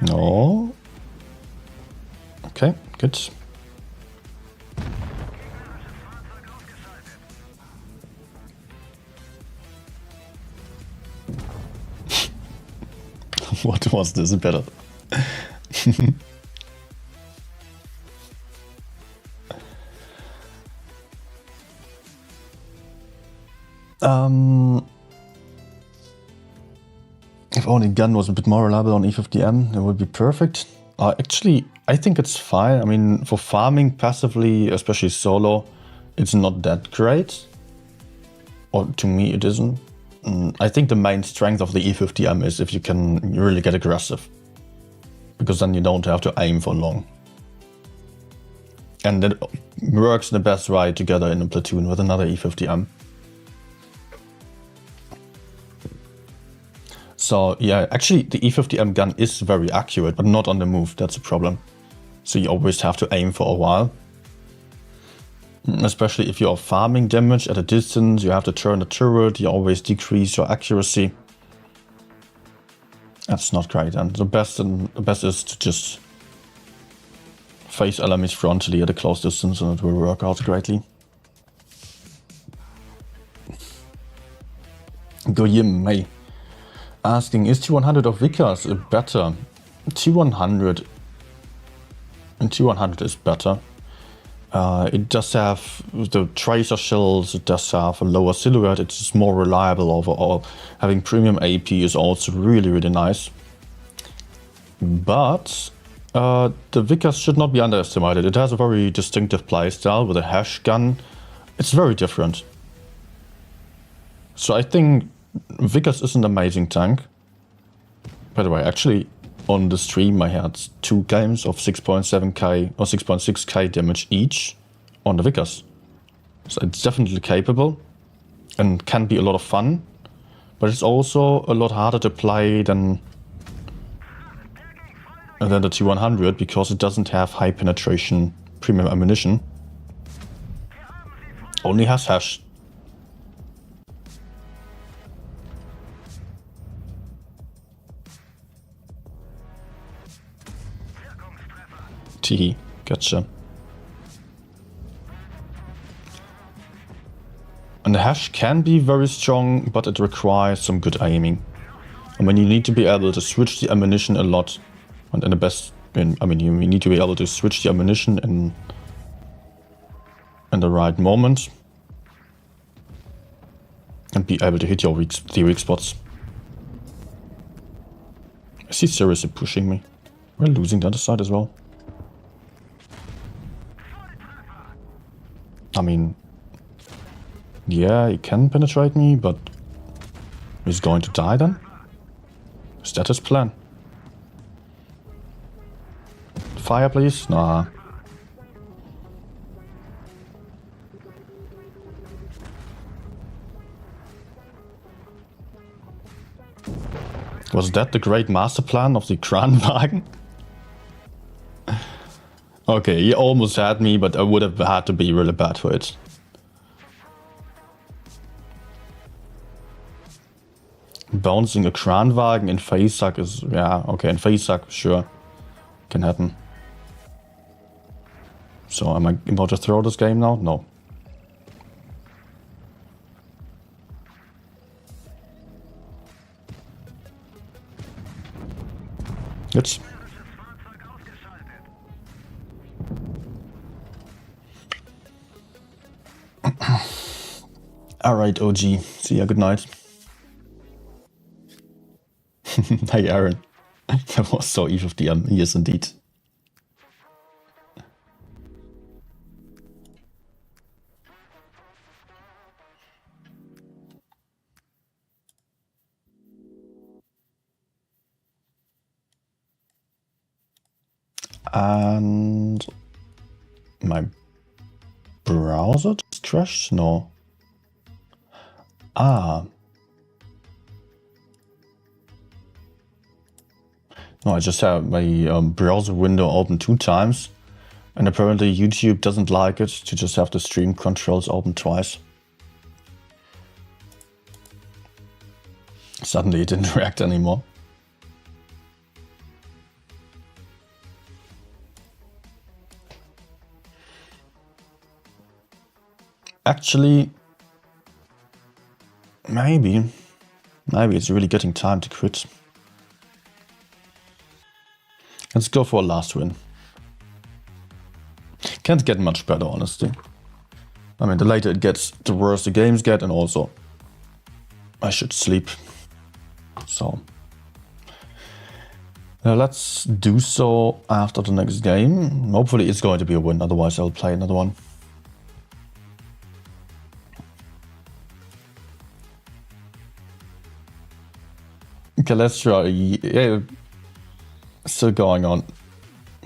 No. Okay, good. What was this better? If only gun was a bit more reliable on E50M, it would be perfect. Actually, I think it's fine. I mean, for farming passively, especially solo, it's not that great. Or to me, it isn't. I think the main strength of the E50M is if you can really get aggressive. Because then you don't have to aim for long. And it works the best right together in a platoon with another E50M. So yeah, actually the E50M gun is very accurate, but not on the move, that's a problem. So you always have to aim for a while. Especially if you are farming damage at a distance, you have to turn the turret, you always decrease your accuracy. That's not great, and the best is to just face enemies frontally at a close distance and it will work out greatly. Goyim May asking, is T100 of Vickers better? T100 is better. It does have the tracer shells, it does have a lower silhouette, it's more reliable overall. Having premium AP is also really, really nice. But the Vickers should not be underestimated. It has a very distinctive playstyle with a hash gun. It's very different. So I think Vickers is an amazing tank. By the way, actually on the stream I had 2 games of 6.7k or 6.6k damage each on the Vickers. So it's definitely capable and can be a lot of fun, but it's also a lot harder to play than the T100 because it doesn't have high penetration premium ammunition. Only has hash. Teehee, gotcha. And the hash can be very strong, but it requires some good aiming. I mean, you need to be able to switch the ammunition a lot. And in the best, you need to be able to switch the ammunition in the right moment. And be able to hit your the weak spots. Is he seriously pushing me? We're losing the other side as well. I mean, yeah, he can penetrate me, but he's going to die then? Is that his plan? Fire, please? Nah. Was that the great master plan of the Kranwagen? Okay, he almost had me, but I would have had to be really bad for it. Bouncing a Kranwagen in Facesack is... yeah, okay, in Facesack, sure. Can happen. So am I about to throw this game now? No. Good. Alright, OG. See ya, good night. Hey, Aaron. That was so E50M. Yes, indeed. And my browser just crashed? No. Ah. No, I just have my browser window open 2 times. And apparently YouTube doesn't like it to just have the stream controls open twice. Suddenly it didn't react anymore. Actually, maybe it's really getting time to quit. Let's go for a last win. Can't get much better, honestly. I mean, the later it gets, the worse the games get, and also I should sleep. So let's do so after the next game. Hopefully it's going to be a win, otherwise I'll play another one. Okay, let's try. Yeah, still going on.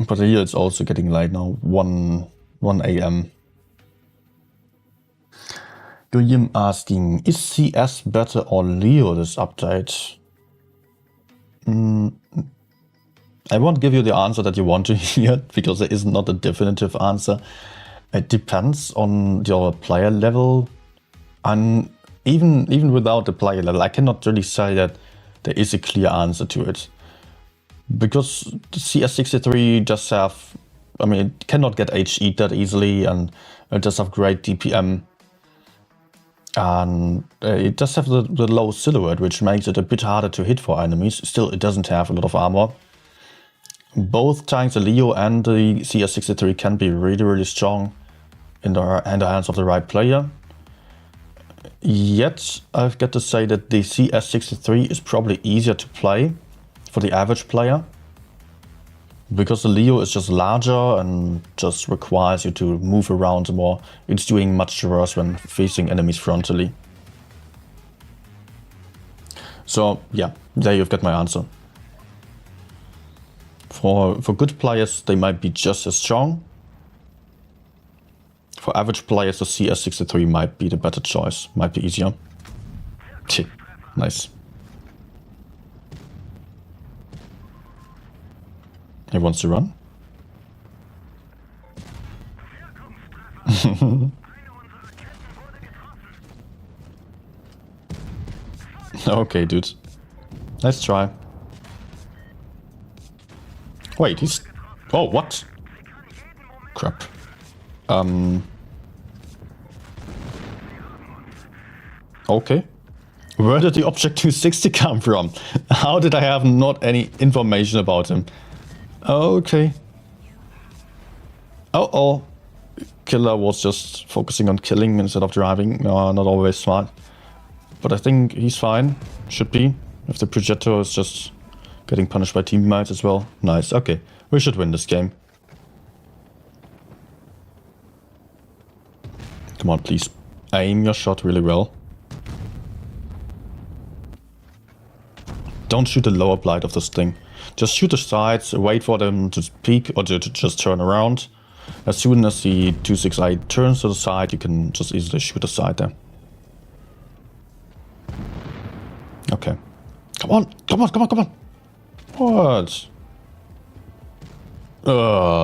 But here it's also getting late now, 1 a.m. William asking, is CS better or Leo this update? I won't give you the answer that you want to hear, because there is not a definitive answer. It depends on your player level. And even without the player level, I cannot really say that there is a clear answer to it. Because the CS63 does have, I mean, it cannot get HE that easily, and it does have great DPM. And it does have the low silhouette, which makes it a bit harder to hit for enemies. Still, it doesn't have a lot of armor. Both tanks, the Leo and the CS63, can be really strong in the hands of the right player. Yet, I've got to say that the CS63 is probably easier to play for the average player, because the Leo is just larger and just requires you to move around more. It's doing much worse when facing enemies frontally. So yeah, there you've got my answer. For good players, they might be just as strong. For average players, the CS63 might be the better choice, might be easier. Nice. He wants to run. Okay, dude. Let's try. Wait, he's... Oh, what? Crap. Okay. Where did the Object 260 come from? How did I have not any information about him? Okay. Oh. Killer was just focusing on killing instead of driving. Not always smart. But I think he's fine. Should be. If the projector is just getting punished by teammates as well. Nice. Okay. We should win this game. Come on, please. Aim your shot really well. Don't shoot the lower blight of this thing. Just shoot the sides, wait for them to peek or to just turn around. As soon as the 268 turns to the side, you can just easily shoot the side there. Okay. Come on! What?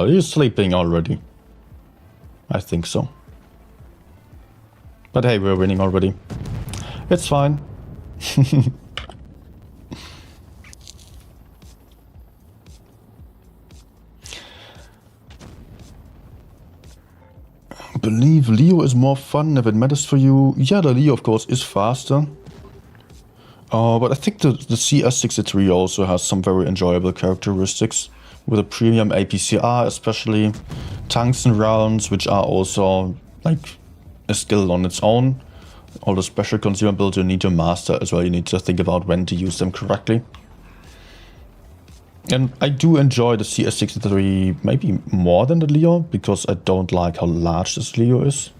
He's sleeping already. I think so. But hey, we're winning already. It's fine. I believe Leo is more fun if it matters for you. Yeah, the Leo, of course, is faster. But I think the CS63 also has some very enjoyable characteristics. With a premium APCR, especially tungsten rounds, which are also like a skill on its own. All the special consumables you need to master as well. You need to think about when to use them correctly. And I do enjoy the CS63 maybe more than the Leo, because I don't like how large this Leo is.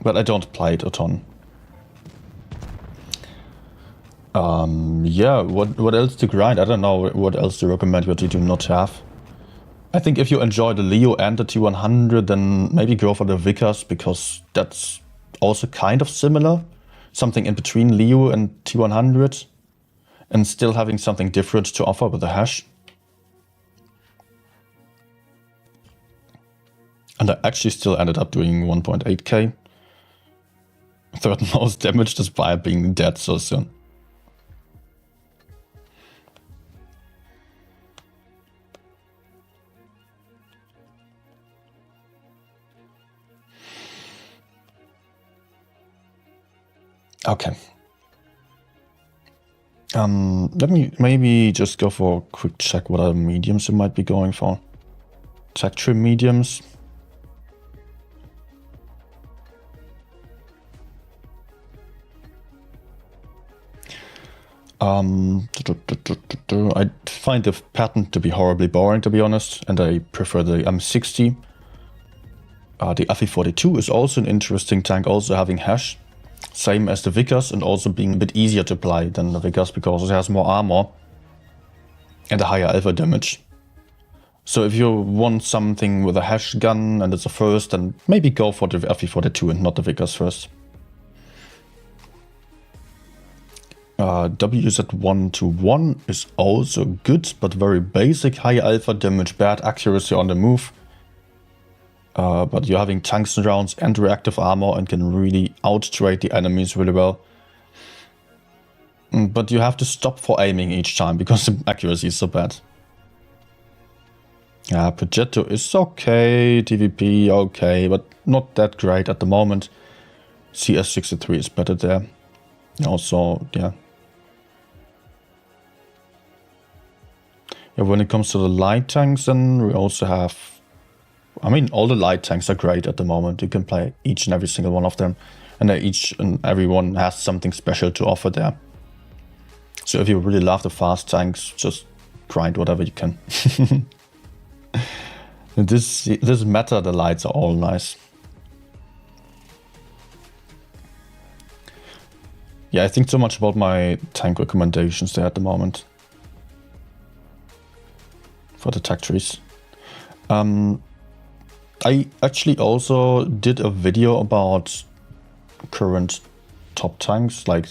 But I don't play it a ton. Yeah, what else to grind? I don't know what else to recommend what you do not have. I think if you enjoy the Leo and the T100, then maybe go for the Vickers, because that's also kind of similar. Something in between Leo and T100. And still having something different to offer with the hash. And I actually still ended up doing 1.8k. Third most damage despite being dead so soon. Okay. Let me maybe just go for a quick check what other mediums you might be going for. Tech trim mediums. I find the pattern to be horribly boring, to be honest, and I prefer the M60. The FE42 is also an interesting tank, also having hash. Same as the Vickers, and also being a bit easier to apply than the Vickers because it has more armor and a higher alpha damage. So if you want something with a hash gun and it's a first, then maybe go for the FE42 and not the Vickers first. WZ121 is also good, but very basic. High alpha damage, bad accuracy on the move. But you're having tungsten rounds and reactive armor and can really out-trade the enemies really well. But you have to stop for aiming each time because the accuracy is so bad. Yeah, Progetto is okay, TVP okay, but not that great at the moment. CS63 is better there. Also, yeah. Yeah, when it comes to the light tanks, then we also have... I mean, all the light tanks are great at the moment. You can play each and every single one of them. And each and every one has something special to offer there. So if you really love the fast tanks, just grind whatever you can. This meta, the lights are all nice. Yeah, I think so much about my tank recommendations there at the moment. For the tech trees. I actually also did a video about current top tanks, like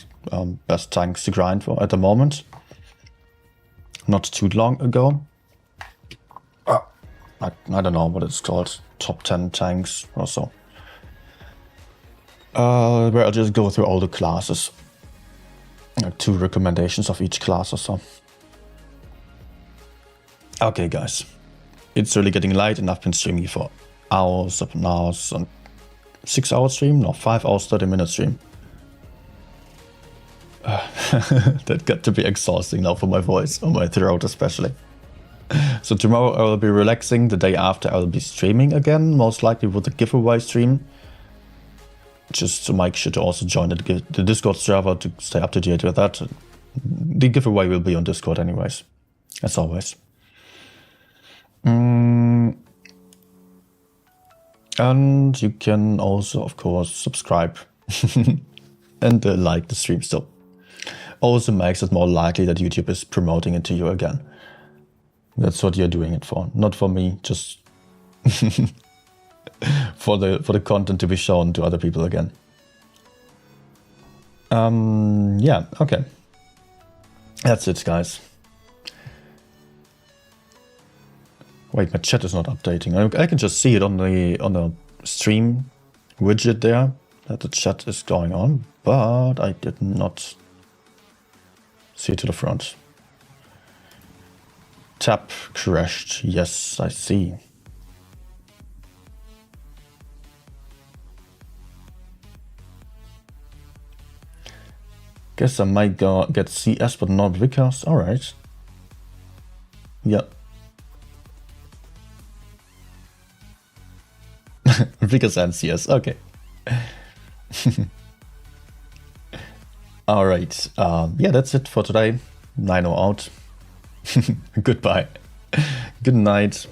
best tanks to grind for at the moment. Not too long ago. I don't know what it's called, top 10 tanks or so. Where I'll just go through all the classes. 2 recommendations of each class or so. Okay guys, it's really getting late and I've been streaming for hours upon hours and 6 hour stream? No, 5 hours, 30 minute stream. That got to be exhausting now for my voice, or my throat especially. So tomorrow I will be relaxing, the day after I will be streaming again, most likely with a giveaway stream. Just to make sure to also join the Discord server to stay up to date with that. The giveaway will be on Discord anyways, as always. And you can also, of course, subscribe and like the stream still. Also makes it more likely that YouTube is promoting it to you again. That's what you're doing it for, not for me, just for the content to be shown to other people again. Yeah, okay. That's it, guys. Wait, my chat is not updating. I can just see it on the stream widget there that the chat is going on, but I did not see it to the front. Tab crashed. Yes, I see. Guess I might get CS but not Vickers. Alright. Yeah. Vickers and CS, okay. Alright, yeah, that's it for today. 9 out. Goodbye. Good night.